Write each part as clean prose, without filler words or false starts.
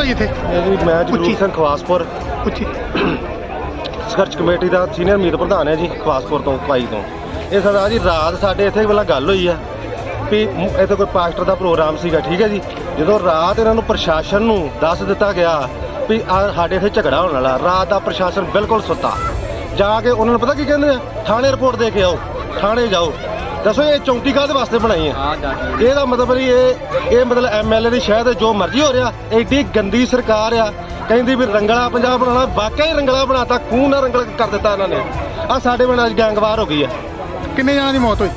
ਹੋਈ ਇੱਥੇ? ਮੈਂ ਜਗਰੂਪ ਸਿੰਘ ਖਵਾਸਪੁਰ ਸੰਘਰਸ਼ ਕਮੇਟੀ ਦਾ ਸੀਨੀਅਰ ਮੀਤ ਪ੍ਰਧਾਨ ਹੈ ਜੀ, ਖਵਾਸਪੁਰ ਤੋਂ ਭਾਈ ਤੋਂ। ਇਹ ਸਰਦਾਰ ਜੀ ਰਾਤ ਸਾਡੇ ਇੱਥੇ ਪਹਿਲਾਂ ਗੱਲ ਹੋਈ ਆ ਵੀ ਇੱਥੇ ਕੋਈ ਪਾਸਟਰ ਦਾ ਪ੍ਰੋਗਰਾਮ ਸੀਗਾ, ਠੀਕ ਹੈ ਜੀ। ਜਦੋਂ ਰਾਤ ਇਹਨਾਂ ਨੂੰ ਪ੍ਰਸ਼ਾਸਨ ਨੂੰ ਦੱਸ ਦਿੱਤਾ ਗਿਆ ਵੀ ਸਾਡੇ ਇੱਥੇ ਝਗੜਾ ਹੋਣ ਵਾਲਾ, ਰਾਤ ਦਾ ਪ੍ਰਸ਼ਾਸਨ ਬਿਲਕੁਲ ਸੁੱਤਾ। ਜਾ ਕੇ ਉਹਨਾਂ ਨੂੰ ਪਤਾ ਕੀ ਕਹਿੰਦੇ ਆ, ਥਾਣੇ ਰਿਪੋਰਟ ਦੇ ਕੇ ਆਓ, ਥਾਣੇ ਜਾਓ। ਦੱਸੋ ਇਹ ਚੌਂਕੀ ਕਾਹਦੇ ਵਾਸਤੇ ਬਣਾਈ ਹੈ? ਇਹਦਾ ਮਤਲਬ ਨਹੀਂ ਇਹ ਮਤਲਬ ਐਮਐਲਏ ਦੀ ਸ਼ਾਇਦ ਜੋ ਮਰਜ਼ੀ ਹੋ ਰਿਹਾ। ਐਡੀ ਗੰਦੀ ਸਰਕਾਰ ਆ, ਕਹਿੰਦੀ ਵੀ ਰੰਗਲਾ ਪੰਜਾਬ ਬਣਾਉਣਾ, ਵਾਕਿਆ ਹੀ ਰੰਗਲਾ ਬਣਾਤਾ, ਖੂਨ ਨਾਲ ਰੰਗਲ ਕਰ ਦਿੱਤਾ ਇਹਨਾਂ ਨੇ। ਆ ਸਾਡੇ ਪਿੰਡ ਅੱਜ ਗੈਂਗਵਾਰ ਹੋ ਗਈ ਆ। ਕਿੰਨੇ ਜਣਾਂ ਦੀ ਮੌਤ ਹੋਈ?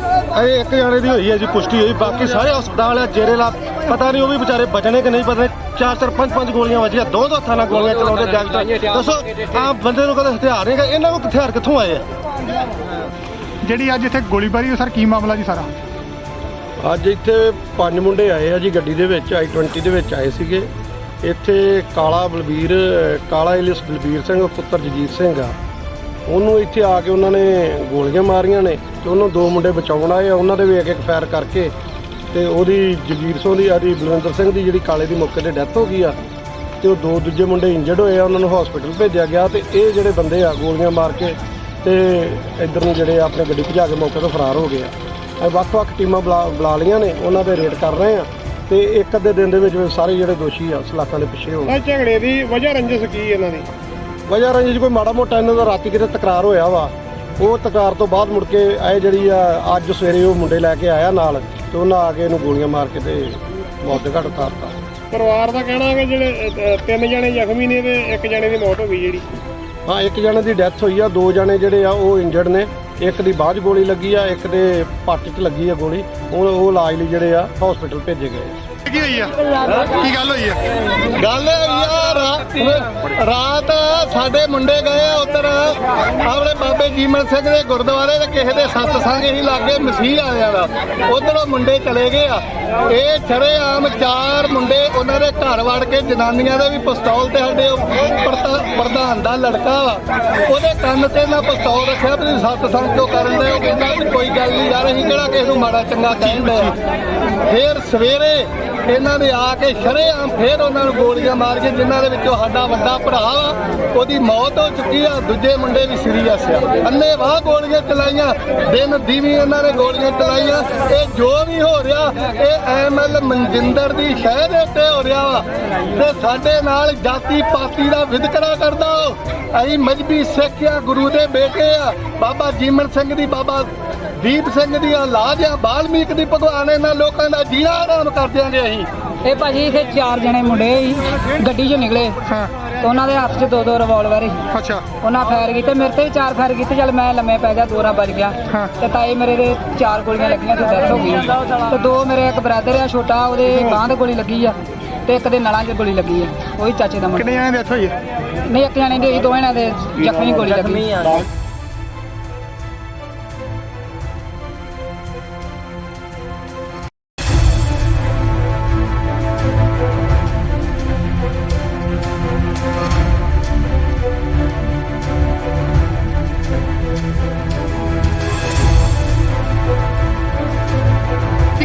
ਇਹ ਇੱਕ ਜਾਣੇ ਦੀ ਹੋਈ ਹੈ ਜੀ, ਪੁਸ਼ਟੀ ਹੋਈ। ਬਾਕੀ ਸਾਰੇ ਹਸਪਤਾਲ ਆ, ਜੇਰੇਲਾ ਪਤਾ ਨਹੀਂ ਉਹ ਵੀ ਵਿਚਾਰੇ ਬਚਣੇ ਕਿ ਨਹੀਂ ਬਚਣੇ। 4-4 5-5 ਗੋਲੀਆਂ ਵੱਜੀਆਂ, ਦੋ ਹੱਥਾਂ ਨਾਲ ਗੋਲੀਆਂ ਚਲਾਉਂਦੇ ਗੈਂਗਸਟਰ। ਦੱਸੋ ਆਹ ਬੰਦੇ ਨੂੰ ਕਦੇ ਹਥਿਆਰ ਨਹੀਂ, ਇਹਨਾਂ ਕੋਲ ਹਥਿਆਰ ਕਿੱਥੋਂ ਆਏ ਆ? ਜਿਹੜੀ ਅੱਜ ਇੱਥੇ ਗੋਲੀਬਾਰੀ ਹੋਈ ਸਰ, ਕੀ ਮਾਮਲਾ ਜੀ ਸਾਰਾ? ਅੱਜ ਇੱਥੇ 5 ਮੁੰਡੇ ਆਏ ਆ ਜੀ, ਗੱਡੀ ਦੇ ਵਿੱਚ i20 ਦੇ ਵਿੱਚ ਆਏ ਸੀਗੇ। ਇੱਥੇ ਕਾਲਾ ਇਲਿਸ ਬਲਬੀਰ ਸਿੰਘ ਪੁੱਤਰ ਜਗੀਰ ਸਿੰਘ ਆ, ਉਹਨੂੰ ਇੱਥੇ ਆ ਕੇ ਉਹਨਾਂ ਨੇ ਗੋਲੀਆਂ ਮਾਰੀਆਂ ਨੇ ਤੇ ਉਹਨੂੰ 2 ਮੁੰਡੇ ਬਚਾਉਣ ਆਏ ਆ। ਉਹਨਾਂ ਦੇ ਵੀ ਇੱਕ ਫਾਇਰ ਕਰਕੇ ਤੇ ਉਹਦੀ ਜਗੀਰ ਸਿੰਘ ਦੀ ਆਦੀ ਬਲਵਿੰਦਰ ਸਿੰਘ ਦੀ ਜਿਹੜੀ ਕਾਲੇ ਦੀ ਮੌਕੇ ਤੇ ਡੈਥ ਹੋ ਗਈ ਆ ਤੇ ਉਹ 2 ਦੂਜੇ ਮੁੰਡੇ ਇੰਜਰਡ ਹੋਏ ਆ, ਉਹਨਾਂ ਨੂੰ ਹਸਪੀਟਲ ਭੇਜਿਆ ਗਿਆ। ਤੇ ਇਹ ਜਿਹੜੇ ਬੰਦੇ ਆ ਗੋਲੀਆਂ ਮਾਰ ਕੇ ਤੇ ਇੱਧਰ ਨੂੰ ਜਿਹੜੇ ਆਪਣੇ ਗੱਡੀ ਭਜਾ ਕੇ ਮੌਕੇ ਤੋਂ ਫਰਾਰ ਹੋ ਗਏ ਆ। ਵੱਖ-ਵੱਖ ਟੀਮਾਂ ਬੁਲਾ ਲਈਆਂ ਨੇ, ਉਹਨਾਂ ਦੇ ਰੇਡ ਕਰ ਰਹੇ ਆ ਤੇ ਇੱਕ ਅੱਧੇ ਦਿਨ ਦੇ ਵਿੱਚ ਸਾਰੇ ਜਿਹੜੇ ਦੋਸ਼ੀ ਆ ਸਲਾਖਾਂ ਦੇ ਪਿੱਛੇ ਹੋ ਗਏ। ਝਗੜੇ ਦੀ ਵਜ੍ਹਾ ਰੰਜਿਸ਼ ਕੀ ਇਹਨਾਂ ਦੀ? ਵਜ੍ਹਾ ਰੰਜਿਸ਼ ਕੋਈ ਮਾੜਾ ਮੋਟਾ ਇਹਨਾਂ ਦਾ ਰਾਤੀ ਕਿਤੇ ਤਕਰਾਰ ਹੋਇਆ ਵਾ। ਉਹ ਤਕਰਾਰ ਤੋਂ ਬਾਅਦ ਮੁੜ ਕੇ ਇਹ ਜਿਹੜੀ ਆ ਅੱਜ ਸਵੇਰੇ ਉਹ ਮੁੰਡੇ ਲੈ ਕੇ ਆਇਆ ਨਾਲ ਤੇ ਉਹਨਾਂ ਆ ਕੇ ਇਹਨੂੰ ਗੋਲੀਆਂ ਮਾਰ ਕੇ ਤੇ ਮੌਤ ਦੇ ਘਾਟ ਉਤਾਰਤਾ। ਪਰਿਵਾਰ ਦਾ ਕਹਿਣਾ ਹੈ ਕਿ ਜਿਹੜੇ 3 ਜਣੇ ਜ਼ਖਮੀ ਨੇ ਤੇ 1 ਜਣੇ ਦੀ ਮੌਤ ਹੋ ਗਈ ਜਿਹੜੀ। ਹਾਂ, 1 ਜਣੇ ਦੀ ਡੈਥ ਹੋਈ ਆ, 2 ਜਣੇ ਜਿਹੜੇ ਆ ਉਹ ਇੰਜਰਡ ਨੇ। ਇੱਕ ਦੀ ਬਾਂਹ 'ਚ ਗੋਲੀ ਲੱਗੀ ਆ, ਇੱਕ ਦੇ ਪੱਟ 'ਚ ਲੱਗੀ ਆ ਗੋਲੀ। ਉਹ ਇਲਾਜ ਲਈ ਜਿਹੜੇ ਆ ਹਸਪੀਟਲ ਭੇਜੇ ਗਏ। ਕੀ ਹੋਈ ਆ? ਕੀ ਗੱਲ ਹੋਈ ਆ? ਗੱਲ ਯਾਰ ਰਾਤ ਸਾਡੇ ਮੁੰਡੇ ਗਏ ਆ ਉੱਧਰ ਆਪਣੇ ਬਾਬੇ ਜੀਮਨ ਸਿੰਘ ਦੇ ਗੁਰਦੁਆਰੇ ਤੇ ਕਿਸੇ ਦੇ ਸਤਸੰਗ ਹੀ ਲਾਗੇ ਮਸੀਹ ਆਇਆ ਦਾ, ਉੱਧਰੋਂ ਮੁੰਡੇ ਚਲੇ ਗਏ ਆ। ਇਹ ਸ਼ਰੇਆਮ 4 ਮੁੰਡੇ ਉਹਨਾਂ ਦੇ ਘਰ ਵੜ ਕੇ ਜਨਾਨੀਆਂ ਦੇ ਵੀ ਪਿਸਤੌਲ ਤੇ ਸਾਡੇ ਪ੍ਰਧਾਨ ਦਾ ਲੜਕਾ ਵਾ, ਉਹਦੇ ਕੰਨ ਤੇ ਨਾ ਪਿਸਤੌਲ ਰੱਖਿਆ ਵੀ ਸਤਸੰਗ ਕਿਉਂ ਕਰਨ ਦੇ। ਉਹ ਕਹਿੰਦਾ ਵੀ ਕੋਈ ਗੱਲ ਨਹੀਂ ਯਾਰ, ਅਸੀਂ ਕਿਹੜਾ ਕਿਸੇ ਨੂੰ ਮਾੜਾ ਚੰਗਾ ਕਹਿੰਦੇ ਆ। ਫਿਰ ਸਵੇਰੇ ਇਹਨਾਂ ਨੇ ਆ ਕੇ ਸ਼ਰੇਆਮ ਫਿਰ ਉਹਨਾਂ ਨੂੰ ਗੋਲੀਆਂ ਮਾਰ ਕੇ, ਜਿਨ੍ਹਾਂ ਦੇ ਵਿੱਚੋਂ ਸਾਡਾ ਵੱਡਾ ਭਰਾ ਵਾ ਉਹਦੀ ਮੌਤ ਹੋ ਚੁੱਕੀ ਆ, ਦੂਜੇ ਮੁੰਡੇ ਵੀ ਸੀਰੀਅਸ ਆ। ਅੰਨ੍ਹੇਵਾਹ ਗੋਲੀਆਂ ਚਲਾਈਆਂ, ਦਿਨ ਦੀਵੀਂ ਇਹਨਾਂ ਨੇ ਗੋਲੀਆਂ ਚਲਾਈਆਂ। ਇਹ ਜੋ ਵੀ ਹੋ ਰਿਹਾ ਇਹ ਐਮਐਲ ਮਨਜਿੰਦਰ ਦੀ ਸ਼ਹਿ ਦੇ ਉੱਤੇ ਹੋ ਰਿਹਾ ਵਾ ਤੇ ਸਾਡੇ ਨਾਲ ਜਾਤੀ ਪਾਤੀ ਦਾ ਵਿਤਕਰਾ ਕਰਦਾ। ਅਸੀਂ ਮਜਬੀ ਸਿੱਖ ਆ, ਗੁਰੂ ਦੇ ਬੇਟੇ ਆ, ਬਾਬਾ ਜੀਮਨ ਸਿੰਘ ਦੀ, ਬਾਬਾ ਦੀਪ ਸਿੰਘ ਦੀ ਔਲਾਦ ਆ, ਬਾਲਮੀਕ ਦੀ ਭਗਵਾਨ। ਇਹਨਾਂ ਲੋਕਾਂ ਦਾ ਜੀਣਾ ਆਰਾਮ ਕਰ ਦਿਆਂਗੇ ਅਸੀਂ। ਇਹ ਭਾਜੀ ਇੱਥੇ 4 ਜਣੇ ਮੁੰਡੇ ਸੀ, ਗੱਡੀ 'ਚੋਂ ਨਿਕਲੇ ਤੇ ਉਹਨਾਂ ਦੇ ਹੱਥ 'ਚ 2 ਰਿਵਾਲਵਰ ਸੀ। ਅੱਛਾ। ਉਹਨਾਂ ਫਾਇਰ ਕੀਤੇ, ਮੇਰੇ ਤੇ ਵੀ 4 ਫਾਇਰ ਕੀਤੇ। ਚੱਲ ਮੈਂ ਲੰਮੇ ਪੈ ਗਿਆ, 2 ਵੱਜ ਗਿਆ ਤੇ ਤਾਏ ਮੇਰੇ ਦੇ 4 ਗੋਲੀਆਂ ਲੱਗੀਆਂ ਤੇ ਡੈਥ ਹੋ ਗਈ। ਤੇ 2 ਮੇਰੇ ਇੱਕ ਬ੍ਰਦਰ ਆ ਛੋਟਾ, ਉਹਦੇ ਬਾਂਹ ਤੇ ਗੋਲੀ ਲੱਗੀ ਆ ਤੇ ਇੱਕ ਦੇ ਨਲਾਂ 'ਚ ਗੋਲੀ ਲੱਗੀ ਆ, ਉਹ ਵੀ ਚਾਚੇ ਦਾ ਮੁੰਡਾ। ਕਿੰਨੇ ਜਣੇ ਦੀ ਡੈਥ ਹੋਈ? ਨਹੀਂ, 1 ਜਣੇ ਦੀ ਹੋਈ, 2 ਜਣਿਆਂ ਦੇ ਜ਼ਖਮੀ ਗੋਲੀ ਲੱਗੀ।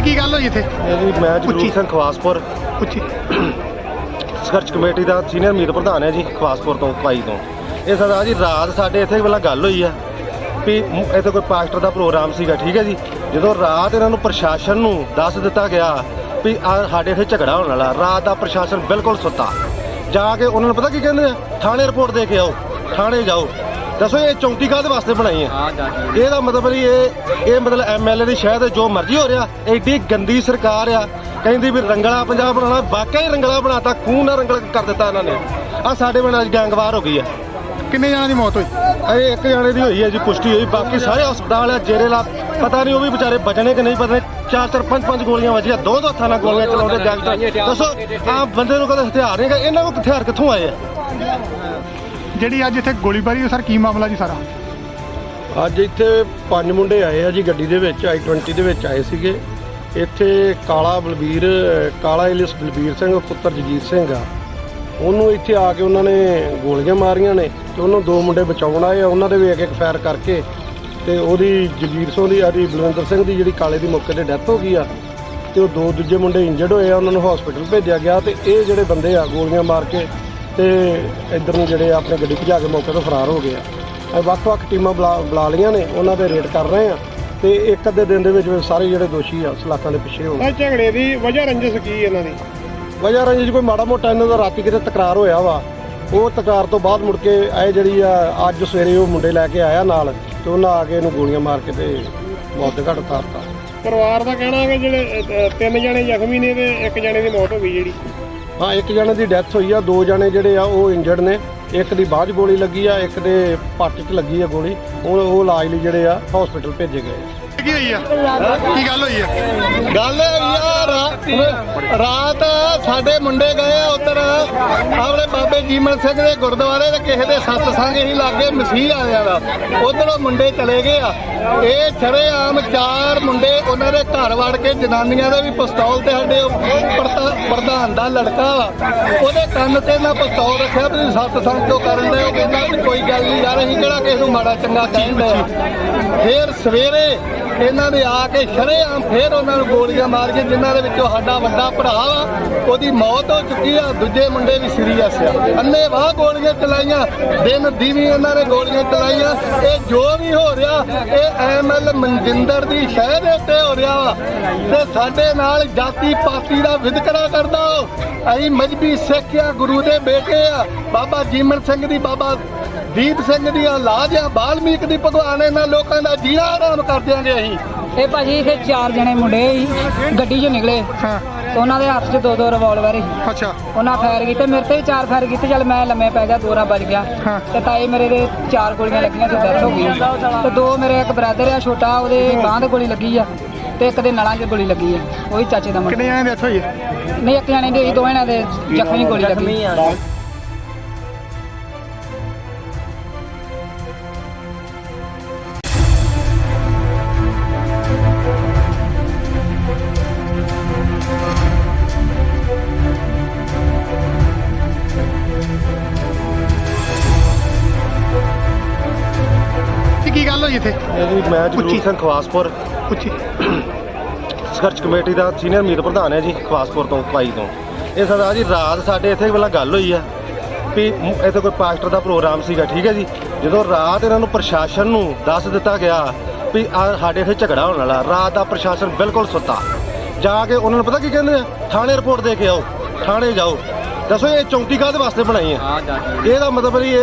ਕੀ ਗੱਲ ਹੋਈ ਇੱਥੇ? ਮੈਂ ਜਗਰੂਪ ਸਿੰਘ ਖਵਾਸਪੁਰ ਸੰਘਰਸ਼ ਕਮੇਟੀ ਦਾ ਸੀਨੀਅਰ ਮੀਤ ਪ੍ਰਧਾਨ ਹੈ ਜੀ, ਖਵਾਸਪੁਰ ਤੋਂ ਭਾਈ ਤੋਂ। ਇਹ ਸਰਦਾਰ ਜੀ ਰਾਤ ਸਾਡੇ ਇੱਥੇ ਪਹਿਲਾਂ ਗੱਲ ਹੋਈ ਆ ਵੀ ਇੱਥੇ ਕੋਈ ਪਾਸਟਰ ਦਾ ਪ੍ਰੋਗਰਾਮ ਸੀਗਾ, ਠੀਕ ਹੈ ਜੀ। ਜਦੋਂ ਰਾਤ ਇਹਨਾਂ ਨੂੰ ਪ੍ਰਸ਼ਾਸਨ ਨੂੰ ਦੱਸ ਦਿੱਤਾ ਗਿਆ ਵੀ ਸਾਡੇ ਇੱਥੇ ਝਗੜਾ ਹੋਣ ਵਾਲਾ, ਰਾਤ ਦਾ ਪ੍ਰਸ਼ਾਸਨ ਬਿਲਕੁਲ ਸੁੱਤਾ। ਜਾ ਕੇ ਉਹਨਾਂ ਨੂੰ ਪਤਾ ਕੀ ਕਹਿੰਦੇ ਆ, ਥਾਣੇ ਰਿਪੋਰਟ ਦੇ ਕੇ ਆਓ, ਥਾਣੇ ਜਾਓ। ਦੱਸੋ ਇਹ ਚੌਂਕੀ ਕਾਹਦੇ ਵਾਸਤੇ ਬਣਾਈ ਹੈ? ਇਹਦਾ ਮਤਲਬ ਨਹੀਂ ਇਹ ਮਤਲਬ ਐਮਐਲਏ ਦੀ ਸ਼ਾਇਦ ਜੋ ਮਰਜ਼ੀ ਹੋ ਰਿਹਾ। ਐਡੀ ਗੰਦੀ ਸਰਕਾਰ ਆ, ਕਹਿੰਦੀ ਵੀ ਰੰਗਲਾ ਪੰਜਾਬ ਬਣਾਉਣਾ, ਵਾਕਿਆ ਹੀ ਰੰਗਲਾ ਬਣਾਤਾ, ਖੂਨ ਨਾਲ ਰੰਗਲ ਕਰ ਦਿੱਤਾ ਇਹਨਾਂ ਨੇ। ਆ ਸਾਡੇ ਪਿੰਡ ਅੱਜ ਗੈਂਗਵਾਰ ਹੋ ਗਈ ਆ। ਕਿੰਨੇ ਜਣਾਂ ਦੀ ਮੌਤ ਹੋਈ? ਇਹ ਇੱਕ ਜਾਣੇ ਦੀ ਹੋਈ ਹੈ ਜੀ, ਪੁਸ਼ਟੀ ਹੋਈ। ਬਾਕੀ ਸਾਰੇ ਹਸਪਤਾਲ ਆ, ਜੇਰੇਲਾ ਪਤਾ ਨਹੀਂ ਉਹ ਵੀ ਵਿਚਾਰੇ ਬਚਣੇ ਕਿ ਨਹੀਂ ਬਚਣੇ। 4-4 5-5 ਗੋਲੀਆਂ ਵੱਜੀਆਂ, ਦੋ ਹੱਥਾਂ ਨਾਲ ਗੋਲੀਆਂ ਚਲਾਉਂਦੇ ਗੈਂਗਸਟਰ। ਦੱਸੋ ਆਹ ਬੰਦੇ ਨੂੰ ਕਦੇ ਹਥਿਆਰ ਨਹੀਂ, ਇਹਨਾਂ ਕੋਲ ਹਥਿਆਰ ਕਿੱਥੋਂ ਆਏ ਆ? ਜਿਹੜੀ ਅੱਜ ਇੱਥੇ ਗੋਲੀਬਾਰੀ ਹੋਈ ਸਰ, ਕੀ ਮਾਮਲਾ ਜੀ ਸਾਰਾ? ਅੱਜ ਇੱਥੇ 5 ਮੁੰਡੇ ਆਏ ਆ ਜੀ, ਗੱਡੀ ਦੇ ਵਿੱਚ i20 ਦੇ ਵਿੱਚ ਆਏ ਸੀਗੇ। ਇੱਥੇ ਕਾਲਾ ਇਲਿਸ ਬਲਬੀਰ ਸਿੰਘ ਪੁੱਤਰ ਜਗੀਰ ਸਿੰਘ ਆ, ਉਹਨੂੰ ਇੱਥੇ ਆ ਕੇ ਉਹਨਾਂ ਨੇ ਗੋਲੀਆਂ ਮਾਰੀਆਂ ਨੇ ਤੇ ਉਹਨੂੰ 2 ਮੁੰਡੇ ਬਚਾਉਣ ਆਏ ਆ। ਉਹਨਾਂ ਦੇ ਵੀ ਇੱਕ ਫਾਇਰ ਕਰਕੇ ਤੇ ਉਹਦੀ ਜਗੀਰ ਸਿੰਘ ਦੀ ਆਦੀ ਬਲਵਿੰਦਰ ਸਿੰਘ ਦੀ ਜਿਹੜੀ ਕਾਲੇ ਦੀ ਮੌਕੇ ਤੇ ਡੈਥ ਹੋ ਗਈ ਆ ਤੇ ਉਹ ਦੋ ਦੂਜੇ ਮੁੰਡੇ ਇੰਜਰਡ ਹੋਏ ਆ, ਉਹਨਾਂ ਨੂੰ ਹਸਪੀਟਲ ਭੇਜਿਆ ਗਿਆ। ਤੇ ਇਹ ਜਿਹੜੇ ਬੰਦੇ ਆ ਗੋਲੀਆਂ ਮਾਰ ਕੇ ਤੇ ਇੱਧਰ ਨੂੰ ਜਿਹੜੇ ਆਪਣੇ ਗੱਡੀ ਭਜਾ ਕੇ ਮੌਕੇ ਤੋਂ ਫਰਾਰ ਹੋ ਗਏ ਆ। ਵੱਖ-ਵੱਖ ਟੀਮਾਂ ਬੁਲਾ ਲਈਆਂ ਨੇ, ਉਹਨਾਂ ਦੇ ਰੇਡ ਕਰ ਰਹੇ ਆ ਤੇ ਇੱਕ ਅੱਧੇ ਦਿਨ ਦੇ ਵਿੱਚ ਸਾਰੇ ਜਿਹੜੇ ਦੋਸ਼ੀ ਆ ਸਲਾਖਾਂ ਦੇ ਪਿੱਛੇ ਹੋ ਗਏ। ਝਗੜੇ ਦੀ ਵਜ੍ਹਾ ਰੰਜਿਸ਼ ਕੀ ਇਹਨਾਂ ਦੀ? ਵਜ੍ਹਾ ਰੰਜਿਸ਼ ਕੋਈ ਮਾੜਾ ਮੋਟਾ ਇਹਨਾਂ ਦਾ ਰਾਤੀ ਕਿਤੇ ਤਕਰਾਰ ਹੋਇਆ ਵਾ, ਉਹ ਤਕਰਾਰ ਤੋਂ ਬਾਅਦ ਮੁੜ ਕੇ ਇਹ ਜਿਹੜੀ ਆ ਅੱਜ ਸਵੇਰੇ ਉਹ ਮੁੰਡੇ ਲੈ ਕੇ ਆਇਆ ਨਾਲ ਤੇ ਉਹਨਾਂ ਆ ਕੇ ਇਹਨੂੰ ਗੋਲੀਆਂ ਮਾਰ ਕੇ ਤੇ ਮੌਤ ਦੇ ਘਾਟ ਉਤਾਰਤਾ। ਪਰਿਵਾਰ ਦਾ ਕਹਿਣਾ ਹੈ ਕਿ ਜਿਹੜੇ 3 ਜਣੇ ਜ਼ਖਮੀ ਨੇ ਤੇ 1 ਜਣੇ ਦੀ ਮੌਤ ਹੋ ਗਈ ਜਿਹੜੀ। ਹਾਂ, 1 ਜਣੇ ਦੀ ਡੈਥ ਹੋਈ ਆ, 2 ਜਣੇ ਜਿਹੜੇ ਆ ਉਹ ਇੰਜਰਡ ਨੇ। ਇੱਕ ਦੀ ਬਾਂਹ 'ਚ ਗੋਲੀ ਲੱਗੀ ਆ, ਇੱਕ ਦੇ ਪੱਟ 'ਚ ਲੱਗੀ ਆ ਗੋਲੀ। ਉਹ ਇਲਾਜ ਲਈ ਜਿਹੜੇ ਆ ਹਸਪੀਟਲ ਭੇਜੇ ਗਏ। ਕੀ ਹੋਈ ਆ? ਕੀ ਗੱਲ ਹੋਈ ਆ? ਗੱਲ ਯਾਰ ਰਾਤ ਸਾਡੇ ਮੁੰਡੇ ਗਏ ਆ ਉੱਧਰ ਆਪਣੇ ਬਾਬੇ ਜੀਮਨ ਸਿੰਘ ਦੇ ਗੁਰਦੁਆਰੇ ਤੇ ਕਿਸੇ ਦੇ ਸਤਸੰਗ ਹੀ ਲਾਗੇ ਮਸੀਹ ਆਇਆ ਦਾ, ਉਧਰੋਂ ਮੁੰਡੇ ਚਲੇ ਗਏ ਆ। ਇਹ ਸ਼ਰੇਆਮ 4 ਮੁੰਡੇ ਉਹਨਾਂ ਦੇ ਘਰ ਵੜ ਕੇ ਜਨਾਨੀਆਂ ਦੇ ਵੀ ਪਿਸਤੌਲ ਤੇ ਸਾਡੇ ਪ੍ਰਧਾਨ ਦਾ ਲੜਕਾ ਵਾ, ਉਹਦੇ ਕੰਨ ਤੇ ਨਾ ਪਿਸਤੌਲ ਰੱਖਿਆ ਵੀ ਸਤਸੰਗ ਕਿਉਂ ਕਰਨ ਦੇ। ਉਹ ਕਹਿੰਦਾ ਵੀ ਕੋਈ ਗੱਲ ਨਹੀਂ ਯਾਰ, ਅਸੀਂ ਕਿਹੜਾ ਕਿਸੇ ਨੂੰ ਮਾੜਾ ਚੰਗਾ ਕਹਿੰਦੇ ਆ। ਫਿਰ ਸਵੇਰੇ ਇਹਨਾਂ ਨੇ ਆ ਕੇ ਸ਼ਰੇਆਮ ਫੇਰ ਉਹਨਾਂ ਨੂੰ ਗੋਲੀਆਂ ਮਾਰ ਕੇ, ਜਿਨ੍ਹਾਂ ਦੇ ਵਿੱਚੋਂ ਸਾਡਾ ਵੱਡਾ ਭਰਾ ਵਾ ਉਹਦੀ ਮੌਤ ਹੋ ਚੁੱਕੀ ਆ, ਦੂਜੇ ਮੁੰਡੇ ਵੀ ਸੀਰੀਅਸ ਆ। ਅੰਨ੍ਹੇਵਾਹ ਗੋਲੀਆਂ ਚਲਾਈਆਂ, ਦਿਨ ਦੀਵੀ ਇਹਨਾਂ ਨੇ ਗੋਲੀਆਂ ਚਲਾਈਆਂ। ਇਹ ਜੋ ਵੀ ਹੋ ਰਿਹਾ ਇਹ ਐਮਐਲ ਮਨਜਿੰਦਰ ਦੀ ਸ਼ਹਿ ਦੇ ਉੱਤੇ ਹੋ ਰਿਹਾ ਵਾ ਤੇ ਸਾਡੇ ਨਾਲ ਜਾਤੀ ਪਾਤੀ ਦਾ ਵਿਤਕਰਾ ਕਰਦਾ। ਅਸੀਂ ਮਜਬੀ ਸਿੱਖ ਆ, ਗੁਰੂ ਦੇ ਬੇਟੇ ਆ, ਬਾਬਾ ਜੀਮਨ ਸਿੰਘ ਦੀ, ਬਾਬਾ ਦੀਪ ਸਿੰਘ ਦੀਆਂ ਔਲਾਦ ਆ, ਬਾਲਮੀਕ ਦੀ ਭਗਵਾਨ। ਇਹਨਾਂ ਲੋਕਾਂ ਦਾ ਜੀਣਾ ਆਰਾਮ ਕਰ ਦਿਆਂਗੇ ਅਸੀਂ। ਇਹ ਭਾਜੀ ਇੱਥੇ 4 ਜਣੇ ਮੁੰਡੇ ਸੀ, ਗੱਡੀ 'ਚੋਂ ਨਿਕਲੇ ਤੇ ਉਹਨਾਂ ਦੇ ਹੱਥ 'ਚ 2 ਰਿਵਾਲਵਰ ਸੀ। ਅੱਛਾ। ਉਹਨਾਂ ਫਾਇਰ ਕੀਤੇ, ਮੇਰੇ ਤੇ 4 ਫਾਇਰ ਕੀਤੇ। ਚੱਲ ਮੈਂ ਲੰਮੇ ਪੈ ਗਿਆ, 2 ਰਾਂ ਵੱਜ ਗਿਆ ਤੇ ਤਾਏ ਮੇਰੇ ਦੇ 4 ਗੋਲੀਆਂ ਲੱਗੀਆਂ ਤੇ ਡੈਥ ਹੋ ਗਈ। ਤੇ 2 ਮੇਰੇ ਇੱਕ ਬ੍ਰਦਰ ਆ ਛੋਟਾ, ਉਹਦੇ ਬਾਂਹ ਤੇ ਗੋਲੀ ਲੱਗੀ ਆ ਤੇ ਇੱਕ ਦੇ ਨਲਾਂ 'ਚ ਗੋਲੀ ਲੱਗੀ ਆ, ਉਹੀ ਚਾਚੇ ਦਾ ਮੁੰਡਾ। ਕਿੰਨੇ ਜਣੇ ਡੈਥ ਹੋਈ? ਨਹੀਂ, 1 ਜਣੇ ਦੀ ਹੋਈ, 2 ਜਣਿਆਂ ਦੇ ਜ਼ਖਮੀ ਗੋਲੀ ਲੱਗੀ। ਕੀ ਗੱਲ ਹੋਈ ਇੱਥੇ? ਇਹ ਮੈਂ ਜਗਰੂਪ ਸਿੰਘ ਖਵਾਸਪੁਰ ਸੰਘਰਸ਼ ਕਮੇਟੀ ਦਾ ਸੀਨੀਅਰ ਮੀਤ ਪ੍ਰਧਾਨ ਹੈ ਜੀ, ਖਵਾਸਪੁਰ ਤੋਂ ਪਾਈ ਤੋਂ। ਇਹ ਸਰਦਾਰ ਜੀ ਰਾਤ ਸਾਡੇ ਇੱਥੇ ਪਹਿਲਾਂ ਗੱਲ ਹੋਈ ਆ ਵੀ ਇੱਥੇ ਕੋਈ ਪਾਸਟਰ ਦਾ ਪ੍ਰੋਗਰਾਮ ਸੀਗਾ, ਠੀਕ ਹੈ ਜੀ। ਜਦੋਂ ਰਾਤ ਇਹਨਾਂ ਨੂੰ ਪ੍ਰਸ਼ਾਸਨ ਨੂੰ ਦੱਸ ਦਿੱਤਾ ਗਿਆ ਵੀ ਸਾਡੇ ਇੱਥੇ ਝਗੜਾ ਹੋਣ ਵਾਲਾ, ਰਾਤ ਦਾ ਪ੍ਰਸ਼ਾਸਨ ਬਿਲਕੁਲ ਸੁੱਤਾ। ਜਾ ਕੇ ਉਹਨਾਂ ਨੂੰ ਪਤਾ ਕੀ ਕਹਿੰਦੇ ਆ, ਥਾਣੇ ਰਿਪੋਰਟ ਦੇ ਕੇ ਆਓ, ਥਾਣੇ ਜਾਓ। ਦੱਸੋ ਇਹ ਚੌਂਕੀ ਕਾਹਦੇ ਵਾਸਤੇ ਬਣਾਈ ਹੈ? ਇਹਦਾ ਮਤਲਬ ਨਹੀਂ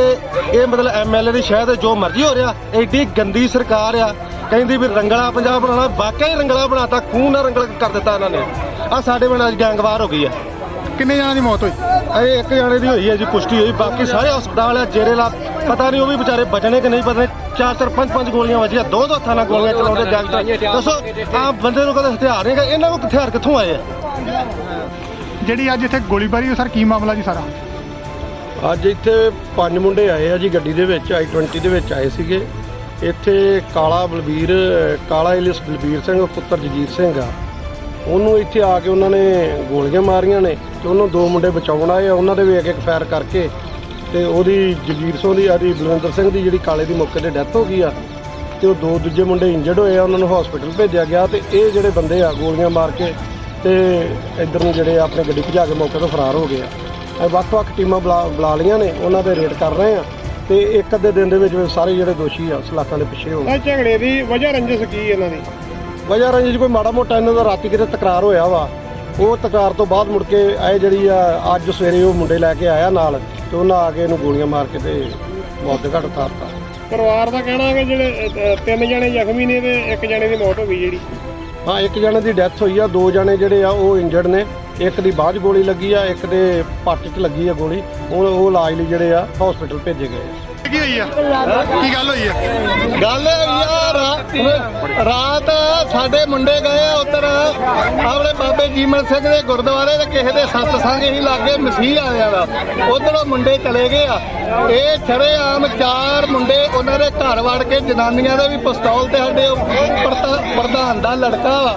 ਇਹ ਮਤਲਬ ਐਮਐਲਏ ਦੀ ਸ਼ਾਇਦ ਜੋ ਮਰਜ਼ੀ ਹੋ ਰਿਹਾ। ਐਡੀ ਗੰਦੀ ਸਰਕਾਰ ਆ, ਕਹਿੰਦੀ ਵੀ ਰੰਗਲਾ ਪੰਜਾਬ ਬਣਾਉਣਾ, ਵਾਕਿਆ ਹੀ ਰੰਗਲਾ ਬਣਾਤਾ, ਖੂਨ ਨਾਲ ਰੰਗਲਾ ਕਰ ਦਿੱਤਾ ਇਹਨਾਂ ਨੇ। ਆ ਸਾਡੇ ਪਿੰਡ ਅੱਜ ਗੈਂਗਵਾਰ ਹੋ ਗਈ ਆ। ਕਿੰਨੇ ਜਣਾਂ ਦੀ ਮੌਤ ਹੋਈ? ਇਹ 1 ਜਣੇ ਦੀ ਹੋਈ ਹੈ ਜੀ, ਪੁਸ਼ਟੀ ਹੋਈ। ਬਾਕੀ ਸਾਰੇ ਹਸਪਤਾਲ ਆ, ਜੇਰੇ ਲਾ ਪਤਾ ਨਹੀਂ ਉਹ ਵੀ ਵਿਚਾਰੇ ਬਚਣੇ ਕਿ ਨਹੀਂ ਬਚਣੇ। 4-4 5-5 ਗੋਲੀਆਂ ਵੱਜੀਆਂ, 2 ਹੱਥਾਂ ਨਾਲ ਗੋਲੀਆਂ ਚਲਾਉਂਦੇ ਡਾਕਟਰ। ਦੱਸੋ ਆ ਬੰਦੇ ਨੂੰ ਕਦੇ ਹਥਿਆਰ ਨਹੀਂ, ਇਹਨਾਂ ਕੋਲ ਹਥਿਆਰ ਕਿੱਥੋਂ ਆਏ ਆ? ਜਿਹੜੀ ਅੱਜ ਇੱਥੇ ਗੋਲੀਬਾਰੀ ਹੋਈ, ਸਰ ਕੀ ਮਾਮਲਾ ਜੀ ਸਾਰਾ? ਅੱਜ ਇੱਥੇ 5 ਮੁੰਡੇ ਆਏ ਆ ਜੀ, ਗੱਡੀ ਦੇ ਵਿੱਚ i20 ਦੇ ਵਿੱਚ ਆਏ ਸੀਗੇ। ਇੱਥੇ ਕਾਲਾ ਇਲਿਸ ਬਲਬੀਰ ਸਿੰਘ ਪੁੱਤਰ ਜਗੀਰ ਸਿੰਘ ਆ, ਉਹਨੂੰ ਇੱਥੇ ਆ ਕੇ ਉਹਨਾਂ ਨੇ ਗੋਲੀਆਂ ਮਾਰੀਆਂ ਨੇ ਤੇ ਉਹਨੂੰ 2 ਮੁੰਡੇ ਬਚਾਉਣ ਆਏ ਆ। ਉਹਨਾਂ ਦੇ ਵੀ ਇੱਕ ਫਾਇਰ ਕਰਕੇ ਤੇ ਉਹਦੀ ਜਗੀਰ ਸਿੰਘ ਦੀ ਆਦੀ ਬਲਵਿੰਦਰ ਸਿੰਘ ਦੀ ਜਿਹੜੀ ਕਾਲੇ ਦੀ ਮੌਕੇ ਤੇ ਡੈਥ ਹੋ ਗਈ ਆ ਤੇ ਉਹ 2 ਦੂਜੇ ਮੁੰਡੇ ਇੰਜਰਡ ਹੋਏ ਆ, ਉਹਨਾਂ ਨੂੰ ਹਸਪੀਟਲ ਭੇਜਿਆ ਗਿਆ। ਤੇ ਇਹ ਜਿਹੜੇ ਬੰਦੇ ਆ ਗੋਲੀਆਂ ਮਾਰ ਕੇ ਤੇ ਇੱਧਰ ਨੂੰ ਜਿਹੜੇ ਆਪਣੇ ਗੱਡੀ ਭਜਾ ਕੇ ਮੌਕੇ ਤੋਂ ਫਰਾਰ ਹੋ ਗਏ ਆ। ਵੱਖ-ਵੱਖ ਟੀਮਾਂ ਬੁਲਾ ਲਈਆਂ ਨੇ, ਉਹਨਾਂ ਦੇ ਰੇਡ ਕਰ ਰਹੇ ਆ ਤੇ ਇੱਕ ਅੱਧੇ ਦਿਨ ਦੇ ਵਿੱਚ ਸਾਰੇ ਜਿਹੜੇ ਦੋਸ਼ੀ ਆ ਸਲਾਖਾਂ ਦੇ ਪਿੱਛੇ ਹੋ ਗਏ। ਝਗੜੇ ਦੀ ਵਜ੍ਹਾ ਰੰਜਿਸ਼ ਕੀ ਇਹਨਾਂ ਦੀ? ਵਜ੍ਹਾ ਰੰਜਿਸ਼ ਕੋਈ ਮਾੜਾ ਮੋਟਾ ਇਹਨਾਂ ਦਾ ਰਾਤੀ ਕਿਤੇ ਤਕਰਾਰ ਹੋਇਆ ਵਾ, ਉਹ ਤਕਰਾਰ ਤੋਂ ਬਾਅਦ ਮੁੜ ਕੇ ਇਹ ਜਿਹੜੀ ਆ ਅੱਜ ਸਵੇਰੇ ਉਹ ਮੁੰਡੇ ਲੈ ਕੇ ਆਇਆ ਨਾਲ ਤੇ ਉਹਨਾਂ ਆ ਕੇ ਇਹਨੂੰ ਗੋਲੀਆਂ ਮਾਰ ਕੇ ਤੇ ਮੌਤ ਦੇ ਘਾਟ ਉਤਾਰਤਾ। ਪਰਿਵਾਰ ਦਾ ਕਹਿਣਾ ਹੈ ਕਿ ਜਿਹੜੇ 3 ਜਣੇ ਜ਼ਖਮੀ ਨੇ ਤੇ 1 ਜਣੇ ਦੀ ਮੌਤ ਹੋ ਗਈ ਜਿਹੜੀ। ਹਾਂ, 1 ਜਣੇ ਦੀ ਡੈਥ ਹੋਈ ਆ, 2 ਜਣੇ ਜਿਹੜੇ ਆ ਉਹ ਇੰਜਰਡ ਨੇ। ਇੱਕ ਦੀ ਬਾਂਹ 'ਚ ਗੋਲੀ ਲੱਗੀ ਆ, ਇੱਕ ਦੇ ਪੱਟ 'ਚ ਲੱਗੀ ਆ ਗੋਲੀ। ਉਹ ਇਲਾਜ ਲਈ ਜਿਹੜੇ ਆ ਹਸਪੀਟਲ ਭੇਜੇ ਗਏ। ਕੀ ਹੋਈ ਆ? ਕੀ ਗੱਲ ਹੋਈ ਆ? ਗੱਲ ਯਾਰ ਰਾਤ ਸਾਡੇ ਮੁੰਡੇ ਗਏ ਆ ਉੱਧਰ ਆਪਣੇ ਬਾਬੇ ਜੀਮਨ ਸਿੰਘ ਦੇ ਗੁਰਦੁਆਰੇ ਤੇ ਕਿਸੇ ਦੇ ਸਤਸੰਗ ਹੀ ਲਾਗੇ ਮਸੀਹ ਆਇਆ ਦਾ, ਉਧਰੋਂ ਮੁੰਡੇ ਚਲੇ ਗਏ ਆ। ਇਹ ਸ਼ਰੇਆਮ 4 ਮੁੰਡੇ ਉਹਨਾਂ ਦੇ ਘਰ ਵੜ ਕੇ ਜਨਾਨੀਆਂ ਦੇ ਵੀ ਪਿਸਤੌਲ ਤੇ ਸਾਡੇ ਪ੍ਰਧਾਨ ਦਾ ਲੜਕਾ ਵਾ,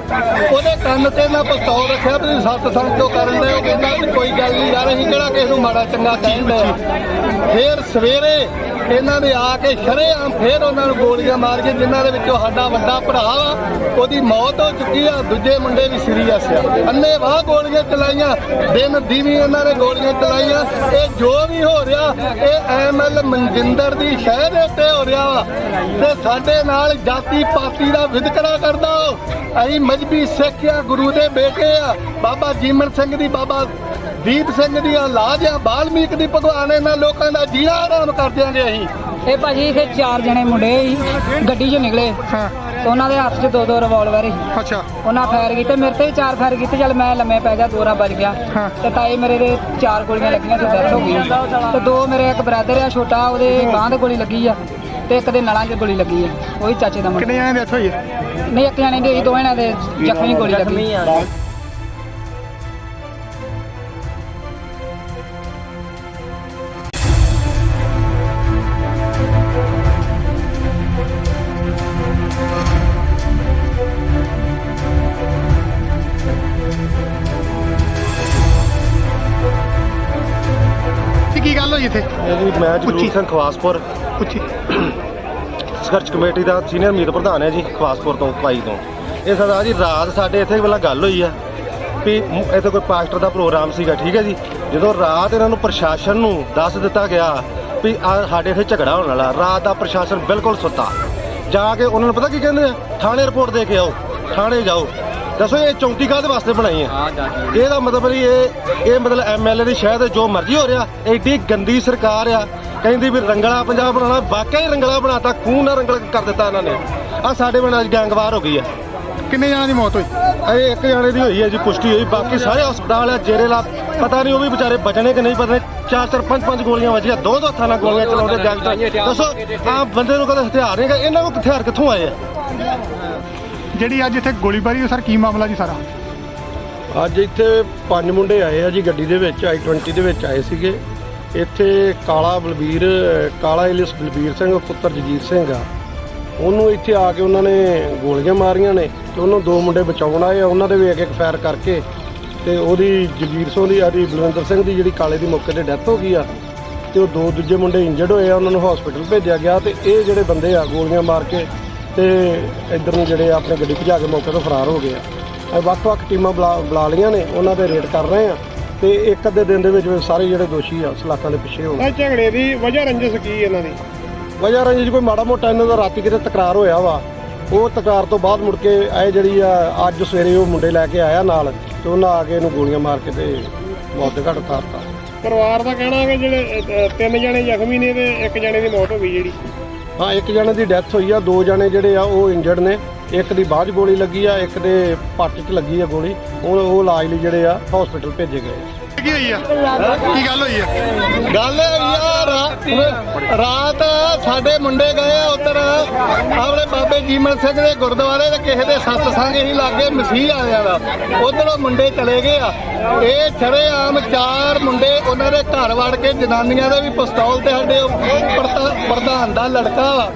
ਉਹਦੇ ਕੰਨ ਤੇ ਨਾ ਪਿਸਤੌਲ ਰੱਖਿਆ ਵੀ ਸਤਸੰਗ ਕਿਉਂ ਕਰਨ ਦੇ। ਉਹ ਕਹਿੰਦਾ ਵੀ ਕੋਈ ਗੱਲ ਨਹੀਂ ਯਾਰ, ਅਸੀਂ ਕਿਹੜਾ ਕਿਸੇ ਨੂੰ ਮਾੜਾ ਚੰਗਾ ਕਹਿੰਦੇ ਆ। ਫਿਰ ਸਵੇਰੇ ਇਹਨਾਂ ਦੇ ਆ ਕੇ ਸ਼ਰੇਆਮ ਫੇਰ ਉਹਨਾਂ ਨੂੰ ਗੋਲੀਆਂ ਮਾਰ ਕੇ, ਜਿਨ੍ਹਾਂ ਦੇ ਵਿੱਚੋਂ ਸਾਡਾ ਵੱਡਾ ਭਰਾ ਵਾ ਉਹਦੀ ਮੌਤ ਹੋ ਚੁੱਕੀ ਆ, ਦੂਜੇ ਮੁੰਡੇ ਵੀ ਸੀਰੀਅਸ ਆ। ਅੰਨ੍ਹੇਵਾਹ ਗੋਲੀਆਂ ਚਲਾਈਆਂ, ਦਿਨ ਦੀਵੀ ਇਹਨਾਂ ਨੇ ਗੋਲੀਆਂ ਚਲਾਈਆਂ। ਇਹ ਜੋ ਵੀ ਹੋ ਰਿਹਾ ਇਹ ਐਮਐਲ ਮਨਜਿੰਦਰ ਦੀ ਸ਼ਹਿ ਦੇ ਉੱਤੇ ਹੋ ਰਿਹਾ ਵਾ ਤੇ ਸਾਡੇ ਨਾਲ ਜਾਤੀ ਪਾਤੀ ਦਾ ਵਿਤਕਰਾ ਕਰਦਾ। ਅਸੀਂ ਮਜਬੀ ਸਿੱਖ ਆ, ਗੁਰੂ ਦੇ ਬੇਟੇ ਆ, ਬਾਬਾ ਜੀਮਨ ਸਿੰਘ ਦੀ, ਬਾਬਾ ਦੀਪ ਸਿੰਘ ਦੀਆਂ ਔਲਾਦ ਆ, ਬਾਲਮੀਕ ਦੀ ਭਗਵਾਨ। ਇਹਨਾਂ ਲੋਕਾਂ ਦਾ ਜੀਣਾ ਆਰਾਮ ਕਰ ਦਿਆਂਗੇ ਅਸੀਂ। ਇਹ ਭਾਜੀ ਇੱਥੇ 4 ਜਣੇ ਮੁੰਡੇ ਸੀ, ਗੱਡੀ 'ਚੋਂ ਨਿਕਲੇ ਤੇ ਉਹਨਾਂ ਦੇ ਹੱਥ 'ਚ 2 ਰਿਵਾਲਵਰ ਸੀ। ਅੱਛਾ, ਉਹਨਾਂ ਫਾਇਰ ਕੀਤੇ, ਮੇਰੇ ਤੇ ਵੀ 4 ਫਾਇਰ ਕੀਤੇ। ਚੱਲ ਮੈਂ ਲੰਮੇ ਪੈ ਗਿਆ, 2 ਰਾਂ ਵੱਜ ਗਿਆ ਤੇ ਤਾਏ ਮੇਰੇ ਦੇ 4 ਗੋਲੀਆਂ ਲੱਗੀਆਂ ਤੇ ਡੈਥ ਹੋ ਗਈ ਤੇ 2 ਮੇਰੇ ਇੱਕ ਬ੍ਰਦਰ ਆ ਛੋਟਾ, ਉਹਦੇ ਬਾਂਹ ਤੇ ਗੋਲੀ ਲੱਗੀ ਆ ਤੇ ਇੱਕ ਦੇ ਨਲਾਂ 'ਚ ਗੋਲੀ ਲੱਗੀ ਆ, ਉਹੀ ਚਾਚੇ ਦਾ ਮੁੰਡਾ। ਕਿੰਨੇ ਜਣੇ ਡੈਥ ਹੋਈ? ਨਹੀਂ, ਇੱਕ ਜਣੇ ਦੀ ਹੋਈ, 2 ਜਣਿਆਂ ਦੇ ਜ਼ਖਮੀ ਗੋਲੀ ਲੱਗੀ। ਕੀ ਗੱਲ ਹੋਈ ਇੱਥੇ? ਇਹ ਜੀ ਮੈਂ ਜਗਰੂਪ ਸਿੰਘ ਖਵਾਸਪੁਰ ਸੰਘਰਸ਼ ਕਮੇਟੀ ਦਾ ਸੀਨੀਅਰ ਮੀਤ ਪ੍ਰਧਾਨ ਹੈ ਜੀ, ਖਵਾਸਪੁਰ ਤੋਂ ਪਾਈ ਤੋਂ। ਇਹ ਸਰਦਾਰ ਜੀ ਰਾਤ ਸਾਡੇ ਇੱਥੇ ਪਹਿਲਾਂ ਗੱਲ ਹੋਈ ਆ ਵੀ ਇੱਥੇ ਕੋਈ ਪਾਸਟਰ ਦਾ ਪ੍ਰੋਗਰਾਮ ਸੀਗਾ, ਠੀਕ ਹੈ ਜੀ। ਜਦੋਂ ਰਾਤ ਇਹਨਾਂ ਨੂੰ ਪ੍ਰਸ਼ਾਸਨ ਨੂੰ ਦੱਸ ਦਿੱਤਾ ਗਿਆ ਵੀ ਸਾਡੇ ਇੱਥੇ ਝਗੜਾ ਹੋਣ ਵਾਲਾ, ਰਾਤ ਦਾ ਪ੍ਰਸ਼ਾਸਨ ਬਿਲਕੁਲ ਸੁੱਤਾ। ਜਾ ਕੇ ਉਹਨਾਂ ਨੂੰ ਪਤਾ ਕੀ ਕਹਿੰਦੇ ਆ, ਥਾਣੇ ਰਿਪੋਰਟ ਦੇ ਕੇ ਆਓ, ਥਾਣੇ ਜਾਓ। ਦੱਸੋ ਇਹ ਚੌਂਕੀ ਕਾਹਦੇ ਵਾਸਤੇ ਬਣਾਈ ਹੈ? ਇਹਦਾ ਮਤਲਬ ਨਹੀਂ ਇਹ ਮਤਲਬ ਐਮਐਲਏ ਦੀ ਸ਼ਾਇਦ ਜੋ ਮਰਜ਼ੀ ਹੋ ਰਿਹਾ। ਐਡੀ ਗੰਦੀ ਸਰਕਾਰ ਆ, ਕਹਿੰਦੀ ਵੀ ਰੰਗਲਾ ਪੰਜਾਬ ਬਣਾਉਣਾ, ਵਾਕਿਆ ਹੀ ਰੰਗਲਾ ਬਣਾਤਾ, ਖੂਨ ਨਾਲ ਰੰਗਲਾ ਕਰ ਦਿੱਤਾ ਇਹਨਾਂ ਨੇ। ਆ ਸਾਡੇ ਪਿੰਡ ਅੱਜ ਗੈਂਗਵਾਰ ਹੋ ਗਈ ਆ। ਕਿੰਨੇ ਜਣਾਂ ਦੀ ਮੌਤ ਹੋਈ? ਇਹ ਇੱਕ ਜਾਣੇ ਦੀ ਹੋਈ ਹੈ ਜੀ, ਪੁਸ਼ਟੀ ਹੋਈ। ਬਾਕੀ ਸਾਰੇ ਹਸਪਤਾਲ ਆ, ਜੇਰੇ ਲਾ ਪਤਾ ਨਹੀਂ ਉਹ ਵੀ ਵਿਚਾਰੇ ਬਚਣੇ ਕਿ ਨਹੀਂ ਬਚਣੇ। 4-4 5-5 ਗੋਲੀਆਂ ਵੱਜੀਆਂ, 2 ਹੱਥਾਂ ਨਾਲ ਗੋਲੀਆਂ ਚਲਾਉਂਦੇ ਗੈਂਗਸਟਰ। ਦੱਸੋ ਆ ਬੰਦੇ ਨੂੰ ਕਦੇ ਹਥਿਆਰ ਨਹੀਂ, ਇਹਨਾਂ ਕੋਲ ਹਥਿਆਰ ਕਿੱਥੋਂ ਆਏ ਆ? ਜਿਹੜੀ ਅੱਜ ਇੱਥੇ ਗੋਲੀਬਾਰੀ ਹੋਈ, ਸਰ ਕੀ ਮਾਮਲਾ ਜੀ ਸਾਰਾ? ਅੱਜ ਇੱਥੇ 5 ਮੁੰਡੇ ਆਏ ਆ ਜੀ, ਗੱਡੀ ਦੇ ਵਿੱਚ i20 ਦੇ ਵਿੱਚ ਆਏ ਸੀਗੇ। ਇੱਥੇ ਕਾਲਾ ਇਲਿਸ ਬਲਬੀਰ ਸਿੰਘ ਪੁੱਤਰ ਜਗੀਰ ਸਿੰਘ ਆ, ਉਹਨੂੰ ਇੱਥੇ ਆ ਕੇ ਉਹਨਾਂ ਨੇ ਗੋਲੀਆਂ ਮਾਰੀਆਂ ਨੇ ਤੇ ਉਹਨੂੰ 2 ਮੁੰਡੇ ਬਚਾਉਣ ਆਏ ਆ। ਉਹਨਾਂ ਦੇ ਵੀ ਇੱਕ ਫਾਇਰ ਕਰਕੇ ਤੇ ਉਹਦੀ ਜਗੀਰ ਸਿੰਘ ਦੀ ਆਦੀ ਬਲਵਿੰਦਰ ਸਿੰਘ ਦੀ ਜਿਹੜੀ ਕਾਲੇ ਦੀ ਮੌਕੇ ਤੇ ਡੈਥ ਹੋ ਗਈ ਆ ਤੇ ਉਹ 2 ਦੂਜੇ ਮੁੰਡੇ ਇੰਜਰਡ ਹੋਏ ਆ, ਉਹਨਾਂ ਨੂੰ ਹਸਪੀਟਲ ਭੇਜਿਆ ਗਿਆ। ਤੇ ਇਹ ਜਿਹੜੇ ਬੰਦੇ ਆ ਗੋਲੀਆਂ ਮਾਰ ਕੇ ਤੇ ਇੱਧਰ ਨੂੰ ਜਿਹੜੇ ਆਪਣੇ ਗੱਡੀ ਭਜਾ ਕੇ ਮੌਕੇ ਤੋਂ ਫਰਾਰ ਹੋ ਗਏ ਆ। ਵੱਖ-ਵੱਖ ਟੀਮਾਂ ਬੁਲਾ ਲਈਆਂ ਨੇ, ਉਹਨਾਂ ਦੇ ਰੇਡ ਕਰ ਰਹੇ ਆ ਤੇ ਇੱਕ ਅੱਧੇ ਦਿਨ ਦੇ ਵਿੱਚ ਸਾਰੇ ਜਿਹੜੇ ਦੋਸ਼ੀ ਆ ਸਲਾਖਾਂ ਦੇ ਪਿੱਛੇ ਹੋ ਗਏ। ਇਹ ਝਗੜੇ ਦੀ ਵਜ੍ਹਾ ਰੰਜਿਸ਼ ਕੀ ਇਹਨਾਂ ਦੀ? ਵਜ੍ਹਾ ਰੰਜਿਸ਼ ਕੋਈ ਮਾੜਾ ਮੋਟਾ ਇਹਨਾਂ ਦਾ ਰਾਤੀ ਕਿਤੇ ਤਕਰਾਰ ਹੋਇਆ ਵਾ, ਉਹ ਤਕਰਾਰ ਤੋਂ ਬਾਅਦ ਮੁੜ ਕੇ ਇਹ ਜਿਹੜੀ ਆ ਅੱਜ ਸਵੇਰੇ ਉਹ ਮੁੰਡੇ ਲੈ ਕੇ ਆਇਆ ਨਾਲ ਤੇ ਉਹਨਾਂ ਆ ਕੇ ਇਹਨੂੰ ਗੋਲੀਆਂ ਮਾਰ ਕੇ ਤੇ ਮੌਤ ਦੇ ਘਾਟ ਉਤਾਰਤਾ। ਪਰਿਵਾਰ ਦਾ ਕਹਿਣਾ ਹੈ ਕਿ ਜਿਹੜੇ 3 ਜਣੇ ਜ਼ਖਮੀ ਨੇ ਤੇ 1 ਜਣੇ ਦੀ ਮੌਤ ਹੋ ਗਈ ਜਿਹੜੀ। ਹਾਂ, 1 ਜਣੇ ਦੀ ਡੈਥ ਹੋਈ ਆ, 2 ਜਣੇ ਜਿਹੜੇ ਆ ਉਹ ਇੰਜਰਡ ਨੇ। ਇੱਕ ਦੀ ਬਾਂਹ 'ਚ ਗੋਲੀ ਲੱਗੀ ਆ, ਇੱਕ ਦੇ ਪੱਟ 'ਚ ਲੱਗੀ ਆ ਗੋਲੀ। ਉਹ ਇਲਾਜ ਲਈ ਜਿਹੜੇ ਆ ਹਸਪੀਟਲ ਭੇਜੇ ਗਏ। ਕੀ ਹੋਈ ਆ? ਕੀ ਗੱਲ ਹੋਈ ਆ? ਗੱਲ ਯਾਰ ਰਾਤ ਸਾਡੇ ਮੁੰਡੇ ਗਏ ਆ ਉੱਧਰ ਆਪਣੇ ਬਾਬੇ ਜੀਮਨ ਸਿੰਘ ਦੇ ਗੁਰਦੁਆਰੇ ਤੇ ਕਿਸੇ ਦੇ ਸਤਸੰਗ ਹੀ ਲਾਗੇ ਮਸੀਹ ਆਇਆ ਵਾ, ਉਧਰੋਂ ਮੁੰਡੇ ਚਲੇ ਗਏ ਆ। ਇਹ ਸ਼ਰੇਆਮ 4 ਮੁੰਡੇ ਉਹਨਾਂ ਦੇ ਘਰ ਵੜ ਕੇ ਜਨਾਨੀਆਂ ਦੇ ਵੀ ਪਿਸਤੌਲ ਤੇ ਸਾਡੇ ਪ੍ਰਧਾਨ ਦਾ ਲੜਕਾ ਵਾ,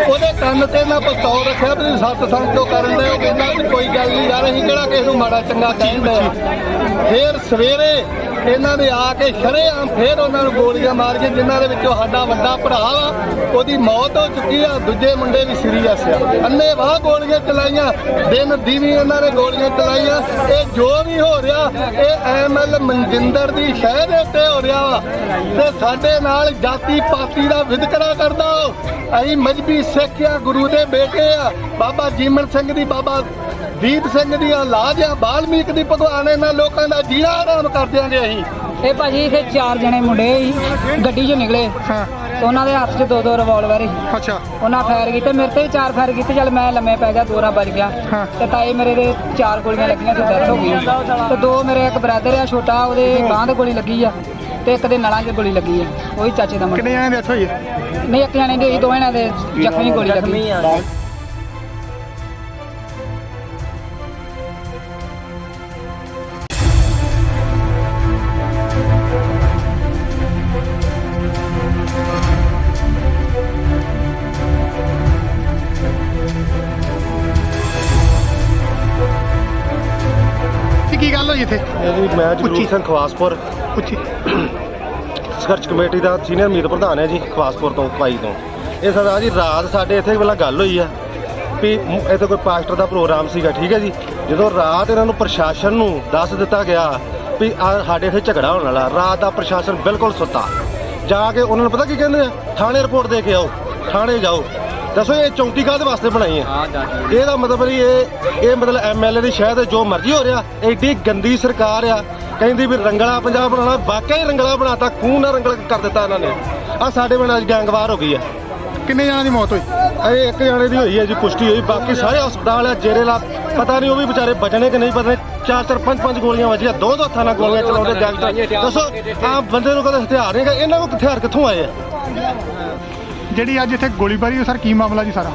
ਉਹਦੇ ਕੰਨ ਤੇ ਨਾ ਪਿਸਤੌਲ ਰੱਖਿਆ ਵੀ ਸਤਸੰਗ ਤੋਂ ਕਰਨ ਦੇ। ਉਹ ਕਹਿੰਦਾ ਵੀ ਕੋਈ ਗੱਲ ਨਹੀਂ ਯਾਰ, ਅਸੀਂ ਕਿਹੜਾ ਕਿਸੇ ਨੂੰ ਮਾੜਾ ਚੰਗਾ ਕਹਿੰਦੇ ਆ। ਫੇਰ ਸਵੇਰੇ ਇਹਨਾਂ ਦੇ ਆ ਕੇ ਸ਼ਰੇਆਮ ਫੇਰ ਉਹਨਾਂ ਨੂੰ ਗੋਲੀਆਂ ਮਾਰ ਕੇ, ਜਿਨ੍ਹਾਂ ਦੇ ਵਿੱਚੋਂ ਸਾਡਾ ਵੱਡਾ ਭਰਾ ਵਾ ਉਹਦੀ ਮੌਤ ਹੋ ਚੁੱਕੀ ਆ, ਦੂਜੇ ਮੁੰਡੇ ਵੀ ਸੀਰੀਅਸ ਆ। ਅੰਨ੍ਹੇਵਾਹ ਗੋਲੀਆਂ ਚਲਾਈਆਂ, ਦਿਨ ਦੀਵੀ ਇਹਨਾਂ ਨੇ ਗੋਲੀਆਂ ਚਲਾਈਆਂ। ਇਹ ਜੋ ਵੀ ਹੋ ਰਿਹਾ ਇਹ ਐਮਐਲ ਮਨਜਿੰਦਰ ਦੀ ਸ਼ਹਿ ਦੇ ਉੱਤੇ ਹੋ ਰਿਹਾ ਵਾ ਤੇ ਸਾਡੇ ਨਾਲ ਜਾਤੀ ਪਾਤੀ ਦਾ ਵਿਤਕਰਾ ਕਰਦਾ। ਅਸੀਂ ਮਜਬੀ ਸਿੱਖ ਆ, ਗੁਰੂ ਦੇ ਬੇਟੇ ਆ, ਬਾਬਾ ਜੀਮਨ ਸਿੰਘ ਦੀ, ਬਾਬਾ ਦੀਪ ਸਿੰਘ ਦੀਆਂ ਔਲਾਦ ਆ, ਬਾਲਮੀਕ ਦੀ ਭਗਵਾਨ। ਇਹਨਾਂ ਲੋਕਾਂ ਦਾ ਜੀਣਾ ਆਰਾਮ ਕਰ ਦਿਆਂਗੇ ਅਸੀਂ। ਇਹ ਭਾਜੀ ਇੱਥੇ 4 ਜਣੇ ਮੁੰਡੇ ਸੀ, ਗੱਡੀ 'ਚੋਂ ਨਿਕਲੇ ਤੇ ਉਹਨਾਂ ਦੇ ਹੱਥ 'ਚ 2 ਰਿਵਾਲਵਰ ਸੀ। ਅੱਛਾ, ਉਹਨਾਂ ਫਾਇਰ ਕੀਤੇ, ਮੇਰੇ ਤੇ ਵੀ 4 ਫਾਇਰ ਕੀਤੇ। ਚੱਲ ਮੈਂ ਲੰਮੇ ਪੈ ਗਿਆ, 2 ਰਾਂ ਵੱਜ ਗਿਆ ਤੇ ਤਾਏ ਮੇਰੇ ਦੇ 4 ਗੋਲੀਆਂ ਲੱਗੀਆਂ ਤੇ ਡੈਥ ਹੋ ਗਈ ਤੇ 2 ਮੇਰੇ ਇੱਕ ਬ੍ਰਦਰ ਆ ਛੋਟਾ, ਉਹਦੇ ਬਾਂਹ ਤੇ ਗੋਲੀ ਲੱਗੀ ਆ ਤੇ ਇੱਕ ਦੇ ਨਲਾਂ 'ਚ ਗੋਲੀ ਲੱਗੀ ਆ, ਉਹੀ ਚਾਚੇ ਦਾ ਮੁੰਡਾ। ਕਿੰਨੇ ਜਣੇ ਡੈਥ ਹੋਈ? ਨਹੀਂ, ਇੱਕ ਜਣੇ ਦੀ ਹੋਈ, 2 ਜਣਿਆਂ ਦੇ ਜ਼ਖਮੀ ਗੋਲੀ ਲੱਗੀ। ਕੀ ਗੱਲ ਹੋਈ ਇੱਥੇ? ਇਹ ਜੀ ਮੈਂ ਜਗਰੂਪ ਸਿੰਘ ਖਵਾਸਪੁਰ ਸੰਘਰਸ਼ ਕਮੇਟੀ ਦਾ ਸੀਨੀਅਰ ਮੀਤ ਪ੍ਰਧਾਨ ਹੈ ਜੀ ਖਵਾਸਪੁਰ ਤੋਂ ਭਾਈ ਤੋਂ। ਇਹ ਸਰਦਾਰ ਜੀ ਰਾਤ ਸਾਡੇ ਇੱਥੇ ਪਹਿਲਾਂ ਗੱਲ ਹੋਈ ਆ ਵੀ ਇੱਥੇ ਕੋਈ ਪਾਸਟਰ ਦਾ ਪ੍ਰੋਗਰਾਮ ਸੀਗਾ, ਠੀਕ ਹੈ ਜੀ। ਜਦੋਂ ਰਾਤ ਇਹਨਾਂ ਨੂੰ ਪ੍ਰਸ਼ਾਸਨ ਨੂੰ ਦੱਸ ਦਿੱਤਾ ਗਿਆ ਵੀ ਸਾਡੇ ਇੱਥੇ ਝਗੜਾ ਹੋਣ ਵਾਲਾ, ਰਾਤ ਦਾ ਪ੍ਰਸ਼ਾਸਨ ਬਿਲਕੁਲ ਸੁੱਤਾ। ਜਾ ਕੇ ਉਹਨਾਂ ਨੂੰ ਪਤਾ ਕੀ ਕਹਿੰਦੇ ਆ, ਥਾਣੇ ਰਿਪੋਰਟ ਦੇ ਕੇ ਆਓ, ਥਾਣੇ ਜਾਓ। ਦੱਸੋ ਇਹ ਚੌਂਕੀ ਕਾਹਦੇ ਵਾਸਤੇ ਬਣਾਈ ਹੈ? ਇਹਦਾ ਮਤਲਬ ਨਹੀਂ ਇਹ ਮਤਲਬ ਐਮਐਲਏ ਦੀ ਸ਼ਾਇਦ ਜੋ ਮਰਜ਼ੀ ਹੋ ਰਿਹਾ। ਐਡੀ ਗੰਦੀ ਸਰਕਾਰ ਆ, ਕਹਿੰਦੀ ਵੀ ਰੰਗਲਾ ਪੰਜਾਬ ਬਣਾਉਣਾ, ਵਾਕਿਆ ਹੀ ਰੰਗਲਾ ਬਣਾਤਾ, ਖੂਨ ਨਾਲ ਰੰਗਲ ਕਰ ਦਿੱਤਾ ਇਹਨਾਂ ਨੇ। ਆ ਸਾਡੇ ਪਿੰਡ ਅੱਜ ਗੈਂਗਵਾਰ ਹੋ ਗਈ ਆ। ਕਿੰਨੇ ਜਣਾਂ ਦੀ ਮੌਤ ਹੋਈ? ਇਹ ਇੱਕ ਜਾਣੇ ਦੀ ਹੋਈ ਹੈ ਜੀ, ਪੁਸ਼ਟੀ ਹੋਈ। ਬਾਕੀ ਸਾਰੇ ਹਸਪਤਾਲ ਆ, ਜੇਰੇ ਲਾ ਪਤਾ ਨਹੀਂ ਉਹ ਵੀ ਵਿਚਾਰੇ ਬਚਣੇ ਕਿ ਨਹੀਂ ਬਚਣੇ। 4-4 5-5 ਗੋਲੀਆਂ ਵੱਜੀਆਂ, ਦੋ ਹੱਥਾਂ ਨਾਲ ਗੋਲੀਆਂ ਚਲਾਉਂਦੇ ਗੈਂਗਸਟਰ। ਦੱਸੋ ਆਹ ਬੰਦੇ ਨੂੰ ਕਦੇ ਹਥਿਆਰ ਨਹੀਂ, ਇਹਨਾਂ ਕੋਲ ਹਥਿਆਰ ਕਿੱਥੋਂ ਆਏ ਆ? ਜਿਹੜੀ ਅੱਜ ਇੱਥੇ ਗੋਲੀਬਾਰੀ ਹੋਈ ਸਰ, ਕੀ ਮਾਮਲਾ ਜੀ ਸਾਰਾ?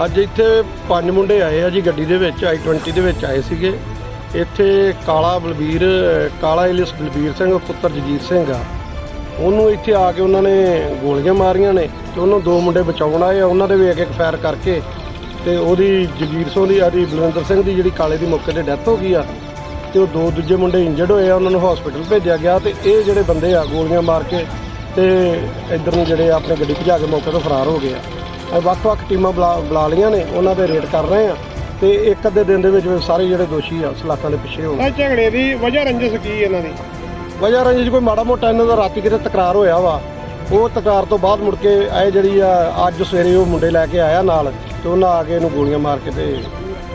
ਅੱਜ ਇੱਥੇ 5 ਮੁੰਡੇ ਆਏ ਆ ਜੀ ਗੱਡੀ ਦੇ ਵਿੱਚ, i20 ਦੇ ਵਿੱਚ ਆਏ ਸੀਗੇ। ਇੱਥੇ ਕਾਲਾ ਇਲਿਸ ਬਲਬੀਰ ਸਿੰਘ ਪੁੱਤਰ ਜਗੀਰ ਸਿੰਘ ਆ, ਉਹਨੂੰ ਇੱਥੇ ਆ ਕੇ ਉਹਨਾਂ ਨੇ ਗੋਲੀਆਂ ਮਾਰੀਆਂ ਨੇ ਤੇ ਉਹਨੂੰ 2 ਮੁੰਡੇ ਬਚਾਉਣ ਆਏ ਆ। ਉਹਨਾਂ ਦੇ ਵੀ ਇੱਕ ਫਾਇਰ ਕਰਕੇ ਤੇ ਉਹਦੀ ਜਗੀਰ ਸਿੰਘ ਦੀ ਬਲਵਿੰਦਰ ਸਿੰਘ ਦੀ ਜਿਹੜੀ ਕਾਲੇ ਦੀ ਮੌਕੇ ਤੇ ਡੈਥ ਹੋ ਗਈ ਆ ਤੇ ਉਹ 2 ਦੂਜੇ ਮੁੰਡੇ ਇੰਜਰਡ ਹੋਏ ਆ, ਉਹਨਾਂ ਨੂੰ ਹਸਪੀਟਲ ਭੇਜਿਆ ਗਿਆ। ਤੇ ਇਹ ਜਿਹੜੇ ਬੰਦੇ ਆ ਗੋਲੀਆਂ ਮਾਰ ਕੇ ਤੇ ਇੱਧਰ ਨੂੰ ਜਿਹੜੇ ਆਪਣੇ ਗੱਡੀ ਭਜਾ ਕੇ ਮੌਕੇ ਤੋਂ ਫਰਾਰ ਹੋ ਗਏ ਆ। ਵੱਖ-ਵੱਖ ਟੀਮਾਂ ਬੁਲਾ ਲਈਆਂ ਨੇ, ਉਹਨਾਂ ਦੇ ਰੇਡ ਕਰ ਰਹੇ ਆ ਤੇ ਇੱਕ ਅੱਧੇ ਦਿਨ ਦੇ ਵਿੱਚ ਸਾਰੇ ਜਿਹੜੇ ਦੋਸ਼ੀ ਆ ਸਲਾਖਾਂ ਦੇ ਪਿੱਛੇ ਹੋ ਗਏ। ਝਗੜੇ ਦੀ ਵਜ੍ਹਾ ਰੰਜਿਸ਼ ਕੀ ਇਹਨਾਂ ਦੀ? ਵਜ੍ਹਾ ਰੰਜਿਸ਼ ਕੋਈ ਮਾੜਾ ਮੋਟਾ ਇਹਨਾਂ ਦਾ ਰਾਤੀ ਕਿਤੇ ਤਕਰਾਰ ਹੋਇਆ ਵਾ। ਉਹ ਤਕਰਾਰ ਤੋਂ ਬਾਅਦ ਮੁੜ ਕੇ ਇਹ ਜਿਹੜੀ ਆ ਅੱਜ ਸਵੇਰੇ ਉਹ ਮੁੰਡੇ ਲੈ ਕੇ ਆਇਆ ਨਾਲ ਤੇ ਉਹਨਾਂ ਆ ਕੇ ਇਹਨੂੰ ਗੋਲੀਆਂ ਮਾਰ ਕੇ ਤੇ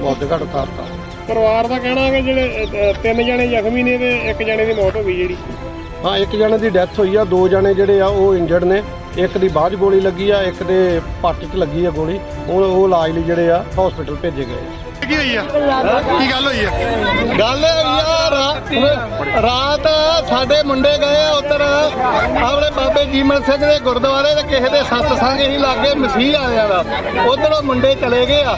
ਮੌਤ ਦੇ ਘਾਟ ਉਤਾਰਤਾ। ਪਰਿਵਾਰ ਦਾ ਕਹਿਣਾ ਹੈ ਕਿ ਜਿਹੜੇ 3 ਜਣੇ ਜ਼ਖਮੀ ਨੇ ਤੇ 1 ਜਣੇ ਦੀ ਮੌਤ ਹੋ ਗਈ ਜਿਹੜੀ। ਹਾਂ, 1 ਜਣੇ ਦੀ ਡੈਥ ਹੋਈ ਆ, 2 ਜਣੇ ਜਿਹੜੇ ਆ ਉਹ ਇੰਜਰਡ ਨੇ। ਇੱਕ ਦੀ ਬਾਅਦ ਗੋਲੀ ਲੱਗੀ ਆ, ਇੱਕ ਦੇ ਪੱਟ 'ਚ ਲੱਗੀ ਆ ਗੋਲੀ। ਉਹ ਇਲਾਜ ਲਈ ਜਿਹੜੇ ਆ ਹਸਪੀਟਲ ਭੇਜੇ ਗਏ। ਕੀ ਹੋਈ ਆ? ਕੀ ਗੱਲ ਹੋਈ ਆ? ਗੱਲ ਯਾਰ ਰਾਤ ਸਾਡੇ ਮੁੰਡੇ ਗਏ ਆ ਉੱਧਰ ਆਪਣੇ ਬਾਬੇ ਜੀਮਨ ਸਿੰਘ ਦੇ ਗੁਰਦੁਆਰੇ ਤੇ ਕਿਸੇ ਦੇ ਸਤਸੰਗ ਹੀ ਲਾਗੇ ਮਸੀਹ ਆ ਜਾਣਾ, ਉਧਰੋਂ ਮੁੰਡੇ ਚਲੇ ਗਏ ਆ।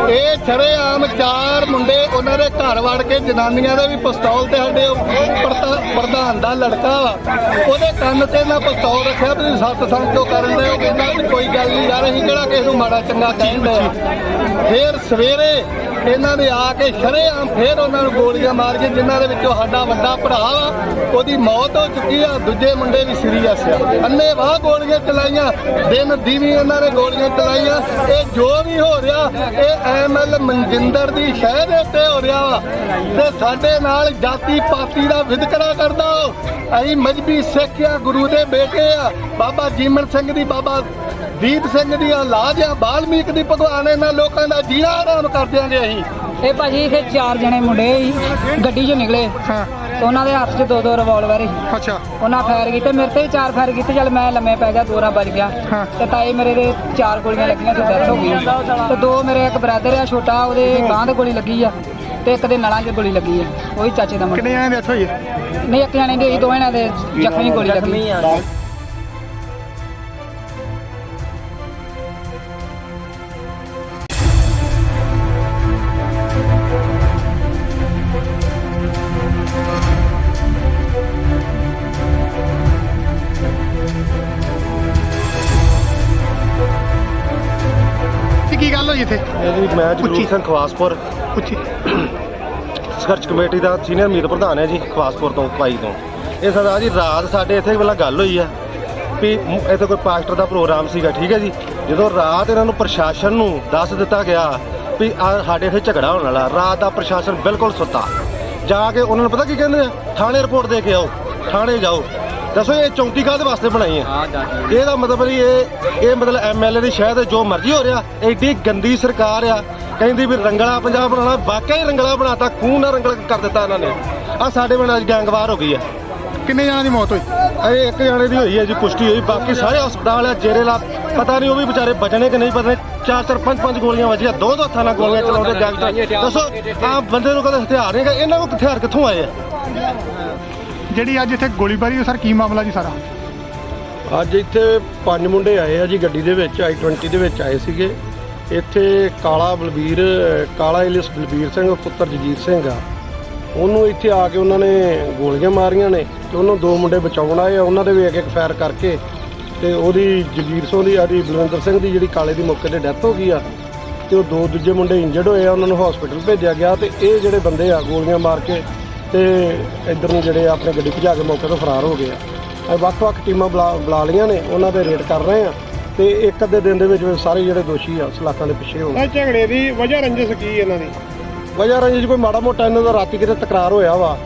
ਇਹ ਸ਼ਰੇਆਮ 4 ਮੁੰਡੇ ਉਹਨਾਂ ਦੇ ਘਰ ਵੜ ਕੇ ਜਨਾਨੀਆਂ ਦੇ ਵੀ ਪਿਸਤੌਲ ਤੇ ਸਾਡੇ ਪ੍ਰਧਾਨ ਦਾ ਲੜਕਾ ਵਾ, ਉਹਦੇ ਕੰਨ ਤੇ ਨਾ ਪਿਸਤੌਲ ਰੱਖਿਆ ਵੀ ਸਤਸੰਗ ਕਿਉਂ ਕਰਨ ਦੇ। ਉਹ ਕਹਿੰਦਾ ਵੀ ਕੋਈ ਗੱਲ ਨਹੀਂ ਯਾਰ, ਅਸੀਂ ਕਿਹੜਾ ਕਿਸੇ ਨੂੰ ਮਾੜਾ ਚੰਗਾ ਕਹਿੰਦੇ ਆ। ਫੇਰ ਸਵੇਰੇ ਇਹਨਾਂ ਨੇ ਆ ਕੇ ਸ਼ਰੇਆਮ ਫੇਰ ਉਹਨਾਂ ਨੂੰ ਗੋਲੀਆਂ ਮਾਰ ਕੇ, ਜਿਨ੍ਹਾਂ ਦੇ ਵਿੱਚੋਂ ਸਾਡਾ ਵੱਡਾ ਭਰਾ ਵਾ ਉਹਦੀ ਮੌਤ ਹੋ ਚੁੱਕੀ ਆ, ਦੂਜੇ ਮੁੰਡੇ ਵੀ ਸੀਰੀਅਸ ਆ। ਅੰਨ੍ਹੇਵਾਹ ਗੋਲੀਆਂ ਚਲਾਈਆਂ, ਦਿਨ ਦੀਵੀ ਇਹਨਾਂ ਨੇ ਗੋਲੀਆਂ ਚਲਾਈਆਂ। ਇਹ ਜੋ ਵੀ ਹੋ ਰਿਹਾ ਇਹ ਐਮਐਲ ਮਨਜਿੰਦਰ ਦੀ ਸ਼ਹਿ ਦੇ ਉੱਤੇ ਹੋ ਰਿਹਾ ਵਾ ਤੇ ਸਾਡੇ ਨਾਲ ਜਾਤੀ ਪਾਤੀ ਦਾ ਵਿਤਕਰਾ ਕਰਦਾ। ਅਸੀਂ ਮਜਬੀ ਸਿੱਖ ਆ, ਗੁਰੂ ਦੇ ਬੇਟੇ ਆ, ਬਾਬਾ ਜੀਮਨ ਸਿੰਘ ਦੀ, ਬਾਬਾ ਦੀਪ ਸਿੰਘ ਦੀਆਂ ਔਲਾਦ ਆ, ਬਾਲਮੀਕ ਦੀ ਭਗਵਾਨ। ਇਹਨਾਂ ਲੋਕਾਂ ਦਾ ਜੀਣਾ ਆਰਾਮ ਕਰ ਦਿਆਂਗੇ ਅਸੀਂ। ਇਹ ਭਾਜੀ ਇੱਥੇ 4 ਜਣੇ ਮੁੰਡੇ ਸੀ ਗੱਡੀ 'ਚੋਂ ਨਿਕਲੇ ਤੇ ਉਹਨਾਂ ਦੇ ਹੱਥ 'ਚ 2 ਰਿਵਾਲਵਰ ਸੀ। ਅੱਛਾ। ਉਹਨਾਂ ਫਾਇਰ ਕੀਤੇ, ਮੇਰੇ ਤੇ ਵੀ 4 ਫਾਇਰ ਕੀਤੇ। ਚੱਲ ਮੈਂ ਲੰਮੇ ਪੈ ਗਿਆ, 2 ਰਾਂ ਵੱਜ ਗਿਆ ਤੇ ਤਾਏ ਮੇਰੇ ਦੇ 4 ਗੋਲੀਆਂ ਲੱਗੀਆਂ ਤੇ ਡੈਥ ਹੋ ਗਈ। ਤੇ 2 ਮੇਰੇ ਇੱਕ ਬ੍ਰਦਰ ਆ ਛੋਟਾ, ਉਹਦੇ ਬਾਂਹ ਤੇ ਗੋਲੀ ਲੱਗੀ ਆ ਤੇ ਇੱਕ ਦੇ ਨਲਾਂ 'ਚ ਗੋਲੀ ਲੱਗੀ ਆ, ਉਹੀ ਚਾਚੇ ਦਾ ਮੁੰਡਾ। ਕਿੰਨੇ ਜਣਾਂ ਦੀ ਡੈਥ ਹੋਈ? ਨਹੀਂ, 1 ਜਣੇ ਦੀ ਹੋਈ, 2 ਜਣਿਆਂ ਦੇ ਜ਼ਖਮੀ ਗੋਲੀ ਲੱਗੀ। ਕੀ ਗੱਲ ਹੋਈ ਇੱਥੇ? ਇਹ ਜੀ ਮੈਂ ਜਗਰੂਪ ਸਿੰਘ ਖਵਾਸਪੁਰ ਸੰਘਰਸ਼ ਕਮੇਟੀ ਦਾ ਸੀਨੀਅਰ ਮੀਤ ਪ੍ਰਧਾਨ ਹੈ ਜੀ ਖਵਾਸਪੁਰ ਤੋਂ ਭਾਈ ਤੋਂ। ਇਹ ਸਰਦਾਰ ਜੀ ਰਾਤ ਸਾਡੇ ਇੱਥੇ ਪਹਿਲਾਂ ਗੱਲ ਹੋਈ ਆ ਵੀ ਇੱਥੇ ਕੋਈ ਪਾਸਟਰ ਦਾ ਪ੍ਰੋਗਰਾਮ ਸੀਗਾ, ਠੀਕ ਹੈ ਜੀ। ਜਦੋਂ ਰਾਤ ਇਹਨਾਂ ਨੂੰ ਪ੍ਰਸ਼ਾਸਨ ਨੂੰ ਦੱਸ ਦਿੱਤਾ ਗਿਆ ਵੀ ਸਾਡੇ ਇੱਥੇ ਝਗੜਾ ਹੋਣ ਵਾਲਾ, ਰਾਤ ਦਾ ਪ੍ਰਸ਼ਾਸਨ ਬਿਲਕੁਲ ਸੁੱਤਾ। ਜਾ ਕੇ ਉਹਨਾਂ ਨੂੰ ਪਤਾ ਕੀ ਕਹਿੰਦੇ ਆ, ਥਾਣੇ ਰਿਪੋਰਟ ਦੇ ਕੇ ਆਓ, ਥਾਣੇ ਜਾਓ। ਦੱਸੋ ਇਹ ਚੌਂਕੀ ਕਾਹਦੇ ਵਾਸਤੇ ਬਣਾਈ ਹੈ? ਇਹਦਾ ਮਤਲਬ ਨਹੀਂ ਇਹ ਮਤਲਬ ਐਮਐਲਏ ਦੀ ਸ਼ਾਇਦ ਜੋ ਮਰਜ਼ੀ ਹੋ ਰਿਹਾ। ਐਡੀ ਗੰਦੀ ਸਰਕਾਰ ਆ, ਕਹਿੰਦੀ ਵੀ ਰੰਗਲਾ ਪੰਜਾਬ ਬਣਾਉਣਾ, ਵਾਕਿਆ ਹੀ ਰੰਗਲਾ ਬਣਾਤਾ, ਖੂਨ ਨਾਲ ਰੰਗਲ ਕਰ ਦਿੱਤਾ ਇਹਨਾਂ ਨੇ। ਆ ਸਾਡੇ ਪਿੰਡ ਅੱਜ ਗੈਂਗਵਾਰ ਹੋ ਗਈ ਆ। ਕਿੰਨੇ ਜਣਾਂ ਦੀ ਮੌਤ ਹੋਈ? ਇਹ ਇੱਕ ਜਾਣੇ ਦੀ ਹੋਈ ਹੈ ਜੀ, ਪੁਸ਼ਟੀ ਹੋਈ। ਬਾਕੀ ਸਾਰੇ ਹਸਪਤਾਲ ਆ, ਜੇਰੇ ਲਾ ਪਤਾ ਨਹੀਂ ਉਹ ਵੀ ਵਿਚਾਰੇ ਬਚਣੇ ਕਿ ਨਹੀਂ ਬਚਣੇ। 4-4 5-5 ਗੋਲੀਆਂ ਵੱਜੀਆਂ, ਦੋ ਹੱਥਾਂ ਨਾਲ ਗੋਲੀਆਂ ਚਲਾਉਂਦੇ ਗੈਂਗਸਟਰ। ਦੱਸੋ ਆਹ ਬੰਦੇ ਨੂੰ ਕਦੇ ਹਥਿਆਰ ਨਹੀਂ, ਇਹਨਾਂ ਕੋਲ ਹਥਿਆਰ ਕਿੱਥੋਂ ਆਏ ਆ? ਜਿਹੜੀ ਅੱਜ ਇੱਥੇ ਗੋਲੀਬਾਰੀ ਹੋਈ ਸਰ, ਕੀ ਮਾਮਲਾ ਜੀ ਸਾਰਾ? ਅੱਜ ਇੱਥੇ 5 ਮੁੰਡੇ ਆਏ ਆ ਜੀ ਗੱਡੀ ਦੇ ਵਿੱਚ, i20 ਦੇ ਵਿੱਚ ਆਏ ਸੀਗੇ। ਇੱਥੇ ਕਾਲਾ ਇਲਿਸ ਬਲਬੀਰ ਸਿੰਘ ਪੁੱਤਰ ਜਗੀਰ ਸਿੰਘ ਆ, ਉਹਨੂੰ ਇੱਥੇ ਆ ਕੇ ਉਹਨਾਂ ਨੇ ਗੋਲੀਆਂ ਮਾਰੀਆਂ ਨੇ ਤੇ ਉਹਨੂੰ 2 ਮੁੰਡੇ ਬਚਾਉਣ ਆਏ ਆ। ਉਹਨਾਂ ਦੇ ਵੀ ਇੱਕ ਫਾਇਰ ਕਰਕੇ ਤੇ ਉਹਦੀ ਜਗੀਰ ਸਿੰਘ ਦੀ ਬਲਵਿੰਦਰ ਸਿੰਘ ਦੀ ਜਿਹੜੀ ਕਾਲੇ ਦੀ ਮੌਕੇ ਤੇ ਡੈਥ ਹੋ ਗਈ ਆ ਤੇ ਉਹ 2 ਦੂਜੇ ਮੁੰਡੇ ਇੰਜਰਡ ਹੋਏ ਆ, ਉਹਨਾਂ ਨੂੰ ਹਸਪੀਟਲ ਭੇਜਿਆ ਗਿਆ। ਤੇ ਇਹ ਜਿਹੜੇ ਬੰਦੇ ਆ ਗੋਲੀਆਂ ਮਾਰ ਕੇ ਤੇ ਇੱਧਰ ਨੂੰ ਜਿਹੜੇ ਆਪਣੇ ਗੱਡੀ ਭਜਾ ਕੇ ਮੌਕੇ ਤੋਂ ਫਰਾਰ ਹੋ ਗਏ ਆ। ਵੱਖ-ਵੱਖ ਟੀਮਾਂ ਬੁਲਾ ਲਈਆਂ ਨੇ, ਉਹਨਾਂ ਦੇ ਰੇਡ ਕਰ ਰਹੇ ਆ ਤੇ ਇੱਕ ਅੱਧੇ ਦਿਨ ਦੇ ਵਿੱਚ ਸਾਰੇ ਜਿਹੜੇ ਦੋਸ਼ੀ ਆ ਸਲਾਖਾਂ ਦੇ ਪਿੱਛੇ ਹੋਣ। ਇਹ ਝਗੜੇ ਦੀ ਵਜ੍ਹਾ ਰੰਜਿਸ਼ ਕੀ ਇਹਨਾਂ ਦੀ? ਵਜ੍ਹਾ ਰੰਜਿਸ਼ ਕੋਈ ਮਾੜਾ ਮੋਟਾ ਇਹਨਾਂ ਦਾ ਰਾਤੀ ਕਿਤੇ ਤਕਰਾਰ ਹੋਇਆ ਵਾ,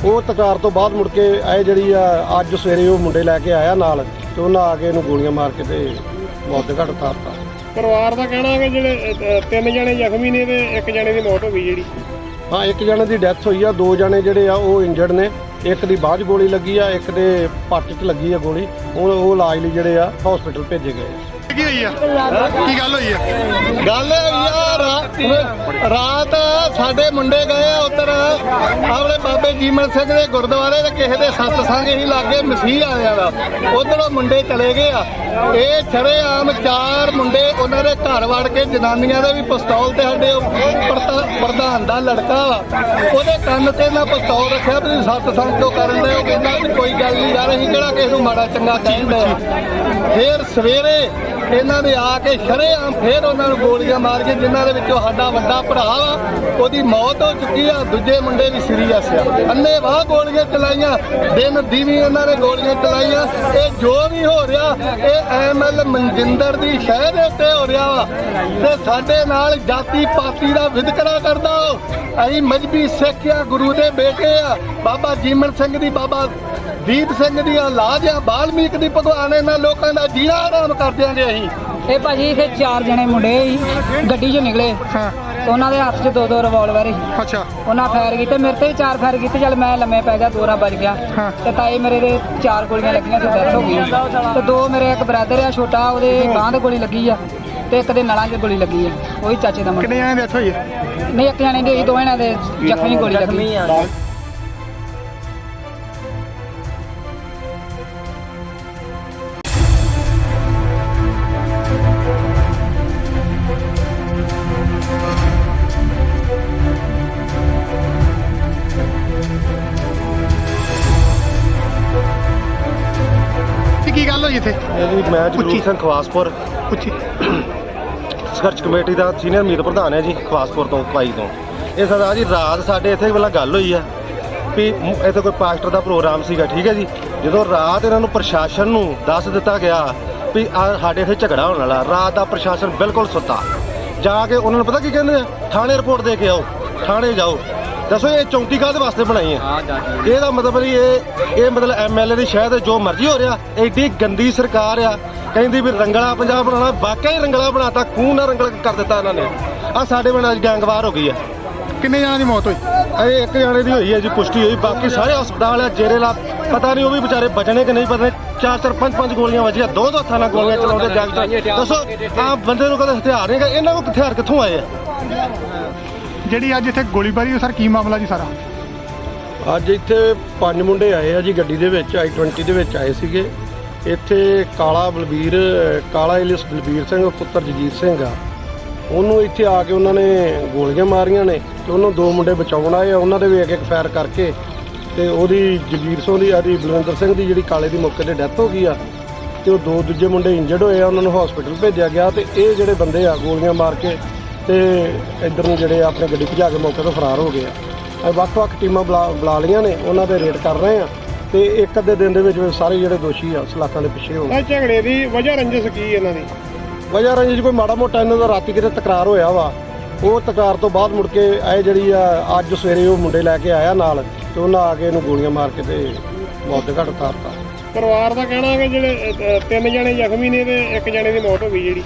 ਉਹ ਤਕਰਾਰ ਤੋਂ ਬਾਅਦ ਮੁੜ ਕੇ ਇਹ ਜਿਹੜੀ ਆ ਅੱਜ ਸਵੇਰੇ ਉਹ ਮੁੰਡੇ ਲੈ ਕੇ ਆਇਆ ਨਾਲ ਤੇ ਉਹਨਾਂ ਆ ਕੇ ਇਹਨੂੰ ਗੋਲੀਆਂ ਮਾਰ ਕੇ ਤੇ ਮੌਤ ਦੇ ਘਾਟ ਉਤਾਰਤਾ। ਪਰਿਵਾਰ ਦਾ ਕਹਿਣਾ ਹੈ ਕਿ ਜਿਹੜੇ 3 ਜਣੇ ਜ਼ਖਮੀ ਨੇ ਤੇ 1 ਜਣੇ ਦੀ ਮੌਤ ਹੋ ਗਈ ਜਿਹੜੀ। ਹਾਂ, 1 ਜਣੇ ਦੀ ਡੈਥ ਹੋਈ ਆ, 2 ਜਣੇ ਜਿਹੜੇ ਆ ਉਹ ਇੰਜਰਡ ਨੇ। ਇੱਕ ਦੀ ਬਾਂਹ 'ਚ ਗੋਲੀ ਲੱਗੀ ਆ, ਇੱਕ ਦੇ ਪੱਟ 'ਚ ਲੱਗੀ ਆ ਗੋਲੀ। ਹੁਣ ਉਹ ਇਲਾਜ ਲਈ ਜਿਹੜੇ ਆ ਹਸਪੀਟਲ ਭੇਜੇ ਗਏ ਆ। ਕੀ ਹੋਈ ਆ? ਕੀ ਗੱਲ ਹੋਈ ਆ? ਗੱਲ ਯਾਰ ਰਾਤ ਸਾਡੇ ਮੁੰਡੇ ਗਏ ਆ ਉੱਧਰ ਆਪਣੇ ਬਾਬੇ ਜੀਮਨ ਸਿੰਘ ਦੇ ਗੁਰਦੁਆਰੇ ਤੇ ਕਿਸੇ ਦੇ ਸਤਸੰਗ ਹੀ ਲਾਗੇ ਮਸੀਹ ਆਇਆ ਦਾ, ਉਧਰੋਂ ਮੁੰਡੇ ਚਲੇ ਗਏ ਆ। ਇਹ ਸ਼ਰੇਆਮ 4 ਮੁੰਡੇ ਉਹਨਾਂ ਦੇ ਘਰ ਵੜ ਕੇ ਜਨਾਨੀਆਂ ਦੇ ਵੀ ਪਿਸਤੌਲ ਤੇ ਸਾਡੇ ਪ੍ਰਧਾਨ ਦਾ ਲੜਕਾ ਵਾ, ਉਹਦੇ ਕੰਨ ਤੇ ਨਾ ਪਿਸਤੌਲ ਰੱਖਿਆ ਵੀ ਸਤਸੰਗ ਤੋਂ ਕਰਨ ਦੇ। ਉਹ ਕਹਿੰਦਾ ਵੀ ਕੋਈ ਗੱਲ ਨਹੀਂ ਯਾਰ, ਅਸੀਂ ਕਿਹੜਾ ਕਿਸੇ ਨੂੰ ਮਾੜਾ ਚੰਗਾ ਕਹਿੰਦੇ ਆ। ਫਿਰ ਸਵੇਰੇ ਇਹਨਾਂ ਨੇ ਆ ਕੇ ਸ਼ਰੇਆਮ ਫੇਰ ਉਹਨਾਂ ਨੂੰ ਗੋਲੀਆਂ ਮਾਰ ਕੇ, ਜਿਨ੍ਹਾਂ ਦੇ ਵਿੱਚੋਂ ਸਾਡਾ ਵੱਡਾ ਭਰਾ ਵਾ ਉਹਦੀ ਮੌਤ ਹੋ ਚੁੱਕੀ ਆ, ਦੂਜੇ ਮੁੰਡੇ ਵੀ ਸੀਰੀਅਸ ਆ। ਅੰਨ੍ਹੇਵਾਹ ਗੋਲੀਆਂ ਚਲਾਈਆਂ, ਦਿਨ ਦੀਵੀ ਇਹਨਾਂ ਨੇ ਗੋਲੀਆਂ ਚਲਾਈਆਂ। ਇਹ ਜੋ ਵੀ ਹੋ ਰਿਹਾ ਇਹ ਐਮਐਲ ਮਨਜਿੰਦਰ ਦੀ ਸ਼ਹਿਰ ਦੇ ਉੱਤੇ ਹੋ ਰਿਹਾ ਵਾ ਤੇ ਸਾਡੇ ਨਾਲ ਜਾਤੀ ਪਾਤੀ ਦਾ ਵਿਤਕਰਾ ਕਰਦਾ। ਅਸੀਂ ਮਜਬੀ ਸਿੱਖ ਆ, ਗੁਰੂ ਦੇ ਬੇਟੇ ਆ, ਬਾਬਾ ਜੀਮਨ ਸਿੰਘ ਦੀ, ਬਾਬਾ ਦੀਪ ਸਿੰਘ ਦੀਆਂ ਲਾਜ ਆ, ਬਾਲਮੀਕ ਦੀ ਭਗਵਾਨ। ਇਹਨਾਂ ਲੋਕਾਂ ਦਾ ਜੀਣਾ ਆਰਾਮ ਕਰ ਦਿਆਂਗੇ ਅਸੀਂ। ਇਹ ਭਾਜੀ ਇੱਥੇ 4 ਜਣੇ ਮੁੰਡੇ ਸੀ ਗੱਡੀ 'ਚੋਂ ਨਿਕਲੇ ਤੇ ਉਹਨਾਂ ਦੇ ਹੱਥ 'ਚ 2 ਰਿਵਾਲਵਰ ਸੀ। ਅੱਛਾ, ਉਹਨਾਂ ਫਾਇਰ ਕੀਤੇ, ਮੇਰੇ ਤੇ ਵੀ 4 ਫਾਇਰ ਕੀਤੇ। ਚੱਲ ਮੈਂ ਲੰਮੇ ਪੈ ਗਿਆ, 2 ਰਾਂ ਵੱਜ ਗਿਆ ਤੇ ਤਾਏ ਮੇਰੇ ਦੇ 4 ਗੋਲੀਆਂ ਲੱਗੀਆਂ ਤੇ ਡੈਥ ਹੋ ਗਈ ਤੇ 2 ਮੇਰੇ ਇੱਕ ਬ੍ਰਦਰ ਆ ਛੋਟਾ, ਉਹਦੇ ਬਾਂਹ ਤੇ ਗੋਲੀ ਲੱਗੀ ਆ ਤੇ ਇੱਕ ਦੇ ਨਲਾਂ 'ਚ ਗੋਲੀ ਲੱਗੀ ਆ, ਉਹੀ ਚਾਚੇ ਦਾ ਮੁੰਡਾ। ਕਿੰਨੇ ਜਣੇ ਡੈਥ ਹੋਈ? ਨਹੀਂ, 1 ਜਣੇ ਦੀ ਹੋਈ, 2 ਜਣਿਆਂ ਦੇ ਜ਼ਖਮੀ ਗੋਲੀ ਲੱਗੀ। ਕੀ ਗੱਲ ਹੋਈ ਇੱਥੇ? ਇਹ ਜੀ ਮੈਂ ਜਗਰੂਪ ਸਿੰਘ ਖਵਾਸਪੁਰ ਸੰਘਰਸ਼ ਕਮੇਟੀ ਦਾ ਸੀਨੀਅਰ ਮੀਤ ਪ੍ਰਧਾਨ ਹੈ ਜੀ, ਖਵਾਸਪੁਰ ਤੋਂ ਪਾਈ ਤੋਂ। ਇਹ ਸਰਦਾਰ ਜੀ ਰਾਤ ਸਾਡੇ ਇੱਥੇ ਪਹਿਲਾਂ ਗੱਲ ਹੋਈ ਆ ਵੀ ਇੱਥੇ ਕੋਈ ਪਾਸਟਰ ਦਾ ਪ੍ਰੋਗਰਾਮ ਸੀਗਾ, ਠੀਕ ਹੈ ਜੀ। ਜਦੋਂ ਰਾਤ ਇਹਨਾਂ ਨੂੰ ਪ੍ਰਸ਼ਾਸਨ ਨੂੰ ਦੱਸ ਦਿੱਤਾ ਗਿਆ ਵੀ ਸਾਡੇ ਇੱਥੇ ਝਗੜਾ ਹੋਣ ਵਾਲਾ, ਰਾਤ ਦਾ ਪ੍ਰਸ਼ਾਸਨ ਬਿਲਕੁਲ ਸੁੱਤਾ। ਜਾ ਕੇ ਉਹਨਾਂ ਨੂੰ ਪਤਾ ਕੀ ਕਹਿੰਦੇ ਆ, ਥਾਣੇ ਰਿਪੋਰਟ ਦੇ ਕੇ ਆਓ, ਥਾਣੇ ਜਾਓ। ਦੱਸੋ ਇਹ ਚੌਂਕੀ ਕਾਹਦੇ ਵਾਸਤੇ ਬਣਾਈ ਹੈ? ਇਹਦਾ ਮਤਲਬ ਨਹੀਂ ਇਹ ਮਤਲਬ ਐਮਐਲਏ ਦੀ ਸ਼ਾਇਦ ਜੋ ਮਰਜ਼ੀ ਹੋ ਰਿਹਾ। ਐਡੀ ਗੰਦੀ ਸਰਕਾਰ ਆ, ਕਹਿੰਦੀ ਵੀ ਰੰਗਲਾ ਪੰਜਾਬ ਬਣਾਉਣਾ, ਵਾਕਿਆ ਹੀ ਰੰਗਲਾ ਬਣਾਤਾ, ਖੂਨ ਨਾਲ ਰੰਗਲਾ ਕਰ ਦਿੱਤਾ ਇਹਨਾਂ ਨੇ। ਆ ਸਾਡੇ ਪਿੰਡ ਅੱਜ ਗੈਂਗਵਾਰ ਹੋ ਗਈ ਆ। ਕਿੰਨੇ ਜਣਾਂ ਦੀ ਮੌਤ ਹੋਈ? ਇਹ 1 ਜਣੇ ਦੀ ਹੋਈ ਹੈ ਜੀ, ਪੁਸ਼ਟੀ ਹੋਈ। ਬਾਕੀ ਸਾਰੇ ਹਸਪਤਾਲ ਆ, ਜੇਰੇ ਲਾ ਪਤਾ ਨਹੀਂ ਉਹ ਵੀ ਵਿਚਾਰੇ ਬਚਣੇ ਕਿ ਨਹੀਂ ਬਚਣੇ। 4-4 5-5 ਗੋਲੀਆਂ ਵੱਜੀਆਂ, 2 ਹੱਥਾਂ ਨਾਲ ਗੋਲੀਆਂ ਚਲਾਉਂਦੇ ਗੈਂਗਸਟਰ। ਦੱਸੋ ਆ ਬੰਦੇ ਨੂੰ ਕਦੇ ਹਥਿਆਰ ਨਹੀਂ ਹੈਗਾ, ਇਹਨਾਂ ਕੋਲ ਹਥਿਆਰ ਕਿੱਥੋਂ ਆਏ ਆ? ਜਿਹੜੀ ਅੱਜ ਇੱਥੇ ਗੋਲੀਬਾਰੀ, ਸਰ ਕੀ ਮਾਮਲਾ ਜੀ ਸਾਰਾ? ਅੱਜ ਇੱਥੇ 5 ਮੁੰਡੇ ਆਏ ਆ ਜੀ ਗੱਡੀ ਦੇ ਵਿੱਚ, i20 ਦੇ ਵਿੱਚ ਆਏ ਸੀਗੇ। ਇੱਥੇ ਕਾਲਾ ਇਲਿਸ ਬਲਬੀਰ ਸਿੰਘ ਪੁੱਤਰ ਜਗੀਰ ਸਿੰਘ ਆ, ਉਹਨੂੰ ਇੱਥੇ ਆ ਕੇ ਉਹਨਾਂ ਨੇ ਗੋਲੀਆਂ ਮਾਰੀਆਂ ਨੇ ਤੇ ਉਹਨੂੰ 2 ਮੁੰਡੇ ਬਚਾਉਣ ਆਏ ਆ, ਉਹਨਾਂ ਦੇ ਵੀ ਇੱਕ ਫਾਇਰ ਕਰਕੇ ਤੇ ਉਹਦੀ ਜਗੀਰ ਸਿੰਘ ਦੀ ਆਦੀ ਬਲਵਿੰਦਰ ਸਿੰਘ ਦੀ ਜਿਹੜੀ ਕਾਲੇ ਦੀ ਮੌਕੇ ਤੇ ਡੈਥ ਹੋ ਗਈ ਆ ਤੇ ਉਹ 2 ਦੂਜੇ ਮੁੰਡੇ ਇੰਜਰਡ ਹੋਏ ਆ, ਉਹਨਾਂ ਨੂੰ ਹਸਪੀਟਲ ਭੇਜਿਆ ਗਿਆ। ਤੇ ਇਹ ਜਿਹੜੇ ਬੰਦੇ ਆ ਗੋਲੀਆਂ ਮਾਰ ਕੇ ਤੇ ਇੱਧਰ ਨੂੰ ਜਿਹੜੇ ਆਪਣੀ ਗੱਡੀ ਭਜਾ ਕੇ ਮੌਕੇ ਤੋਂ ਫਰਾਰ ਹੋ ਗਏ ਆ। ਵੱਖ-ਵੱਖ ਟੀਮਾਂ ਬੁਲਾ ਲਈਆਂ ਨੇ, ਉਹਨਾਂ ਦੇ ਰੇਡ ਕਰ ਰਹੇ ਆ ਤੇ ਇੱਕ ਅੱਧੇ ਦਿਨ ਦੇ ਵਿੱਚ ਸਾਰੇ ਜਿਹੜੇ ਦੋਸ਼ੀ ਆ ਸਲਾਖਾਂ ਦੇ ਪਿੱਛੇ ਹੋਣ। ਇਹ ਝਗੜੇ ਦੀ ਵਜ੍ਹਾ ਰੰਜਿਸ਼ ਕੀ ਇਹਨਾਂ ਦੀ? ਵਜ੍ਹਾ ਰੰਜਿਸ਼ ਕੋਈ ਮਾੜਾ ਮੋਟਾ ਇਹਨਾਂ ਦਾ ਰਾਤੀ ਕਿਤੇ ਤਕਰਾਰ ਹੋਇਆ ਵਾ, ਉਹ ਤਕਰਾਰ ਤੋਂ ਬਾਅਦ ਮੁੜ ਕੇ ਇਹ ਜਿਹੜੀ ਆ ਅੱਜ ਸਵੇਰੇ ਉਹ ਮੁੰਡੇ ਲੈ ਕੇ ਆਇਆ ਨਾਲ ਤੇ ਉਹਨਾਂ ਆ ਕੇ ਇਹਨੂੰ ਗੋਲੀਆਂ ਮਾਰ ਕੇ ਤੇ ਮੌਤ ਦੇ ਘਾਟ ਉਤਾਰਤਾ। ਪਰਿਵਾਰ ਦਾ ਕਹਿਣਾ ਹੈ ਕਿ ਜਿਹੜੇ 3 ਜਣੇ ਜ਼ਖਮੀ ਨੇ ਤੇ 1 ਜਣੇ ਦੀ ਮੌਤ ਹੋ ਗਈ ਜਿਹੜੀ।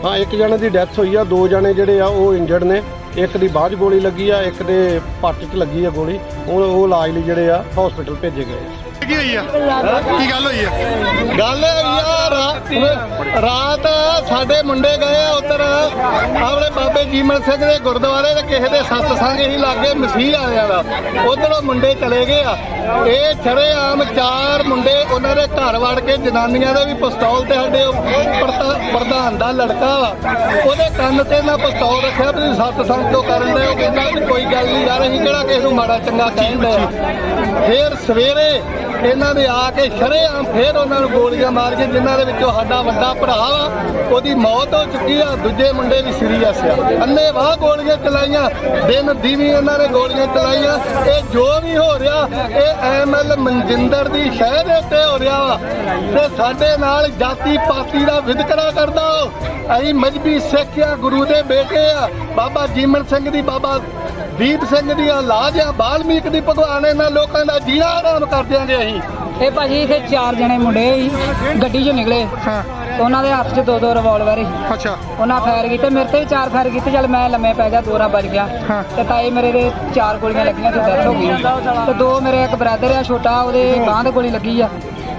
ਹਾਂ, 1 ਜਣੇ ਦੀ ਡੈਥ ਹੋਈ ਆ, 2 ਜਣੇ ਜਿਹੜੇ ਆ ਉਹ ਇੰਜਰਡ ਨੇ। ਇੱਕ ਦੀ ਬਾਂਹ 'ਚ ਗੋਲੀ ਲੱਗੀ ਆ, ਇੱਕ ਦੇ ਪੱਟ 'ਚ ਲੱਗੀ ਆ ਗੋਲੀ। ਹੁਣ ਉਹ ਇਲਾਜ ਲਈ ਜਿਹੜੇ ਆ ਹਸਪੀਟਲ ਭੇਜੇ ਗਏ ਆ। ਕੀ ਹੋਈ ਆ? ਕੀ ਗੱਲ ਹੋਈ ਆ? ਗੱਲ ਯਾਰ ਰਾਤ ਸਾਡੇ ਮੁੰਡੇ ਗਏ ਆ ਉੱਧਰ ਆਪਣੇ ਬਾਬੇ ਜੀਮਨ ਸਿੰਘ ਦੇ ਗੁਰਦੁਆਰੇ ਤੇ ਕਿਸੇ ਦੇ ਸਤਸੰਗ ਹੀ ਲਾਗੇ ਮਸੀਹ ਆਇਆ ਦਾ, ਉਧਰੋਂ ਮੁੰਡੇ ਚਲੇ ਗਏ ਆ। ਇਹ ਸ਼ਰੇਆਮ 4 ਮੁੰਡੇ ਉਹਨਾਂ ਦੇ ਘਰ ਵੜ ਕੇ ਜਨਾਨੀਆਂ ਦੇ ਵੀ ਪਿਸਤੌਲ ਤੇ ਸਾਡੇ ਪ੍ਰਧਾਨ ਦਾ ਲੜਕਾ ਵਾ, ਉਹਦੇ ਕੰਨ ਤੇ ਨਾ ਪਿਸਤੌਲ ਰੱਖਿਆ ਵੀ ਸਤਸੰਗ ਤੋਂ ਕਰਨ ਦੇ। ਉਹ ਕਹਿੰਦਾ ਵੀ ਕੋਈ ਗੱਲ ਨਹੀਂ ਯਾਰ, ਅਸੀਂ ਕਿਹੜਾ ਕਿਸੇ ਨੂੰ ਮਾੜਾ ਚੰਗਾ ਕਹਿੰਦੇ ਆ। ਫਿਰ ਸਵੇਰੇ ਇਹਨਾਂ ਨੇ ਆ ਕੇ ਸ਼ਰੇਆਮ ਫੇਰ ਉਹਨਾਂ ਨੂੰ ਗੋਲੀਆਂ ਮਾਰ ਕੇ, ਜਿਨ੍ਹਾਂ ਦੇ ਵਿੱਚੋਂ ਸਾਡਾ ਵੱਡਾ ਭਰਾ ਵਾ ਉਹਦੀ ਮੌਤ ਹੋ ਚੁੱਕੀ ਆ, ਦੂਜੇ ਮੁੰਡੇ ਵੀ ਸੀਰੀਅਸ ਆ। ਅੰਨ੍ਹੇਵਾਹ ਗੋਲੀਆਂ ਚਲਾਈਆਂ, ਦਿਨ ਦੀਵੀ ਇਹਨਾਂ ਨੇ ਗੋਲੀਆਂ ਚਲਾਈਆਂ। ਇਹ ਜੋ ਵੀ ਹੋ ਰਿਹਾ ਇਹ ਐਮਐਲ ਮਨਜਿੰਦਰ ਦੀ ਸ਼ਹਿ ਦੇ ਉੱਤੇ ਹੋ ਰਿਹਾ ਵਾ ਤੇ ਸਾਡੇ ਨਾਲ ਜਾਤੀ ਪਾਤੀ ਦਾ ਵਿਤਕਰਾ ਕਰਦਾ। ਅਸੀਂ ਮਜਬੀ ਸਿੱਖ ਆ, ਗੁਰੂ ਦੇ ਬੇਟੇ ਆ, ਬਾਬਾ ਜੀਮਨ ਸਿੰਘ ਦੀ, ਬਾਬਾ ਦੀਪ ਸਿੰਘ ਦੀ ਔਲਾਦ ਆ, ਬਾਲਮੀਕ ਦੀ ਭਗਵਾਨ। ਇਹਨਾਂ ਲੋਕਾਂ ਦਾ ਜੀਣਾ ਆਰਾਮ ਕਰ ਦਿਆਂਗੇ ਅਸੀਂ। ਇਹ ਭਾਜੀ ਇੱਥੇ 4 ਜਣੇ ਮੁੰਡੇ ਸੀ, ਗੱਡੀ 'ਚੋਂ ਨਿਕਲੇ ਤੇ ਉਹਨਾਂ ਦੇ ਹੱਥ 'ਚ 2 ਰਿਵਾਲਵਰ ਸੀ। ਅੱਛਾ, ਉਹਨਾਂ ਫਾਇਰ ਕੀਤੇ, ਮੇਰੇ ਤੇ ਵੀ 4 ਫਾਇਰ ਕੀਤੇ। ਚੱਲ ਮੈਂ ਲੰਮੇ ਪੈ ਗਿਆ, 2 ਰਾਂ ਵੱਜ ਗਿਆ ਤੇ ਤਾਏ ਮੇਰੇ ਦੇ 4 ਗੋਲੀਆਂ ਲੱਗੀਆਂ ਤੇ ਡੈਥ ਹੋ ਗਈ। ਤੇ 2 ਮੇਰੇ ਇੱਕ ਬ੍ਰਦਰ ਆ ਛੋਟਾ, ਉਹਦੇ ਬਾਂਹ ਤੇ ਗੋਲੀ ਲੱਗੀ ਆ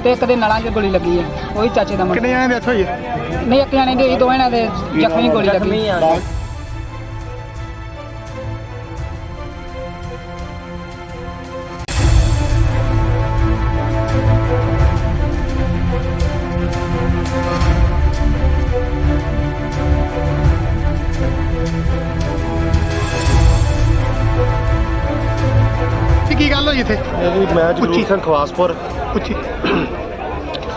ਤੇ ਇੱਕ ਦੇ ਨਲਾਂ 'ਚ ਗੋਲੀ ਲੱਗੀ ਆ, ਉਹੀ ਚਾਚੇ ਦਾ ਮੁੰਡਾ। ਕਿੰਨੇ ਜਣੇ ਡੈਥ ਹੋਈ ਹੈ? ਨਹੀਂ, ਇੱਕ ਜਾਣੇ ਦੀ ਹੋਈ, 2 ਜਣਿਆਂ ਦੇ ਜ਼ਖਮੀ ਗੋਲੀ ਲੱਗੀ। ਕੀ ਗੱਲ ਹੋਈ ਇੱਥੇ? ਇਹ ਜੀ ਮੈਂ ਜਗਰੂਪ ਸਿੰਘ ਖਵਾਸਪੁਰ ਪੁੱਛੀ।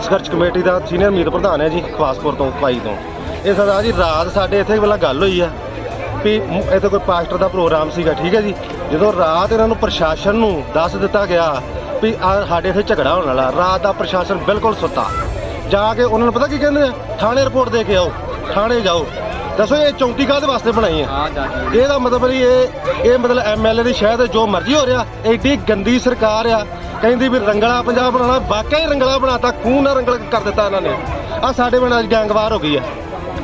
ਸੰਘਰਸ਼ ਕਮੇਟੀ ਦਾ ਸੀਨੀਅਰ ਮੀਤ ਪ੍ਰਧਾਨ ਹੈ ਜੀ, ਖਵਾਸਪੁਰ ਤੋਂ ਪਾਈ ਤੋਂ। ਇਹ ਸਰਦਾਰ ਜੀ ਰਾਤ ਸਾਡੇ ਇੱਥੇ ਪਹਿਲਾਂ ਗੱਲ ਹੋਈ ਆ ਵੀ ਇੱਥੇ ਕੋਈ ਪਾਸਟਰ ਦਾ ਪ੍ਰੋਗਰਾਮ ਸੀਗਾ, ਠੀਕ ਹੈ ਜੀ। ਜਦੋਂ ਰਾਤ ਇਹਨਾਂ ਨੂੰ ਪ੍ਰਸ਼ਾਸਨ ਨੂੰ ਦੱਸ ਦਿੱਤਾ ਗਿਆ ਵੀ ਸਾਡੇ ਇੱਥੇ ਝਗੜਾ ਹੋਣ ਵਾਲਾ, ਰਾਤ ਦਾ ਪ੍ਰਸ਼ਾਸਨ ਬਿਲਕੁਲ ਸੁੱਤਾ। ਜਾ ਕੇ ਉਹਨਾਂ ਨੂੰ ਪਤਾ ਕੀ ਕਹਿੰਦੇ ਆ, ਥਾਣੇ ਰਿਪੋਰਟ ਦੇ ਕੇ ਆਓ, ਥਾਣੇ ਜਾਓ। ਦੱਸੋ ਇਹ ਚੌਂਕੀ ਕਾਹਦੇ ਵਾਸਤੇ ਬਣਾਈ ਹੈ? ਇਹਦਾ ਮਤਲਬ ਨਹੀਂ ਇਹ ਮਤਲਬ ਐਮਐਲਏ ਦੀ ਸ਼ਾਇਦ ਜੋ ਮਰਜ਼ੀ ਹੋ ਰਿਹਾ। ਐਡੀ ਗੰਦੀ ਸਰਕਾਰ ਆ, ਕਹਿੰਦੀ ਵੀ ਰੰਗਲਾ ਪੰਜਾਬ ਬਣਾਉਣਾ, ਵਾਕਿਆ ਹੀ ਰੰਗਲਾ ਬਣਾਤਾ, ਖੂਨ ਨਾਲ ਰੰਗਲ ਕਰ ਦਿੱਤਾ ਇਹਨਾਂ ਨੇ। ਆ ਸਾਡੇ ਪਿੰਡ ਅੱਜ ਗੈਂਗਵਾਰ ਹੋ ਗਈ ਆ।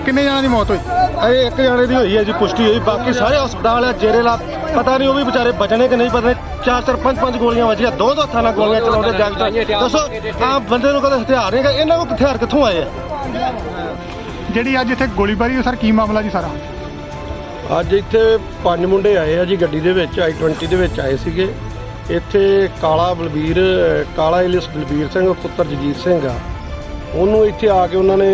ਕਿੰਨੇ ਜਣਾਂ ਦੀ ਮੌਤ ਹੋਈ? ਇਹ ਇੱਕ ਜਾਣੇ ਦੀ ਹੋਈ ਹੈ ਜੀ, ਪੁਸ਼ਟੀ ਹੋਈ। ਬਾਕੀ ਸਾਰੇ ਹਸਪਤਾਲ ਆ, ਜੇਰੇ ਲਾ, ਪਤਾ ਨਹੀਂ ਉਹ ਵੀ ਵਿਚਾਰੇ ਬਚਣੇ ਕਿ ਨਹੀਂ ਬਚਣੇ। 4-4 5-5 ਗੋਲੀਆਂ ਵੱਜੀਆਂ, 2 ਹੱਥਾਂ ਨਾਲ ਗੋਲੀਆਂ ਚਲਾਉਂਦੇ ਗੈਂਗਸਟਰ। ਦੱਸੋ ਆਮ ਬੰਦੇ ਨੂੰ ਕਦੇ ਹਥਿਆਰ ਨਹੀਂ ਹੈਗਾ, ਇਹਨਾਂ ਕੋਲ ਹਥਿਆਰ ਕਿੱਥੋਂ ਆਏ ਆ? ਜਿਹੜੀ ਅੱਜ ਇੱਥੇ ਗੋਲੀਬਾਰੀ, ਸਰ ਕੀ ਮਾਮਲਾ ਜੀ ਸਾਰਾ? ਅੱਜ ਇੱਥੇ 5 ਮੁੰਡੇ ਆਏ ਆ ਜੀ, ਗੱਡੀ ਦੇ ਵਿੱਚ i20 ਦੇ ਵਿੱਚ ਆਏ ਸੀਗੇ। ਇੱਥੇ ਕਾਲਾ ਇਲਿਸ ਬਲਬੀਰ ਸਿੰਘ ਪੁੱਤਰ ਜਗੀਰ ਸਿੰਘ ਆ, ਉਹਨੂੰ ਇੱਥੇ ਆ ਕੇ ਉਹਨਾਂ ਨੇ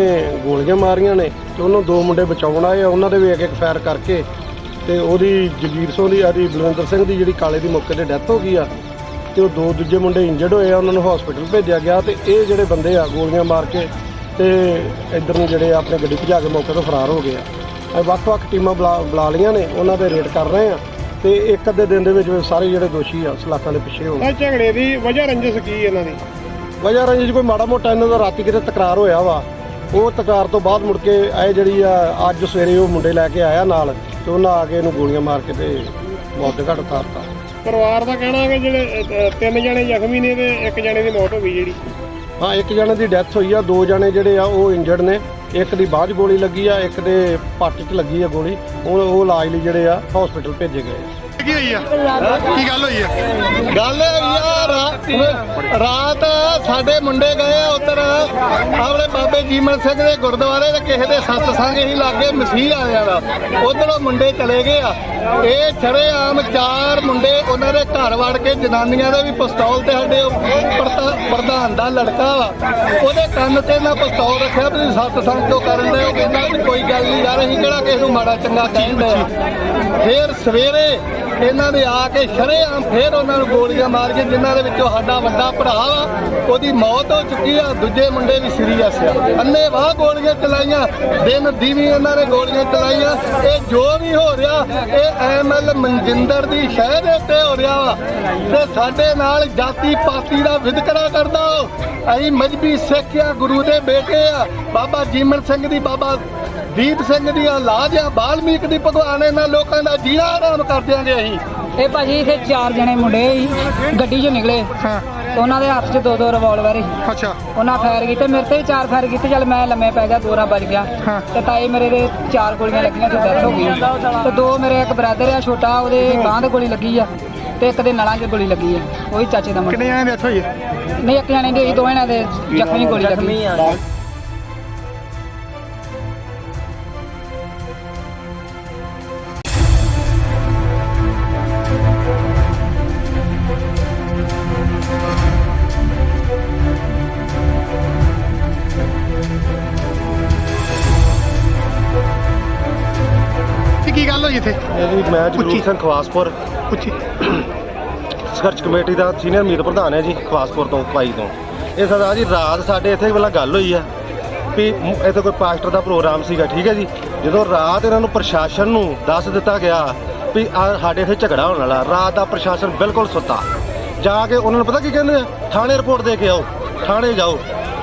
ਗੋਲੀਆਂ ਮਾਰੀਆਂ ਨੇ ਤੇ ਉਹਨੂੰ 2 ਮੁੰਡੇ ਬਚਾਉਣ ਆਏ ਆ। ਉਹਨਾਂ ਦੇ ਵੀ ਇੱਕ ਫਾਇਰ ਕਰਕੇ ਤੇ ਉਹਦੀ ਜਗੀਰ ਸਿੰਘ ਦੀ ਬਲਵਿੰਦਰ ਸਿੰਘ ਦੀ ਜਿਹੜੀ ਕਾਲੇ ਦੀ ਮੌਕੇ ਤੇ ਡੈਥ ਹੋ ਗਈ ਆ ਤੇ ਉਹ 2 ਦੂਜੇ ਮੁੰਡੇ ਇੰਜਰਡ ਹੋਏ ਆ, ਉਹਨਾਂ ਨੂੰ ਹਸਪੀਟਲ ਭੇਜਿਆ ਗਿਆ। ਤੇ ਇਹ ਜਿਹੜੇ ਬੰਦੇ ਆ ਗੋਲੀਆਂ ਮਾਰ ਕੇ ਤੇ ਇੱਧਰ ਨੂੰ ਜਿਹੜੇ ਆਪਣੇ ਗੱਡੀ ਭਜਾ ਕੇ ਮੌਕੇ ਤੋਂ ਫਰਾਰ ਹੋ ਗਏ ਆ। ਵੱਖ-ਵੱਖ ਟੀਮਾਂ ਬੁਲਾ ਲਈਆਂ ਨੇ, ਉਹਨਾਂ ਦੇ ਰੇਡ ਕਰ ਰਹੇ ਆ ਤੇ ਇੱਕ ਅੱਧੇ ਦਿਨ ਦੇ ਵਿੱਚ ਸਾਰੇ ਜਿਹੜੇ ਦੋਸ਼ੀ ਆ ਸਲਾਖਾਂ ਦੇ ਪਿੱਛੇ ਹੋ ਗਏ। ਇਹ ਝਗੜੇ ਦੀ ਵਜ੍ਹਾ ਰੰਜਿਸ਼ ਕੀ ਇਹਨਾਂ ਦੀ? ਵਜ੍ਹਾ ਰੰਜਿਸ਼ ਕੋਈ ਮਾੜਾ ਮੋਟਾ ਇਹਨਾਂ ਦਾ ਰਾਤੀ ਕਿਤੇ ਤਕਰਾਰ ਹੋਇਆ ਵਾ। ਉਹ ਤਕਰਾਰ ਤੋਂ ਬਾਅਦ ਮੁੜ ਕੇ ਇਹ ਜਿਹੜੀ ਆ ਅੱਜ ਸਵੇਰੇ ਉਹ ਮੁੰਡੇ ਲੈ ਕੇ ਆਇਆ ਨਾਲ ਤੇ ਉਹਨਾਂ ਆ ਕੇ ਇਹਨੂੰ ਗੋਲੀਆਂ ਮਾਰ ਕੇ ਤੇ ਮੌਤ ਦੇ ਘਾਟ ਉਤਾਰਤਾ। ਪਰਿਵਾਰ ਦਾ ਕਹਿਣਾ ਹੈ ਕਿ ਜਿਹੜੇ 3 ਜਣੇ ਜ਼ਖਮੀ ਨੇ ਤੇ 1 ਜਣੇ ਦੀ ਮੌਤ ਹੋ ਗਈ ਜਿਹੜੀ। ਹਾਂ, 1 ਜਣੇ ਦੀ ਡੈਥ ਹੋਈ ਆ, 2 ਜਣੇ ਜਿਹੜੇ ਆ ਉਹ ਇੰਜਰਡ ਨੇ। ਇੱਕ ਦੀ ਬਾਅਦ ਗੋਲੀ ਲੱਗੀ ਆ, ਇੱਕ ਦੇ ਪੱਟ 'ਚ ਲੱਗੀ ਆ ਗੋਲੀ। ਉਹ ਇਲਾਜ ਲਈ ਜਿਹੜੇ ਆ ਹਸਪੀਟਲ ਭੇਜੇ ਗਏ ਆ। ਕੀ ਹੋਈ ਆ? ਕੀ ਗੱਲ ਹੋਈ ਆ? ਗੱਲ ਯਾਰ ਰਾਤ ਸਾਡੇ ਮੁੰਡੇ ਗਏ ਆ ਉੱਧਰ ਆਪਣੇ ਬਾਬੇ ਜੀਮਨ ਸਿੰਘ ਦੇ ਗੁਰਦੁਆਰੇ ਤੇ ਕਿਸੇ ਦੇ ਸਤਸੰਗ ਹੀ ਲਾਗੇ ਮਸੀਹ ਆਇਆ ਦਾ, ਉੱਧਰੋਂ ਮੁੰਡੇ ਚਲੇ ਗਏ ਆ। ਇਹ ਸ਼ਰੇਆਮ 4 ਮੁੰਡੇ ਉਹਨਾਂ ਦੇ ਘਰ ਵੜ ਕੇ, ਜਨਾਨੀਆਂ ਦੇ ਵੀ ਪਿਸਤੌਲ ਤੇ ਸਾਡੇ ਪ੍ਰਧਾਨ ਦਾ ਲੜਕਾ ਵਾ, ਉਹਦੇ ਕੰਨ ਤੇ ਨਾ ਪਿਸਤੌਲ ਰੱਖਿਆ ਵੀ ਸਤਸੰਗ ਕਿਉਂ ਕਰਨ ਦੇ। ਉਹ ਕਹਿੰਦਾ ਵੀ ਕੋਈ ਗੱਲ ਨਹੀਂ ਯਾਰ, ਅਸੀਂ ਕਿਹੜਾ ਕਿਸੇ ਨੂੰ ਮਾੜਾ ਚੰਗਾ ਕਹਿੰਦੇ ਆ। ਫਿਰ ਸਵੇਰੇ ਇਹਨਾਂ ਨੇ ਆ ਕੇ ਸ਼ਰੇਆਮ ਫੇਰ ਉਹਨਾਂ ਨੂੰ ਗੋਲੀਆਂ ਮਾਰ ਕੇ, ਜਿਨ੍ਹਾਂ ਦੇ ਵਿੱਚੋਂ ਸਾਡਾ ਵੱਡਾ ਭਰਾ ਵਾ ਉਹਦੀ ਮੌਤ ਹੋ ਚੁੱਕੀ ਆ, ਦੂਜੇ ਮੁੰਡੇ ਵੀ ਸੀਰੀਅਸ ਆ। ਅੰਨ੍ਹੇਵਾਹ ਗੋਲੀਆਂ ਚਲਾਈਆਂ, ਦਿਨ ਦੀਵੀ ਇਹਨਾਂ ਨੇ ਗੋਲੀਆਂ ਚਲਾਈਆਂ। ਇਹ ਜੋ ਵੀ ਹੋ ਰਿਹਾ ਇਹ ਐਮਐਲ ਮਨਜਿੰਦਰ ਦੀ ਸ਼ਹਿ ਦੇ ਉੱਤੇ ਹੋ ਰਿਹਾ ਵਾ ਤੇ ਸਾਡੇ ਨਾਲ ਜਾਤੀ ਪਾਤੀ ਦਾ ਵਿਤਕਰਾ ਕਰਦਾ। ਅਸੀਂ ਮਜਬੀ ਸਿੱਖ ਆ, ਗੁਰੂ ਦੇ ਬੇਟੇ ਆ, ਬਾਬਾ ਜੀਮਨ ਸਿੰਘ ਦੀ, ਬਾਬਾ ਦੀਪ ਸਿੰਘ ਦੀ ਔਲਾਦ ਆ, ਬਾਲਮੀਕ ਦੀ ਭਗਵਾਨ। ਇਹਨਾਂ ਲੋਕਾਂ ਦਾ ਜੀਣਾ ਆਰਾਮ ਕਰ ਦਿਆਂਗੇ ਅਸੀਂ। ਇਹ ਭਾਜੀ ਇੱਥੇ 4 ਜਣੇ ਮੁੰਡੇ ਸੀ, ਗੱਡੀ 'ਚੋਂ ਨਿਕਲੇ ਤੇ ਉਹਨਾਂ ਦੇ ਹੱਥ 'ਚ 2 ਰਿਵਾਲਵਰ ਸੀ। ਅੱਛਾ, ਉਹਨਾਂ ਫਾਇਰ ਕੀਤੇ, ਮੇਰੇ ਤੇ ਵੀ 4 ਫਾਇਰ ਕੀਤੇ। ਚੱਲ ਮੈਂ ਲੰਮੇ ਪੈ ਗਿਆ, 2 ਰਾਂ ਵੱਜ ਗਿਆ ਤੇ ਤਾਏ ਮੇਰੇ ਦੇ 4 ਗੋਲੀਆਂ ਲੱਗੀਆਂ ਤੇ ਡੈਥ ਹੋ ਗਈ। ਤੇ 2 ਮੇਰੇ ਇੱਕ ਬ੍ਰਦਰ ਆ ਛੋਟਾ, ਉਹਦੇ ਬਾਂਹ ਤੇ ਗੋਲੀ ਲੱਗੀ ਆ ਤੇ ਇੱਕ ਦੇ ਨਲਾਂ 'ਚ ਗੋਲੀ ਲੱਗੀ ਆ, ਉਹੀ ਚਾਚੇ ਦਾ ਮੁੰਡਾ। ਕਿੰਨੇ ਜਣੇ ਡੈਥ ਹੋਈ ਹੈ? ਨਹੀਂ, ਇੱਕ ਜਾਣੇ ਦੀ ਹੋਈ, 2 ਜਣਿਆਂ ਦੇ ਜ਼ਖਮੀ ਗੋਲੀ ਲੱਗੀ। ਕੀ ਗੱਲ ਹੋਈ ਇੱਥੇ? ਇਹ ਜੀ ਮੈਂ ਜਗਰੂਪ ਸਿੰਘ ਖਵਾਸਪੁਰ ਪੁੱਛੀ। ਸੰਘਰਸ਼ ਕਮੇਟੀ ਦਾ ਸੀਨੀਅਰ ਮੀਤ ਪ੍ਰਧਾਨ ਹੈ ਜੀ ਖਵਾਸਪੁਰ ਤੋਂ ਭਾਈ ਤੋਂ। ਇਹ ਸਰਦਾਰ ਜੀ ਰਾਤ ਸਾਡੇ ਇੱਥੇ ਪਹਿਲਾਂ ਗੱਲ ਹੋਈ ਆ ਵੀ ਇੱਥੇ ਕੋਈ ਪਾਸਟਰ ਦਾ ਪ੍ਰੋਗਰਾਮ ਸੀਗਾ, ਠੀਕ ਹੈ ਜੀ। ਜਦੋਂ ਰਾਤ ਇਹਨਾਂ ਨੂੰ ਪ੍ਰਸ਼ਾਸਨ ਨੂੰ ਦੱਸ ਦਿੱਤਾ ਗਿਆ ਵੀ ਸਾਡੇ ਇੱਥੇ ਝਗੜਾ ਹੋਣ ਵਾਲਾ, ਰਾਤ ਦਾ ਪ੍ਰਸ਼ਾਸਨ ਬਿਲਕੁਲ ਸੁੱਤਾ। ਜਾ ਕੇ ਉਹਨਾਂ ਨੂੰ ਪਤਾ ਕੀ ਕਹਿੰਦੇ ਆ, ਥਾਣੇ ਰਿਪੋਰਟ ਦੇ ਕੇ ਆਓ, ਥਾਣੇ ਜਾਓ।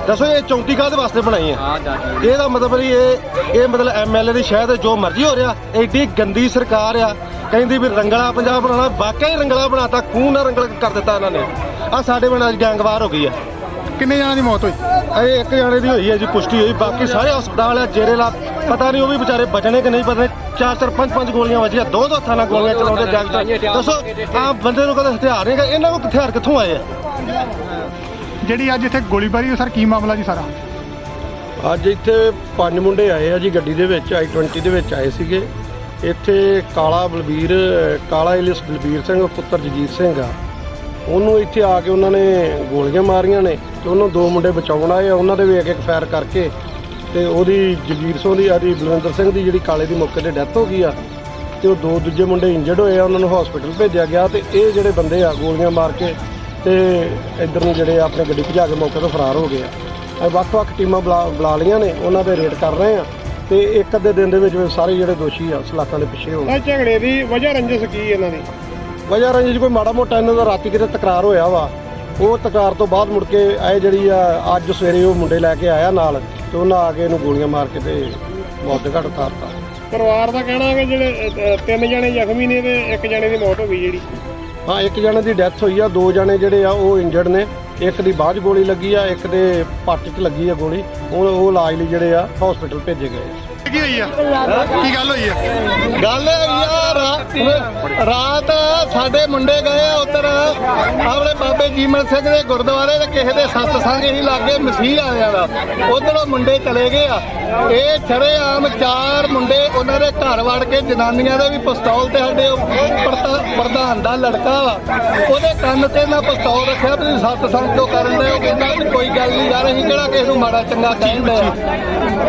ਦੱਸੋ ਇਹ ਚੌਂਕੀ ਕਾਹਦੇ ਵਾਸਤੇ ਬਣਾਈ ਹੈ? ਇਹਦਾ ਮਤਲਬ ਨਹੀਂ ਇਹ ਮਤਲਬ ਐਮਐਲਏ ਦੀ ਸ਼ਾਇਦ ਜੋ ਮਰਜ਼ੀ ਹੋ ਰਿਹਾ। ਐਡੀ ਗੰਦੀ ਸਰਕਾਰ ਆ, ਕਹਿੰਦੀ ਵੀ ਰੰਗਲਾ ਪੰਜਾਬ ਬਣਾਉਣਾ, ਵਾਕਿਆ ਹੀ ਰੰਗਲਾ ਬਣਾਤਾ, ਖੂਨ ਨਾਲ ਰੰਗਲ ਕਰ ਦਿੱਤਾ ਇਹਨਾਂ ਨੇ। ਆ ਸਾਡੇ ਪਿੰਡ ਅੱਜ ਗੈਂਗਵਾਰ ਹੋ ਗਈ ਆ। ਕਿੰਨੇ ਜਣਾਂ ਦੀ ਮੌਤ ਹੋਈ? ਇਹ ਇੱਕ ਜਾਣੇ ਦੀ ਹੋਈ ਹੈ ਜੀ, ਪੁਸ਼ਟੀ ਹੋਈ। ਬਾਕੀ ਸਾਰੇ ਹਸਪਤਾਲ ਆ ਜੇਰੇ ਲਾ, ਪਤਾ ਨਹੀਂ ਉਹ ਵੀ ਵਿਚਾਰੇ ਬਚਣੇ ਕਿ ਨਹੀਂ ਬਚਣੇ। 4-4 5-5 ਗੋਲੀਆਂ ਵੱਜੀਆਂ, ਦੋ ਹੱਥਾਂ ਨਾਲ ਗੋਲੀਆਂ ਚਲਾਉਂਦੇ ਜੱਗ। ਦੱਸੋ ਆ ਬੰਦੇ ਨੂੰ ਕਦੇ ਹਥਿਆਰ ਨਹੀਂ ਹੈਗਾ, ਇਹਨਾਂ ਕੋਲ ਹਥਿਆਰ ਕਿੱਥੋਂ ਆਏ ਆ? ਜਿਹੜੀ ਅੱਜ ਇੱਥੇ ਗੋਲੀਬਾਰੀ, ਸਰ ਕੀ ਮਾਮਲਾ ਜੀ ਸਾਰਾ? ਅੱਜ ਇੱਥੇ 5 ਮੁੰਡੇ ਆਏ ਆ ਜੀ ਗੱਡੀ ਦੇ ਵਿੱਚ, i20 ਦੇ ਵਿੱਚ ਆਏ ਸੀਗੇ। ਇੱਥੇ ਕਾਲਾ ਇਲਿਸ ਬਲਬੀਰ ਸਿੰਘ ਪੁੱਤਰ ਜਗੀਰ ਸਿੰਘ ਆ, ਉਹਨੂੰ ਇੱਥੇ ਆ ਕੇ ਉਹਨਾਂ ਨੇ ਗੋਲੀਆਂ ਮਾਰੀਆਂ ਨੇ ਤੇ ਉਹਨੂੰ ਦੋ ਮੁੰਡੇ ਬਚਾਉਣ ਆਏ ਆ। ਉਹਨਾਂ ਦੇ ਵੀ ਇੱਕ ਫਾਇਰ ਕਰਕੇ ਤੇ ਉਹਦੀ ਜਗੀਰ ਸਿੰਘ ਦੀ ਬਲਵਿੰਦਰ ਸਿੰਘ ਦੀ ਜਿਹੜੀ ਕਾਲੇ ਦੀ ਮੌਕੇ ਤੇ ਡੈਥ ਹੋ ਗਈ ਆ ਤੇ ਉਹ ਦੋ ਦੂਜੇ ਮੁੰਡੇ ਇੰਜਰਡ ਹੋਏ ਆ, ਉਹਨਾਂ ਨੂੰ ਹਸਪੀਟਲ ਭੇਜਿਆ ਗਿਆ। ਤੇ ਇਹ ਜਿਹੜੇ ਬੰਦੇ ਆ ਗੋਲੀਆਂ ਮਾਰ ਕੇ ਤੇ ਇੱਧਰ ਨੂੰ ਜਿਹੜੇ ਆਪਣੀ ਗੱਡੀ ਭਜਾ ਕੇ ਮੌਕੇ ਤੋਂ ਫਰਾਰ ਹੋ ਗਏ ਆ। ਵੱਖ-ਵੱਖ ਟੀਮਾਂ ਬੁਲਾ ਲਈਆਂ ਨੇ, ਉਹਨਾਂ ਦੇ ਰੇਡ ਕਰ ਰਹੇ ਆ ਤੇ ਇੱਕ ਅੱਧੇ ਦਿਨ ਦੇ ਵਿੱਚ ਸਾਰੇ ਜਿਹੜੇ ਦੋਸ਼ੀ ਆ ਸਲਾਖਾਂ ਦੇ ਪਿੱਛੇ ਹੋਣਗੇ। ਇਹ ਝਗੜੇ ਦੀ ਵਜ੍ਹਾ ਰੰਜਿਸ਼ ਕੀ ਇਹਨਾਂ ਦੀ? ਵਜ੍ਹਾ ਰੰਜਿਸ਼ ਕੋਈ ਮਾੜਾ ਮੋਟਾ ਇਹਨਾਂ ਦਾ ਰਾਤੀ ਕਿਤੇ ਤਕਰਾਰ ਹੋਇਆ ਵਾ। ਉਹ ਤਕਰਾਰ ਤੋਂ ਬਾਅਦ ਮੁੜ ਕੇ ਇਹ ਜਿਹੜੀ ਆ ਅੱਜ ਸਵੇਰੇ ਉਹ ਮੁੰਡੇ ਲੈ ਕੇ ਆਇਆ ਨਾਲ ਤੇ ਉਹਨਾਂ ਆ ਕੇ ਇਹਨੂੰ ਗੋਲੀਆਂ ਮਾਰ ਕੇ ਤੇ ਮੌਤ ਦੇ ਘਾਟ ਉਤਾਰਤਾ। ਪਰਿਵਾਰ ਦਾ ਕਹਿਣਾ ਹੈ ਕਿ ਜਿਹੜੇ 3 ਜਣੇ ਜ਼ਖਮੀ ਨੇ ਤੇ 1 ਜਣੇ ਦੀ ਮੌਤ ਹੋ ਗਈ ਜਿਹੜੀ। ਹਾਂ, 1 ਜਣੇ ਦੀ ਡੈਥ ਹੋਈ ਆ, 2 ਜਣੇ ਜਿਹੜੇ ਆ ਉਹ ਇੰਜਰਡ ਨੇ। ਇੱਕ ਦੀ ਬਾਅਦ 'ਚ ਗੋਲੀ ਲੱਗੀ ਆ, ਇੱਕ ਦੇ ਪੱਟ 'ਚ ਲੱਗੀ ਆ ਗੋਲੀ। ਉਹ ਇਲਾਜ ਲਈ ਜਿਹੜੇ ਆ ਹਸਪੀਟਲ ਭੇਜੇ ਗਏ ਆ। ਕੀ ਹੋਈ ਆ? ਕੀ ਗੱਲ ਹੋਈ ਆ? ਗੱਲ ਰਾਤ ਸਾਡੇ ਮੁੰਡੇ ਗਏ ਆ ਉੱਧਰ ਆਪਣੇ ਬਾਬੇ ਜੀਮਲ ਸਿੰਘ ਦੇ ਗੁਰਦੁਆਰੇ ਤੇ ਕਿਸੇ ਦੇ ਸਤਸੰਗ ਹੀ ਲਾਗੇ ਮਸੀਹ ਆਇਆ ਦਾ, ਉੱਧਰੋਂ ਮੁੰਡੇ ਚਲੇ ਗਏ ਆ। ਇਹ ਸ਼ਰੇਆਮ 4 ਮੁੰਡੇ ਉਹਨਾਂ ਦੇ ਘਰ ਵੜ ਕੇ, ਜਨਾਨੀਆਂ ਦੇ ਵੀ ਪਿਸਤੌਲ ਤੇ ਸਾਡੇ ਪ੍ਰਧਾਨ ਦਾ ਲੜਕਾ ਵਾ, ਉਹਦੇ ਕੰਨ ਤੇ ਨਾ ਪਿਸਤੌਲ ਰੱਖਿਆ ਵੀ ਸਤਸੰਗ ਕਿਉਂ ਕਰਨ ਦੇ। ਉਹ ਕਹਿੰਦਾ ਵੀ ਕੋਈ ਗੱਲ ਨਹੀਂ ਯਾਰ, ਅਸੀਂ ਕਿਹੜਾ ਕਿਸੇ ਨੂੰ ਮਾੜਾ ਚੰਗਾ ਕਹਿੰਦੇ ਆ।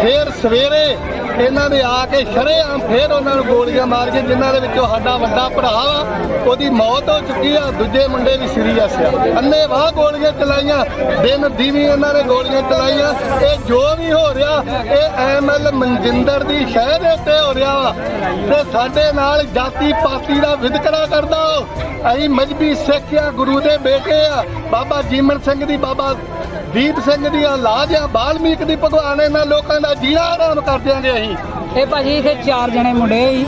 ਫਿਰ ਸਵੇਰੇ ਇਹਨਾਂ ਨੇ ਆ ਕੇ ਸ਼ਰੇਆਮ ਫੇਰ ਉਹਨਾਂ ਨੂੰ ਗੋਲੀਆਂ ਮਾਰ ਕੇ, ਜਿਨ੍ਹਾਂ ਦੇ ਵਿੱਚੋਂ ਸਾਡਾ ਵੱਡਾ ਭਰਾ ਵਾ ਉਹਦੀ ਮੌਤ ਹੋ ਚੁੱਕੀ ਆ, ਦੂਜੇ ਮੁੰਡੇ ਵੀ ਸੀਰੀਅਸ ਆ। ਅੰਨ੍ਹੇਵਾਹ ਗੋਲੀਆਂ ਚਲਾਈਆਂ, ਦਿਨ ਦੀਵੀ ਇਹਨਾਂ ਨੇ ਗੋਲੀਆਂ ਚਲਾਈਆਂ। ਇਹ ਜੋ ਵੀ ਹੋ ਰਿਹਾ ਇਹ ਐਮਐਲ ਮਨਜਿੰਦਰ ਦੀ ਸ਼ਹਿ ਦੇ ਉੱਤੇ ਹੋ ਰਿਹਾ ਵਾ ਤੇ ਸਾਡੇ ਨਾਲ ਜਾਤੀ ਪਾਤੀ ਦਾ ਵਿਤਕਰਾ ਕਰਦਾ। ਅਸੀਂ ਮਜਬੀ ਸਿੱਖ ਆ, ਗੁਰੂ ਦੇ ਬੇਟੇ ਆ, ਬਾਬਾ ਜੀਮਨ ਸਿੰਘ ਦੀ, ਬਾਬਾ ਦੀਪ ਸਿੰਘ ਦੀ ਔਲਾਦ ਆ, ਬਾਲਮੀਕ ਦੀ। ਭਗਵਾਨ ਇਹਨਾਂ ਲੋਕਾਂ ਦਾ ਜੀਣਾ ਆਰਾਮ ਕਰ ਦਿਆਂਗੇ ਅਸੀਂ। ਇਹ ਭਾਜੀ ਇੱਥੇ 4 ਜਣੇ ਮੁੰਡੇ ਸੀ,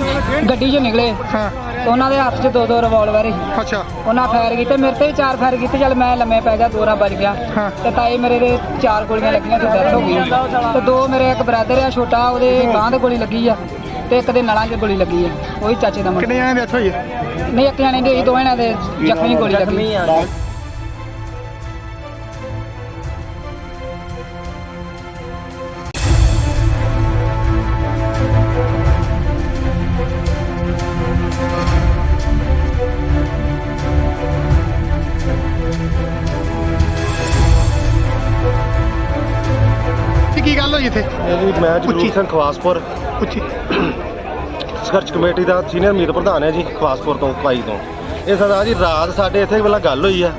ਗੱਡੀ 'ਚੋਂ ਨਿਕਲੇ ਤੇ ਉਹਨਾਂ ਦੇ ਹੱਥ 'ਚ 2 ਰਿਵਾਲਵਰ ਸੀ। ਅੱਛਾ। ਉਹਨਾਂ ਫਾਇਰ ਕੀਤੇ, ਮੇਰੇ ਤੇ ਵੀ 4 ਫਾਇਰ ਕੀਤੇ। ਚੱਲ ਮੈਂ ਲੰਮੇ ਪੈ ਗਿਆ, 2 ਵੱਜ ਗਿਆ ਤੇ ਤਾਏ ਮੇਰੇ ਦੇ 4 ਗੋਲੀਆਂ ਲੱਗੀਆਂ ਤੇ ਡੈਥ ਹੋ ਗਈ। ਤੇ 2 ਮੇਰੇ ਇੱਕ ਬ੍ਰਦਰ ਆ ਛੋਟਾ, ਉਹਦੇ ਬਾਂਹ ਤੇ ਗੋਲੀ ਲੱਗੀ ਆ ਤੇ ਇੱਕ ਦੇ ਨਲਾਂ 'ਚ ਗੋਲੀ ਲੱਗੀ ਆ, ਉਹੀ ਚਾਚੇ ਦਾ ਮੁੰਡਾ। ਕਿੰਨੇ ਜਣਾਂ ਦੀ ਡੈਥ ਹੋਈ ਆ? ਨਹੀਂ, 1 ਜਣੇ ਦੀ ਹੋਈ, 2 ਜਣਿਆਂ ਦੇ ਜ਼ਖਮੀ ਗੋਲੀ ਲੱਗੀ। ਕੀ ਗੱਲ ਹੋਈ ਇੱਥੇ? ਇਹ ਜੀ ਮੈਂ ਜਗਰੂਪ ਸਿੰਘ ਖਵਾਸਪੁਰ, ਸੰਘਰਸ਼ ਕਮੇਟੀ ਦਾ ਸੀਨੀਅਰ ਮੀਤ ਪ੍ਰਧਾਨ ਹੈ ਜੀ ਖਵਾਸਪੁਰ ਤੋਂ ਭਾਈ ਤੋਂ। ਇਹ ਸਰਦਾਰ ਜੀ ਰਾਤ ਸਾਡੇ ਇੱਥੇ ਪਹਿਲਾਂ ਗੱਲ ਹੋਈ ਆ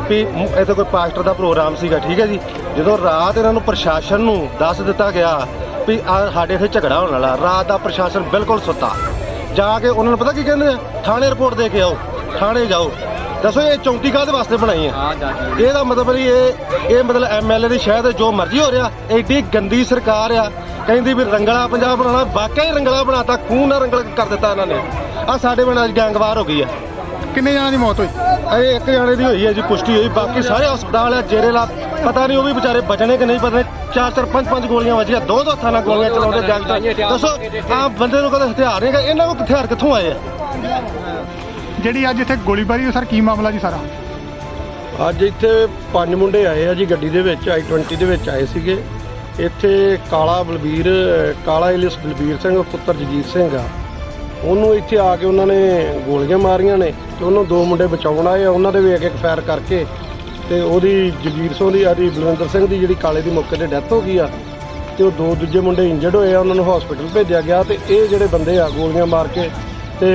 ਵੀ ਇੱਥੇ ਕੋਈ ਪਾਸਟਰ ਦਾ ਪ੍ਰੋਗਰਾਮ ਸੀਗਾ, ਠੀਕ ਹੈ ਜੀ। ਜਦੋਂ ਰਾਤ ਇਹਨਾਂ ਨੂੰ ਪ੍ਰਸ਼ਾਸਨ ਨੂੰ ਦੱਸ ਦਿੱਤਾ ਗਿਆ ਵੀ ਸਾਡੇ ਇੱਥੇ ਝਗੜਾ ਹੋਣ ਵਾਲਾ, ਰਾਤ ਦਾ ਪ੍ਰਸ਼ਾਸਨ ਬਿਲਕੁਲ ਸੁੱਤਾ। ਜਾ ਕੇ ਉਹਨਾਂ ਨੂੰ ਪਤਾ ਕੀ ਕਹਿੰਦੇ ਆ, ਥਾਣੇ ਰਿਪੋਰਟ ਦੇ ਕੇ ਆਓ, ਥਾਣੇ ਜਾਓ। ਦੱਸੋ ਇਹ ਚੌਂਕੀ ਕਾਹਦੇ ਵਾਸਤੇ ਬਣਾਈ ਆ? ਇਹਦਾ ਮਤਲਬ ਨਹੀਂ ਇਹ ਮਤਲਬ ਐਮਐਲਏ ਦੀ ਸ਼ਾਇਦ ਜੋ ਮਰਜ਼ੀ ਹੋ ਰਿਹਾ। ਐਡੀ ਗੰਦੀ ਸਰਕਾਰ ਆ, ਕਹਿੰਦੀ ਵੀ ਰੰਗਲਾ ਪੰਜਾਬ ਬਣਾਉਣਾ, ਵਾਕਿਆ ਹੀ ਰੰਗਲਾ ਬਣਾਤਾ, ਖੂਨ ਨਾਲ ਰੰਗਲ ਕਰ ਦਿੱਤਾ ਇਹਨਾਂ ਨੇ। ਆ ਸਾਡੇ ਪਿੰਡ ਅੱਜ ਗੈਂਗਵਾਰ ਹੋ ਗਈ ਆ। ਕਿੰਨੇ ਜਣਾਂ ਦੀ ਮੌਤ ਹੋਈ? ਇਹ ਇੱਕ ਜਾਣੇ ਦੀ ਹੋਈ ਹੈ ਜੀ, ਪੁਸ਼ਟੀ ਹੋਈ। ਬਾਕੀ ਸਾਰੇ ਹਸਪਤਾਲ ਆ ਜੇਰੇ ਲਾ, ਪਤਾ ਨਹੀਂ ਉਹ ਵੀ ਵਿਚਾਰੇ ਬਚਣੇ ਕਿ ਨਹੀਂ ਬਚਣੇ। 4-4 5-5 ਗੋਲੀਆਂ ਵੱਜੀਆਂ, ਦੋ ਹੱਥਾਂ ਨਾਲ ਗੋਲੀਆਂ ਚਲਾਉਂਦੇ ਜੱਗ। ਦੱਸੋ ਆ ਬੰਦੇ ਨੂੰ ਕਦੇ ਹਥਿਆਰ ਨਹੀਂ ਹੈਗਾ, ਇਹਨਾਂ ਕੋਲ ਹਥਿਆਰ ਕਿੱਥੋਂ ਆਏ ਆ? ਜਿਹੜੀ ਅੱਜ ਇੱਥੇ ਗੋਲੀਬਾਰੀ, ਸਰ ਕੀ ਮਾਮਲਾ ਜੀ ਸਾਰਾ? ਅੱਜ ਇੱਥੇ 5 ਮੁੰਡੇ ਆਏ ਆ ਜੀ ਗੱਡੀ ਦੇ ਵਿੱਚ, i20 ਦੇ ਵਿੱਚ ਆਏ ਸੀਗੇ। ਇੱਥੇ ਕਾਲਾ ਇਲਿਸ ਬਲਬੀਰ ਸਿੰਘ ਪੁੱਤਰ ਜਗੀਰ ਸਿੰਘ ਆ, ਉਹਨੂੰ ਇੱਥੇ ਆ ਕੇ ਉਹਨਾਂ ਨੇ ਗੋਲੀਆਂ ਮਾਰੀਆਂ ਨੇ ਤੇ ਉਹਨੂੰ 2 ਮੁੰਡੇ ਬਚਾਉਣ ਆਏ ਆ। ਉਹਨਾਂ ਦੇ ਵੀ ਇੱਕ ਫਾਇਰ ਕਰਕੇ ਤੇ ਉਹਦੀ ਜਗੀਰ ਸਿੰਘ ਦੀ ਬਲਵਿੰਦਰ ਸਿੰਘ ਦੀ ਜਿਹੜੀ ਕਾਲੇ ਦੀ ਮੌਕੇ ਤੇ ਡੈਥ ਹੋ ਗਈ ਆ ਤੇ ਉਹ 2 ਦੂਜੇ ਮੁੰਡੇ ਇੰਜਰਡ ਹੋਏ ਆ, ਉਹਨਾਂ ਨੂੰ ਹਸਪੀਟਲ ਭੇਜਿਆ ਗਿਆ। ਤੇ ਇਹ ਜਿਹੜੇ ਬੰਦੇ ਆ ਗੋਲੀਆਂ ਮਾਰ ਕੇ ਤੇ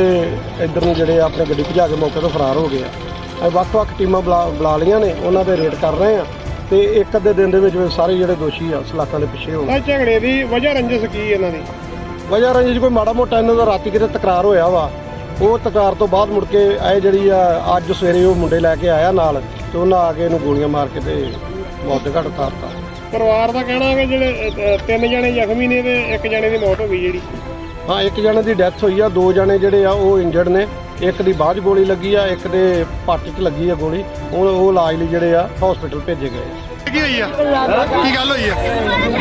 ਇੱਧਰ ਨੂੰ ਜਿਹੜੇ ਆਪਣੀ ਗੱਡੀ ਭਜਾ ਕੇ ਮੌਕੇ ਤੋਂ ਫਰਾਰ ਹੋ ਗਏ ਆ। ਅਸੀਂ ਵੱਖ-ਵੱਖ ਟੀਮਾਂ ਬੁਲਾ ਲਈਆਂ ਨੇ, ਉਹਨਾਂ ਦੇ ਰੇਡ ਕਰ ਰਹੇ ਆ ਤੇ ਇੱਕ ਅੱਧੇ ਦਿਨ ਦੇ ਵਿੱਚ ਸਾਰੇ ਜਿਹੜੇ ਦੋਸ਼ੀ ਆ ਸਲਾਖਾਂ ਦੇ ਪਿੱਛੇ ਹੋਣ। ਤਾਂ ਝਗੜੇ ਦੀ ਵਜ੍ਹਾ ਰੰਜਿਸ਼ ਕੀ ਇਹਨਾਂ ਦੀ? ਵਜ੍ਹਾ ਰੰਜਿਸ਼ ਕੋਈ ਮਾੜਾ ਮੋਟਾ ਇਹਨਾਂ ਦਾ ਰਾਤੀ ਕਿਤੇ ਤਕਰਾਰ ਹੋਇਆ ਵਾ, ਉਹ ਤਕਰਾਰ ਤੋਂ ਬਾਅਦ ਮੁੜ ਕੇ ਇਹ ਜਿਹੜੀ ਆ ਅੱਜ ਸਵੇਰੇ ਉਹ ਮੁੰਡੇ ਲੈ ਕੇ ਆਇਆ ਨਾਲ ਤੇ ਉਹਨਾਂ ਆ ਕੇ ਇਹਨੂੰ ਗੋਲੀਆਂ ਮਾਰ ਕੇ ਤੇ ਮੌਤ ਦੇ ਘਾਟ ਉਤਾਰਤਾ। ਪਰਿਵਾਰ ਦਾ ਕਹਿਣਾ ਹੈ ਕਿ ਜਿਹੜੇ 3 ਜਣੇ ਜ਼ਖਮੀ ਨੇ ਤੇ 1 ਜਣੇ ਦੀ ਮੌਤ ਹੋ ਗਈ ਜਿਹੜੀ। ਹਾਂ, 1 ਜਣੇ ਦੀ ਡੈਥ ਹੋਈ ਆ, 2 ਜਣੇ ਜਿਹੜੇ ਆ ਉਹ ਇੰਜਰਡ ਨੇ। ਇੱਕ ਦੀ ਬਾਅਦ 'ਚ ਗੋਲੀ ਲੱਗੀ ਆ, ਇੱਕ ਦੇ ਪੱਟ 'ਚ ਲੱਗੀ ਆ ਗੋਲੀ। ਹੁਣ ਉਹ ਇਲਾਜ ਲਈ ਜਿਹੜੇ ਆ ਹਸਪੀਟਲ ਭੇਜੇ ਗਏ ਆ। ਕੀ ਹੋਈ ਆ? ਕੀ ਗੱਲ ਹੋਈ ਆ?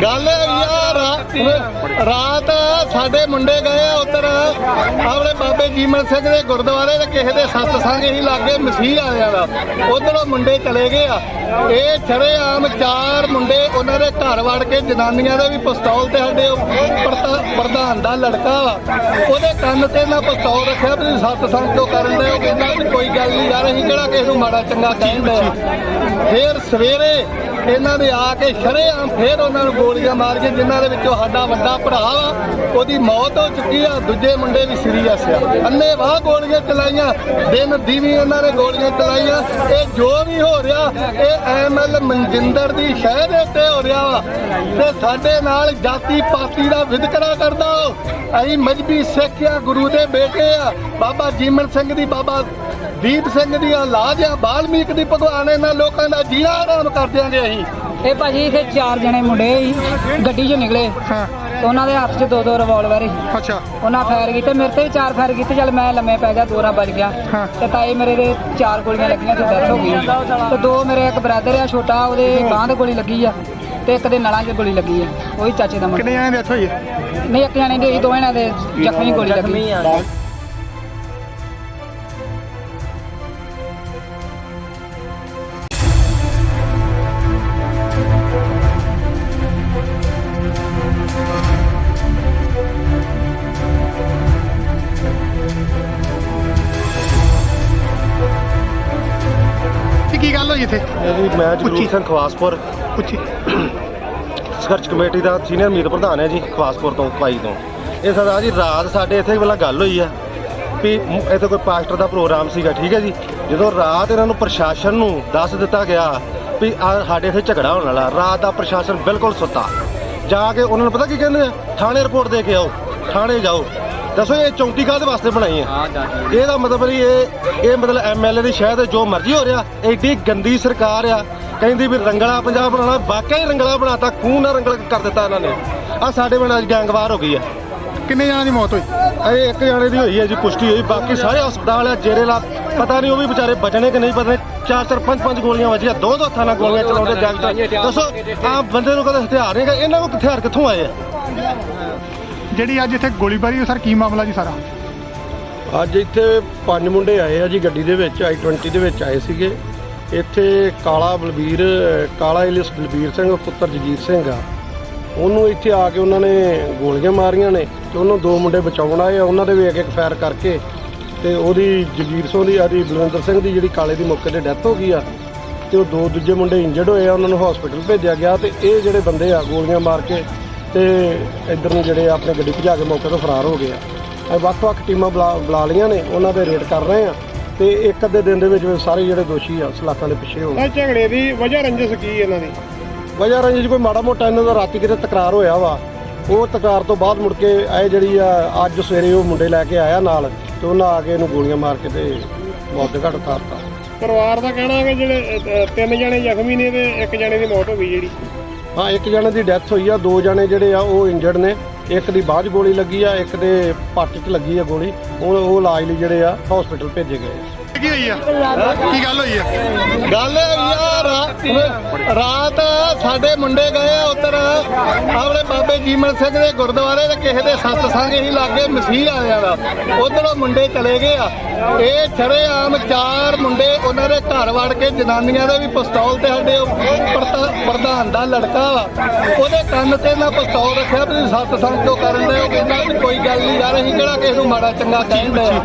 ਗੱਲ ਹੋਈ ਆ ਰਾਤ ਸਾਡੇ ਮੁੰਡੇ ਗਏ ਆ ਉੱਧਰ ਆਪਣੇ ਬਾਬੇ ਜੀਮਲ ਸਿੰਘ ਦੇ ਗੁਰਦੁਆਰੇ ਤੇ ਕਿਸੇ ਦੇ ਸਤਸੰਗ ਹੀ ਲਾਗੇ ਮਸੀਹ ਵਾਲਿਆਂ ਦਾ, ਉੱਧਰੋਂ ਮੁੰਡੇ ਚਲੇ ਗਏ ਆ। ਇਹ ਸ਼ਰੇਆਮ 4 ਮੁੰਡੇ ਉਹਨਾਂ ਦੇ ਘਰ ਵੜ ਕੇ ਜਨਾਨੀਆਂ ਦੇ ਵੀ ਪਿਸਤੌਲ ਤੇ ਸਾਡੇ ਪ੍ਰਧਾਨ ਦਾ ਲੜਕਾ ਵਾ ਉਹਦੇ ਕੰਨ ਤੇ ਨਾ ਪਿਸਤੌਲ ਰੱਖਿਆ ਵੀ ਸਤਸੰਗ ਕਿਉਂ ਕਰਨ ਦੇ। ਉਹ ਕਹਿੰਦਾ ਵੀ ਕੋਈ ਗੱਲ ਨਹੀਂ ਯਾਰ, ਅਸੀਂ ਕਿਹੜਾ ਕਿਸੇ ਨੂੰ ਮਾੜਾ ਚੰਗਾ ਕਹਿੰਦੇ ਆ। ਫਿਰ ਸਵੇਰੇ ਇਹਨਾਂ ਦੇ ਆ ਕੇ ਸ਼ਰੇਆਮ ਫਿਰ ਉਹਨਾਂ ਨੂੰ ਗੋਲੀਆਂ ਮਾਰ ਕੇ, ਜਿਨ੍ਹਾਂ ਦੇ ਵਿੱਚੋਂ ਸਾਡਾ ਵੱਡਾ ਭਰਾ ਵਾ ਉਹਦੀ ਮੌਤ ਹੋ ਚੁੱਕੀ ਆ, ਦੂਜੇ ਮੁੰਡੇ ਵੀ ਸੀਰੀਅਸ ਆ। ਅੰਨ੍ਹੇਵਾਹ ਗੋਲੀਆਂ ਚਲਾਈਆਂ, ਦਿਨ ਦੀਵੀ ਉਹਨਾਂ ਨੇ ਗੋਲੀਆਂ ਚਲਾਈਆਂ। ਇਹ ਜੋ ਵੀ ਹੋ ਰਿਹਾ ਇਹ ਐਮਐਲ ਮਨਜਿੰਦਰ ਦੀ ਸ਼ਹਿ ਦੇ ਉੱਤੇ ਹੋ ਰਿਹਾ ਵਾ ਤੇ ਸਾਡੇ ਨਾਲ ਜਾਤੀ ਪਾਤੀ ਦਾ ਵਿਤਕਰਾ ਕਰਦਾ। ਅਸੀਂ ਮਜਬੀ ਸਿੱਖ ਆ, ਗੁਰੂ ਦੇ ਬੇਟੇ ਆ, ਬਾਬਾ ਜੀਮਨ ਸਿੰਘ ਦੀ, ਬਾਬਾ ਦੀਪ ਸਿੰਘ ਦੀ ਔਲਾਦ ਆ, ਬਾਲਮੀਕ ਦੀ ਭਗਵਾਨ। ਇਹਨਾਂ ਲੋਕਾਂ ਦਾ ਜੀਣਾ ਆਰਾਮ ਕਰ ਦਿਆਂਗੇ ਅਸੀਂ। ਇਹ ਭਾਜੀ ਇੱਥੇ 4 ਜਣੇ ਮੁੰਡੇ ਸੀ, ਗੱਡੀ 'ਚੋਂ ਨਿਕਲੇ ਤੇ ਉਹਨਾਂ ਦੇ ਹੱਥ 'ਚ 2 ਰਿਵਾਲਵਰ ਸੀ। ਅੱਛਾ, ਉਹਨਾਂ ਫਾਇਰ ਕੀਤੇ, ਮੇਰੇ ਤੇ ਵੀ 4 ਫਾਇਰ ਕੀਤੇ। ਚੱਲ ਮੈਂ ਲੰਮੇ ਪੈ ਗਿਆ, 2 ਵੱਜ ਗਿਆ ਤੇ ਤਾਏ ਮੇਰੇ ਦੇ 4 ਗੋਲੀਆਂ ਲੱਗੀਆਂ ਤੇ ਡੈਥ ਹੋ ਗਈ। ਤੇ 2 ਮੇਰੇ ਇੱਕ ਬ੍ਰਦਰ ਆ ਛੋਟਾ, ਉਹਦੇ ਬਾਂਹ ਤੇ ਗੋਲੀ ਲੱਗੀ ਆ ਤੇ ਇੱਕ ਦੇ ਨਲਾਂ 'ਚ ਗੋਲੀ ਲੱਗੀ ਆ, ਉਹੀ ਚਾਚੇ ਦਾ ਮੁੰਡਾ। ਕਿੰਨੇ ਜਣੇ ਡੈਥ ਹੋਈ ਹੈ? ਨਹੀਂ, 1 ਜਣੇ ਦੀ ਹੋਈ, 2 ਜਣਿਆਂ ਦੇ ਜ਼ਖਮੀ ਗੋਲੀ ਲੱਗੀ। ਕੀ ਗੱਲ ਹੋਈ ਇੱਥੇ? ਇਹ ਮੈਂ ਜਗਰੂਪ ਸਿੰਘ ਖਵਾਸਪੁਰ ਸੰਘਰਸ਼ ਕਮੇਟੀ ਦਾ ਸੀਨੀਅਰ ਮੀਤ ਪ੍ਰਧਾਨ ਹੈ ਜੀ, ਖਵਾਸਪੁਰ ਤੋਂ ਪਾਈ ਤੋਂ। ਇਹ ਸਰਦਾਰ ਜੀ ਰਾਤ ਸਾਡੇ ਇੱਥੇ ਪਹਿਲਾਂ ਗੱਲ ਹੋਈ ਆ ਵੀ ਇੱਥੇ ਕੋਈ ਪਾਸਟਰ ਦਾ ਪ੍ਰੋਗਰਾਮ ਸੀਗਾ, ਠੀਕ ਹੈ ਜੀ। ਜਦੋਂ ਰਾਤ ਇਹਨਾਂ ਨੂੰ ਪ੍ਰਸ਼ਾਸਨ ਨੂੰ ਦੱਸ ਦਿੱਤਾ ਗਿਆ ਵੀ ਸਾਡੇ ਇੱਥੇ ਝਗੜਾ ਹੋਣ ਵਾਲਾ, ਰਾਤ ਦਾ ਪ੍ਰਸ਼ਾਸਨ ਬਿਲਕੁਲ ਸੁੱਤਾ। ਜਾ ਕੇ ਉਹਨਾਂ ਨੂੰ ਪਤਾ ਕੀ ਕਹਿੰਦੇ ਆ, ਥਾਣੇ ਰਿਪੋਰਟ ਦੇ ਕੇ ਆਓ, ਥਾਣੇ ਜਾਓ। ਦੱਸੋ ਇਹ ਚੌਂਕੀ ਕਾਹਦੇ ਵਾਸਤੇ ਬਣਾਈ ਹੈ? ਇਹਦਾ ਮਤਲਬ ਨਹੀਂ ਇਹ ਮਤਲਬ ਐਮਐਲਏ ਦੀ ਸ਼ਹਿਰ ਜੋ ਮਰਜ਼ੀ ਹੋ ਰਿਹਾ। ਐਡੀ ਗੰਦੀ ਸਰਕਾਰ ਆ, ਕਹਿੰਦੀ ਵੀ ਰੰਗਲਾ ਪੰਜਾਬ ਬਣਾਉਣਾ, ਵਾਕਿਆ ਹੀ ਰੰਗਲਾ ਬਣਾਤਾ, ਖੂਨ ਨਾਲ ਰੰਗਲ ਕਰ ਦਿੱਤਾ ਇਹਨਾਂ ਨੇ। ਆ ਸਾਡੇ ਪਿੰਡ ਅੱਜ ਗੈਂਗਵਾਰ ਹੋ ਗਈ ਆ। ਕਿੰਨੇ ਜਣਾਂ ਦੀ ਮੌਤ ਹੋਈ? ਇਹ 1 ਜਣੇ ਦੀ ਹੋਈ ਹੈ ਜੀ, ਪੁਸ਼ਟੀ ਹੋਈ। ਬਾਕੀ ਸਾਰੇ ਹਸਪਤਾਲ ਆ, ਜੇਰੇ ਪਤਾ ਨਹੀਂ ਉਹ ਵੀ ਵਿਚਾਰੇ ਬਚਣੇ ਕਿ ਨਹੀਂ ਬਚਣੇ। 4-4 5-5 ਗੋਲੀਆਂ ਵੱਜੀਆਂ, 2 ਹੱਥਾਂ ਨਾਲ ਗੋਲੀਆਂ ਚਲਾਉਂਦੇ ਜਗਤ। ਦੱਸੋ ਆ ਬੰਦੇ ਨੂੰ ਕਦੇ ਹਥਿਆਰ ਨਹੀਂ ਹੈਗਾ, ਇਹਨਾਂ ਕੋਲ ਹਥਿਆਰ ਕਿੱਥੋਂ ਆਏ ਆ? ਜਿਹੜੀ ਅੱਜ ਇੱਥੇ ਗੋਲੀਬਾਰੀ, ਸਰ ਕੀ ਮਾਮਲਾ ਜੀ ਸਾਰਾ? ਅੱਜ ਇੱਥੇ 5 ਮੁੰਡੇ ਆਏ ਆ ਜੀ, ਗੱਡੀ ਦੇ ਵਿੱਚ i20 ਦੇ ਵਿੱਚ ਆਏ ਸੀਗੇ। ਇੱਥੇ ਕਾਲਾ ਇਲਿਸ ਬਲਬੀਰ ਸਿੰਘ ਪੁੱਤਰ ਜਗੀਰ ਸਿੰਘ ਆ, ਉਹਨੂੰ ਇੱਥੇ ਆ ਕੇ ਉਹਨਾਂ ਨੇ ਗੋਲੀਆਂ ਮਾਰੀਆਂ ਨੇ ਤੇ ਉਹਨੂੰ 2 ਮੁੰਡੇ ਬਚਾਉਣ ਆਏ ਆ। ਉਹਨਾਂ ਦੇ ਵੀ ਇੱਕ ਫਾਇਰ ਕਰਕੇ ਤੇ ਉਹਦੀ ਜਗੀਰ ਸਿੰਘ ਦੀ ਆਦੀ ਬਲਵਿੰਦਰ ਸਿੰਘ ਦੀ ਜਿਹੜੀ ਕਾਲੇ ਦੀ ਮੌਕੇ ਤੇ ਡੈਥ ਹੋ ਗਈ ਆ ਤੇ ਉਹ 2 ਦੂਜੇ ਮੁੰਡੇ ਇੰਜਰਡ ਹੋਏ ਆ, ਉਹਨਾਂ ਨੂੰ ਹਸਪੀਟਲ ਭੇਜਿਆ ਗਿਆ। ਤੇ ਇਹ ਜਿਹੜੇ ਬੰਦੇ ਆ ਗੋਲੀਆਂ ਮਾਰ ਕੇ ਤੇ ਇੱਧਰ ਨੂੰ ਜਿਹੜੇ ਆਪਣੀ ਗੱਡੀ ਭਜਾ ਕੇ ਮੌਕੇ ਤੋਂ ਫਰਾਰ ਹੋ ਗਏ ਆ। ਅਸੀਂ ਵੱਖ-ਵੱਖ ਟੀਮਾਂ ਬੁਲਾ ਲਈਆਂ ਨੇ, ਉਹਨਾਂ ਦੇ ਰੇਡ ਕਰ ਰਹੇ ਆ ਤੇ ਇੱਕ ਅੱਧੇ ਦਿਨ ਦੇ ਵਿੱਚ ਸਾਰੇ ਜਿਹੜੇ ਦੋਸ਼ੀ ਆ ਸਲਾਖਾਂ ਦੇ ਪਿੱਛੇ ਹੋਣ। ਤਾਂ ਝਗੜੇ ਦੀ ਵਜ੍ਹਾ ਰੰਜਿਸ਼ ਕੀ ਇਹਨਾਂ ਦੀ? ਵਜ੍ਹਾ ਰੰਜਿਸ਼ ਕੋਈ ਮਾੜਾ ਮੋਟਾ ਇਹਨਾਂ ਦਾ ਰਾਤੀ ਕਿਤੇ ਤਕਰਾਰ ਹੋਇਆ ਵਾ, ਉਹ ਤਕਰਾਰ ਤੋਂ ਬਾਅਦ ਮੁੜ ਕੇ ਇਹ ਜਿਹੜੀ ਆ ਅੱਜ ਸਵੇਰੇ ਉਹ ਮੁੰਡੇ ਲੈ ਕੇ ਆਇਆ ਨਾਲ ਤੇ ਉਹਨਾਂ ਆ ਕੇ ਇਹਨੂੰ ਗੋਲੀਆਂ ਮਾਰ ਕੇ ਤੇ ਮੌਤ ਦੇ ਘਾਟ ਉਤਾਰਤਾ। ਪਰਿਵਾਰ ਦਾ ਕਹਿਣਾ ਹੈ ਕਿ ਜਿਹੜੇ 3 ਜਣੇ ਜ਼ਖਮੀ ਨੇ ਤੇ 1 ਜਣੇ ਦੀ ਮੌਤ ਹੋ ਗਈ ਜਿਹੜੀ। ਹਾਂ, 1 ਜਣੇ ਦੀ ਡੈਥ ਹੋਈ ਆ, 2 ਜਣੇ ਜਿਹੜੇ ਆ ਉਹ ਇੰਜਰਡ ਨੇ। ਇੱਕ ਦੀ ਬਾਅਦ 'ਚ ਗੋਲੀ ਲੱਗੀ ਆ, ਇੱਕ ਦੇ ਪੱਟ 'ਚ ਲੱਗੀ ਆ ਗੋਲੀ। ਹੁਣ ਉਹ ਇਲਾਜ ਲਈ ਜਿਹੜੇ ਆ ਹਸਪੀਟਲ ਭੇਜੇ ਗਏ ਆ। ਕੀ ਹੋਈ ਆ? ਕੀ ਗੱਲ ਹੋਈ ਆ? ਗੱਲ ਹੋਈ ਆ ਰਾਤ ਸਾਡੇ ਮੁੰਡੇ ਗਏ ਆ ਉੱਧਰ ਆਪਣੇ ਬਾਬੇ ਜੀਮਨ ਸਿੰਘ ਦੇ ਗੁਰਦੁਆਰੇ ਤੇ ਕਿਸੇ ਦੇ ਸਤਸੰਗ ਹੀ ਲਾਗੇ ਮਸੀਹ ਵਾਲਿਆਂ ਦਾ, ਉੱਧਰੋਂ ਮੁੰਡੇ ਚਲੇ ਗਏ ਆ। ਇਹ ਸ਼ਰੇਆਮ 4 ਮੁੰਡੇ ਉਹਨਾਂ ਦੇ ਘਰ ਵੜ ਕੇ ਜਨਾਨੀਆਂ ਦੇ ਵੀ ਪਿਸਤੌਲ ਤੇ ਸਾਡੇ ਪ੍ਰਧਾਨ ਦਾ ਲੜਕਾ ਵਾ ਉਹਦੇ ਕੰਨ ਤੇ ਨਾ ਪਿਸਤੌਲ ਰੱਖਿਆ ਵੀ ਸਤਸੰਗ ਕਿਉਂ ਕਰਨ ਦੇ। ਉਹ ਕਹਿੰਦਾ ਵੀ ਕੋਈ ਗੱਲ ਨਹੀਂ ਯਾਰ, ਅਸੀਂ ਕਿਹੜਾ ਕਿਸੇ ਨੂੰ ਮਾੜਾ ਚੰਗਾ ਕਹਿੰਦੇ ਆ।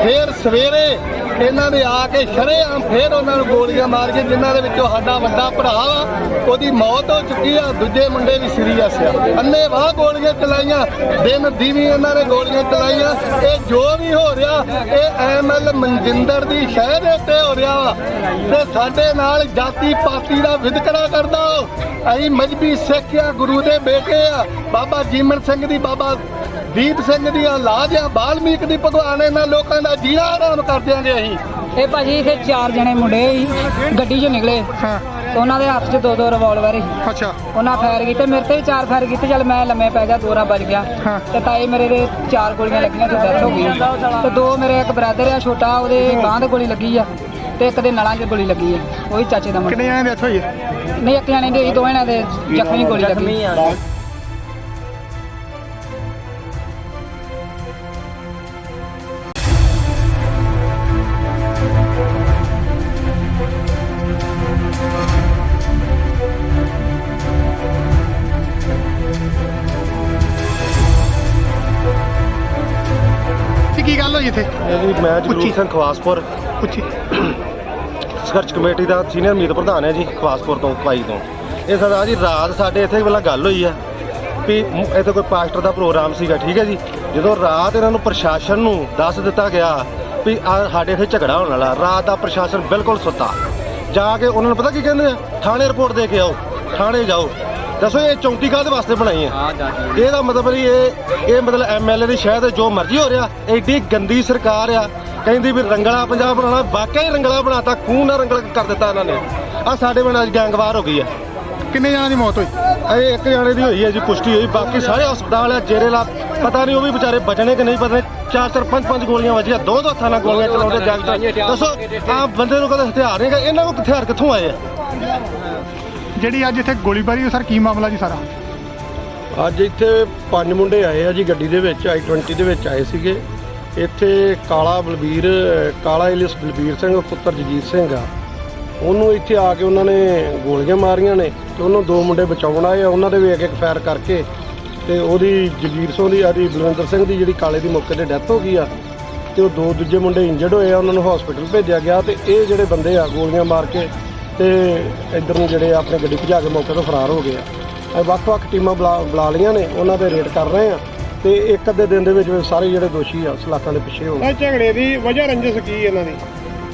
ਫਿਰ ਸਵੇਰੇ ਇਹਨਾਂ ਨੇ ਆ ਕੇ ਸ਼ਰੇਆਮ ਫੇਰ ਉਹਨਾਂ ਨੂੰ ਗੋਲੀਆਂ ਮਾਰ ਕੇ, ਜਿਨ੍ਹਾਂ ਦੇ ਵਿੱਚੋਂ ਸਾਡਾ ਵੱਡਾ ਭਰਾ ਵਾ ਉਹਦੀ ਮੌਤ ਹੋ ਚੁੱਕੀ ਆ, ਦੂਜੇ ਮੁੰਡੇ ਵੀ ਸੀਰੀਅਸ ਆ। ਅੰਨ੍ਹੇਵਾਹ ਗੋਲੀਆਂ ਚਲਾਈਆਂ, ਦਿਨ ਦੀਵੀ ਇਹਨਾਂ ਨੇ ਗੋਲੀਆਂ ਚਲਾਈਆਂ। ਇਹ ਜੋ ਵੀ ਹੋ ਰਿਹਾ ਇਹ ਐਮਐਲ ਮਨਜਿੰਦਰ ਦੀ ਸ਼ਹਿ ਦੇ ਉੱਤੇ ਹੋ ਰਿਹਾ ਵਾ ਤੇ ਸਾਡੇ ਨਾਲ ਜਾਤੀ ਪਾਤੀ ਦਾ ਵਿਤਕਰਾ ਕਰਦਾ। ਅਸੀਂ ਮਜਬੀ ਸਿੱਖ ਆ, ਗੁਰੂ ਦੇ ਬੇਟੇ ਆ, ਬਾਬਾ ਜੀਮਨ ਸਿੰਘ ਦੀ, ਬਾਬਾ ਦੀਪ ਸਿੰਘ ਦੀ ਔਲਾਦ ਆ, ਵਾਲਮੀਕ ਦੀ ਭਗਵਾਨ। ਇਹਨਾਂ ਲੋਕਾਂ ਦਾ ਜੀਣਾ ਆਰਾਮ ਕਰ ਦਿਆਂਗੇ ਅਸੀਂ। ਇਹ ਭਾਜੀ ਇੱਥੇ 4 ਜਣੇ ਮੁੰਡੇ ਸੀ ਗੱਡੀ 'ਚੋਂ ਨਿਕਲੇ ਤੇ ਉਹਨਾਂ ਦੇ ਹੱਥ 'ਚ 2 ਰਿਵਾਲਵਰ ਸੀ। ਅੱਛਾ, ਉਹਨਾਂ ਫਾਇਰ ਕੀਤੇ, ਮੇਰੇ ਤੇ ਵੀ 4 ਫਾਇਰ ਕੀਤੇ। ਚੱਲ ਮੈਂ ਲੰਮੇ ਪੈ ਗਿਆ, 2 ਵੱਜ ਗਿਆ ਤੇ ਤਾਏ ਮੇਰੇ ਦੇ 4 ਗੋਲੀਆਂ ਲੱਗੀਆਂ ਤੇ ਡੈਥ ਹੋ ਗਈ ਤੇ 2 ਮੇਰੇ ਇੱਕ ਬ੍ਰਦਰ ਆ ਛੋਟਾ, ਉਹਦੇ ਬਾਂਹ ਤੇ ਗੋਲੀ ਲੱਗੀ ਆ ਤੇ ਇੱਕ ਦੇ ਨਲਾਂ 'ਚ ਗੋਲੀ ਲੱਗੀ ਆ, ਉਹੀ ਚਾਚੇ ਦਾ ਮੁੰਡਾ। ਕਿੰਨੇ ਜਣੇ ਡੈਥ ਹੋਈ ਹੈ? ਨਹੀਂ, ਇੱਕ ਜਾਣੇ ਦੀ ਹੋਈ, 2 ਜਣਿਆਂ ਦੇ ਜ਼ਖਮੀ ਗੋਲੀ ਲੱਗੀ। ਕੀ ਗੱਲ ਹੋਈ ਇੱਥੇ? ਇਹ ਜੀ ਮੈਂ ਜਗਰੂਪ ਸਿੰਘ ਖਵਾਸਪੁਰ ਪੁੱਛੀ। ਸੰਘਰਸ਼ ਕਮੇਟੀ ਦਾ ਸੀਨੀਅਰ ਮੀਤ ਪ੍ਰਧਾਨ ਹੈ ਜੀ, ਖਵਾਸਪੁਰ ਤੋਂ ਪਾਈ ਤੋਂ। ਇਹ ਸਰਦਾਰ ਜੀ ਰਾਤ ਸਾਡੇ ਇੱਥੇ ਪਹਿਲਾਂ ਗੱਲ ਹੋਈ ਆ ਵੀ ਇੱਥੇ ਕੋਈ ਪਾਸਟਰ ਦਾ ਪ੍ਰੋਗਰਾਮ ਸੀਗਾ, ਠੀਕ ਹੈ ਜੀ। ਜਦੋਂ ਰਾਤ ਇਹਨਾਂ ਨੂੰ ਪ੍ਰਸ਼ਾਸਨ ਨੂੰ ਦੱਸ ਦਿੱਤਾ ਗਿਆ ਵੀ ਸਾਡੇ ਇੱਥੇ ਝਗੜਾ ਹੋਣ ਵਾਲਾ, ਰਾਤ ਦਾ ਪ੍ਰਸ਼ਾਸਨ ਬਿਲਕੁਲ ਸੁੱਤਾ। ਜਾ ਕੇ ਉਹਨਾਂ ਨੂੰ ਪਤਾ ਕੀ ਕਹਿੰਦੇ ਆ, ਥਾਣੇ ਰਿਪੋਰਟ ਦੇ ਕੇ ਆਓ, ਥਾਣੇ ਜਾਓ। ਦੱਸੋ ਇਹ ਚੌਂਕੀ ਕਾਹਦੇ ਵਾਸਤੇ ਬਣਾਈ ਹੈ? ਇਹਦਾ ਮਤਲਬ ਨਹੀਂ ਇਹ ਮਤਲਬ ਐਮਐਲਏ ਦੀ ਸ਼ਾਇਦ ਜੋ ਮਰਜ਼ੀ ਹੋ ਰਿਹਾ। ਐਡੀ ਗੰਦੀ ਸਰਕਾਰ ਆ, ਕਹਿੰਦੀ ਵੀ ਰੰਗਲਾ ਪੰਜਾਬ ਬਣਾਉਣਾ, ਵਾਕਿਆ ਹੀ ਰੰਗਲਾ ਬਣਾਤਾ, ਖੂਨ ਨਾਲ ਰੰਗਲਾ ਕਰ ਦਿੱਤਾ ਇਹਨਾਂ ਨੇ। ਆ ਸਾਡੇ ਪਿੰਡ ਅੱਜ ਗੈਂਗਵਾਰ ਹੋ ਗਈ ਆ। ਕਿੰਨੇ ਜਣਾਂ ਦੀ ਮੌਤ ਹੋਈ? ਇਹ ਇੱਕ ਜਾਣੇ ਦੀ ਹੋਈ ਹੈ ਜੀ, ਪੁਸ਼ਟੀ ਹੋਈ। ਬਾਕੀ ਸਾਰੇ ਹਸਪਤਾਲ ਆ, ਜੇਰੇ ਲਾ ਪਤਾ ਨਹੀਂ ਉਹ ਵੀ ਵਿਚਾਰੇ ਬਚਣੇ ਕਿ ਨਹੀਂ ਬਚਣੇ। 4-4 5-5 ਗੋਲੀਆਂ ਵੱਜੀਆਂ, 2 ਹੱਥਾਂ ਨਾਲ ਗੋਲੀਆਂ ਚਲਾਉਂਦੇ ਗੈਂਗਸਟਰ। ਦੱਸੋ ਆ ਬੰਦੇ ਨੂੰ ਕਦੇ ਹਥਿਆਰ ਨਹੀਂ ਹੈਗਾ, ਇਹਨਾਂ ਕੋਲ ਹਥਿਆਰ ਕਿੱਥੋਂ ਆਏ ਆ? ਜਿਹੜੀ ਅੱਜ ਇੱਥੇ ਗੋਲੀਬਾਰੀ, ਸਰ ਕੀ ਮਾਮਲਾ ਜੀ ਸਾਰਾ? ਅੱਜ ਇੱਥੇ 5 ਮੁੰਡੇ ਆਏ ਆ ਜੀ ਗੱਡੀ ਦੇ ਵਿੱਚ, i20 ਦੇ ਵਿੱਚ ਆਏ ਸੀਗੇ। ਇੱਥੇ ਕਾਲਾ ਇਲਿਸ ਬਲਬੀਰ ਸਿੰਘ ਪੁੱਤਰ ਜਗੀਰ ਸਿੰਘ ਆ, ਉਹਨੂੰ ਇੱਥੇ ਆ ਕੇ ਉਹਨਾਂ ਨੇ ਗੋਲੀਆਂ ਮਾਰੀਆਂ ਨੇ ਤੇ ਉਹਨੂੰ 2 ਮੁੰਡੇ ਬਚਾਉਣ ਆਏ ਆ। ਉਹਨਾਂ ਦੇ ਵੀ ਇੱਕ ਫਾਇਰ ਕਰਕੇ ਤੇ ਉਹਦੀ ਜਗੀਰ ਸਿੰਘ ਦੀ ਬਲਵਿੰਦਰ ਸਿੰਘ ਦੀ ਜਿਹੜੀ ਕਾਲੇ ਦੀ ਮੌਕੇ ਤੇ ਡੈਥ ਹੋ ਗਈ ਆ ਤੇ ਉਹ 2 ਦੂਜੇ ਮੁੰਡੇ ਇੰਜਰਡ ਹੋਏ ਆ, ਉਹਨਾਂ ਨੂੰ ਹਸਪੀਟਲ ਭੇਜਿਆ ਗਿਆ। ਤੇ ਇਹ ਜਿਹੜੇ ਬੰਦੇ ਆ ਗੋਲੀਆਂ ਮਾਰ ਕੇ ਤੇ ਇੱਧਰ ਨੂੰ ਜਿਹੜੇ ਆਪਣੇ ਗੱਡੀ ਭਜਾ ਕੇ ਮੌਕੇ ਤੋਂ ਫਰਾਰ ਹੋ ਗਏ ਆ। ਵੱਖ-ਵੱਖ ਟੀਮਾਂ ਬੁਲਾ ਲਈਆਂ ਨੇ, ਉਹਨਾਂ ਦੇ ਰੇਡ ਕਰ ਰਹੇ ਆ ਤੇ ਇੱਕ ਅੱਧੇ ਦਿਨ ਦੇ ਵਿੱਚ ਸਾਰੇ ਜਿਹੜੇ ਦੋਸ਼ੀ ਆ ਸਲਾਖਾਂ ਦੇ ਪਿੱਛੇ ਹੋ ਗਏ। ਇਹ ਝਗੜੇ ਦੀ ਵਜ੍ਹਾ ਰੰਜਿਸ਼ ਕੀ ਇਹਨਾਂ ਦੀ?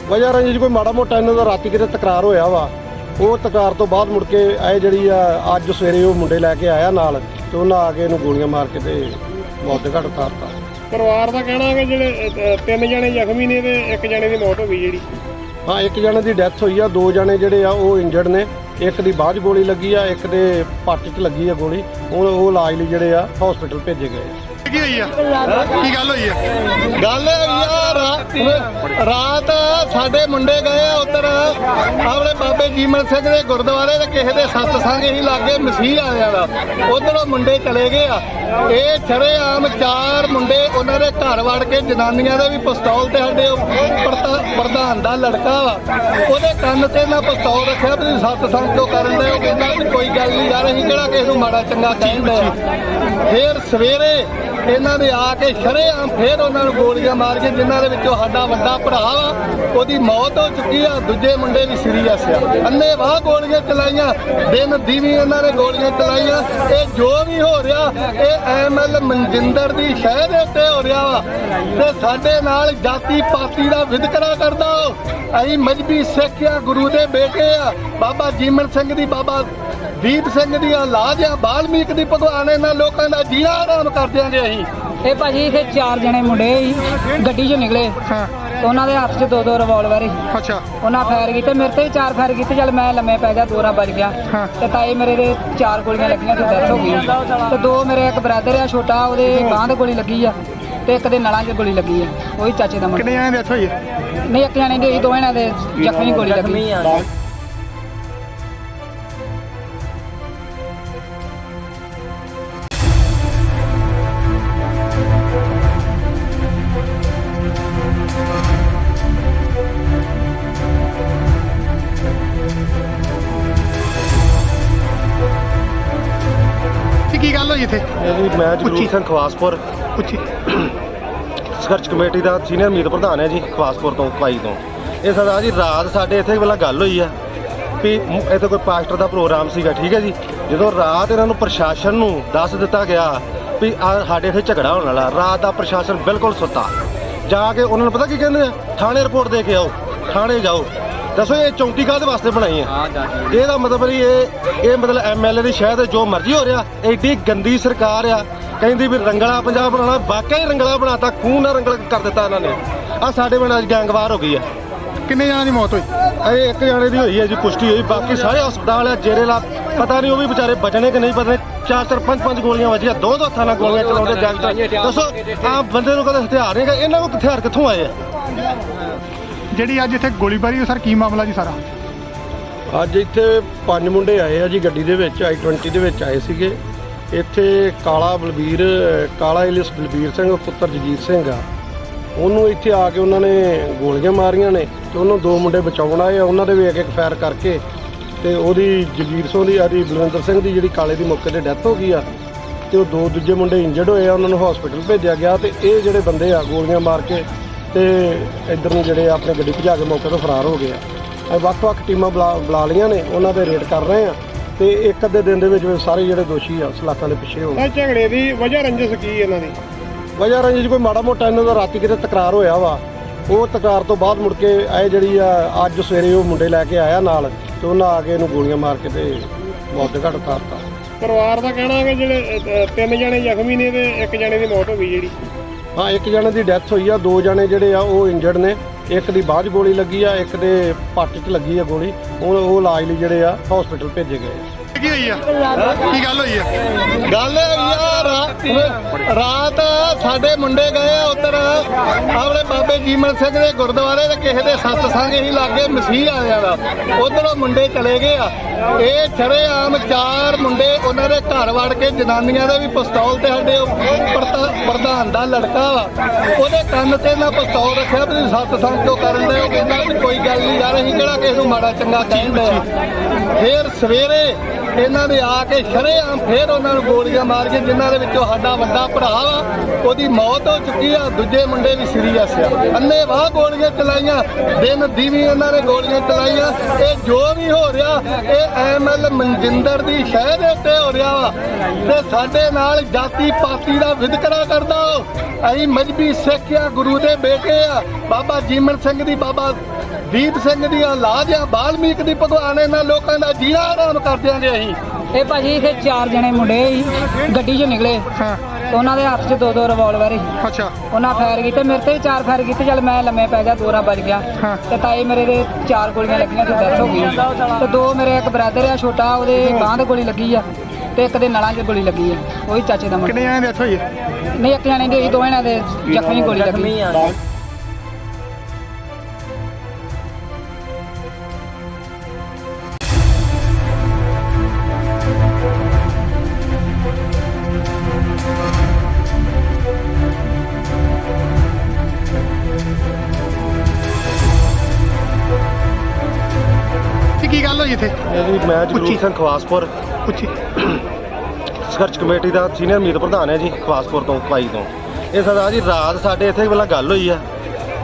ਵਜ੍ਹਾ ਰੰਜਿਸ਼ ਕੋਈ ਮਾੜਾ ਮੋਟਾ ਇਹਨਾਂ ਦਾ ਰਾਤੀ ਕਿਤੇ ਤਕਰਾਰ ਹੋਇਆ ਵਾ। ਉਹ ਤਕਰਾਰ ਤੋਂ ਬਾਅਦ ਮੁੜ ਕੇ ਇਹ ਜਿਹੜੀ ਆ ਅੱਜ ਸਵੇਰੇ ਉਹ ਮੁੰਡੇ ਲੈ ਕੇ ਆਇਆ ਨਾਲ ਤੇ ਉਹਨਾਂ ਆ ਕੇ ਇਹਨੂੰ ਗੋਲੀਆਂ ਮਾਰ ਕੇ ਤੇ ਮੌਤ ਦੇ ਘਾਟ ਉਤਾਰਤਾ। ਪਰਿਵਾਰ ਦਾ ਕਹਿਣਾ ਹੈ ਕਿ ਜਿਹੜੇ 3 ਜਣੇ ਜ਼ਖਮੀ ਨੇ ਤੇ 1 ਜਣੇ ਦੀ ਮੌਤ ਹੋ ਗਈ ਜਿਹੜੀ। ਹਾਂ, 1 ਜਣੇ ਦੀ ਡੈਥ ਹੋਈ ਆ, 2 ਜਣੇ ਜਿਹੜੇ ਆ ਉਹ ਇੰਜਰਡ ਨੇ। ਇੱਕ ਦੀ ਬਾਅਦ 'ਚ ਗੋਲੀ ਲੱਗੀ ਆ, ਇੱਕ ਦੇ ਪੱਟ 'ਚ ਲੱਗੀ ਆ ਗੋਲੀ। ਉਹ ਇਲਾਜ ਲਈ ਜਿਹੜੇ ਆ ਹਸਪੀਟਲ ਭੇਜੇ ਗਏ ਆ। ਕੀ ਹੋਈ ਆ? ਕੀ ਗੱਲ ਹੋਈ ਆ? ਗੱਲ ਯਾਰ ਰਾਤ ਸਾਡੇ ਮੁੰਡੇ ਗਏ ਆ ਉੱਧਰ ਆਪਣੇ ਬਾਬੇ ਜੀਮਨ ਸਿੰਘ ਦੇ ਗੁਰਦੁਆਰੇ ਤੇ ਕਿਸੇ ਦੇ ਸਤਸੰਗ ਹੀ ਲਾਗੇ ਮਸੀਹ ਆਇਆ ਦਾ, ਉਧਰੋਂ ਮੁੰਡੇ ਚਲੇ ਗਏ ਆ। ਇਹ ਸ਼ਰੇਆਮ 4 ਮੁੰਡੇ ਉਹਨਾਂ ਦੇ ਘਰ ਵੜ ਕੇ, ਜਨਾਨੀਆਂ ਦੇ ਵੀ ਪਿਸਤੌਲ ਤੇ ਸਾਡੇ ਪ੍ਰਧਾਨ ਦਾ ਲੜਕਾ ਵਾ, ਉਹਦੇ ਕੰਨ ਤੇ ਨਾ ਪਿਸਤੌਲ ਰੱਖਿਆ ਵੀ ਸਤਸੰਗ ਕਿਉਂ ਕਰਨ ਦੇ। ਉਹ ਕਹਿੰਦਾ ਵੀ ਕੋਈ ਗੱਲ ਨਹੀਂ ਯਾਰ, ਅਸੀਂ ਕਿਹੜਾ ਕਿਸੇ ਨੂੰ ਮਾੜਾ ਚੰਗਾ ਕਹਿੰਦੇ ਆ। ਫਿਰ ਸਵੇਰੇ ਇਹਨਾਂ ਨੇ ਆ ਕੇ ਸ਼ਰੇਆਮ ਫੇਰ ਉਹਨਾਂ ਨੂੰ ਗੋਲੀਆਂ ਮਾਰ ਕੇ, ਜਿਨ੍ਹਾਂ ਦੇ ਵਿੱਚੋਂ ਸਾਡਾ ਵੱਡਾ ਭਰਾ ਵਾ ਉਹਦੀ ਮੌਤ ਹੋ ਚੁੱਕੀ ਆ, ਦੂਜੇ ਮੁੰਡੇ ਵੀ ਸੀਰੀਅਸ ਆ। ਅੰਨ੍ਹੇਵਾਹ ਗੋਲੀਆਂ ਚਲਾਈਆਂ, ਦਿਨ ਦੀਵੀ ਇਹਨਾਂ ਨੇ ਗੋਲੀਆਂ ਚਲਾਈਆਂ। ਇਹ ਜੋ ਵੀ ਹੋ ਰਿਹਾ ਇਹ ਐਮਐਲ ਮਨਜਿੰਦਰ ਦੀ ਸ਼ਹਿ ਦੇ ਉੱਤੇ ਹੋ ਰਿਹਾ ਵਾ ਤੇ ਸਾਡੇ ਨਾਲ ਜਾਤੀ ਪਾਤੀ ਦਾ ਵਿਤਕਰਾ ਕਰਦਾ। ਅਸੀਂ ਮਜਬੀ ਸਿੱਖ ਆ, ਗੁਰੂ ਦੇ ਬੇਟੇ ਆ, ਬਾਬਾ ਜੀਮਨ ਸਿੰਘ ਦੀ, ਬਾਬਾ ਦੀਪ ਸਿੰਘ ਦੀ ਔਲਾਦ ਆ, ਵਾਲਮੀਕ ਦੀ ਭਗਵਾਨ। ਇਹਨਾਂ ਲੋਕਾਂ ਦਾ ਜੀਣਾ ਆਰਾਮ ਕਰ ਦਿਆਂਗੇ ਅਸੀਂ। ਇਹ ਭਾਜੀ ਇੱਥੇ 4 ਜਣੇ ਮੁੰਡੇ ਸੀ ਗੱਡੀ 'ਚੋਂ ਨਿਕਲੇ ਤੇ ਉਹਨਾਂ ਦੇ ਹੱਥ 'ਚ 2 ਰਿਵਾਲਵਰ ਸੀ। ਅੱਛਾ, ਉਹਨਾਂ ਫਾਇਰ ਕੀਤੇ, ਮੇਰੇ ਤੇ ਵੀ 4 ਫਾਇਰ ਕੀਤੇ। ਚੱਲ ਮੈਂ ਲੰਮੇ ਪੈ ਗਿਆ, 2 ਵੱਜ ਗਿਆ ਤੇ ਤਾਏ ਮੇਰੇ ਦੇ 4 ਗੋਲੀਆਂ ਲੱਗੀਆਂ ਤੇ ਡੈਥ ਹੋ ਗਈ ਤੇ 2 ਮੇਰੇ ਇੱਕ ਬ੍ਰਦਰ ਆ ਛੋਟਾ, ਉਹਦੇ ਬਾਂਹ ਤੇ ਗੋਲੀ ਲੱਗੀ ਆ ਤੇ ਇੱਕ ਦੇ ਨਲਾਂ 'ਚ ਗੋਲੀ ਲੱਗੀ ਆ, ਉਹੀ ਚਾਚੇ ਦਾ ਮੁੰਡਾ। ਕਿੰਨੇ ਜਣੇ ਡੈਥ ਹੋਈ ਹੈ? ਨਹੀਂ, ਇੱਕ ਜਾਣੇ ਦੀ ਹੋਈ, 2 ਜਣਿਆਂ ਦੇ ਜ਼ਖਮੀ ਗੋਲੀ ਲੱਗੀ। ਕੀ ਗੱਲ ਹੋਈ ਇੱਥੇ? ਇਹ ਜੀ ਮੈਂ ਜਗਰੂਪ ਸਿੰਘ ਖਵਾਸਪੁਰ ਪੁੱਛੀ। ਸੰਘਰਸ਼ ਕਮੇਟੀ ਦਾ ਸੀਨੀਅਰ ਮੀਤ ਪ੍ਰਧਾਨ ਹੈ ਜੀ ਖਵਾਸਪੁਰ ਤੋਂ ਕਾਈ ਤੋਂ। ਇਹ ਸਰਦਾਰ ਜੀ ਰਾਤ ਸਾਡੇ ਇੱਥੇ ਪਹਿਲਾਂ ਗੱਲ ਹੋਈ ਆ ਵੀ ਇੱਥੇ ਕੋਈ ਪਾਸਟਰ ਦਾ ਪ੍ਰੋਗਰਾਮ ਸੀਗਾ, ਠੀਕ ਹੈ ਜੀ। ਜਦੋਂ ਰਾਤ ਇਹਨਾਂ ਨੂੰ ਪ੍ਰਸ਼ਾਸਨ ਨੂੰ ਦੱਸ ਦਿੱਤਾ ਗਿਆ ਵੀ ਸਾਡੇ ਇੱਥੇ ਝਗੜਾ ਹੋਣ ਵਾਲਾ, ਰਾਤ ਦਾ ਪ੍ਰਸ਼ਾਸਨ ਬਿਲਕੁਲ ਸੁੱਤਾ। ਜਾ ਕੇ ਉਹਨਾਂ ਨੂੰ ਪਤਾ ਕੀ ਕਹਿੰਦੇ ਆ, ਥਾਣੇ ਰਿਪੋਰਟ ਦੇ ਕੇ ਆਓ, ਥਾਣੇ ਜਾਓ। ਦੱਸੋ ਇਹ ਚੌਂਕੀ ਕਾਹਦੇ ਵਾਸਤੇ ਬਣਾਈ ਹੈ? ਇਹਦਾ ਮਤਲਬ ਨਹੀਂ ਇਹ ਮਤਲਬ ਐਮਐਲਏ ਦੀ ਸ਼ਾਇਦ ਜੋ ਮਰਜ਼ੀ ਹੋ ਰਿਹਾ। ਐਡੀ ਗੰਦੀ ਸਰਕਾਰ ਆ, ਕਹਿੰਦੀ ਵੀ ਰੰਗਲਾ ਪੰਜਾਬ ਬਣਾਉਣਾ, ਵਾਕਿਆ ਹੀ ਰੰਗਲਾ ਬਣਾਤਾ, ਖੂਨ ਨਾਲ ਰੰਗਲ ਕਰ ਦਿੱਤਾ ਇਹਨਾਂ ਨੇ। ਆ ਸਾਡੇ ਪਿੰਡ ਅੱਜ ਗੈਂਗਵਾਰ ਹੋ ਗਈ ਆ। ਕਿੰਨੇ ਜਣਾਂ ਦੀ ਮੌਤ ਹੋਈ? ਇਹ ਇੱਕ ਜਾਣੇ ਦੀ ਹੋਈ ਹੈ ਜੀ, ਪੁਸ਼ਟੀ ਹੋਈ। ਬਾਕੀ ਸਾਰੇ ਹਸਪਤਾਲ ਆ, ਜੇਰੇ ਲਾ ਪਤਾ ਨਹੀਂ ਉਹ ਵੀ ਵਿਚਾਰੇ ਬਚਣੇ ਕਿ ਨਹੀਂ ਬਚਣੇ। 4-4 5-5 ਗੋਲੀਆਂ ਵੱਜੀਆਂ, ਦੋ ਹੱਥਾਂ ਨਾਲ ਗੋਲੀਆਂ ਚਲਾਉਂਦੇ ਗੈਂਗਸਟਰ। ਦੱਸੋ ਆਮ ਬੰਦੇ ਨੂੰ ਕਦੇ ਹਥਿਆਰ ਨਹੀਂ ਹੈਗਾ, ਇਹਨਾਂ ਕੋਲ ਹਥਿਆਰ ਕਿੱਥੋਂ ਆਏ ਆ? ਜਿਹੜੀ ਅੱਜ ਇੱਥੇ ਗੋਲੀਬਾਰੀ, ਸਰ ਕੀ ਮਾਮਲਾ ਜੀ ਸਾਰਾ? ਅੱਜ ਇੱਥੇ 5 ਮੁੰਡੇ ਆਏ ਆ ਜੀ ਗੱਡੀ ਦੇ ਵਿੱਚ, i20 ਦੇ ਵਿੱਚ ਆਏ ਸੀਗੇ। ਇੱਥੇ ਕਾਲਾ ਇਲਿਸ ਬਲਬੀਰ ਸਿੰਘ ਪੁੱਤਰ ਜਗੀਰ ਸਿੰਘ ਆ, ਉਹਨੂੰ ਇੱਥੇ ਆ ਕੇ ਉਹਨਾਂ ਨੇ ਗੋਲੀਆਂ ਮਾਰੀਆਂ ਨੇ ਤੇ ਉਹਨੂੰ ਦੋ ਮੁੰਡੇ ਬਚਾਉਣ ਆਏ ਆ। ਉਹਨਾਂ ਦੇ ਵੀ ਇੱਕ ਫਾਇਰ ਕਰਕੇ ਤੇ ਉਹਦੀ ਜਗੀਰ ਸਿੰਘ ਦੀ ਬਲਵਿੰਦਰ ਸਿੰਘ ਦੀ ਜਿਹੜੀ ਕਾਲੇ ਦੀ ਮੌਕੇ ਤੇ ਡੈਥ ਹੋ ਗਈ ਆ ਤੇ ਉਹ ਦੋ ਦੂਜੇ ਮੁੰਡੇ ਇੰਜਰਡ ਹੋਏ ਆ, ਉਹਨਾਂ ਨੂੰ ਹਸਪੀਟਲ ਭੇਜਿਆ ਗਿਆ। ਤੇ ਇਹ ਜਿਹੜੇ ਬੰਦੇ ਆ ਗੋਲੀਆਂ ਮਾਰ ਕੇ ਤੇ ਇੱਧਰ ਨੂੰ ਜਿਹੜੇ ਆਪਣੇ ਗੱਡੀ ਭਜਾ ਕੇ ਮੌਕੇ ਤੋਂ ਫਰਾਰ ਹੋ ਗਏ ਆ। ਵੱਖ-ਵੱਖ ਟੀਮਾਂ ਬੁਲਾ ਲਈਆਂ ਨੇ, ਉਹਨਾਂ ਦੇ ਰੇਡ ਕਰ ਰਹੇ ਆ ਤੇ ਇੱਕ ਅੱਧੇ ਦਿਨ ਦੇ ਵਿੱਚ ਸਾਰੇ ਜਿਹੜੇ ਦੋਸ਼ੀ ਆ ਸਲਾਖਾਂ ਦੇ ਪਿੱਛੇ ਹੋ ਗਏ। ਝਗੜੇ ਦੀ ਵਜ੍ਹਾ ਰੰਜਿਸ਼ ਕੀ ਇਹਨਾਂ ਦੀ? ਵਜ੍ਹਾ ਰੰਜਿਸ਼ ਕੋਈ ਮਾੜਾ ਮੋਟਾ ਇਹਨਾਂ ਦਾ ਰਾਤੀ ਕਿਤੇ ਤਕਰਾਰ ਹੋਇਆ ਵਾ। ਉਹ ਤਕਰਾਰ ਤੋਂ ਬਾਅਦ ਮੁੜ ਕੇ ਇਹ ਜਿਹੜੀ ਆ ਅੱਜ ਸਵੇਰੇ ਉਹ ਮੁੰਡੇ ਲੈ ਕੇ ਆਇਆ ਨਾਲ ਤੇ ਉਹਨਾਂ ਆ ਕੇ ਇਹਨੂੰ ਗੋਲੀਆਂ ਮਾਰ ਕੇ ਤੇ ਮੌਤ ਦੇ ਘਾਟ ਉਤਾਰਤਾ। ਪਰਿਵਾਰ ਦਾ ਕਹਿਣਾ ਹੈ ਕਿ ਜਿਹੜੇ 3 ਜਣੇ ਜ਼ਖਮੀ ਨੇ ਤੇ 1 ਜਣੇ ਦੀ ਮੌਤ ਹੋ ਗਈ ਜਿਹੜੀ। ਹਾਂ, 1 ਜਣੇ ਦੀ ਡੈਥ ਹੋਈ ਆ, 2 ਜਣੇ ਜਿਹੜੇ ਆ ਉਹ ਇੰਜਰਡ ਨੇ। ਇੱਕ ਦੀ ਬਾਅਦ ਗੋਲੀ ਲੱਗੀ ਆ, ਇੱਕ ਦੇ ਪੱਟ 'ਚ ਲੱਗੀ ਆ ਗੋਲੀ। ਉਹ ਇਲਾਜ ਲਈ ਜਿਹੜੇ ਆ ਹਸਪੀਟਲ ਭੇਜੇ ਗਏ ਆ। ਕੀ ਹੋਈ ਆ? ਕੀ ਗੱਲ ਹੋਈ ਆ? ਗੱਲ ਰਾਤ ਸਾਡੇ ਮੁੰਡੇ ਗਏ ਆ ਉੱਧਰ ਆਪਣੇ ਬਾਬੇ ਜੀਮਲ ਸਿੰਘ ਦੇ ਗੁਰਦੁਆਰੇ ਤੇ ਕਿਸੇ ਦੇ ਸਤਸੰਗ ਹੀ ਲਾਗੇ ਮਸੀਹ ਆਇਆ ਦਾ, ਉਧਰੋਂ ਮੁੰਡੇ ਚਲੇ ਗਏ ਆ। ਇਹ ਸ਼ਰੇਆਮ 4 ਮੁੰਡੇ ਉਹਨਾਂ ਦੇ ਘਰ ਵੜ ਕੇ ਜਨਾਨੀਆਂ ਦੇ ਵੀ ਪਿਸਤੌਲ ਤੇ ਸਾਡੇ ਪ੍ਰਧਾਨ ਦਾ ਲੜਕਾ ਵਾ, ਉਹਦੇ ਕੰਨ ਤੇ ਨਾ ਪਿਸਤੌਲ ਰੱਖਿਆ ਵੀ ਸਤਸੰਗ ਕਿਉਂ ਕਰਨ ਦੇ। ਉਹ ਕਹਿੰਦਾ ਵੀ ਕੋਈ ਗੱਲ ਨਹੀਂ ਯਾਰ, ਅਸੀਂ ਕਿਹੜਾ ਕਿਸੇ ਨੂੰ ਮਾੜਾ ਚੰਗਾ ਕਹਿੰਦੇ ਆ। ਫਿਰ ਸਵੇਰੇ ਇਹਨਾਂ ਨੇ ਆ ਕੇ ਸ਼ਰੇਆਮ ਫੇਰ ਉਹਨਾਂ ਨੂੰ ਗੋਲੀਆਂ ਮਾਰ ਕੇ, ਜਿਨ੍ਹਾਂ ਦੇ ਵਿੱਚੋਂ ਸਾਡਾ ਵੱਡਾ ਭਰਾ ਵਾ ਉਹਦੀ ਮੌਤ ਹੋ ਚੁੱਕੀ ਆ, ਦੂਜੇ ਮੁੰਡੇ ਵੀ ਸੀਰੀਅਸ ਆ। ਅੰਨ੍ਹੇਵਾਹ ਗੋਲੀਆਂ ਚਲਾਈਆਂ, ਦਿਨ ਦੀਵੀ ਇਹਨਾਂ ਨੇ ਗੋਲੀਆਂ ਚਲਾਈਆਂ। ਇਹ ਜੋ ਵੀ ਹੋ ਰਿਹਾ ਇਹ ਐਮਐਲ ਮਨਜਿੰਦਰ ਦੀ ਸ਼ਹਿ ਦੇ ਉੱਤੇ ਹੋ ਰਿਹਾ ਵਾ ਤੇ ਸਾਡੇ ਨਾਲ ਜਾਤੀ ਪਾਤੀ ਦਾ ਵਿਤਕਰਾ ਕਰਦਾ। ਅਸੀਂ ਮਜਬੀ ਸਿੱਖ ਆ, ਗੁਰੂ ਦੇ ਬੇਟੇ ਆ, ਬਾਬਾ ਜੀਮਨ ਸਿੰਘ ਦੀ, ਬਾਬਾ ਦੀਪ ਸਿੰਘ ਦੀ ਔਲਾਦ ਆ, ਬਾਲਮੀਕ ਦੀ। ਭਗਵਾਨ ਇਹਨਾਂ ਲੋਕਾਂ ਦਾ ਜੀਣਾ ਆਰਾਮ ਕਰ ਦਿਆਂਗੇ ਅਸੀਂ। ਇਹ ਭਾਜੀ ਇੱਥੇ 4 ਜਣੇ ਮੁੰਡੇ ਸੀ, ਗੱਡੀ 'ਚੋਂ ਨਿਕਲੇ ਤੇ ਉਹਨਾਂ ਦੇ ਹੱਥ 'ਚ 2 ਰਿਵਾਲਵਰ ਸੀ। ਅੱਛਾ। ਉਹਨਾਂ ਫਾਇਰ ਕੀਤੇ, ਮੇਰੇ ਤੇ ਵੀ 4 ਫਾਇਰ ਕੀਤੇ। ਚੱਲ ਮੈਂ ਲੰਮੇ ਪੈ ਗਿਆ, 2 ਰਾਂ ਵੱਜ ਗਿਆ ਤੇ ਤਾਏ ਮੇਰੇ ਦੇ 4 ਗੋਲੀਆਂ ਲੱਗੀਆਂ ਤੇ ਡੈਥ ਹੋ ਗਈ। ਤੇ 2 ਮੇਰੇ ਇੱਕ ਬ੍ਰਦਰ ਆ ਛੋਟਾ, ਉਹਦੇ ਬਾਂਹ ਤੇ ਗੋਲੀ ਲੱਗੀ ਆ ਤੇ ਇੱਕ ਦੇ ਨਲਾਂ 'ਚ ਗੋਲੀ ਲੱਗੀ ਆ, ਉਹੀ ਚਾਚੇ ਦਾ ਮੁੰਡਾ। ਕਿੰਨੇ ਜਣਾਂ ਦੀ ਡੈਥ ਹੋਈ? ਨਹੀਂ, 1 ਜਣੇ ਦੀ ਹੋਈ, 2 ਜਣਿਆਂ ਦੇ ਜ਼ਖਮੀ ਗੋਲੀ ਲੱਗੀ। ਕੀ ਗੱਲ ਹੋਈ ਇੱਥੇ? ਇਹ ਜੀ ਮੈਂ ਜਗਰੂਪ ਸਿੰਘ ਖਵਾਸਪੁਰ ਪੁੱਛੀ। ਸੰਘਰਸ਼ ਕਮੇਟੀ ਦਾ ਸੀਨੀਅਰ ਮੀਤ ਪ੍ਰਧਾਨ ਹੈ ਜੀ ਖਵਾਸਪੁਰ ਤੋਂ ਕਾਈ ਤੋਂ। ਇਹ ਸਰਦਾਰ ਜੀ ਰਾਤ ਸਾਡੇ ਇੱਥੇ ਪਹਿਲਾਂ ਗੱਲ ਹੋਈ ਆ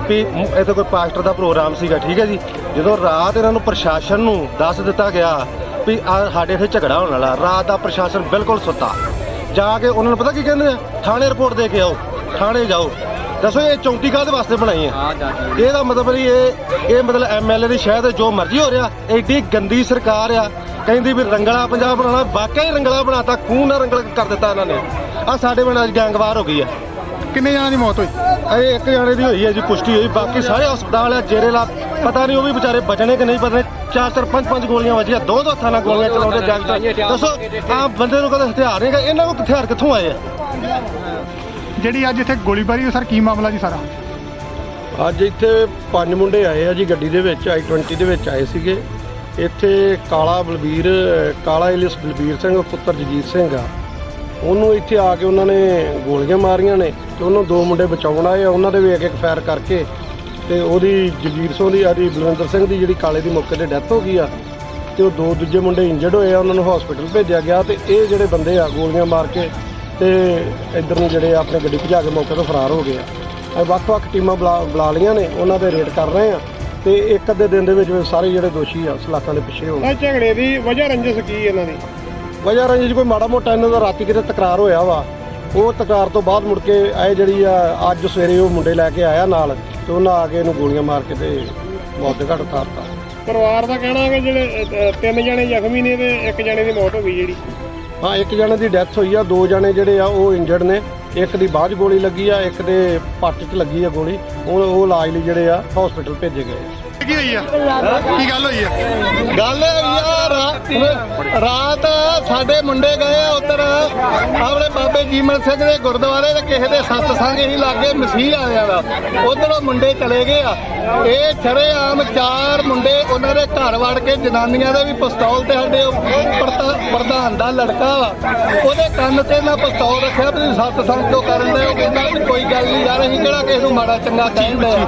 ਵੀ ਇੱਥੇ ਕੋਈ ਪਾਸਟਰ ਦਾ ਪ੍ਰੋਗਰਾਮ ਸੀਗਾ, ਠੀਕ ਹੈ ਜੀ। ਜਦੋਂ ਰਾਤ ਇਹਨਾਂ ਨੂੰ ਪ੍ਰਸ਼ਾਸਨ ਨੂੰ ਦੱਸ ਦਿੱਤਾ ਗਿਆ ਵੀ ਸਾਡੇ ਇੱਥੇ ਝਗੜਾ ਹੋਣ ਵਾਲਾ, ਰਾਤ ਦਾ ਪ੍ਰਸ਼ਾਸਨ ਬਿਲਕੁਲ ਸੁੱਤਾ। ਜਾ ਕੇ ਉਹਨਾਂ ਨੂੰ ਪਤਾ ਕੀ ਕਹਿੰਦੇ ਆ, ਥਾਣੇ ਰਿਪੋਰਟ ਦੇ ਕੇ ਆਓ, ਥਾਣੇ ਜਾਓ। ਦੱਸੋ ਇਹ ਚੌਂਕੀ ਕਾਹਦੇ ਵਾਸਤੇ ਬਣਾਈ ਹੈ? ਇਹਦਾ ਮਤਲਬ ਨਹੀਂ ਇਹ ਮਤਲਬ ਐਮਐਲਏ ਦੀ ਸ਼ਾਇਦ ਜੋ ਮਰਜ਼ੀ ਹੋ ਰਿਹਾ। ਐਡੀ ਗੰਦੀ ਸਰਕਾਰ ਆ, ਕਹਿੰਦੀ ਵੀ ਰੰਗਲਾ ਪੰਜਾਬ ਬਣਾਉਣਾ, ਵਾਕਿਆ ਹੀ ਰੰਗਲਾ ਬਣਾਤਾ, ਖੂਨ ਨਾਲ ਰੰਗਲ ਕਰ ਦਿੱਤਾ ਇਹਨਾਂ ਨੇ। ਆ ਸਾਡੇ ਪਿੰਡ ਅੱਜ ਗੈਂਗਵਾਰ ਹੋ ਗਈ ਆ। ਕਿੰਨੇ ਜਣਾਂ ਦੀ ਮੌਤ ਹੋਈ? ਇਹ ਇੱਕ ਜਾਣੇ ਦੀ ਹੋਈ ਹੈ ਜੀ, ਪੁਸ਼ਟੀ ਹੋਈ। ਬਾਕੀ ਸਾਰੇ ਹਸਪਤਾਲ ਆ, ਜੇਰੇ ਲਾ ਪਤਾ ਨਹੀਂ ਉਹ ਵੀ ਵਿਚਾਰੇ ਬਚਣੇ ਕਿ ਨਹੀਂ ਬਚਣੇ। 4-4 5-5 ਗੋਲੀਆਂ ਵੱਜੀਆਂ, ਦੋ ਹੱਥਾਂ ਨਾਲ ਗੋਲੀਆਂ ਚਲਾਉਂਦੇ ਗੈਂਗਸਟਰ। ਦੱਸੋ ਆਮ ਬੰਦੇ ਨੂੰ ਕਦੇ ਹਥਿਆਰ ਨਹੀਂ ਹੈਗਾ, ਇਹਨਾਂ ਕੋਲ ਹਥਿਆਰ ਕਿੱਥੋਂ ਆਏ ਆ? ਜਿਹੜੀ ਅੱਜ ਇੱਥੇ ਗੋਲੀਬਾਰੀ, ਸਰ ਕੀ ਮਾਮਲਾ ਜੀ ਸਾਰਾ? ਅੱਜ ਇੱਥੇ 5 ਮੁੰਡੇ ਆਏ ਆ ਜੀ ਗੱਡੀ ਦੇ ਵਿੱਚ, i20 ਦੇ ਵਿੱਚ ਆਏ ਸੀਗੇ। ਇੱਥੇ ਕਾਲਾ ਇਲਿਸ ਬਲਬੀਰ ਸਿੰਘ ਪੁੱਤਰ ਜਗੀਰ ਸਿੰਘ ਆ, ਉਹਨੂੰ ਇੱਥੇ ਆ ਕੇ ਉਹਨਾਂ ਨੇ ਗੋਲੀਆਂ ਮਾਰੀਆਂ ਨੇ ਤੇ ਉਹਨੂੰ 2 ਮੁੰਡੇ ਬਚਾਉਣ ਆਏ ਆ। ਉਹਨਾਂ ਦੇ ਵੀ ਇੱਕ ਫਾਇਰ ਕਰਕੇ ਤੇ ਉਹਦੀ ਜਗੀਰ ਸਿੰਘ ਦੀ ਬਲਵਿੰਦਰ ਸਿੰਘ ਦੀ ਜਿਹੜੀ ਕਾਲੇ ਦੀ ਮੌਕੇ ਤੇ ਡੈਥ ਹੋ ਗਈ ਆ ਤੇ ਉਹ 2 ਦੂਜੇ ਮੁੰਡੇ ਇੰਜਰਡ ਹੋਏ ਆ, ਉਹਨਾਂ ਨੂੰ ਹਸਪੀਟਲ ਭੇਜਿਆ ਗਿਆ। ਤੇ ਇਹ ਜਿਹੜੇ ਬੰਦੇ ਆ ਗੋਲੀਆਂ ਮਾਰ ਕੇ ਤੇ ਇੱਧਰ ਨੂੰ ਜਿਹੜੇ ਆਪਣੇ ਗੱਡੀ ਭਜਾ ਕੇ ਮੌਕੇ ਤੋਂ ਫਰਾਰ ਹੋ ਗਏ ਆ। ਅਸੀਂ ਵੱਖ-ਵੱਖ ਟੀਮਾਂ ਬੁਲਾ ਲਈਆਂ ਨੇ, ਉਹਨਾਂ ਦੇ ਰੇਡ ਕਰ ਰਹੇ ਆ ਤੇ ਇੱਕ ਅੱਧੇ ਦਿਨ ਦੇ ਵਿੱਚ ਸਾਰੇ ਜਿਹੜੇ ਦੋਸ਼ੀ ਆ ਸਲਾਖਾਂ ਦੇ ਪਿੱਛੇ ਹੋਣ। ਇਹ ਝਗੜੇ ਦੀ ਵਜ੍ਹਾ ਰੰਜਿਸ਼ ਕੀ ਇਹਨਾਂ ਦੀ? ਵਜ੍ਹਾ ਰੰਜਿਸ਼ ਕੋਈ ਮਾੜਾ ਮੋਟਾ ਇਹਨਾਂ ਦਾ ਰਾਤੀ ਕਿਤੇ ਤਕਰਾਰ ਹੋਇਆ ਵਾ, ਉਹ ਤਕਰਾਰ ਤੋਂ ਬਾਅਦ ਮੁੜ ਕੇ ਇਹ ਜਿਹੜੀ ਆ ਅੱਜ ਸਵੇਰੇ ਉਹ ਮੁੰਡੇ ਲੈ ਕੇ ਆਇਆ ਨਾਲ ਤੇ ਉਹਨਾਂ ਆ ਕੇ ਇਹਨੂੰ ਗੋਲੀਆਂ ਮਾਰ ਕੇ ਤੇ ਮੌਤ ਦੇ ਘਾਟ ਉਤਾਰਤਾ। ਪਰਿਵਾਰ ਦਾ ਕਹਿਣਾ ਹੈ ਕਿ ਜਿਹੜੇ 3 ਜਣੇ ਜ਼ਖਮੀ ਨੇ ਤੇ 1 ਜਣੇ ਦੀ ਮੌਤ ਹੋ ਗਈ ਜਿਹੜੀ। ਹਾਂ, 1 ਜਣੇ ਦੀ ਡੈਥ ਹੋਈ ਆ, 2 ਜਣੇ ਜਿਹੜੇ ਆ ਉਹ ਇੰਜਰਡ ਨੇ। ਇੱਕ ਦੀ ਬਾਅਦ 'ਚ ਗੋਲੀ ਲੱਗੀ ਆ, ਇੱਕ ਦੇ ਪੱਟ 'ਚ ਲੱਗੀ ਆ ਗੋਲੀ। ਉਹ ਇਲਾਜ ਲਈ ਜਿਹੜੇ ਆ ਹਸਪੀਟਲ ਭੇਜੇ ਗਏ ਆ। ਕੀ ਹੋਈ ਆ? ਕੀ ਗੱਲ ਹੋਈ ਆ? ਗੱਲ ਰਾਤ ਸਾਡੇ ਮੁੰਡੇ ਗਏ ਆ ਉੱਧਰ ਆਪਣੇ ਬਾਬੇ ਜੀਮਲ ਸਿੰਘ ਦੇ ਗੁਰਦੁਆਰੇ ਤੇ ਕਿਸੇ ਦੇ ਸਤਸੰਗ ਹੀ ਲਾਗੇ ਮਸੀਹ ਆਇਆ ਦਾ, ਉਧਰੋਂ ਮੁੰਡੇ ਚਲੇ ਗਏ ਆ। ਇਹ ਸ਼ਰੇਆਮ 4 ਮੁੰਡੇ ਉਹਨਾਂ ਦੇ ਘਰ ਵੜ ਕੇ ਜਨਾਨੀਆਂ ਦੇ ਵੀ ਪਿਸਤੌਲ ਤੇ ਸਾਡੇ ਪ੍ਰਧਾਨ ਦਾ ਲੜਕਾ ਵਾ, ਉਹਦੇ ਕੰਨ ਤੇ ਨਾ ਪਿਸਤੌਲ ਰੱਖਿਆ ਵੀ ਸਤਸੰਗ ਕਿਉਂ ਕਰਨ ਦੇ। ਉਹ ਕਹਿੰਦਾ ਵੀ ਕੋਈ ਗੱਲ ਨਹੀਂ ਯਾਰ, ਅਸੀਂ ਕਿਹੜਾ ਕਿਸੇ ਨੂੰ ਮਾੜਾ ਚੰਗਾ ਕਹਿੰਦੇ ਆ।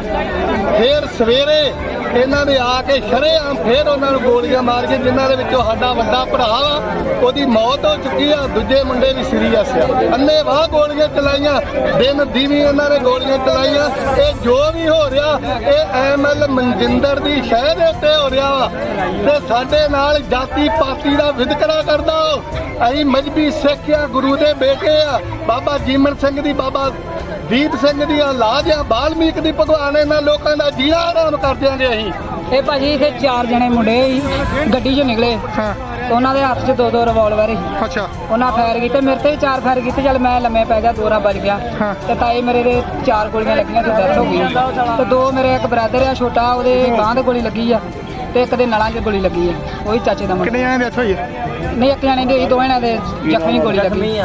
ਫਿਰ ਸਵੇਰੇ ਇਹਨਾਂ ਨੇ ਆ ਕੇ ਸ਼ਰੇਆਮ ਫੇਰ ਉਹਨਾਂ ਨੂੰ ਗੋਲੀਆਂ ਮਾਰ ਕੇ, ਜਿਨ੍ਹਾਂ ਦੇ ਵਿੱਚੋਂ ਸਾਡਾ ਵੱਡਾ ਭਰਾ ਵਾ ਉਹਦੀ ਮੌਤ ਹੋ ਚੁੱਕੀ ਆ, ਦੂਜੇ ਮੁੰਡੇ ਦੀ ਸੀਰੀਅਸ ਆ। ਅੰਨ੍ਹੇਵਾਹ ਗੋਲੀਆਂ ਚਲਾਈਆਂ, ਦਿਨ ਦੀਵੀ ਉਹਨਾਂ ਨੇ ਗੋਲੀਆਂ ਚਲਾਈਆਂ। ਇਹ ਜੋ ਵੀ ਹੋ ਰਿਹਾ ਇਹ ਐਮਐਲ ਮਨਜਿੰਦਰ ਦੀ ਸ਼ਹਿ ਦੇ ਉੱਤੇ ਹੋ ਰਿਹਾ ਵਾ ਤੇ ਸਾਡੇ ਨਾਲ ਜਾਤੀ ਪਾਤੀ ਦਾ ਵਿਤਕਰਾ ਕਰਦਾ। ਅਸੀਂ ਮਜਬੀ ਸਿੱਖ ਆ, ਗੁਰੂ ਦੇ ਬੇਟੇ ਆ, ਬਾਬਾ ਜੀਮਨ ਸਿੰਘ ਦੀ, ਬਾਬਾ ਦੀਪ ਸਿੰਘ ਦੀ ਔਲਾਦ ਆ, ਬਾਲਮੀਕ ਦੀ ਭਗਵਾਨ। ਇਹਨਾਂ ਲੋਕਾਂ ਦਾ ਜੀਣਾ ਆਰਾਮ ਕਰ ਦਿਆਂਗੇ ਅਸੀਂ। ਇਹ ਭਾਜੀ ਇੱਥੇ 4 ਜਣੇ ਮੁੰਡੇ ਸੀ, ਗੱਡੀ 'ਚੋਂ ਨਿਕਲੇ ਤੇ ਉਹਨਾਂ ਦੇ ਹੱਥ 'ਚ 2 ਰਿਵਾਲਵਰ ਸੀ। ਅੱਛਾ, ਉਹਨਾਂ ਫਾਇਰ ਕੀਤੇ, ਮੇਰੇ ਤੇ ਵੀ 4 ਫਾਇਰ ਕੀਤੇ। ਚੱਲ ਮੈਂ ਲੰਮੇ ਪੈ ਗਿਆ, 2 ਵੱਜ ਗਿਆ ਤੇ ਤਾਏ ਮੇਰੇ ਦੇ 4 ਗੋਲੀਆਂ ਲੱਗੀਆਂ ਤੇ ਡੈਥ ਹੋ ਗਈ। ਤੇ 2 ਮੇਰੇ ਇੱਕ ਬ੍ਰਦਰ ਆ ਛੋਟਾ, ਉਹਦੇ ਬਾਂਹ ਤੇ ਗੋਲੀ ਲੱਗੀ ਆ ਤੇ ਇੱਕ ਦੇ ਨਲਾਂ 'ਚ ਗੋਲੀ ਲੱਗੀ ਆ, ਉਹੀ ਚਾਚੇ ਦਾ ਮੁੰਡਾ। ਕਿੰਨੇ ਜਣੇ ਡੈਥ ਹੋਈ ਆ? ਨਹੀਂ, 1 ਜਣੇ ਦੀ ਹੋਈ, 2 ਜਣਿਆਂ ਦੇ ਜ਼ਖਮੀ ਗੋਲੀ ਲੱਗੀ।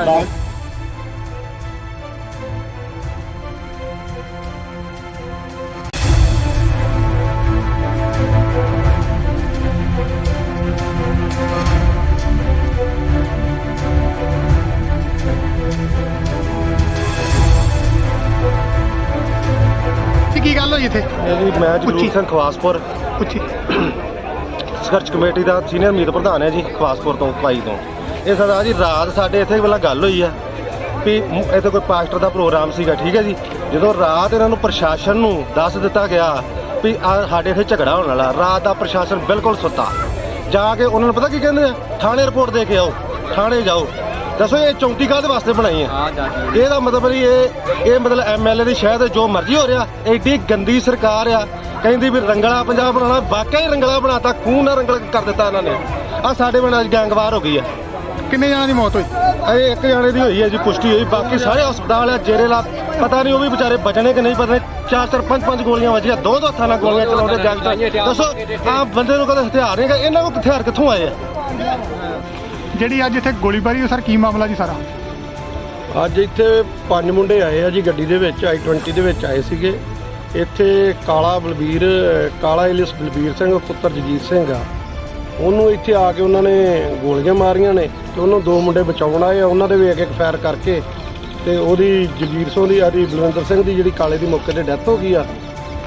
ਕੀ ਗੱਲ ਹੋਈ ਇੱਥੇ? ਇਹ ਜੀ ਮੈਂ ਜਗਰੂਪ ਸਿੰਘ ਖਵਾਸਪੁਰ ਸੰਘਰਸ਼ ਕਮੇਟੀ ਦਾ ਸੀਨੀਅਰ ਮੀਤ ਪ੍ਰਧਾਨ ਹੈ ਜੀ, ਖਵਾਸਪੁਰ ਤੋਂ ਭਾਈ ਤੋਂ। ਇਹ ਸਰਦਾਰ ਜੀ ਰਾਤ ਸਾਡੇ ਇੱਥੇ ਪਹਿਲਾਂ ਗੱਲ ਹੋਈ ਆ ਵੀ ਇੱਥੇ ਕੋਈ ਪਾਸਟਰ ਦਾ ਪ੍ਰੋਗਰਾਮ ਸੀਗਾ, ਠੀਕ ਹੈ ਜੀ। ਜਦੋਂ ਰਾਤ ਇਹਨਾਂ ਨੂੰ ਪ੍ਰਸ਼ਾਸਨ ਨੂੰ ਦੱਸ ਦਿੱਤਾ ਗਿਆ ਵੀ ਸਾਡੇ ਇੱਥੇ ਝਗੜਾ ਹੋਣ ਵਾਲਾ, ਰਾਤ ਦਾ ਪ੍ਰਸ਼ਾਸਨ ਬਿਲਕੁਲ ਸੁੱਤਾ। ਜਾ ਕੇ ਉਹਨਾਂ ਨੂੰ ਪਤਾ ਕੀ ਕਹਿੰਦੇ ਆ, ਥਾਣੇ ਰਿਪੋਰਟ ਦੇ ਕੇ ਆਓ, ਥਾਣੇ ਜਾਓ। ਦੱਸੋ ਇਹ 34 ਕਾਹਦੇ ਵਾਸਤੇ ਬਣਾਈ ਆ? ਇਹਦਾ ਮਤਲਬ ਨਹੀਂ ਇਹ ਮਤਲਬ ਐਮਐਲਏ ਦੀ ਸ਼ਹਿਰ ਜੋ ਮਰਜ਼ੀ ਹੋ ਰਿਹਾ। ਐਡੀ ਗੰਦੀ ਸਰਕਾਰ ਆ, ਕਹਿੰਦੀ ਵੀ ਰੰਗਲਾ ਪੰਜਾਬ ਬਣਾਉਣਾ, ਵਾਕਿਆ ਹੀ ਰੰਗਲਾ ਬਣਾਤਾ, ਖੂਨ ਨਾਲ ਰੰਗਲ ਕਰ ਦਿੱਤਾ ਇਹਨਾਂ ਨੇ। ਆ ਸਾਡੇ ਪਿੰਡ ਅੱਜ ਗੈਂਗਵਾਰ ਹੋ ਗਈ ਆ। ਕਿੰਨੇ ਜਣਾਂ ਦੀ ਮੌਤ ਹੋਈ? ਇਹ 1 ਜਣੇ ਦੀ ਹੋਈ ਹੈ ਜੀ, ਪੁਸ਼ਟੀ ਹੋਈ। ਬਾਕੀ ਸਾਰੇ ਹਸਪਤਾਲ ਆ, ਜੇਰੇ ਲਾ ਪਤਾ ਨਹੀਂ ਉਹ ਵੀ ਵਿਚਾਰੇ ਬਚਣੇ ਕਿ ਨਹੀਂ ਬਚਣੇ। 4-4 5-5 ਗੋਲੀਆਂ ਵੱਜੀਆਂ, 2 ਹੱਥਾਂ ਨਾਲ ਗੋਲੀਆਂ ਚਲਾਉਂਦੇ ਗੈਂਗਸਟਰ। ਦੱਸੋ ਆਹ ਬੰਦੇ ਨੂੰ ਕਦੇ ਹਥਿਆਰ ਨਹੀਂ ਹੈਗਾ, ਇਹਨਾਂ ਕੋਲ ਹਥਿਆਰ ਕਿੱਥੋਂ ਆਏ ਆ? ਜਿਹੜੀ ਅੱਜ ਇੱਥੇ ਗੋਲੀਬਾਰੀ, ਸਰ ਕੀ ਮਾਮਲਾ ਜੀ ਸਾਰਾ? ਅੱਜ ਇੱਥੇ 5 ਮੁੰਡੇ ਆਏ ਆ ਜੀ, ਗੱਡੀ ਦੇ ਵਿੱਚ i20 ਦੇ ਵਿੱਚ ਆਏ ਸੀਗੇ। ਇੱਥੇ ਕਾਲਾ ਇਲਿਸ ਬਲਬੀਰ ਸਿੰਘ ਪੁੱਤਰ ਜਗੀਰ ਸਿੰਘ ਆ, ਉਹਨੂੰ ਇੱਥੇ ਆ ਕੇ ਉਹਨਾਂ ਨੇ ਗੋਲੀਆਂ ਮਾਰੀਆਂ ਨੇ ਤੇ ਉਹਨੂੰ 2 ਮੁੰਡੇ ਬਚਾਉਣ ਆਏ ਆ। ਉਹਨਾਂ ਦੇ ਵੀ ਇੱਕ ਫਾਇਰ ਕਰਕੇ ਤੇ ਉਹਦੀ ਜਗੀਰ ਸਿੰਘ ਦੀ ਆਦੀ ਬਲਵਿੰਦਰ ਸਿੰਘ ਦੀ ਜਿਹੜੀ ਕਾਲੇ ਦੀ ਮੌਕੇ ਤੇ ਡੈਥ ਹੋ ਗਈ ਆ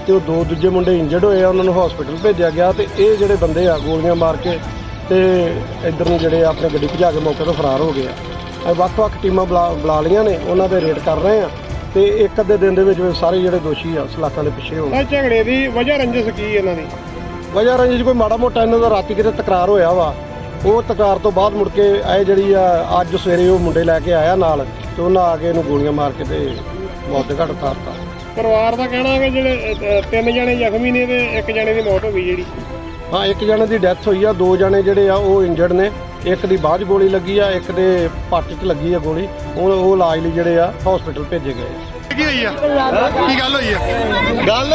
ਤੇ ਉਹ 2 ਦੂਜੇ ਮੁੰਡੇ ਇੰਜਰਡ ਹੋਏ ਆ, ਉਹਨਾਂ ਨੂੰ ਹਸਪੀਟਲ ਭੇਜਿਆ ਗਿਆ। ਤੇ ਇਹ ਜਿਹੜੇ ਬੰਦੇ ਆ ਗੋਲੀਆਂ ਮਾਰ ਕੇ ਤੇ ਇੱਧਰ ਨੂੰ ਜਿਹੜੇ ਆਪਣੀ ਗੱਡੀ ਭਜਾ ਕੇ ਮੌਕੇ ਤੋਂ ਫਰਾਰ ਹੋ ਗਏ ਆ। ਅਸੀਂ ਵੱਖ-ਵੱਖ ਟੀਮਾਂ ਬੁਲਾ ਲਈਆਂ ਨੇ, ਉਹਨਾਂ ਦੇ ਰੇਡ ਕਰ ਰਹੇ ਆ ਤੇ ਇੱਕ ਅੱਧੇ ਦਿਨ ਦੇ ਵਿੱਚ ਸਾਰੇ ਜਿਹੜੇ ਦੋਸ਼ੀ ਆ ਸਲਾਖਾਂ ਦੇ ਪਿੱਛੇ ਹੋਣ। ਇਹ ਝਗੜੇ ਦੀ ਵਜ੍ਹਾ ਰੰਜਿਸ਼ ਕੀ ਇਹਨਾਂ ਦੀ? ਵਜ੍ਹਾ ਰੰਜਿਸ਼ ਕੋਈ ਮਾੜਾ ਮੋਟਾ ਇਹਨਾਂ ਦਾ ਰਾਤੀ ਕਿਤੇ ਤਕਰਾਰ ਹੋਇਆ ਵਾ, ਉਹ ਤਕਰਾਰ ਤੋਂ ਬਾਅਦ ਮੁੜ ਕੇ ਇਹ ਜਿਹੜੀ ਆ ਅੱਜ ਸਵੇਰੇ ਉਹ ਮੁੰਡੇ ਲੈ ਕੇ ਆਇਆ ਨਾਲ ਤੇ ਉਹਨਾਂ ਆ ਕੇ ਇਹਨੂੰ ਗੋਲੀਆਂ ਮਾਰ ਕੇ ਤੇ ਮੌਤ ਦੇ ਘਾਟ ਉਤਾਰਤਾ। ਪਰਿਵਾਰ ਦਾ ਕਹਿਣਾ ਹੈ ਕਿ ਜਿਹੜੇ 3 ਜਣੇ ਜ਼ਖਮੀ ਨੇ ਤੇ 1 ਜਣੇ ਦੀ ਮੌਤ ਹੋ ਗਈ ਜਿਹੜੀ। ਹਾਂ, 1 ਜਣੇ ਦੀ ਡੈਥ ਹੋਈ ਆ, 2 ਜਣੇ ਜਿਹੜੇ ਆ ਉਹ ਇੰਜਰਡ ਨੇ। ਇੱਕ ਦੀ ਬਾਅਦ 'ਚ ਗੋਲੀ ਲੱਗੀ ਆ, ਇੱਕ ਦੇ ਪੱਟ 'ਚ ਲੱਗੀ ਆ ਗੋਲੀ। ਉਹ ਇਲਾਜ ਲਈ ਜਿਹੜੇ ਆ ਹਸਪੀਟਲ ਭੇਜੇ ਗਏ ਆ। ਕੀ ਹੋਈ ਆ? ਕੀ ਗੱਲ ਹੋਈ ਆ? ਗੱਲ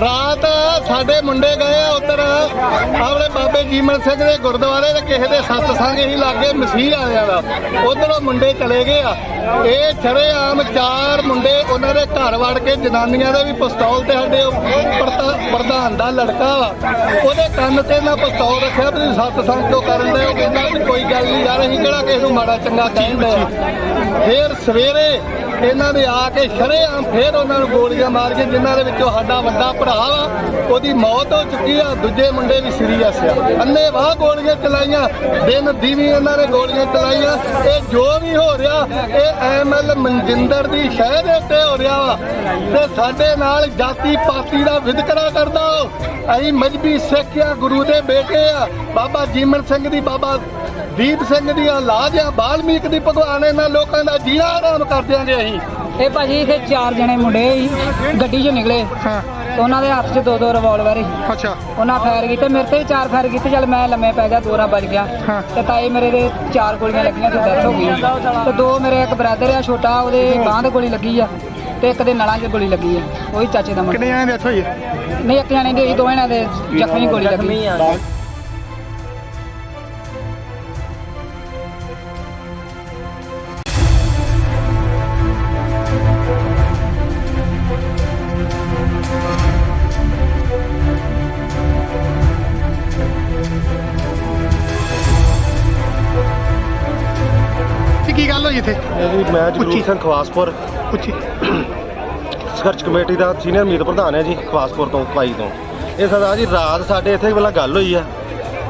ਰਾਤ ਸਾਡੇ ਮੁੰਡੇ ਗਏ ਆ ਉੱਧਰ ਆਪਣੇ ਬਾਬੇ ਜੀਮਨ ਸਿੰਘ ਦੇ ਗੁਰਦੁਆਰੇ ਤੇ ਕਿਸੇ ਦੇ ਸਤਸੰਗ ਹੀ ਲਾਗੇ ਮਸੀਹ ਆਇਆ ਦਾ, ਉਧਰੋਂ ਮੁੰਡੇ ਚਲੇ ਗਏ ਆ। ਇਹ ਸ਼ਰੇਆਮ 4 ਮੁੰਡੇ ਉਹਨਾਂ ਦੇ ਘਰ ਵੜ ਕੇ ਜਨਾਨੀਆਂ ਦੇ ਵੀ ਪਿਸਤੌਲ ਤੇ ਸਾਡੇ ਪ੍ਰਧਾਨ ਦਾ ਲੜਕਾ ਵਾ, ਉਹਦੇ ਕੰਨ ਤੇ ਨਾ ਪਿਸਤੌਲ ਰੱਖਿਆ ਵੀ ਸਤਸੰਗ ਕਿਉਂ ਕਰਨ ਦੇ। ਉਹ ਕਹਿੰਦਾ ਵੀ ਕੋਈ ਗੱਲ ਨਹੀਂ ਯਾਰ, ਅਸੀਂ ਕਿਹੜਾ ਕਿਸੇ ਨੂੰ ਮਾੜਾ ਚੰਗਾ ਕਹਿੰਦੇ ਆ। ਫਿਰ ਸਵੇਰੇ ਇਹਨਾਂ ਦੇ ਆ ਕੇ ਸ਼ਰੇਆਮ ਫੇਰ ਉਹਨਾਂ ਨੂੰ ਗੋਲੀਆਂ ਮਾਰ ਕੇ, ਜਿਨ੍ਹਾਂ ਦੇ ਵਿੱਚੋਂ ਸਾਡਾ ਵੱਡਾ ਭਰਾ ਵਾ ਉਹਦੀ ਮੌਤ ਹੋ ਚੁੱਕੀ ਆ, ਦੂਜੇ ਮੁੰਡੇ ਵੀ ਸੀਰੀਅਸ ਆ। ਅੰਨ੍ਹੇਵਾਹ ਗੋਲੀਆਂ ਚਲਾਈਆਂ, ਦਿਨ ਦੀਵੀ ਇਹਨਾਂ ਨੇ ਗੋਲੀਆਂ ਚਲਾਈਆਂ। ਇਹ ਜੋ ਵੀ ਹੋ ਰਿਹਾ ਇਹ ਐਮਐਲ ਮਨਜਿੰਦਰ ਦੀ ਸ਼ਹਿ ਦੇ ਉੱਤੇ ਹੋ ਰਿਹਾ ਵਾ ਤੇ ਸਾਡੇ ਨਾਲ ਜਾਤੀ ਪਾਤੀ ਦਾ ਵਿਤਕਰਾ ਕਰਦਾ। ਅਸੀਂ ਮਜਬੀ ਸਿੱਖ ਆ, ਗੁਰੂ ਦੇ ਬੇਟੇ ਆ, ਬਾਬਾ ਜੀਮਨ ਸਿੰਘ ਦੀ, ਬਾਬਾ ਦੀਪ ਸਿੰਘ ਦੀ ਔਲਾਦ ਆ, ਬਾਲਮੀਕ ਦੀ। ਭਗਵਾਨ ਇਹਨਾਂ ਲੋਕਾਂ ਦਾ ਜੀਣਾ ਆਰਾਮ ਕਰ ਦਿਆਂਗੇ ਅਸੀਂ। ਇਹ ਭਾਜੀ ਇੱਥੇ 4 ਜਣੇ ਮੁੰਡੇ ਸੀ ਗੱਡੀ 'ਚੋਂ ਨਿਕਲੇ ਤੇ ਉਹਨਾਂ ਦੇ ਹੱਥ 'ਚ 2 ਰਿਵਾਲਵਰ ਸੀ। ਅੱਛਾ, ਉਹਨਾਂ ਫਾਇਰ ਕੀਤੇ, ਮੇਰੇ ਤੇ ਵੀ 4 ਫਾਇਰ ਕੀਤੇ। ਚੱਲ ਮੈਂ ਲੰਮੇ ਪੈ ਗਿਆ, 2 ਵੱਜ ਗਿਆ ਤੇ ਤਾਏ ਮੇਰੇ ਦੇ 4 ਗੋਲੀਆਂ ਲੱਗੀਆਂ ਤੇ ਡੈਥ ਹੋ ਗਈ ਤੇ 2 ਮੇਰੇ ਇੱਕ ਬ੍ਰਦਰ ਆ ਛੋਟਾ, ਉਹਦੇ ਬਾਂਹ ਤੇ ਗੋਲੀ ਲੱਗੀ ਆ ਤੇ ਇੱਕ ਦੇ ਨਲਾਂ 'ਚ ਗੋਲੀ ਲੱਗੀ ਆ, ਉਹੀ ਚਾਚੇ ਦਾ ਮੁੰਡਾ। ਕਿੰਨੇ ਜਣੇ ਡੈਥ ਹੋਈ ਹੈ? ਨਹੀਂ, ਇੱਕ ਜਾਣੇ ਦੀ ਹੋਈ, 2 ਜਣਿਆਂ ਦੇ ਜ਼ਖਮੀ ਗੋਲੀ ਲੱਗੀ। ਕੀ ਗੱਲ ਹੋਈ ਇੱਥੇ? ਇਹ ਜੀ ਮੈਂ ਜਗਰੂਪ ਸਿੰਘ ਖਵਾਸਪੁਰ ਪੁੱਛੀ। ਸੰਘਰਸ਼ ਕਮੇਟੀ ਦਾ ਸੀਨੀਅਰ ਮੀਤ ਪ੍ਰਧਾਨ ਹੈ ਜੀ, ਖਵਾਸਪੁਰ ਤੋਂ ਕਵਾਈ ਤੋਂ। ਇਹ ਸਰਦਾਰ ਜੀ ਰਾਤ ਸਾਡੇ ਇੱਥੇ ਪਹਿਲਾਂ ਗੱਲ ਹੋਈ ਆ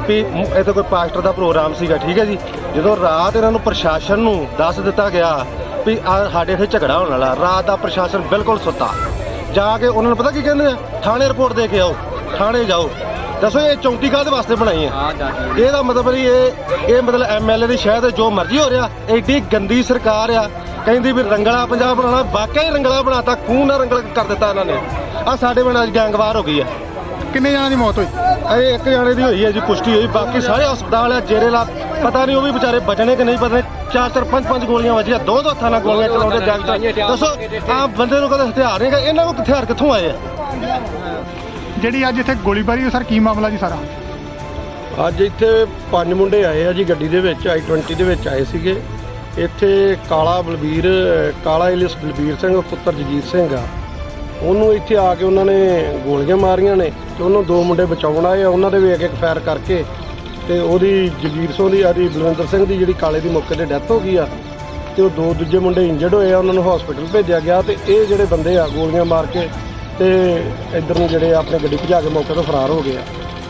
ਵੀ ਇੱਥੇ ਕੋਈ ਪਾਸਟਰ ਦਾ ਪ੍ਰੋਗਰਾਮ ਸੀਗਾ, ਠੀਕ ਹੈ ਜੀ। ਜਦੋਂ ਰਾਤ ਇਹਨਾਂ ਨੂੰ ਪ੍ਰਸ਼ਾਸਨ ਨੂੰ ਦੱਸ ਦਿੱਤਾ ਗਿਆ ਵੀ ਸਾਡੇ ਇੱਥੇ ਝਗੜਾ ਹੋਣ ਵਾਲਾ, ਰਾਤ ਦਾ ਪ੍ਰਸ਼ਾਸਨ ਬਿਲਕੁਲ ਸੁੱਤਾ। ਜਾ ਕੇ ਉਹਨਾਂ ਨੂੰ ਪਤਾ ਕੀ ਕਹਿੰਦੇ ਆ, ਥਾਣੇ ਰਿਪੋਰਟ ਦੇ ਕੇ ਆਓ, ਥਾਣੇ ਜਾਓ। ਦੱਸੋ ਇਹ ਚੌਂਕੀ ਕਾਹਦੇ ਵਾਸਤੇ ਬਣਾਈ ਹੈ? ਇਹਦਾ ਮਤਲਬ ਨਹੀਂ ਇਹ ਮਤਲਬ ਐਮਐਲਏ ਦੀ ਸ਼ਹਿਰ ਜੋ ਮਰਜ਼ੀ ਹੋ ਰਿਹਾ। ਐਡੀ ਗੰਦੀ ਸਰਕਾਰ ਆ, ਕਹਿੰਦੀ ਵੀ ਰੰਗਲਾ ਪੰਜਾਬ ਬਣਾਉਣਾ, ਵਾਕਿਆ ਹੀ ਰੰਗਲਾ ਬਣਾਤਾ, ਖੂਨ ਨਾਲ ਰੰਗਲ ਕਰ ਦਿੱਤਾ ਇਹਨਾਂ ਨੇ। ਆ ਸਾਡੇ ਪਿੰਡ ਅੱਜ ਗੈਂਗਵਾਰ ਹੋ ਗਈ ਆ। ਕਿੰਨੇ ਜਣਾਂ ਦੀ ਮੌਤ ਹੋਈ? ਇਹ ਇੱਕ ਜਾਣੇ ਦੀ ਹੋਈ ਹੈ ਜੀ, ਪੁਸ਼ਟੀ ਹੋਈ। ਬਾਕੀ ਸਾਰੇ ਹਸਪਤਾਲ ਆ, ਜੇਰੇ ਲਾ, ਪਤਾ ਨਹੀਂ ਉਹ ਵੀ ਵਿਚਾਰੇ ਬਚਣੇ ਕਿ ਨਹੀਂ ਬਚਣੇ। 4-4 5-5 ਗੋਲੀਆਂ ਵੱਜੀਆਂ, 2 ਹੱਥਾਂ ਨਾਲ ਗੋਲੀਆਂ ਚਲਾਉਂਦੇ ਜੱਗ। ਦੱਸੋ ਆ ਬੰਦੇ ਨੂੰ ਕਦੇ ਹਥਿਆਰ ਨਹੀਂ ਹੈਗਾ, ਇਹਨਾਂ ਕੋਲ ਹਥਿਆਰ ਕਿੱਥੋਂ ਆਏ ਆ? ਜਿਹੜੀ ਅੱਜ ਇੱਥੇ ਗੋਲੀਬਾਰੀ, ਸਰ ਕੀ ਮਾਮਲਾ ਜੀ ਸਾਰਾ? ਅੱਜ ਇੱਥੇ 5 ਮੁੰਡੇ ਆਏ ਆ ਜੀ ਗੱਡੀ ਦੇ ਵਿੱਚ, i20 ਦੇ ਵਿੱਚ ਆਏ ਸੀਗੇ। ਇੱਥੇ ਕਾਲਾ ਇਲਿਸ ਬਲਬੀਰ ਸਿੰਘ ਪੁੱਤਰ ਜਗੀਰ ਸਿੰਘ ਆ, ਉਹਨੂੰ ਇੱਥੇ ਆ ਕੇ ਉਹਨਾਂ ਨੇ ਗੋਲੀਆਂ ਮਾਰੀਆਂ ਨੇ ਤੇ ਉਹਨੂੰ 2 ਮੁੰਡੇ ਬਚਾਉਣ ਆਏ ਆ। ਉਹਨਾਂ ਦੇ ਵੀ ਇੱਕ ਫਾਇਰ ਕਰਕੇ ਤੇ ਉਹਦੀ ਜਗੀਰ ਸਿੰਘ ਦੀ ਆਦੀ ਬਲਵਿੰਦਰ ਸਿੰਘ ਦੀ ਜਿਹੜੀ ਕਾਲੇ ਦੀ ਮੌਕੇ ਤੇ ਡੈਥ ਹੋ ਗਈ ਆ ਤੇ ਉਹ 2 ਦੂਜੇ ਮੁੰਡੇ ਇੰਜਰਡ ਹੋਏ ਆ, ਉਹਨਾਂ ਨੂੰ ਹਸਪੀਟਲ ਭੇਜਿਆ ਗਿਆ। ਤੇ ਇਹ ਜਿਹੜੇ ਬੰਦੇ ਆ ਗੋਲੀਆਂ ਮਾਰ ਕੇ ਤੇ ਇੱਧਰ ਨੂੰ ਜਿਹੜੇ ਆਪਣੀ ਗੱਡੀ ਭਜਾ ਕੇ ਮੌਕੇ ਤੋਂ ਫਰਾਰ ਹੋ ਗਏ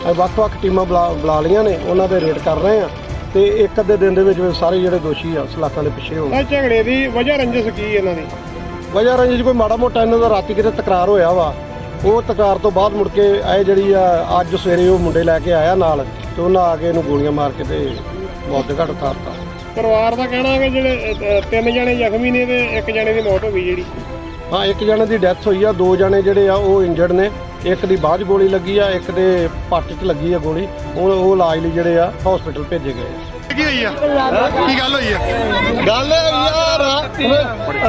ਆ। ਵੱਖ-ਵੱਖ ਟੀਮਾਂ ਬੁਲਾ ਲਈਆਂ ਨੇ, ਉਹਨਾਂ ਦੇ ਰੇਡ ਕਰ ਰਹੇ ਆ ਤੇ ਇੱਕ ਅੱਧੇ ਦਿਨ ਦੇ ਵਿੱਚ ਸਾਰੇ ਜਿਹੜੇ ਦੋਸ਼ੀ ਆ ਸਲਾਖਾਂ ਦੇ ਪਿੱਛੇ ਹੋਣ। ਇਹ ਝਗੜੇ ਦੀ ਵਜ੍ਹਾ ਰੰਜਿਸ਼ ਕੀ ਇਹਨਾਂ ਦੀ? ਵਜ੍ਹਾ ਰੰਜਿਸ਼ ਕੋਈ ਮਾੜਾ ਮੋਟਾ ਇਹਨਾਂ ਦਾ ਰਾਤੀ ਕਿਤੇ ਤਕਰਾਰ ਹੋਇਆ ਵਾ, ਉਹ ਤਕਰਾਰ ਤੋਂ ਬਾਅਦ ਮੁੜ ਕੇ ਇਹ ਜਿਹੜੀ ਆ ਅੱਜ ਸਵੇਰੇ ਉਹ ਮੁੰਡੇ ਲੈ ਕੇ ਆਇਆ ਨਾਲ ਤੇ ਉਹਨਾਂ ਆ ਕੇ ਇਹਨੂੰ ਗੋਲੀਆਂ ਮਾਰ ਕੇ ਤੇ ਮੌਤ ਦੇ ਘਾਟ ਉਤਾਰਤਾ। ਪਰਿਵਾਰ ਦਾ ਕਹਿਣਾ ਹੈ ਕਿ ਜਿਹੜੇ 3 ਜਣੇ ਜ਼ਖਮੀ ਨੇ ਤੇ 1 ਜਣੇ ਦੀ ਮੌਤ ਹੋ ਗਈ ਜਿਹੜੀ। ਹਾਂ, 1 ਜਣੇ ਦੀ ਡੈਥ ਹੋਈ ਆ, 2 ਜਣੇ ਜਿਹੜੇ ਆ ਉਹ ਇੰਜਰਡ ਨੇ। ਇੱਕ ਦੀ ਬਾਅਦ 'ਚ ਗੋਲੀ ਲੱਗੀ ਆ, ਇੱਕ ਦੇ ਪੱਟ 'ਚ ਲੱਗੀ ਆ ਗੋਲੀ। ਉਹ ਇਲਾਜ ਲਈ ਜਿਹੜੇ ਆ ਹਸਪੀਟਲ ਭੇਜੇ ਗਏ ਆ। ਕੀ ਹੋਈ ਆ? ਕੀ ਗੱਲ ਹੋਈ ਆ? ਗੱਲ ਯਾਰ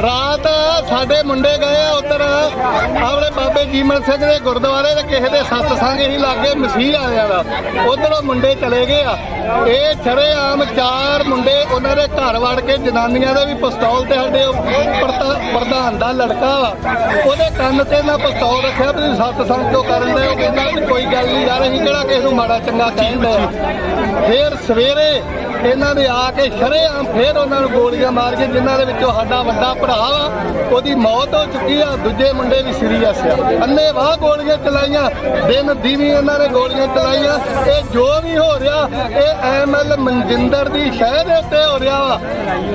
ਰਾਤ ਸਾਡੇ ਮੁੰਡੇ ਗਏ ਆ ਉੱਧਰ ਆਪਣੇ ਬਾਬੇ ਜੀਮਨ ਸਿੰਘ ਦੇ ਗੁਰਦੁਆਰੇ ਤੇ ਕਿਸੇ ਦੇ ਸਤਸੰਗ ਹੀ ਲਾਗੇ ਮਸੀਹ ਆਲਿਆਂ ਦਾ, ਉੱਧਰੋਂ ਮੁੰਡੇ ਚਲੇ ਗਏ ਆ। ਇਹ ਸ਼ਰੇਆਮ 4 ਮੁੰਡੇ ਉਹਨਾਂ ਦੇ ਘਰ ਵੜ ਕੇ, ਜਨਾਨੀਆਂ ਦੇ ਵੀ ਪਿਸਤੌਲ ਤੇ ਸਾਡੇ ਪ੍ਰਧਾਨ ਦਾ ਲੜਕਾ ਵਾ, ਉਹਦੇ ਕੰਨ ਤੇ ਨਾ ਪਿਸਤੌਲ ਰੱਖਿਆ ਵੀ ਸਤਸੰਗ ਕਿਉਂ ਕਰਨ ਦੇ। ਉਹ ਕਹਿੰਦਾ ਵੀ ਕੋਈ ਗੱਲ ਨਹੀਂ ਯਾਰ, ਅਸੀਂ ਕਿਹੜਾ ਕਿਸੇ ਨੂੰ ਮਾੜਾ ਚੰਗਾ ਕਹਿੰਦੇ ਆ। ਫਿਰ ਸਵੇਰੇ ਇਹਨਾਂ ਦੇ ਆ ਕੇ ਸ਼ਰੇਆਮ ਫੇਰ ਉਹਨਾਂ ਨੂੰ ਗੋਲੀਆਂ ਮਾਰ ਕੇ, ਜਿਨ੍ਹਾਂ ਦੇ ਵਿੱਚੋਂ ਸਾਡਾ ਵੱਡਾ ਭਰਾ ਵਾ ਉਹਦੀ ਮੌਤ ਹੋ ਚੁੱਕੀ ਆ, ਦੂਜੇ ਮੁੰਡੇ ਵੀ ਸੀਰੀਅਸ ਆ। ਅੰਨ੍ਹੇਵਾਹ ਗੋਲੀਆਂ ਚਲਾਈਆਂ, ਦਿਨ ਦੀਵੀ ਇਹਨਾਂ ਨੇ ਗੋਲੀਆਂ ਚਲਾਈਆਂ। ਇਹ ਜੋ ਵੀ ਹੋ ਰਿਹਾ ਇਹ ਐਮਐਲ ਮਨਜਿੰਦਰ ਦੀ ਸ਼ਹਿ ਦੇ ਉੱਤੇ ਹੋ ਰਿਹਾ ਵਾ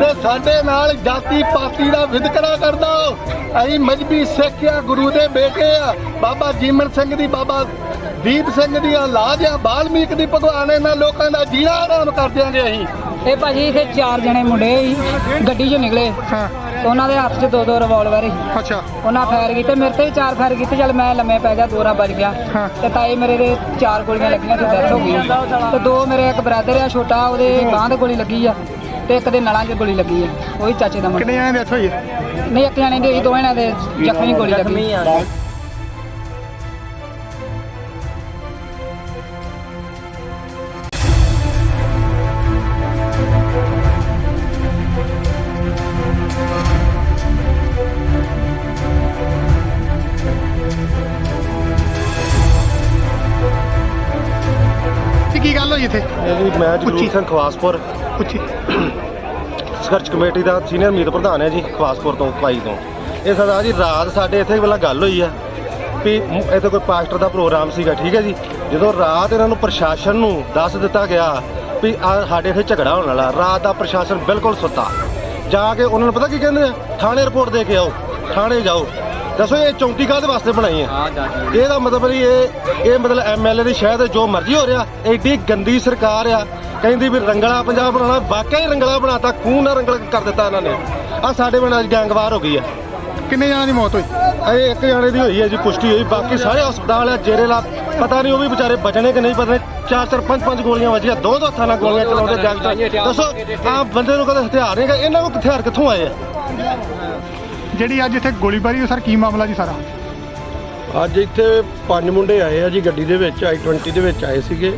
ਤੇ ਸਾਡੇ ਨਾਲ ਜਾਤੀ ਪਾਤੀ ਦਾ ਵਿਤਕਰਾ ਕਰਦਾ। ਅਸੀਂ ਮਜਬੀ ਸਿੱਖ ਆ, ਗੁਰੂ ਦੇ ਬੇਟੇ ਆ, ਬਾਬਾ ਜੀਮਨ ਸਿੰਘ ਦੀ, ਬਾਬਾ ਦੀਪ ਸਿੰਘ ਦੀ ਔਲਾਦ ਆ, ਬਾਲਮੀਕ ਦੀ। ਭਗਵਾਨ ਇਹਨਾਂ ਲੋਕਾਂ ਦਾ ਜੀਣਾ ਆਰਾਮ ਕਰ ਦਿਆਂਗੇ ਅਸੀਂ। ਇਹ ਭਾਜੀ ਇੱਥੇ 4 ਜਣੇ ਮੁੰਡੇ ਸੀ ਗੱਡੀ 'ਚੋਂ ਨਿਕਲੇ ਤੇ ਉਹਨਾਂ ਦੇ ਹੱਥ 'ਚ 2 ਰਿਵਾਲਵਰ ਸੀ। ਅੱਛਾ, ਉਹਨਾਂ ਫਾਇਰ ਕੀਤੇ, ਮੇਰੇ ਤੇ ਵੀ 4 ਫਾਇਰ ਕੀਤੇ। ਚੱਲ ਮੈਂ ਲੰਮੇ ਪੈ ਗਿਆ, 2 ਵੱਜ ਗਿਆ ਤੇ ਤਾਏ ਮੇਰੇ ਦੇ 4 ਗੋਲੀਆਂ ਲੱਗੀਆਂ ਤੇ ਡੈਥ ਹੋ ਗਈ ਤੇ 2 ਮੇਰੇ ਇੱਕ ਬ੍ਰਦਰ ਆ ਛੋਟਾ, ਉਹਦੇ ਬਾਂਹ ਤੇ ਗੋਲੀ ਲੱਗੀ ਆ ਤੇ ਇੱਕ ਦੇ ਨਲਾਂ 'ਚ ਗੋਲੀ ਲੱਗੀ ਆ, ਉਹੀ ਚਾਚੇ ਦਾ ਮੁੰਡਾ। ਕਿੰਨੇ ਜਣੇ ਡੈਥ ਹੋਈ ਹੈ? ਨਹੀਂ, ਇੱਕ ਜਾਣੇ ਦੀ ਹੋਈ, 2 ਜਣਿਆਂ ਦੇ ਜ਼ਖਮੀ ਗੋਲੀ ਲੱਗੀ। ਕੀ ਗੱਲ ਹੋਈ ਇੱਥੇ? ਇਹ ਜੀ ਮੈਂ ਜਗਰੂਪ ਸਿੰਘ ਖਵਾਸਪੁਰ ਪੁੱਛੀ। ਸਰਚ ਕਮੇਟੀ ਦਾ ਸੀਨੀਅਰ ਮੀਤ ਪ੍ਰਧਾਨ ਹੈ ਜੀ ਖਵਾਸਪੁਰ ਤੋਂ ਕਾਈ ਤੋਂ। ਇਹ ਸਰਦਾਰ ਜੀ ਰਾਤ ਸਾਡੇ ਇੱਥੇ ਪਹਿਲਾਂ ਗੱਲ ਹੋਈ ਆ ਵੀ ਇੱਥੇ ਕੋਈ ਪਾਸਟਰ ਦਾ ਪ੍ਰੋਗਰਾਮ ਸੀਗਾ, ਠੀਕ ਹੈ ਜੀ। ਜਦੋਂ ਰਾਤ ਇਹਨਾਂ ਨੂੰ ਪ੍ਰਸ਼ਾਸਨ ਨੂੰ ਦੱਸ ਦਿੱਤਾ ਗਿਆ ਵੀ ਸਾਡੇ ਇੱਥੇ ਝਗੜਾ ਹੋਣ ਵਾਲਾ, ਰਾਤ ਦਾ ਪ੍ਰਸ਼ਾਸਨ ਬਿਲਕੁਲ ਸੁੱਤਾ। ਜਾ ਕੇ ਉਹਨਾਂ ਨੂੰ ਪਤਾ ਕੀ ਕਹਿੰਦੇ ਆ, ਥਾਣੇ ਰਿਪੋਰਟ ਦੇ ਕੇ ਆਓ, ਥਾਣੇ ਜਾਓ। ਦੱਸੋ ਇਹ ਚੌਂਕੀ ਕਾਹਦੇ ਵਾਸਤੇ ਬਣਾਈ ਹੈ? ਇਹਦਾ ਮਤਲਬ ਨਹੀਂ ਇਹ ਮਤਲਬ ਐਮਐਲਏ ਦੀ ਸ਼ਾਇਦ ਜੋ ਮਰਜ਼ੀ ਹੋ ਰਿਹਾ। ਐਡੀ ਗੰਦੀ ਸਰਕਾਰ ਆ, ਕਹਿੰਦੀ ਵੀ ਰੰਗਲਾ ਪੰਜਾਬ ਬਣਾਉਣਾ, ਵਾਕਿਆ ਹੀ ਰੰਗਲਾ ਬਣਾਤਾ, ਖੂਨ ਨਾਲ ਰੰਗਲਾ ਕਰ ਦਿੱਤਾ ਇਹਨਾਂ ਨੇ। ਆ ਸਾਡੇ ਪਿੰਡ ਅੱਜ ਗੈਂਗਵਾਰ ਹੋ ਗਈ ਆ। ਕਿੰਨੇ ਜਣਾਂ ਦੀ ਮੌਤ ਹੋਈ? ਇਹ ਇੱਕ ਜਾਣੇ ਦੀ ਹੋਈ ਹੈ ਜੀ, ਪੁਸ਼ਟੀ ਹੋਈ। ਬਾਕੀ ਸਾਰੇ ਹਸਪਤਾਲ ਆ, ਜੇਰੇਲਾ ਪਤਾ ਨਹੀਂ ਉਹ ਵੀ ਵਿਚਾਰੇ ਬਚਣੇ ਕਿ ਨਹੀਂ ਬਚਣੇ। 4-4 5-5 ਗੋਲੀਆਂ ਵੱਜੀਆਂ, ਦੋ ਹੱਥਾਂ ਨਾਲ ਗੋਲੀਆਂ ਚਲਾਉਂਦੇ ਗੈਂਗਸਟਰ। ਦੱਸੋ ਆ ਬੰਦੇ ਨੂੰ ਕਦੇ ਹਥਿਆਰ ਨਹੀਂ, ਇਹਨਾਂ ਕੋਲ ਹਥਿਆਰ ਕਿੱਥੋਂ ਆਏ ਆ? ਜਿਹੜੀ ਅੱਜ ਇੱਥੇ ਗੋਲੀਬਾਰੀ ਹੋਈ ਸਰ, ਕੀ ਮਾਮਲਾ ਜੀ ਸਾਰਾ? ਅੱਜ ਇੱਥੇ 5 ਮੁੰਡੇ ਆਏ ਆ ਜੀ ਗੱਡੀ ਦੇ ਵਿੱਚ, i20 ਦੇ ਵਿੱਚ ਆਏ ਸੀਗੇ।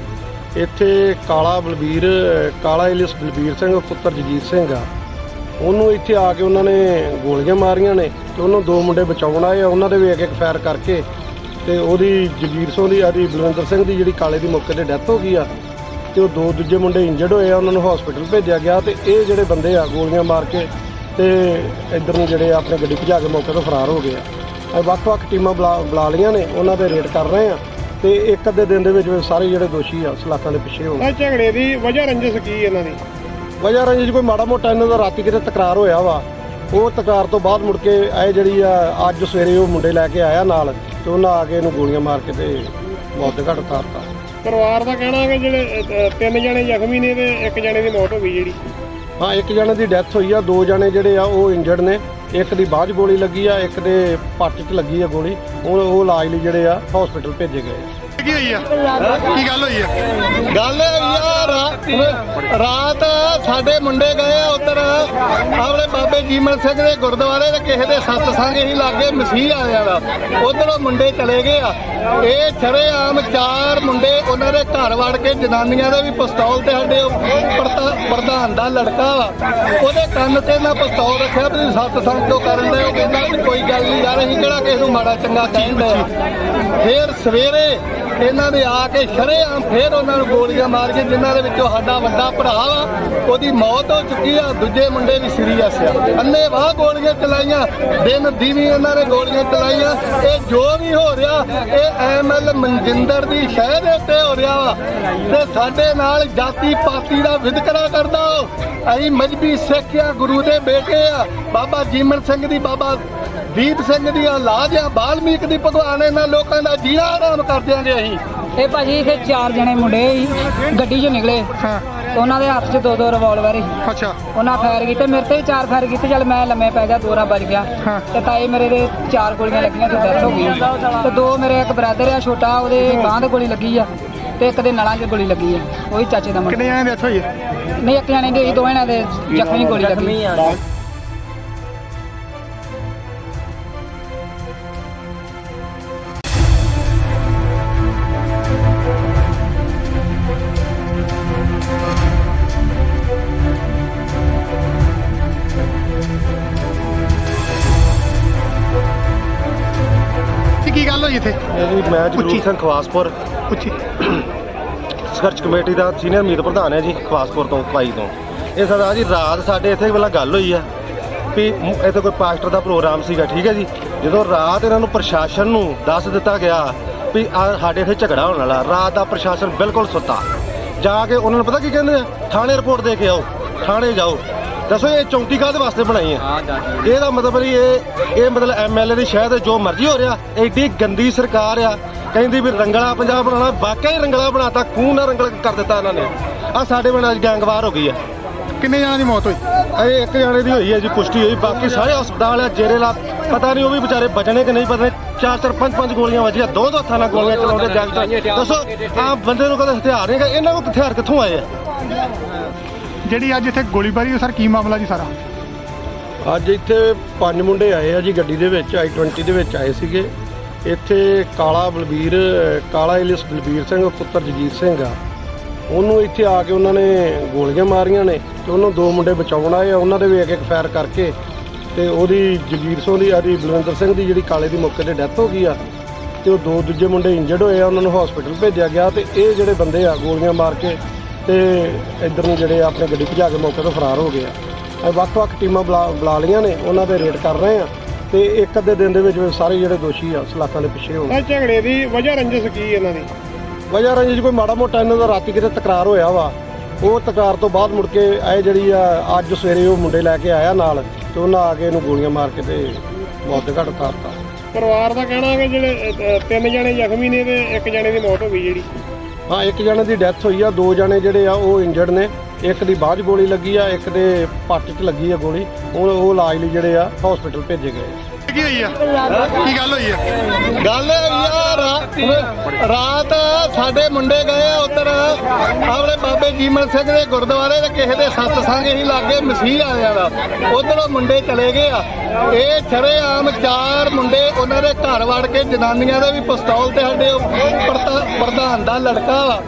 ਇੱਥੇ ਕਾਲਾ ਇਲਿਸ ਬਲਬੀਰ ਸਿੰਘ ਪੁੱਤਰ ਜਗੀਰ ਸਿੰਘ ਆ, ਉਹਨੂੰ ਇੱਥੇ ਆ ਕੇ ਉਹਨਾਂ ਨੇ ਗੋਲੀਆਂ ਮਾਰੀਆਂ ਨੇ ਤੇ ਉਹਨੂੰ 2 ਮੁੰਡੇ ਬਚਾਉਣ ਆਏ ਆ। ਉਹਨਾਂ ਦੇ ਵੀ ਇੱਕ ਫਾਇਰ ਕਰਕੇ ਤੇ ਉਹਦੀ ਜਗੀਰ ਸਿੰਘ ਦੀ ਆਦੀ ਬਲਵਿੰਦਰ ਸਿੰਘ ਦੀ ਜਿਹੜੀ ਕਾਲੇ ਦੀ ਮੌਕੇ ਤੇ ਡੈਥ ਹੋ ਗਈ ਆ ਤੇ ਉਹ 2 ਦੂਜੇ ਮੁੰਡੇ ਇੰਜਰਡ ਹੋਏ ਆ, ਉਹਨਾਂ ਨੂੰ ਹਸਪੀਟਲ ਭੇਜਿਆ ਗਿਆ। ਤੇ ਇਹ ਜਿਹੜੇ ਬੰਦੇ ਆ ਗੋਲੀਆਂ ਮਾਰ ਕੇ ਤੇ ਇੱਧਰ ਨੂੰ ਜਿਹੜੇ ਆਪਣੇ ਗੱਡੀ ਭਜਾ ਕੇ ਮੌਕੇ ਤੋਂ ਫਰਾਰ ਹੋ ਗਏ ਆ। ਵੱਖ-ਵੱਖ ਟੀਮਾਂ ਬੁਲਾ ਲਈਆਂ ਨੇ, ਉਹਨਾਂ ਦੇ ਰੇਡ ਕਰ ਰਹੇ ਆ ਤੇ ਇੱਕ ਅੱਧੇ ਦਿਨ ਦੇ ਵਿੱਚ ਸਾਰੇ ਜਿਹੜੇ ਦੋਸ਼ੀ ਆ ਸਲਾਖਾਂ ਦੇ ਪਿੱਛੇ ਹੋਣ। ਇਹ ਝਗੜੇ ਦੀ ਵਜ੍ਹਾ ਰੰਜਿਸ਼ ਕੀ ਇਹਨਾਂ ਦੀ? ਵਜ੍ਹਾ ਰੰਜਿਸ਼ ਕੋਈ ਮਾੜਾ ਮੋਟਾ ਇਹਨਾਂ ਦਾ ਰਾਤੀ ਕਿਤੇ ਤਕਰਾਰ ਹੋਇਆ ਵਾ। ਉਹ ਤਕਰਾਰ ਤੋਂ ਬਾਅਦ ਮੁੜ ਕੇ ਇਹ ਜਿਹੜੀ ਆ ਅੱਜ ਸਵੇਰੇ ਉਹ ਮੁੰਡੇ ਲੈ ਕੇ ਆਇਆ ਨਾਲ ਤੇ ਉਹਨਾਂ ਆ ਕੇ ਇਹਨੂੰ ਗੋਲੀਆਂ ਮਾਰ ਕੇ ਤੇ ਮੌਤ ਦੇ ਘਾਟ ਉਤਾਰਤਾ। ਪਰਿਵਾਰ ਦਾ ਕਹਿਣਾ ਹੈ ਕਿ ਜਿਹੜੇ 3 ਜਣੇ ਜ਼ਖਮੀ ਨੇ ਤੇ 1 ਜਣੇ ਦੀ ਮੌਤ ਹੋ ਗਈ ਜਿਹੜੀ। ਹਾਂ, 1 ਜਣੇ ਦੀ ਡੈਥ ਹੋਈ ਆ, 2 ਜਣੇ ਜਿਹੜੇ ਆ ਉਹ ਇੰਜਰਡ ਨੇ। ਇੱਕ ਦੀ ਬਾਅਦ 'ਚ ਗੋਲੀ ਲੱਗੀ ਆ, ਇੱਕ ਦੇ ਪੱਟ 'ਚ ਲੱਗੀ ਆ ਗੋਲੀ। ਉਹ ਇਲਾਜ ਲਈ ਜਿਹੜੇ ਆ ਹਸਪੀਟਲ ਭੇਜੇ ਗਏ ਆ। ਕੀ ਹੋਈ ਆ? ਕੀ ਗੱਲ ਹੋਈ ਆ? ਗੱਲ ਯਾਰ ਰਾਤ ਸਾਡੇ ਮੁੰਡੇ ਗਏ ਆ ਉੱਧਰ ਆਪਣੇ ਬਾਬੇ ਜੀਮਲ ਸਿੰਘ ਦੇ ਗੁਰਦੁਆਰੇ ਤੇ ਕਿਸੇ ਦੇ ਸਤਸੰਗ ਹੀ ਲਾਗੇ ਮਸੀਹ ਆਇਆ ਦਾ, ਉਧਰੋਂ ਮੁੰਡੇ ਚਲੇ ਗਏ ਆ। ਇਹ ਸ਼ਰੇਆਮ 4 ਮੁੰਡੇ ਉਹਨਾਂ ਦੇ ਘਰ ਵੜ ਕੇ ਜਨਾਨੀਆਂ ਦੇ ਵੀ ਪਿਸਤੌਲ ਤੇ ਸਾਡੇ ਪ੍ਰਧਾਨ ਦਾ ਲੜਕਾ ਵਾ, ਉਹਦੇ ਕੰਨ ਤੇ ਨਾ ਪਿਸਤੌਲ ਰੱਖਿਆ ਵੀ ਸਤਸੰਗ ਕਿਉਂ ਕਰਨ ਦੇ। ਉਹ ਕਹਿੰਦਾ ਵੀ ਕੋਈ ਗੱਲ ਨਹੀਂ ਯਾਰ, ਅਸੀਂ ਕਿਹੜਾ ਕਿਸੇ ਨੂੰ ਮਾੜਾ ਚੰਗਾ ਕਹਿੰਦੇ ਆ। ਫਿਰ ਸਵੇਰੇ ਇਹਨਾਂ ਨੇ ਆ ਕੇ ਸ਼ਰੇਆਮ ਫੇਰ ਉਹਨਾਂ ਨੂੰ ਗੋਲੀਆਂ ਮਾਰ ਕੇ, ਜਿਨ੍ਹਾਂ ਦੇ ਵਿੱਚੋਂ ਸਾਡਾ ਵੱਡਾ ਭਰਾ ਵਾ ਉਹਦੀ ਮੌਤ ਹੋ ਚੁੱਕੀ ਆ, ਦੂਜੇ ਮੁੰਡੇ ਦੀ ਸੀਰੀਅਸ ਆ। ਅੰਨ੍ਹੇਵਾਹ ਗੋਲੀਆਂ ਚਲਾਈਆਂ, ਦਿਨ ਦੀਵੀ ਇਹਨਾਂ ਨੇ ਗੋਲੀਆਂ ਚਲਾਈਆਂ। ਇਹ ਜੋ ਵੀ ਹੋ ਰਿਹਾ ਇਹ ਐਮਐਲ ਮਨਜਿੰਦਰ ਦੀ ਸ਼ਹਿ ਦੇ ਉੱਤੇ ਹੋ ਰਿਹਾ ਵਾ ਤੇ ਸਾਡੇ ਨਾਲ ਜਾਤੀ ਪਾਤੀ ਦਾ ਵਿਤਕਰਾ ਕਰਦਾ। ਅਸੀਂ ਮਜਬੀ ਸਿੱਖ ਆ, ਗੁਰੂ ਦੇ ਬੇਟੇ ਆ, ਬਾਬਾ ਜੀਮਨ ਸਿੰਘ ਦੀ, ਬਾਬਾ ਦੀਪ ਸਿੰਘ ਦੀ ਔਲਾਦ ਆ, ਬਾਲਮੀਕ ਦੀ। ਭਗਵਾਨ ਇਹਨਾਂ ਲੋਕਾਂ ਦਾ ਜੀਣਾ ਆਰਾਮ ਕਰ ਦਿਆਂਗੇ ਅਸੀਂ। ਇਹ ਭਾਜੀ ਇੱਥੇ 4 ਜਣੇ ਮੁੰਡੇ ਸੀ, ਗੱਡੀ 'ਚੋਂ ਨਿਕਲੇ ਤੇ ਉਹਨਾਂ ਦੇ ਹੱਥ 'ਚ 2-2 ਰਿਵਾਲਵਰ ਸੀ। ਅੱਛਾ। ਉਹਨਾਂ ਫਾਇਰ ਕੀਤੇ, ਮੇਰੇ ਤੇ ਵੀ 4 ਫਾਇਰ ਕੀਤੇ। ਚੱਲ ਮੈਂ ਲੰਮੇ ਪੈ ਗਿਆ, 2 ਰਾਂ ਵੱਜ ਗਿਆ ਤੇ ਤਾਏ ਮੇਰੇ ਦੇ 4 ਗੋਲੀਆਂ ਲੱਗੀਆਂ ਤੇ ਡੈਥ ਹੋ ਗਈ। ਤੇ 2 ਮੇਰੇ ਇੱਕ ਬ੍ਰਦਰ ਆ ਛੋਟਾ, ਉਹਦੇ ਬਾਂਹ ਤੇ ਗੋਲੀ ਲੱਗੀ ਆ ਤੇ ਇੱਕ ਦੇ ਨਲਾਂ 'ਚ ਗੋਲੀ ਲੱਗੀ ਆ, ਉਹੀ ਚਾਚੇ ਦਾ ਮੁੰਡਾ। ਕਿੰਨੇ ਜਣਾਂ ਦੀ ਡੈਥ ਹੋਈ ਹੈ? ਨਹੀਂ, 1 ਜਣੇ ਦੀ ਹੋਈ, 2 ਜਣਿਆਂ ਦੇ ਜ਼ਖਮੀ ਗੋਲੀ ਲੱਗੀ। ਕੀ ਗੱਲ ਹੋਈ ਇੱਥੇ? ਇਹ ਜੀ ਮੈਂ ਜਗਰੂਪ ਸਿੰਘ ਖਵਾਸਪੁਰ ਪੁੱਛੀ। ਸਰਚ ਕਮੇਟੀ ਦਾ ਸੀਨੀਅਰ ਮੀਤ ਪ੍ਰਧਾਨ ਹੈ ਜੀ ਖਵਾਸਪੁਰ ਤੋਂ ਕਾਈ ਤੋਂ। ਇਹ ਸਰਦਾਰ ਜੀ ਰਾਤ ਸਾਡੇ ਇੱਥੇ ਪਹਿਲਾਂ ਗੱਲ ਹੋਈ ਆ ਵੀ ਇੱਥੇ ਕੋਈ ਪਾਸਟਰ ਦਾ ਪ੍ਰੋਗਰਾਮ ਸੀਗਾ, ਠੀਕ ਹੈ ਜੀ। ਜਦੋਂ ਰਾਤ ਇਹਨਾਂ ਨੂੰ ਪ੍ਰਸ਼ਾਸਨ ਨੂੰ ਦੱਸ ਦਿੱਤਾ ਗਿਆ ਵੀ ਸਾਡੇ ਇੱਥੇ ਝਗੜਾ ਹੋਣ ਵਾਲਾ, ਰਾਤ ਦਾ ਪ੍ਰਸ਼ਾਸਨ ਬਿਲਕੁਲ ਸੁੱਤਾ। ਜਾ ਕੇ ਉਹਨਾਂ ਨੂੰ ਪਤਾ ਕੀ ਕਹਿੰਦੇ ਆ, ਥਾਣੇ ਰਿਪੋਰਟ ਦੇ ਕੇ ਆਓ, ਥਾਣੇ ਜਾਓ। ਦੱਸੋ ਇਹ ਚੌਂਕੀ ਕਾਹਦੇ ਵਾਸਤੇ ਬਣਾਈ ਹੈ? ਇਹਦਾ ਮਤਲਬ ਨਹੀਂ ਇਹ ਮਤਲਬ ਐਮਐਲਏ ਦੀ ਸ਼ਾਇਦ ਜੋ ਮਰਜ਼ੀ ਹੋ ਰਿਹਾ। ਐਡੀ ਗੰਦੀ ਸਰਕਾਰ ਆ, ਕਹਿੰਦੀ ਵੀ ਰੰਗਲਾ ਪੰਜਾਬ ਬਣਾਉਣਾ, ਵਾਕਿਆ ਹੀ ਰੰਗਲਾ ਬਣਾਤਾ, ਖੂਨ ਨਾਲ ਰੰਗਲਾ ਕਰ ਦਿੱਤਾ ਇਹਨਾਂ ਨੇ। ਆ ਸਾਡੇ ਪਿੰਡ ਅੱਜ ਗੈਂਗਵਾਰ ਹੋ ਗਈ ਆ। ਕਿੰਨੇ ਜਣਾਂ ਦੀ ਮੌਤ ਹੋਈ? ਇਹ ਇੱਕ ਜਾਣੇ ਦੀ ਹੋਈ ਹੈ ਜੀ, ਪੁਸ਼ਟੀ ਹੋਈ। ਬਾਕੀ ਸਾਰੇ ਹਸਪਤਾਲ ਆ, ਜੇਰੇਲਾ ਪਤਾ ਨਹੀਂ ਉਹ ਵੀ ਵਿਚਾਰੇ ਬਚਣੇ ਕਿ ਨਹੀਂ ਬਚਣੇ। 4-4 5-5 ਗੋਲੀਆਂ ਵੱਜੀਆਂ, ਦੋ ਹੱਥਾਂ ਨਾਲ ਗੋਲੀਆਂ ਚਲਾਉਂਦੇ ਗੈਂਗਸਟਰ। ਦੱਸੋ ਆ ਬੰਦੇ ਨੂੰ ਕਦੇ ਹਥਿਆਰ ਨਹੀਂ, ਇਹਨਾਂ ਕੋਲ ਹਥਿਆਰ ਕਿੱਥੋਂ ਆਏ ਆ? ਜਿਹੜੀ ਅੱਜ ਇੱਥੇ ਗੋਲੀਬਾਰੀ ਹੋਈ ਸਰ, ਕੀ ਮਾਮਲਾ ਜੀ ਸਾਰਾ? ਅੱਜ ਇੱਥੇ 5 ਮੁੰਡੇ ਆਏ ਆ ਜੀ ਗੱਡੀ ਦੇ ਵਿੱਚ, i20 ਦੇ ਵਿੱਚ ਆਏ ਸੀਗੇ। ਇੱਥੇ ਕਾਲਾ ਇਲਿਸ ਬਲਬੀਰ ਸਿੰਘ ਪੁੱਤਰ ਜਗੀਰ ਸਿੰਘ ਆ, ਉਹਨੂੰ ਇੱਥੇ ਆ ਕੇ ਉਹਨਾਂ ਨੇ ਗੋਲੀਆਂ ਮਾਰੀਆਂ ਨੇ ਤੇ ਉਹਨੂੰ 2 ਮੁੰਡੇ ਬਚਾਉਣ ਆਏ ਆ। ਉਹਨਾਂ ਦੇ ਵੀ ਇੱਕ ਫਾਇਰ ਕਰਕੇ ਤੇ ਉਹਦੀ ਜਗੀਰ ਸਿੰਘ ਦੀ ਆਦੀ ਬਲਵਿੰਦਰ ਸਿੰਘ ਦੀ ਜਿਹੜੀ ਕਾਲੇ ਦੀ ਮੌਕੇ ਤੇ ਡੈਥ ਹੋ ਗਈ ਆ ਤੇ ਉਹ 2 ਦੂਜੇ ਮੁੰਡੇ ਇੰਜਰਡ ਹੋਏ ਆ, ਉਹਨਾਂ ਨੂੰ ਹਸਪੀਟਲ ਭੇਜਿਆ ਗਿਆ। ਤੇ ਇਹ ਜਿਹੜੇ ਬੰਦੇ ਆ ਗੋਲੀਆਂ ਮਾਰ ਕੇ ਤੇ ਇੱਧਰ ਨੂੰ ਜਿਹੜੇ ਆਪਣੇ ਗੱਡੀ ਭਜਾ ਕੇ ਮੌਕੇ ਤੋਂ ਫਰਾਰ ਹੋ ਗਏ ਆ। ਅਸੀਂ ਵੱਖ-ਵੱਖ ਟੀਮਾਂ ਬੁਲਾ ਲਈਆਂ ਨੇ, ਉਹਨਾਂ ਦੇ ਰੇਡ ਕਰ ਰਹੇ ਆ ਤੇ ਇੱਕ ਅੱਧੇ ਦਿਨ ਦੇ ਵਿੱਚ ਸਾਰੇ ਜਿਹੜੇ ਦੋਸ਼ੀ ਆ ਸਲਾਖਾਂ ਦੇ ਪਿੱਛੇ ਹੋਣ। ਇਹ ਝਗੜੇ ਦੀ ਵਜ੍ਹਾ ਰੰਜਿਸ਼ ਕੀ ਇਹਨਾਂ ਦੀ? ਵਜ੍ਹਾ ਰੰਜਿਸ਼ ਕੋਈ ਮਾੜਾ ਮੋਟਾ ਇਹਨਾਂ ਦਾ ਰਾਤੀ ਕਿਤੇ ਤਕਰਾਰ ਹੋਇਆ ਵਾ, ਉਹ ਤਕਰਾਰ ਤੋਂ ਬਾਅਦ ਮੁੜ ਕੇ ਇਹ ਜਿਹੜੀ ਆ ਅੱਜ ਸਵੇਰੇ ਉਹ ਮੁੰਡੇ ਲੈ ਕੇ ਆਇਆ ਨਾਲ ਤੇ ਉਹਨਾਂ ਆ ਕੇ ਇਹਨੂੰ ਗੋਲੀਆਂ ਮਾਰ ਕੇ ਤੇ ਮੌਤ ਦੇ ਘਾਟ ਉਤਾਰਤਾ। ਪਰਿਵਾਰ ਦਾ ਕਹਿਣਾ ਕਿ ਜਿਹੜੇ 3 ਜਣੇ ਜ਼ਖਮੀ ਨੇ ਤੇ 1 ਜਣੇ ਦੀ ਮੌਤ ਹੋ ਗਈ ਜਿਹੜੀ। ਹਾਂ, 1 ਜਣੇ ਦੀ ਡੈਥ ਹੋਈ ਆ, 2 ਜਣੇ ਜਿਹੜੇ ਆ ਉਹ ਇੰਜਰਡ ਨੇ। ਇੱਕ ਦੀ ਬਾਅਦ 'ਚ ਗੋਲੀ ਲੱਗੀ ਆ, ਇੱਕ ਦੇ ਪੱਟ 'ਚ ਲੱਗੀ ਆ ਗੋਲੀ। ਹੁਣ ਉਹ ਇਲਾਜ ਲਈ ਜਿਹੜੇ ਆ ਹਸਪੀਟਲ ਭੇਜੇ ਗਏ ਆ। ਕੀ ਹੋਈ ਆ? ਕੀ ਗੱਲ ਹੋਈ ਆ? ਗੱਲ ਯਾਰ ਰਾਤ ਸਾਡੇ ਮੁੰਡੇ ਗਏ ਆ ਉੱਧਰ ਆਪਣੇ ਬਾਬੇ ਜੀਮਨ ਸਿੰਘ ਦੇ ਗੁਰਦੁਆਰੇ ਤੇ ਕਿਸੇ ਦੇ ਸਤਸੰਗ ਹੀ ਲਾਗੇ ਮਸੀਹ ਆਲਿਆਂ ਦਾ, ਉਧਰੋਂ ਮੁੰਡੇ ਚਲੇ ਗਏ ਆ। ਇਹ ਸ਼ਰੇਆਮ 4 ਮੁੰਡੇ ਉਹਨਾਂ ਦੇ ਘਰ ਵੜ ਕੇ ਜਨਾਨੀਆਂ ਦੇ ਵੀ ਪਿਸਤੌਲ ਤੇ ਸਾਡੇ ਪ੍ਰਧਾਨ ਦਾ ਲੜਕਾ ਵਾ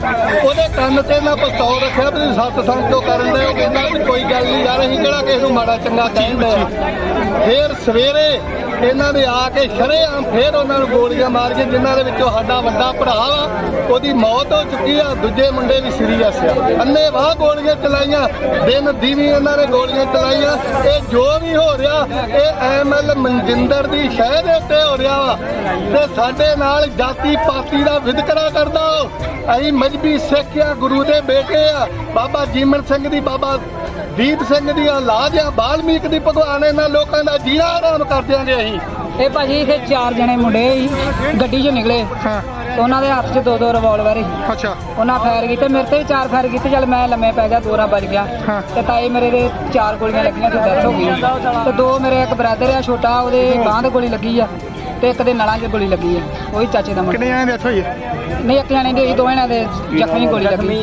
ਉਹਦੇ ਕੰਨ ਤੇ ਨਾ ਪਿਸਤੌਲ ਰੱਖਿਆ ਵੀ ਸਤਸੰਗ ਕਿਉਂ ਕਰਨ ਦੇ। ਉਹ ਕਹਿੰਦਾ ਵੀ ਕੋਈ ਗੱਲ ਨਹੀਂ ਯਾਰ, ਅਸੀਂ ਕਿਹੜਾ ਕਿਸੇ ਨੂੰ ਮਾੜਾ ਚੰਗਾ ਕਹਿੰਦੇ ਆ। ਫਿਰ ਸਵੇਰੇ ਇਹਨਾਂ ਨੇ ਆ ਕੇ ਸ਼ਰੇਆਮ ਫੇਰ ਉਹਨਾਂ ਨੂੰ ਗੋਲੀਆਂ ਮਾਰ ਕੇ, ਜਿਨ੍ਹਾਂ ਦੇ ਵਿੱਚੋਂ ਸਾਡਾ ਵੱਡਾ ਭਰਾ ਵਾ ਉਹਦੀ ਮੌਤ ਹੋ ਚੁੱਕੀ ਆ, ਦੂਜੇ ਮੁੰਡੇ ਵੀ ਸੀਰੀਅਸ ਆ। ਅੰਨ੍ਹੇਵਾਹ ਗੋਲੀਆਂ ਚਲਾਈਆਂ, ਦਿਨ ਦੀਵੀ ਇਹਨਾਂ ਨੇ ਗੋਲੀਆਂ ਚਲਾਈਆਂ। ਇਹ ਜੋ ਵੀ ਹੋ ਰਿਹਾ ਇਹ ਐਮਐਲ ਮਨਜਿੰਦਰ ਦੀ ਸ਼ਹਿ ਦੇ ਉੱਤੇ ਹੋ ਰਿਹਾ ਵਾ ਤੇ ਸਾਡੇ ਨਾਲ ਜਾਤੀ ਪਾਤੀ ਦਾ ਵਿਤਕਰਾ ਕਰਦਾ। ਅਸੀਂ ਮਜਬੀ ਸਿੱਖ ਆ, ਗੁਰੂ ਦੇ ਬੇਟੇ ਆ, ਬਾਬਾ ਜੀਮਨ ਸਿੰਘ ਦੀ, ਬਾਬਾ ਦੀਪ ਸਿੰਘ ਦੀ ਔਲਾਦ ਆ, ਬਾਲਮੀਕ ਦੀ। ਭਗਵਾਨ ਇਹਨਾਂ ਲੋਕਾਂ ਦਾ ਜੀਣਾ ਆਰਾਮ ਕਰ ਦਿਆਂਗੇ ਅਸੀਂ। ਇਹ ਭਾਜੀ ਇੱਥੇ 4 ਜਣੇ ਮੁੰਡੇ ਸੀ, ਗੱਡੀ 'ਚੋਂ ਨਿਕਲੇ ਤੇ ਉਹਨਾਂ ਦੇ ਹੱਥ 'ਚ 2 ਰਿਵਾਲਵਰ ਸੀ। ਅੱਛਾ, ਉਹਨਾਂ ਫਾਇਰ ਕੀਤੇ, ਮੇਰੇ ਤੇ ਵੀ 4 ਫਾਇਰ ਕੀਤੇ। ਚੱਲ ਮੈਂ ਲੰਮੇ ਪੈ ਗਿਆ, 2 ਵੱਜ ਗਿਆ ਤੇ ਤਾਏ ਮੇਰੇ ਦੇ 4 ਗੋਲੀਆਂ ਲੱਗੀਆਂ ਤੇ ਡੈਥ ਹੋ ਗਈ ਤੇ 2 ਮੇਰੇ ਇੱਕ ਬ੍ਰਦਰ ਆ ਛੋਟਾ, ਉਹਦੇ ਬਾਂਹ ਤੇ ਗੋਲੀ ਲੱਗੀ ਆ ਤੇ ਇੱਕ ਦੇ ਨਲਾਂ 'ਚ ਗੋਲੀ ਲੱਗੀ ਆ, ਉਹੀ ਚਾਚੇ ਦਾ ਮੁੰਡਾ। ਕਿੰਨੇ ਜਣੇ ਡੈਥ ਹੋਈ ਹੈ? ਨਹੀਂ, 1 ਜਣੇ ਦੀ ਹੋਈ, 2 ਜਣਿਆਂ ਦੇ ਜ਼ਖਮੀ ਗੋਲੀ ਲੱਗੀ।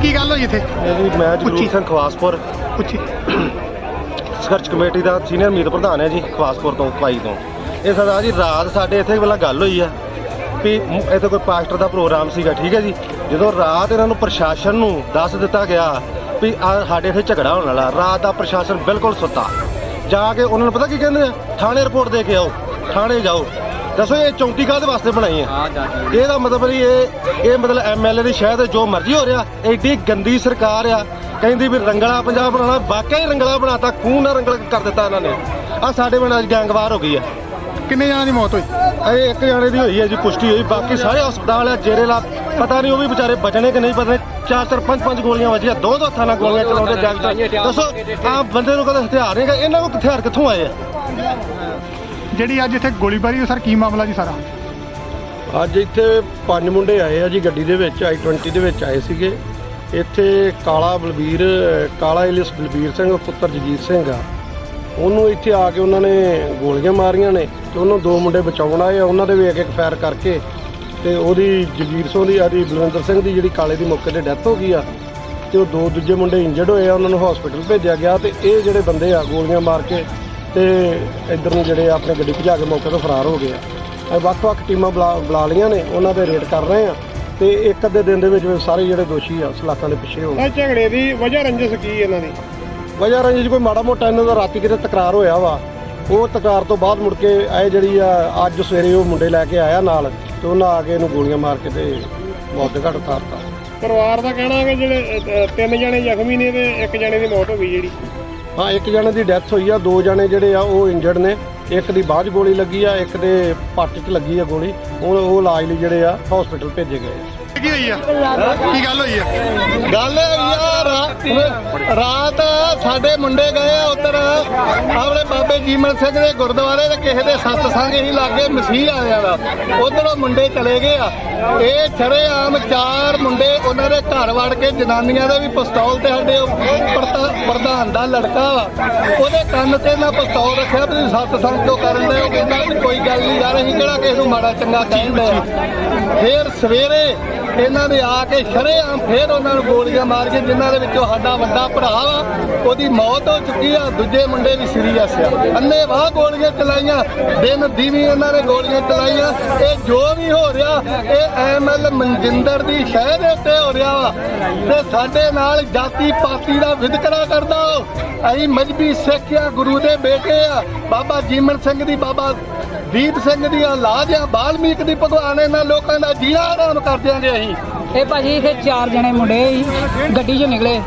ਕੀ ਗੱਲ ਹੋਈ ਇੱਥੇ? ਇਹ ਜੀ ਮੈਂ ਜਗਰੂਪ ਸਿੰਘ ਖਵਾਸਪੁਰ ਪੁੱਛੀ। ਸੰਘਰਸ਼ ਕਮੇਟੀ ਦਾ ਸੀਨੀਅਰ ਮੀਤ ਪ੍ਰਧਾਨ ਹੈ ਜੀ, ਖਵਾਸਪੁਰ ਤੋਂ ਪਾਈ ਤੋਂ। ਇਹ ਸਰਦਾਰ ਜੀ ਰਾਤ ਸਾਡੇ ਇੱਥੇ ਪਹਿਲਾਂ ਗੱਲ ਹੋਈ ਆ ਵੀ ਇੱਥੇ ਕੋਈ ਪਾਸਟਰ ਦਾ ਪ੍ਰੋਗਰਾਮ ਸੀਗਾ, ਠੀਕ ਹੈ ਜੀ। ਜਦੋਂ ਰਾਤ ਇਹਨਾਂ ਨੂੰ ਪ੍ਰਸ਼ਾਸਨ ਨੂੰ ਦੱਸ ਦਿੱਤਾ ਗਿਆ ਵੀ ਸਾਡੇ ਇੱਥੇ ਝਗੜਾ ਹੋਣ ਵਾਲਾ, ਰਾਤ ਦਾ ਪ੍ਰਸ਼ਾਸਨ ਬਿਲਕੁਲ ਸੁੱਤਾ। ਜਾ ਕੇ ਉਹਨਾਂ ਨੂੰ ਪਤਾ ਕੀ ਕਹਿੰਦੇ ਆ, ਥਾਣੇ ਰਿਪੋਰਟ ਦੇ ਕੇ ਆਓ, ਥਾਣੇ ਜਾਓ। ਦੱਸੋ ਇਹ ਚੌਂਕੀ ਕਾਹਦੇ ਵਾਸਤੇ ਬਣਾਈ ਹੈ? ਇਹਦਾ ਮਤਲਬ ਨਹੀਂ ਇਹ ਮਤਲਬ ਐਮਐਲਏ ਦੀ ਸ਼ਹਿਰ ਜੋ ਮਰਜ਼ੀ ਹੋ ਰਿਹਾ। ਐਡੀ ਗੰਦੀ ਸਰਕਾਰ ਆ, ਕਹਿੰਦੀ ਵੀ ਰੰਗਲਾ ਪੰਜਾਬ ਬਣਾਉਣਾ, ਵਾਕਿਆ ਹੀ ਰੰਗਲਾ ਬਣਾਤਾ, ਖੂਨ ਨਾਲ ਰੰਗਲਾ ਕਰ ਦਿੱਤਾ ਇਹਨਾਂ ਨੇ। ਆ ਸਾਡੇ ਪਿੰਡ ਅੱਜ ਗੈਂਗਵਾਰ ਹੋ ਗਈ ਆ। ਕਿੰਨੇ ਜਣਾਂ ਦੀ ਮੌਤ ਹੋਈ? ਇਹ 1 ਜਣੇ ਦੀ ਹੋਈ ਹੈ ਜੀ, ਪੁਸ਼ਟੀ ਹੋਈ। ਬਾਕੀ ਸਾਰੇ ਹਸਪਤਾਲ ਆ, ਜੇਰੇ ਪਤਾ ਨਹੀਂ ਉਹ ਵੀ ਵਿਚਾਰੇ ਬਚਣੇ ਕਿ ਨਹੀਂ ਬਚਣੇ। 4-4 5-5 ਗੋਲੀਆਂ ਵੱਜੀਆਂ, 2 ਹੱਥਾਂ ਨਾਲ ਗੋਲੀਆਂ ਚਲਾਉਂਦੇ ਗੈਂਗਸਟਰ। ਦੱਸੋ ਆ ਬੰਦੇ ਨੂੰ ਕਦੇ ਹਥਿਆਰ ਨਹੀਂ, ਇਹਨਾਂ ਕੋਲ ਹਥਿਆਰ ਕਿੱਥੋਂ ਆਏ ਆ? ਜਿਹੜੀ ਅੱਜ ਇੱਥੇ ਗੋਲੀਬਾਰੀ ਹੋਈ, ਸਰ ਕੀ ਮਾਮਲਾ ਜੀ ਸਾਰਾ? ਅੱਜ ਇੱਥੇ 5 ਮੁੰਡੇ ਆਏ ਆ ਜੀ ਗੱਡੀ ਦੇ ਵਿੱਚ, i20 ਦੇ ਵਿੱਚ ਆਏ ਸੀਗੇ। ਇੱਥੇ ਕਾਲਾ ਇਲਿਸ ਬਲਬੀਰ ਸਿੰਘ ਪੁੱਤਰ ਜਗੀਰ ਸਿੰਘ ਆ, ਉਹਨੂੰ ਇੱਥੇ ਆ ਕੇ ਉਹਨਾਂ ਨੇ ਗੋਲੀਆਂ ਮਾਰੀਆਂ ਨੇ ਤੇ ਉਹਨੂੰ 2 ਮੁੰਡੇ ਬਚਾਉਣ ਆਏ ਆ। ਉਹਨਾਂ ਦੇ ਵੀ ਇੱਕ ਫਾਇਰ ਕਰਕੇ ਤੇ ਉਹਦੀ ਜਗੀਰ ਸਿੰਘ ਦੀ ਆਦੀ ਬਲਵਿੰਦਰ ਸਿੰਘ ਦੀ ਜਿਹੜੀ ਕਾਲੇ ਦੀ ਮੌਕੇ ਤੇ ਡੈਥ ਹੋ ਗਈ ਆ ਤੇ ਉਹ 2 ਦੂਜੇ ਮੁੰਡੇ ਇੰਜਰਡ ਹੋਏ ਆ, ਉਹਨਾਂ ਨੂੰ ਹਸਪੀਟਲ ਭੇਜਿਆ ਗਿਆ। ਤੇ ਇਹ ਜਿਹੜੇ ਬੰਦੇ ਆ ਗੋਲੀਆਂ ਮਾਰ ਕੇ ਤੇ ਇੱਧਰ ਨੂੰ ਜਿਹੜੇ ਆਪਣੀ ਗੱਡੀ ਭਜਾ ਕੇ ਮੌਕੇ ਤੋਂ ਫਰਾਰ ਹੋ ਗਏ ਆ। ਅਸੀਂ ਵੱਖ-ਵੱਖ ਟੀਮਾਂ ਬੁਲਾ ਲਈਆਂ ਨੇ, ਉਹਨਾਂ ਦੇ ਰੇਡ ਕਰ ਰਹੇ ਆ ਤੇ ਇੱਕ ਅੱਧੇ ਦਿਨ ਦੇ ਵਿੱਚ ਸਾਰੇ ਜਿਹੜੇ ਦੋਸ਼ੀ ਆ ਸਲਾਖਾਂ ਦੇ ਪਿੱਛੇ ਹੋਣ। ਇਹ ਝਗੜੇ ਦੀ ਵਜ੍ਹਾ ਰੰਜਿਸ਼ ਕੀ ਇਹਨਾਂ ਦੀ? ਵਜ੍ਹਾ ਰੰਜਿਸ਼ ਕੋਈ ਮਾੜਾ ਮੋਟਾ ਇਹਨਾਂ ਦਾ ਰਾਤੀ ਕਿਤੇ ਤਕਰਾਰ ਹੋਇਆ ਵਾ, ਉਹ ਤਕਰਾਰ ਤੋਂ ਬਾਅਦ ਮੁੜ ਕੇ ਇਹ ਜਿਹੜੀ ਆ ਅੱਜ ਸਵੇਰੇ ਉਹ ਮੁੰਡੇ ਲੈ ਕੇ ਆਇਆ ਨਾਲ ਤੇ ਉਹਨਾਂ ਆ ਕੇ ਇਹਨੂੰ ਗੋਲੀਆਂ ਮਾਰ ਕੇ ਤੇ ਮੌਤ ਦੇ ਘਾਟ ਉਤਾਰਤਾ। ਪਰਿਵਾਰ ਦਾ ਕਹਿਣਾ ਕਿ ਜਿਹੜੇ 3 ਜਣੇ ਜ਼ਖਮੀ ਨੇ ਤੇ 1 ਜਣੇ ਦੀ ਮੌਤ ਹੋ ਗਈ ਜਿਹੜੀ। ਹਾਂ, 1 ਜਣੇ ਦੀ ਡੈਥ ਹੋਈ ਆ, 2 ਜਣੇ ਜਿਹੜੇ ਆ ਉਹ ਇੰਜਰਡ ਨੇ। ਇੱਕ ਦੀ ਬਾਅਦ 'ਚ ਗੋਲੀ ਲੱਗੀ ਆ, ਇੱਕ ਦੇ ਪੱਟ 'ਚ ਲੱਗੀ ਆ ਗੋਲੀ। ਹੁਣ ਉਹ ਇਲਾਜ ਲਈ ਜਿਹੜੇ ਆ ਹਸਪੀਟਲ ਭੇਜੇ ਗਏ ਆ। ਕੀ ਹੋਈ ਆ? ਕੀ ਗੱਲ ਹੋਈ ਆ? ਗੱਲ ਯਾਰ ਰਾਤ ਸਾਡੇ ਮੁੰਡੇ ਗਏ ਆ ਉੱਧਰ ਆਪਣੇ ਬਾਬੇ ਜੀਮਨ ਸਿੰਘ ਦੇ ਗੁਰਦੁਆਰੇ ਤੇ ਕਿਸੇ ਦੇ ਸਤਸੰਗ ਹੀ ਲਾਗੇ ਮਸੀਹ ਆਲਿਆਂ ਦਾ, ਉਧਰੋਂ ਮੁੰਡੇ ਚਲੇ ਗਏ ਆ। ਇਹ ਸ਼ਰੇਆਮ 4 ਮੁੰਡੇ ਉਹਨਾਂ ਦੇ ਘਰ ਵੜ ਕੇ ਜਨਾਨੀਆਂ ਦੇ ਵੀ ਪਿਸਤੌਲ ਤੇ ਸਾਡੇ ਪ੍ਰਧਾਨ ਦਾ ਲੜਕਾ ਵਾ ਉਹਦੇ ਕੰਨ ਤੇ ਨਾ ਪਿਸਤੌਲ ਰੱਖਿਆ ਵੀ ਸਤਸੰਗ ਕਿਉਂ ਕਰਨ ਦੇ। ਉਹ ਕਹਿੰਦਾ ਵੀ ਕੋਈ ਗੱਲ ਨਹੀਂ ਯਾਰ, ਅਸੀਂ ਕਿਹੜਾ ਕਿਸੇ ਨੂੰ ਮਾੜਾ ਚੰਗਾ ਕਹਿੰਦੇ ਆ। ਫਿਰ ਸਵੇਰੇ ਇਹਨਾਂ ਨੇ ਆ ਕੇ ਸ਼ਰੇਆਮ ਫੇਰ ਉਹਨਾਂ ਨੂੰ ਗੋਲੀਆਂ ਮਾਰ ਕੇ, ਜਿਨ੍ਹਾਂ ਦੇ ਵਿੱਚੋਂ ਸਾਡਾ ਵੱਡਾ ਭਰਾ ਵਾ ਉਹਦੀ ਮੌਤ ਹੋ ਚੁੱਕੀ ਆ, ਦੂਜੇ ਮੁੰਡੇ ਵੀ ਸੀਰੀਅਸ ਆ। ਅੰਨ੍ਹੇਵਾਹ ਗੋਲੀਆਂ ਚਲਾਈਆਂ, ਦਿਨ ਦੀਵੀ ਉਹਨਾਂ ਨੇ ਗੋਲੀਆਂ ਚਲਾਈਆਂ। ਇਹ ਜੋ ਵੀ ਹੋ ਰਿਹਾ ਇਹ ਐਮਐਲ ਮਨਜਿੰਦਰ ਦੀ ਸ਼ਹਿ ਦੇ ਉੱਤੇ ਹੋ ਰਿਹਾ ਵਾ ਤੇ ਸਾਡੇ ਨਾਲ ਜਾਤੀ ਪਾਤੀ ਦਾ ਵਿਤਕਰਾ ਕਰਦਾ। ਅਸੀਂ ਮਜਬੀ ਸਿੱਖ ਆ, ਗੁਰੂ ਦੇ ਬੇਟੇ ਆ, ਬਾਬਾ ਜੀਮਨ ਸਿੰਘ ਦੀ, ਬਾਬਾ ਦੀਪ ਸਿੰਘ ਦੀ ਔਲਾਦ ਆ, ਬਾਲਮੀਕ ਦੀ ਭਗਵਾਨ। ਇਹਨਾਂ ਲੋਕਾਂ ਦਾ ਜੀਣਾ ਆਰਾਮ ਕਰ ਦਿਆਂਗੇ ਅਸੀਂ। ਇਹ ਭਾਜੀ ਇੱਥੇ 4 ਜਣੇ ਮੁੰਡੇ ਸੀ, ਗੱਡੀ 'ਚੋਂ ਨਿਕਲੇ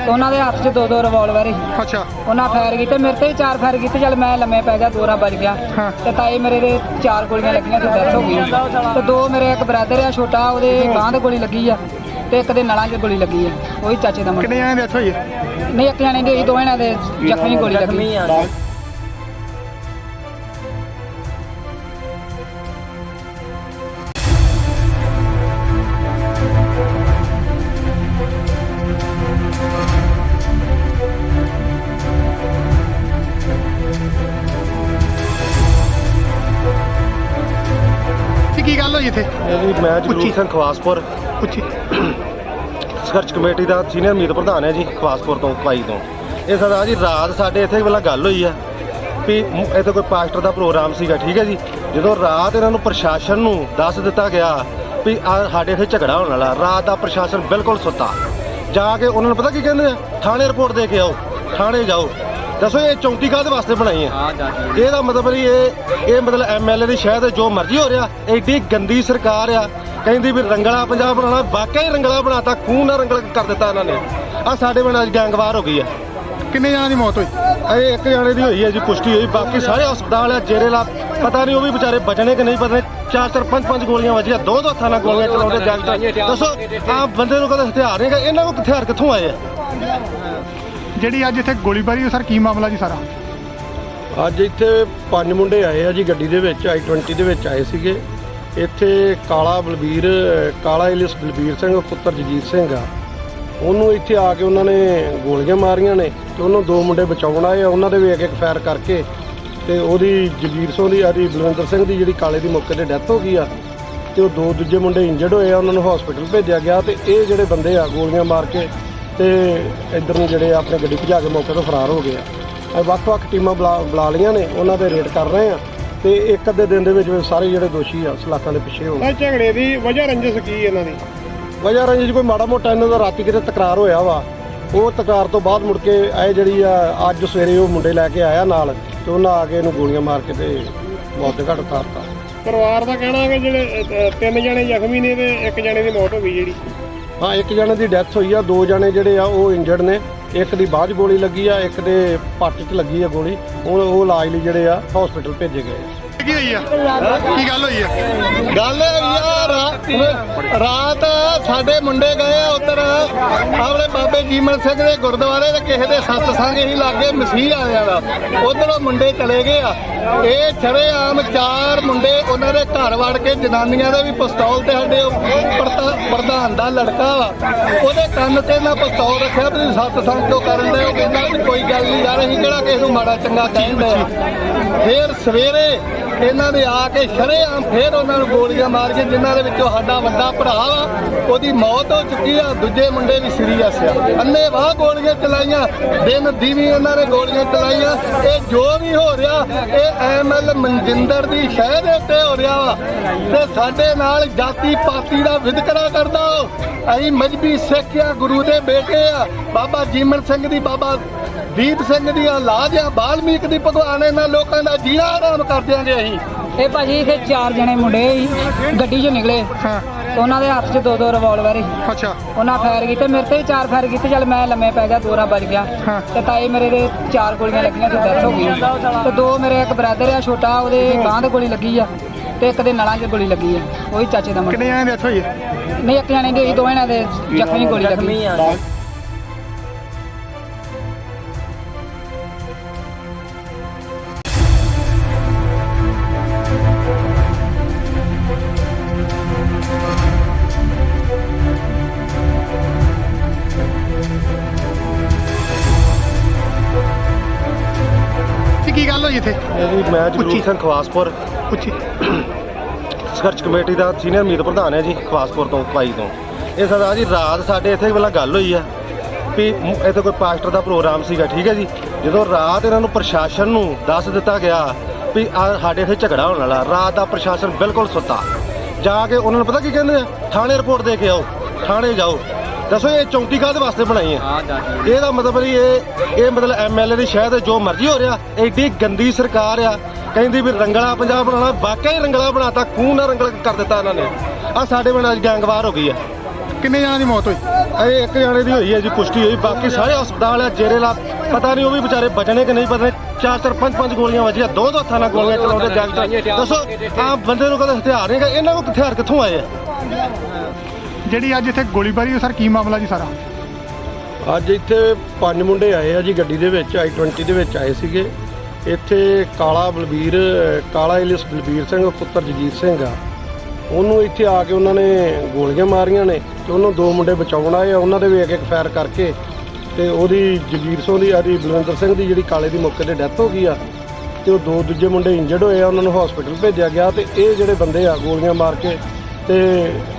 ਤੇ ਉਹਨਾਂ ਦੇ ਹੱਥ 'ਚ 2 ਰਿਵਾਲਵਰ ਸੀ। ਅੱਛਾ, ਉਹਨਾਂ ਫਾਇਰ ਕੀਤੇ, ਮੇਰੇ ਤੇ 4 ਫਾਇਰ ਕੀਤੇ। ਚੱਲ ਮੈਂ ਲੰਮੇ ਪੈ ਗਿਆ, 2 ਰਾ ਵੱਜ ਗਿਆ ਤੇ ਤਾਏ ਮੇਰੇ ਦੇ 4 ਗੋਲੀਆਂ ਲੱਗੀਆਂ ਤੇ ਡੈਥ ਹੋ ਗਈ ਤੇ 2 ਮੇਰੇ ਇੱਕ ਬ੍ਰਦਰ ਆ ਛੋਟਾ, ਉਹਦੇ ਬਾਂਹ ਤੇ ਗੋਲੀ ਲੱਗੀ ਆ ਤੇ ਇੱਕ ਦੇ ਨਲਾਂ 'ਚ ਗੋਲੀ ਲੱਗੀ ਆ, ਉਹੀ ਚਾਚੇ ਦਾ ਮੁੰਡਾ। ਕਿੰਨੇ ਜਣੇ ਡੈਥ ਹੋਈ ਹੈ? ਨਹੀਂ, ਇੱਕ ਜਣੇ ਦੀ ਹੋਈ, 2 ਜਣਿਆਂ ਦੇ ਜ਼ਖਮੀ ਗੋਲੀ ਲੱਗੀ। ਕੀ ਗੱਲ ਹੋਈ ਇੱਥੇ? ਇਹ ਜੀ ਮੈਂ ਜਗਰੂਪ ਸਿੰਘ ਖਵਾਸਪੁਰ ਪੁੱਛੀ। ਸੰਘਰਸ਼ ਕਮੇਟੀ ਦਾ ਸੀਨੀਅਰ ਮੀਤ ਪ੍ਰਧਾਨ ਹੈ ਜੀ, ਖਵਾਸਪੁਰ ਤੋਂ ਕਵਾਈ ਤੋਂ। ਇਹ ਸਰਦਾਰ ਜੀ ਰਾਤ ਸਾਡੇ ਇੱਥੇ ਪਹਿਲਾਂ ਗੱਲ ਹੋਈ ਆ ਵੀ ਇੱਥੇ ਕੋਈ ਪਾਸਟਰ ਦਾ ਪ੍ਰੋਗਰਾਮ ਸੀਗਾ, ਠੀਕ ਹੈ ਜੀ। ਜਦੋਂ ਰਾਤ ਇਹਨਾਂ ਨੂੰ ਪ੍ਰਸ਼ਾਸਨ ਨੂੰ ਦੱਸ ਦਿੱਤਾ ਗਿਆ ਵੀ ਸਾਡੇ ਇੱਥੇ ਝਗੜਾ ਹੋਣ ਵਾਲਾ, ਰਾਤ ਦਾ ਪ੍ਰਸ਼ਾਸਨ ਬਿਲਕੁਲ ਸੁੱਤਾ। ਜਾ ਕੇ ਉਹਨਾਂ ਨੂੰ ਪਤਾ ਕੀ ਕਹਿੰਦੇ ਆ, ਥਾਣੇ ਰਿਪੋਰਟ ਦੇ ਕੇ ਆਓ, ਥਾਣੇ ਜਾਓ। ਦੱਸੋ ਇਹ ਚੌਂਕੀ ਕਾਹਦੇ ਵਾਸਤੇ ਬਣਾਈ ਹੈ? ਇਹਦਾ ਮਤਲਬ ਨਹੀਂ ਇਹ ਮਤਲਬ ਐਮਐਲਏ ਦੀ ਸ਼ਾਇਦ ਜੋ ਮਰਜ਼ੀ ਹੋ ਰਿਹਾ। ਐਡੀ ਗੰਦੀ ਸਰਕਾਰ ਆ, ਕਹਿੰਦੀ ਵੀ ਰੰਗਲਾ ਪੰਜਾਬ ਬਣਾਉਣਾ, ਵਾਕਿਆ ਹੀ ਰੰਗਲਾ ਬਣਾਤਾ, ਖੂਨ ਨਾਲ ਰੰਗਲ ਕਰ ਦਿੱਤਾ ਇਹਨਾਂ ਨੇ। ਆ ਸਾਡੇ ਪਿੰਡ ਅੱਜ ਗੈਂਗਵਾਰ ਹੋ ਗਈ ਆ। ਕਿੰਨੇ ਜਣਾਂ ਦੀ ਮੌਤ ਹੋਈ? ਇਹ ਇੱਕ ਜਾਣੇ ਦੀ ਹੋਈ ਹੈ ਜੀ, ਪੁਸ਼ਟੀ ਹੋਈ। ਬਾਕੀ ਸਾਰੇ ਹਸਪਤਾਲ ਆ, ਜੇਰੇਲਾ ਪਤਾ ਨਹੀਂ ਉਹ ਵੀ ਵਿਚਾਰੇ ਬਚਣੇ ਕਿ ਨਹੀਂ ਬਚਣੇ। 4-4 5-5 ਗੋਲੀਆਂ ਵੱਜੀਆਂ, 2 ਹੱਥਾਂ ਨਾਲ ਗੋਲੀਆਂ ਚਲਾਉਂਦੇ ਗੈਂਗਸਟਰ। ਦੱਸੋ ਆ ਬੰਦੇ ਨੂੰ ਕਦੇ ਹਥਿਆਰ ਨਹੀਂ, ਇਹਨਾਂ ਕੋਲ ਹਥਿਆਰ ਕਿੱਥੋਂ ਆਏ ਆ? ਜਿਹੜੀ ਅੱਜ ਇੱਥੇ ਗੋਲੀਬਾਰੀ ਹੋਈ, ਸਰ ਕੀ ਮਾਮਲਾ ਜੀ ਸਾਰਾ? ਅੱਜ ਇੱਥੇ 5 ਮੁੰਡੇ ਆਏ ਆ ਜੀ ਗੱਡੀ ਦੇ ਵਿੱਚ, i20 ਦੇ ਵਿੱਚ ਆਏ ਸੀਗੇ। ਇੱਥੇ ਕਾਲਾ ਇਲਿਸ ਬਲਬੀਰ ਸਿੰਘ ਪੁੱਤਰ ਜਗਜੀਤ ਸਿੰਘ ਆ, ਉਹਨੂੰ ਇੱਥੇ ਆ ਕੇ ਉਹਨਾਂ ਨੇ ਗੋਲੀਆਂ ਮਾਰੀਆਂ ਨੇ ਤੇ ਉਹਨੂੰ 2 ਮੁੰਡੇ ਬਚਾਉਣ ਆਏ ਆ। ਉਹਨਾਂ ਦੇ ਵੀ ਇੱਕ ਫਾਇਰ ਕਰਕੇ ਤੇ ਉਹਦੀ ਜਗੀਰ ਸਿੰਘ ਦੀ ਆਦੀ ਬਲਵਿੰਦਰ ਸਿੰਘ ਦੀ ਜਿਹੜੀ ਕਾਲੇ ਦੀ ਮੌਕੇ ਤੇ ਡੈਥ ਹੋ ਗਈ ਆ ਤੇ ਉਹ 2 ਦੂਜੇ ਮੁੰਡੇ ਇੰਜਰਡ ਹੋਏ ਆ, ਉਹਨਾਂ ਨੂੰ ਹਸਪੀਟਲ ਭੇਜਿਆ ਗਿਆ। ਤੇ ਇਹ ਜਿਹੜੇ ਬੰਦੇ ਆ ਗੋਲੀਆਂ ਮਾਰ ਕੇ ਤੇ ਇੱਧਰ ਨੂੰ ਜਿਹੜੇ ਆਪਣੀ ਗੱਡੀ ਭਜਾ ਕੇ ਮੌਕੇ ਤੋਂ ਫਰਾਰ ਹੋ ਗਏ ਆ। ਵੱਖ-ਵੱਖ ਟੀਮਾਂ ਬੁਲਾ ਲਈਆਂ ਨੇ, ਉਹਨਾਂ ਦੇ ਰੇਡ ਕਰ ਰਹੇ ਆ ਤੇ ਇੱਕ ਅੱਧੇ ਦਿਨ ਦੇ ਵਿੱਚ ਸਾਰੇ ਜਿਹੜੇ ਦੋਸ਼ੀ ਆ ਸਲਾਖਾਂ ਦੇ ਪਿੱਛੇ ਹੋਣ। ਝਗੜੇ ਦੀ ਵਜ੍ਹਾ ਰੰਜਿਸ਼ ਕੀ ਇਹਨਾਂ ਦੀ? ਵਜ੍ਹਾ ਰੰਜਿਸ਼ ਕੋਈ ਮਾੜਾ ਮੋਟਾ ਇਹਨਾਂ ਦਾ ਰਾਤੀ ਕਿਤੇ ਤਕਰਾਰ ਹੋਇਆ ਵਾ, ਉਹ ਤਕਰਾਰ ਤੋਂ ਬਾਅਦ ਮੁੜ ਕੇ ਇਹ ਜਿਹੜੀ ਆ ਅੱਜ ਸਵੇਰੇ ਉਹ ਮੁੰਡੇ ਲੈ ਕੇ ਆਇਆ ਨਾਲ ਤੇ ਉਹਨਾਂ ਆ ਕੇ ਇਹਨੂੰ ਗੋਲੀਆਂ ਮਾਰ ਕੇ ਤੇ ਮੌਤ ਦੇ ਘਾਟ ਉਤਾਰਤਾ। ਪਰਿਵਾਰ ਦਾ ਕਹਿਣਾ ਹੈ ਕਿ ਜਿਹੜੇ 3 ਜਣੇ ਜ਼ਖਮੀ ਨੇ ਤੇ 1 ਜਣੇ ਦੀ ਮੌਤ ਹੋ ਗਈ ਜਿਹੜੀ। ਹਾਂ, 1 ਜਣੇ ਦੀ ਡੈਥ ਹੋਈ ਆ, 2 ਜਣੇ ਜਿਹੜੇ ਆ ਉਹ ਇੰਜਰਡ ਨੇ। ਇੱਕ ਦੀ ਬਾਅਦ 'ਚ ਗੋਲੀ ਲੱਗੀ ਆ, ਇੱਕ ਦੇ ਪੱਟ 'ਚ ਲੱਗੀ ਆ ਗੋਲੀ। ਹੁਣ ਉਹ ਇਲਾਜ ਲਈ ਜਿਹੜੇ ਆ ਹਸਪੀਟਲ ਭੇਜੇ ਗਏ ਆ। ਕੀ ਹੋਈ ਆ? ਕੀ ਗੱਲ ਹੋਈ ਆ? ਗੱਲ ਯਾਰ ਰਾਤ ਸਾਡੇ ਮੁੰਡੇ ਗਏ ਆ ਉੱਧਰ ਆਪਣੇ ਬਾਬੇ ਜੀਮਨ ਸਿੰਘ ਦੇ ਗੁਰਦੁਆਰੇ ਤੇ ਕਿਸੇ ਦੇ ਸਤਸੰਗ ਹੀ ਲਾਗੇ ਮਸੀਹ ਆਲਿਆਂ ਦਾ, ਉੱਧਰੋਂ ਮੁੰਡੇ ਚਲੇ ਗਏ ਆ। ਇਹ ਸ਼ਰੇਆਮ 4 ਮੁੰਡੇ ਉਹਨਾਂ ਦੇ ਘਰ ਵੜ ਕੇ ਜਨਾਨੀਆਂ ਦੇ ਵੀ ਪਿਸਤੌਲ ਤੇ ਸਾਡੇ ਪ੍ਰਧਾਨ ਦਾ ਲੜਕਾ ਵਾ, ਉਹਦੇ ਕੰਨ ਤੇ ਨਾ ਪਿਸਤੌਲ ਰੱਖਿਆ ਵੀ ਸਤਸੰਗ ਕਿਉਂ ਕਰਨ ਦੇ। ਉਹ ਕਹਿੰਦਾ ਵੀ ਕੋਈ ਗੱਲ ਨਹੀਂ ਯਾਰ, ਅਸੀਂ ਕਿਹੜਾ ਕਿਸੇ ਨੂੰ ਮਾੜਾ ਚੰਗਾ ਕਹਿੰਦੇ ਆ। ਫੇਰ ਸਵੇਰੇ ਇਹਨਾਂ ਨੇ ਆ ਕੇ ਸ਼ਰੇਆਮ ਫੇਰ ਉਹਨਾਂ ਨੂੰ ਗੋਲੀਆਂ ਮਾਰ ਕੇ, ਜਿਨ੍ਹਾਂ ਦੇ ਵਿੱਚੋਂ ਸਾਡਾ ਵੱਡਾ ਭਰਾ ਵਾ ਉਹਦੀ ਮੌਤ ਹੋ ਚੁੱਕੀ ਆ, ਦੂਜੇ ਮੁੰਡੇ ਵੀ ਸੀਰੀਅਸ ਆ। ਅੰਨ੍ਹੇਵਾਹ ਗੋਲੀਆਂ ਚਲਾਈਆਂ, ਦਿਨ ਦੀਵੀ ਉਹਨਾਂ ਨੇ ਗੋਲੀਆਂ ਚਲਾਈਆਂ। ਇਹ ਜੋ ਵੀ ਹੋ ਰਿਹਾ ਇਹ ਐਮਐਲ ਮਨਜਿੰਦਰ ਦੀ ਸ਼ਹਿ ਦੇ ਉੱਤੇ ਹੋ ਰਿਹਾ ਵਾ ਤੇ ਸਾਡੇ ਨਾਲ ਜਾਤੀ ਪਾਤੀ ਦਾ ਵਿਤਕਰਾ ਕਰਦਾ। ਅਸੀਂ ਮਜਬੀ ਸਿੱਖ ਆ, ਗੁਰੂ ਦੇ ਬੇਟੇ ਆ, ਬਾਬਾ ਜੀਮਨ ਸਿੰਘ ਦੀ, ਬਾਬਾ ਦੀਪ ਸਿੰਘ ਦੀ ਔਲਾਦ ਆ, ਬਾਲਮੀਕ ਦੀ ਭਗਵਾਨ। ਇਹਨਾਂ ਲੋਕਾਂ ਦਾ ਜੀਣਾ ਆਰਾਮ ਕਰ ਦਿਆਂਗੇ ਅਸੀਂ। ਇਹ ਭਾਜੀ ਇੱਥੇ 4 ਜਣੇ ਮੁੰਡੇ ਸੀ, ਗੱਡੀ 'ਚੋਂ ਨਿਕਲੇ ਤੇ ਉਹਨਾਂ ਦੇ ਹੱਥ 'ਚ 2 ਰਿਵਾਲਵਰ ਸੀ। ਅੱਛਾ, ਉਹਨਾਂ ਫਾਇਰ ਕੀਤੇ, ਮੇਰੇ ਤੇ 4 ਫਾਇਰ ਕੀਤੇ। ਚੱਲ ਮੈਂ ਲੰਮੇ ਪੈ ਗਿਆ, 2 ਰਾ ਵੱਜ ਗਿਆ ਤੇ ਤਾਏ ਮੇਰੇ ਦੇ 4 ਗੋਲੀਆਂ ਲੱਗੀਆਂ ਤੇ ਡੈਥ ਹੋ ਗਈ ਤੇ 2 ਮੇਰੇ ਇੱਕ ਬ੍ਰਦਰ ਆ ਛੋਟਾ, ਉਹਦੇ ਬਾਂਹ ਤੇ ਗੋਲੀ ਲੱਗੀ ਆ ਤੇ ਇੱਕ ਦੇ ਨਲਾਂ 'ਚ ਗੋਲੀ ਲੱਗੀ ਆ, ਉਹੀ ਚਾਚੇ ਦਾ ਮੁੰਡਾ। ਕਿੰਨੇ ਜਣੇ ਡੈਥ ਹੋਈ ਹੈ? ਨਹੀਂ, ਇੱਕ ਜਣੇ ਦੀ ਹੋਈ, 2 ਜਣਿਆਂ ਦੇ ਜ਼ਖਮੀ ਗੋਲੀ ਲੱਗੀ। ਕੀ ਗੱਲ ਹੋਈ ਇੱਥੇ? ਇਹ ਜੀ ਮੈਂ ਜਗਰੂਪ ਸਿੰਘ ਖਵਾਸਪੁਰ ਪੁੱਛੀ। ਸੰਘਰਸ਼ ਕਮੇਟੀ ਦਾ ਸੀਨੀਅਰ ਮੀਤ ਪ੍ਰਧਾਨ ਹੈ ਜੀ ਖਵਾਸਪੁਰ ਤੋਂ ਕਾਈ ਤੋਂ। ਇਹ ਸਰਦਾਰ ਜੀ ਰਾਤ ਸਾਡੇ ਇੱਥੇ ਪਹਿਲਾਂ ਗੱਲ ਹੋਈ ਆ ਵੀ ਇੱਥੇ ਕੋਈ ਪਾਸਟਰ ਦਾ ਪ੍ਰੋਗਰਾਮ ਸੀਗਾ, ਠੀਕ ਹੈ ਜੀ। ਜਦੋਂ ਰਾਤ ਇਹਨਾਂ ਨੂੰ ਪ੍ਰਸ਼ਾਸਨ ਨੂੰ ਦੱਸ ਦਿੱਤਾ ਗਿਆ ਵੀ ਸਾਡੇ ਇੱਥੇ ਝਗੜਾ ਹੋਣ ਵਾਲਾ, ਰਾਤ ਦਾ ਪ੍ਰਸ਼ਾਸਨ ਬਿਲਕੁਲ ਸੁੱਤਾ। ਜਾ ਕੇ ਉਹਨਾਂ ਨੂੰ ਪਤਾ ਕੀ ਕਹਿੰਦੇ ਆ, ਥਾਣੇ ਰਿਪੋਰਟ ਦੇ ਕੇ ਆਓ, ਥਾਣੇ ਜਾਓ। ਦੱਸੋ ਇਹ ਚੌਂਕੀ ਕਾਹਦੇ ਵਾਸਤੇ ਬਣਾਈ ਹੈ? ਇਹਦਾ ਮਤਲਬ ਨਹੀਂ ਇਹ ਮਤਲਬ ਐਮਐਲਏ ਦੀ ਸ਼ਾਇਦ ਜੋ ਮਰਜ਼ੀ ਹੋ ਰਿਹਾ। ਐਡੀ ਗੰਦੀ ਸਰਕਾਰ ਆ, ਕਹਿੰਦੀ ਵੀ ਰੰਗਲਾ ਪੰਜਾਬ ਬਣਾਉਣਾ, ਵਾਕਿਆ ਹੀ ਰੰਗਲਾ ਬਣਾਤਾ, ਖੂਨ ਨਾਲ ਰੰਗਲ ਕਰ ਦਿੱਤਾ ਇਹਨਾਂ ਨੇ। ਆ ਸਾਡੇ ਪਿੰਡ ਅੱਜ ਗੈਂਗਵਾਰ ਹੋ ਗਈ ਆ। ਕਿੰਨੇ ਜਣਾਂ ਦੀ ਮੌਤ ਹੋਈ? ਇਹ ਇੱਕ ਜਾਣੇ ਦੀ ਹੋਈ ਹੈ ਜੀ, ਪੁਸ਼ਟੀ ਹੋਈ। ਬਾਕੀ ਸਾਰੇ ਹਸਪਤਾਲ ਆ, ਜੇਰੇ ਲਾ ਪਤਾ ਨਹੀਂ ਉਹ ਵੀ ਵਿਚਾਰੇ ਬਚਣੇ ਕਿ ਨਹੀਂ ਬਚਣੇ। 4-4 5-5 ਗੋਲੀਆਂ ਵੱਜੀਆਂ, ਦੋ ਹੱਥਾਂ ਨਾਲ ਗੋਲੀਆਂ ਚਲਾਉਂਦੇ ਗੈਂਗਸਟਰ। ਦੱਸੋ ਆਹ ਬੰਦੇ ਨੂੰ ਕਦੇ ਹਥਿਆਰ ਨਹੀਂ, ਇਹਨਾਂ ਕੋਲ ਹਥਿਆਰ ਕਿੱਥੋਂ ਆਏ ਆ? ਜਿਹੜੀ ਅੱਜ ਇੱਥੇ ਗੋਲੀਬਾਰੀ ਹੋਈ ਸਰ, ਕੀ ਮਾਮਲਾ ਜੀ ਸਾਰਾ? ਅੱਜ ਇੱਥੇ 5 ਮੁੰਡੇ ਆਏ ਆ ਜੀ ਗੱਡੀ ਦੇ ਵਿੱਚ, i20 ਦੇ ਵਿੱਚ ਆਏ ਸੀਗੇ। ਇੱਥੇ ਕਾਲਾ ਇਲਿਸ ਬਲਬੀਰ ਸਿੰਘ ਪੁੱਤਰ ਜਗੀਰ ਸਿੰਘ ਆ, ਉਹਨੂੰ ਇੱਥੇ ਆ ਕੇ ਉਹਨਾਂ ਨੇ ਗੋਲੀਆਂ ਮਾਰੀਆਂ ਨੇ ਤੇ ਉਹਨੂੰ 2 ਮੁੰਡੇ ਬਚਾਉਣ ਆਏ ਆ। ਉਹਨਾਂ ਦੇ ਵੀ ਇੱਕ ਫਾਇਰ ਕਰਕੇ ਤੇ ਉਹਦੀ ਜਗੀਰ ਸਿੰਘ ਦੀ ਆਦੀ ਬਲਵਿੰਦਰ ਸਿੰਘ ਦੀ ਜਿਹੜੀ ਕਾਲੇ ਦੀ ਮੌਕੇ ਤੇ ਡੈਥ ਹੋ ਗਈ ਆ ਤੇ ਉਹ 2 ਦੂਜੇ ਮੁੰਡੇ ਇੰਜਰਡ ਹੋਏ ਆ, ਉਹਨਾਂ ਨੂੰ ਹਸਪੀਟਲ ਭੇਜਿਆ ਗਿਆ। ਤੇ ਇਹ ਜਿਹੜੇ ਬੰਦੇ ਆ ਗੋਲੀਆਂ ਮਾਰ ਕੇ ਤੇ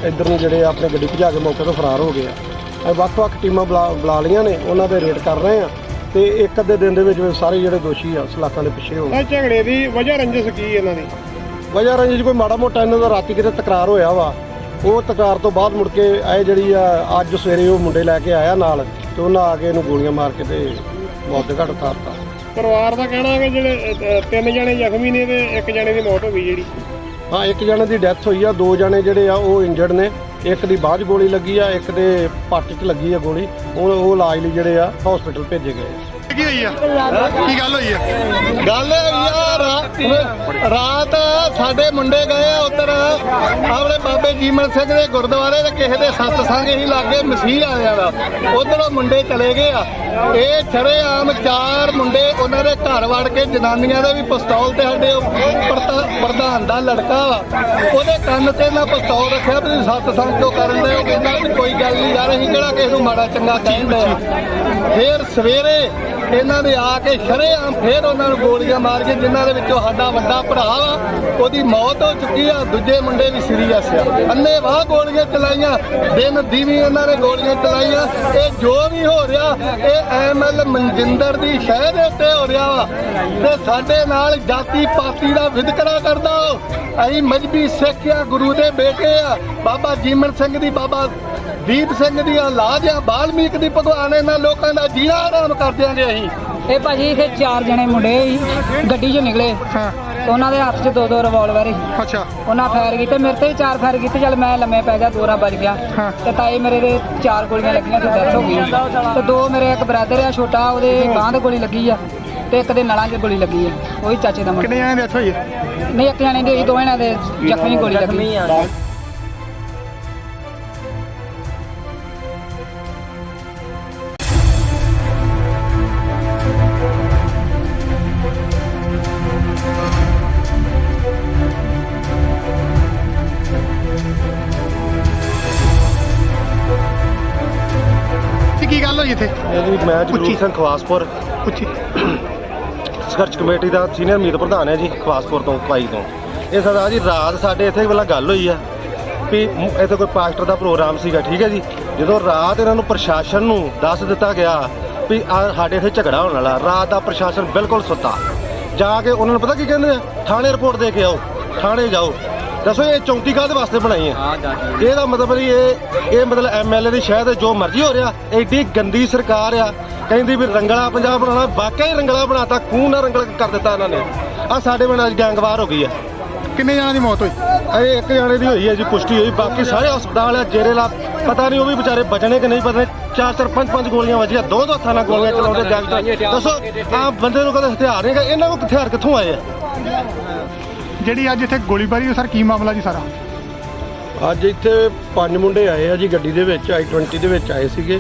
ਇੱਧਰ ਨੂੰ ਜਿਹੜੇ ਆਪਣੀ ਗੱਡੀ ਭਜਾ ਕੇ ਮੌਕੇ ਤੋਂ ਫਰਾਰ ਹੋ ਗਏ ਆ। ਵੱਖ-ਵੱਖ ਟੀਮਾਂ ਬੁਲਾ ਲਈਆਂ ਨੇ, ਉਹਨਾਂ ਦੇ ਰੇਡ ਕਰ ਰਹੇ ਆ ਤੇ ਇੱਕ ਅੱਧੇ ਦਿਨ ਦੇ ਵਿੱਚ ਸਾਰੇ ਜਿਹੜੇ ਦੋਸ਼ੀ ਆ ਸਲਾਖਾਂ ਦੇ ਪਿੱਛੇ ਹੋ ਗਏ। ਝਗੜੇ ਦੀ ਵਜ੍ਹਾ ਰੰਜਿਸ਼ ਕੀ ਇਹਨਾਂ ਦੀ? ਵਜ੍ਹਾ ਰੰਜਿਸ਼ ਕੋਈ ਮਾੜਾ ਮੋਟਾ ਇਹਨਾਂ ਦਾ ਰਾਤੀ ਕਿਤੇ ਤਕਰਾਰ ਹੋਇਆ ਵਾ। ਉਹ ਤਕਰਾਰ ਤੋਂ ਬਾਅਦ ਮੁੜ ਕੇ ਇਹ ਜਿਹੜੀ ਆ ਅੱਜ ਸਵੇਰੇ ਉਹ ਮੁੰਡੇ ਲੈ ਕੇ ਆਇਆ ਨਾਲ ਤੇ ਉਹਨਾਂ ਆ ਕੇ ਇਹਨੂੰ ਗੋਲੀਆਂ ਮਾਰ ਕੇ ਤੇ ਮੌਤ ਦੇ ਘਾਟ ਉਤਾਰਤਾ। ਪਰਿਵਾਰ ਦਾ ਕਹਿਣਾ ਹੈ ਕਿ ਜਿਹੜੇ 3 ਜਣੇ ਜ਼ਖਮੀ ਨੇ ਤੇ 1 ਜਣੇ ਦੀ ਮੌਤ ਹੋ ਗਈ ਜਿਹੜੀ। ਹਾਂ, 1 ਜਣੇ ਦੀ ਡੈਥ ਹੋਈ ਆ, 2 ਜਣੇ ਜਿਹੜੇ ਆ ਉਹ ਇੰਜਰਡ ਨੇ। ਇੱਕ ਦੀ ਬਾਂਹ 'ਚ ਗੋਲੀ ਲੱਗੀ ਆ, ਇੱਕ ਦੇ ਪੱਟ 'ਚ ਲੱਗੀ ਆ ਗੋਲੀ। ਉਹ ਇਲਾਜ ਲਈ ਜਿਹੜੇ ਆ ਹਸਪੀਟਲ ਭੇਜੇ ਗਏ। ਕੀ ਹੋਈ ਆ? ਕੀ ਗੱਲ ਹੋਈ ਆ? ਗੱਲ ਯਾਰ ਰਾਤ ਸਾਡੇ ਮੁੰਡੇ ਗਏ ਆ ਉੱਧਰ ਆਪਣੇ ਬਾਬੇ ਜੀਮਨ ਸਿੰਘ ਦੇ ਗੁਰਦੁਆਰੇ ਤੇ ਕਿਸੇ ਦੇ ਸਤਸੰਗ ਹੀ ਲਾਗੇ ਮਸੀਹ ਆਇਆ ਦਾ, ਉਧਰੋਂ ਮੁੰਡੇ ਚਲੇ ਗਏ ਆ। ਇਹ ਸ਼ਰੇਆਮ 4 ਮੁੰਡੇ ਉਹਨਾਂ ਦੇ ਘਰ ਵੜ ਕੇ ਜਨਾਨੀਆਂ ਦੇ ਵੀ ਪਿਸਤੌਲ ਤੇ ਸਾਡੇ ਪ੍ਰਧਾਨ ਦਾ ਲੜਕਾ ਵਾ, ਉਹਦੇ ਕੰਨ ਤੇ ਨਾ ਪਿਸਤੌਲ ਰੱਖਿਆ ਵੀ ਸਤਸੰਗ ਕਿਉਂ ਕਰਨ ਦੇ। ਉਹ ਕਹਿੰਦਾ ਵੀ ਕੋਈ ਗੱਲ ਨਹੀਂ ਯਾਰ, ਅਸੀਂ ਕਿਹੜਾ ਕਿਸੇ ਨੂੰ ਮਾੜਾ ਚੰਗਾ ਕਹਿੰਦੇ ਆ। ਫਿਰ ਸਵੇਰੇ ਇਹਨਾਂ ਦੇ ਆ ਕੇ ਸ਼ਰੇਆਮ ਫਿਰ ਉਹਨਾਂ ਨੂੰ ਗੋਲੀਆਂ ਮਾਰ ਕੇ, ਜਿਨ੍ਹਾਂ ਦੇ ਵਿੱਚੋਂ ਸਾਡਾ ਵੱਡਾ ਭਰਾ ਵਾ ਉਹਦੀ ਮੌਤ ਹੋ ਚੁੱਕੀ ਆ, ਦੂਜੇ ਮੁੰਡੇ ਵੀ ਸੀਰੀਅਸ ਆ। ਅੰਨ੍ਹੇਵਾਹ ਗੋਲੀਆਂ ਚਲਾਈਆਂ, ਦਿਨ ਦੀਵੀਂ ਇਹਨਾਂ ਨੇ ਗੋਲੀਆਂ ਚਲਾਈਆਂ। ਇਹ ਜੋ ਵੀ ਹੋ ਰਿਹਾ ਇਹ ਐਮਐਲ ਮਨਜਿੰਦਰ ਦੀ ਸ਼ਹਿ ਦੇ ਉੱਤੇ ਹੋ ਰਿਹਾ ਵਾ ਤੇ ਸਾਡੇ ਨਾਲ ਜਾਤੀ ਪਾਤੀ ਦਾ ਵਿਤਕਰਾ ਕਰਦਾ। ਅਸੀਂ ਮਜਬੀ ਸਿੱਖ ਆ, ਗੁਰੂ ਦੇ ਬੇਟੇ ਆ, ਬਾਬਾ ਜੀਮਨ ਸਿੰਘ ਦੀ, ਬਾਬਾ ਦੀਪ ਸਿੰਘ ਦੀਆਂ ਲਾਜਾਂ, ਬਾਲਮੀਕ ਦੀ ਭਗਵਾਨ, ਇਹਨਾਂ ਲੋਕਾਂ ਦਾ ਜੀਣਾ ਆਰਾਮ ਕਰ ਦਿਆਂਗੇ ਅਸੀਂ। ਇਹ ਭਾਜੀ ਇੱਥੇ 4 ਜਣੇ ਮੁੰਡੇ ਸੀ, ਗੱਡੀ 'ਚੋਂ ਨਿਕਲੇ ਤੇ ਉਹਨਾਂ ਦੇ ਹੱਥ 'ਚ 2 ਰਿਵਾਲਵਰ ਸੀ। ਅੱਛਾ। ਉਹਨਾਂ ਫਾਇਰ ਕੀਤੇ, ਮੇਰੇ ਤੇ 4 ਫਾਇਰ ਕੀਤੇ। ਚੱਲ ਮੈਂ ਲੰਮੇ ਪੈ ਗਿਆ, 2 ਬਚ ਗਿਆ ਤੇ ਤਾਏ ਮੇਰੇ ਦੇ 4 ਗੋਲੀਆਂ ਲੱਗੀਆਂ ਤੇ ਡੈਥ ਹੋ ਗਈ। ਤੇ 2 ਮੇਰੇ ਇੱਕ ਬ੍ਰਦਰ ਆ ਛੋਟਾ, ਉਹਦੇ ਬਾਂਹ ਤੇ ਗੋਲੀ ਲੱਗੀ ਆ ਤੇ ਇੱਕ ਦੇ ਨਲਾਂ 'ਚ ਗੋਲੀ ਲੱਗੀ ਆ, ਉਹ ਵੀ ਚਾਚੇ ਦਾ ਮੁੰਡਾ। ਕਿੰਨੇ ਜਣਾਂ ਦੀ ਡੈਥ ਹੋਈ ਆ? ਨਹੀਂ, 1 ਜਣੇ ਦੀ ਹੋਈ, 2 ਜਣਿਆਂ ਦੇ ਜ਼ਖਮੀ ਗੋਲੀ ਲੱਗੀ। ਕੀ ਗੱਲ ਹੋਈ ਇੱਥੇ? ਇਹ ਜੀ ਮੈਂ ਜਗਰੂਪ ਸਿੰਘ ਖਵਾਸਪੁਰ ਸੰਘਰਸ਼ ਕਮੇਟੀ ਦਾ ਸੀਨੀਅਰ ਮੀਤ ਪ੍ਰਧਾਨ ਹੈ ਜੀ ਖਵਾਸਪੁਰ ਤੋਂ ਕਾਈ ਤੋਂ। ਇਹ ਸਰਦਾਰ ਜੀ ਰਾਤ ਸਾਡੇ ਇੱਥੇ ਪਹਿਲਾਂ ਗੱਲ ਹੋਈ ਆ ਵੀ ਇੱਥੇ ਕੋਈ ਪਾਸਟਰ ਦਾ ਪ੍ਰੋਗਰਾਮ ਸੀਗਾ, ਠੀਕ ਹੈ ਜੀ। ਜਦੋਂ ਰਾਤ ਇਹਨਾਂ ਨੂੰ ਪ੍ਰਸ਼ਾਸਨ ਨੂੰ ਦੱਸ ਦਿੱਤਾ ਗਿਆ ਵੀ ਸਾਡੇ ਇੱਥੇ ਝਗੜਾ ਹੋਣ ਵਾਲਾ, ਰਾਤ ਦਾ ਪ੍ਰਸ਼ਾਸਨ ਬਿਲਕੁਲ ਸੁੱਤਾ। ਜਾ ਕੇ ਉਹਨਾਂ ਨੂੰ ਪਤਾ ਕੀ ਕਹਿੰਦੇ ਆ, ਥਾਣੇ ਰਿਪੋਰਟ ਦੇ ਕੇ ਆਓ, ਥਾਣੇ ਜਾਓ। ਦੱਸੋ ਇਹ ਚੌਂਕੀ ਕਾਹਦੇ ਵਾਸਤੇ ਬਣਾਈ ਹੈ? ਇਹਦਾ ਮਤਲਬ ਨਹੀਂ ਇਹ ਮਤਲਬ ਐਮਐਲਏ ਦੀ ਸ਼ਾਇਦ ਜੋ ਮਰਜ਼ੀ ਹੋ ਰਿਹਾ। ਐਡੀ ਗੰਦੀ ਸਰਕਾਰ ਆ, ਕਹਿੰਦੀ ਵੀ ਰੰਗਲਾ ਪੰਜਾਬ ਬਣਾਉਣਾ, ਵਾਕਿਆ ਹੀ ਰੰਗਲਾ ਬਣਾਤਾ, ਖੂਨ ਨਾਲ ਰੰਗਲ ਕਰ ਦਿੱਤਾ ਇਹਨਾਂ ਨੇ। ਆ ਸਾਡੇ ਪਿੰਡ ਅੱਜ ਗੈਂਗਵਾਰ ਹੋ ਗਈ ਆ। ਕਿੰਨੇ ਜਣਾਂ ਦੀ ਮੌਤ ਹੋਈ? ਇਹ ਇੱਕ ਜਾਣੇ ਦੀ ਹੋਈ ਹੈ ਜੀ, ਪੁਸ਼ਟੀ ਹੋਈ। ਬਾਕੀ ਸਾਰੇ ਹਸਪਤਾਲ ਆ, ਜੇਰੇ ਲਾ ਪਤਾ ਨਹੀਂ ਉਹ ਵੀ ਵਿਚਾਰੇ ਬਚਣੇ ਕਿ ਨਹੀਂ ਬਚਣੇ। 4-4 5-5 ਗੋਲੀਆਂ ਵੱਜੀਆਂ, ਦੋ ਹੱਥਾਂ ਨਾਲ ਗੋਲੀਆਂ ਚਲਾਉਂਦੇ ਗੈਂਗਸਟਰ। ਦੱਸੋ ਆਹ ਬੰਦੇ ਨੂੰ ਕਦੇ ਹਥਿਆਰ ਨਹੀਂ, ਇਹਨਾਂ ਕੋਲ ਹਥਿਆਰ ਕਿੱਥੋਂ ਆਏ ਆ? ਜਿਹੜੀ ਅੱਜ ਇੱਥੇ ਗੋਲੀਬਾਰੀ ਹੋਈ ਸਰ, ਕੀ ਮਾਮਲਾ ਜੀ ਸਾਰਾ? ਅੱਜ ਇੱਥੇ 5 ਮੁੰਡੇ ਆਏ ਆ ਜੀ ਗੱਡੀ ਦੇ ਵਿੱਚ, i20 ਦੇ ਵਿੱਚ ਆਏ ਸੀਗੇ।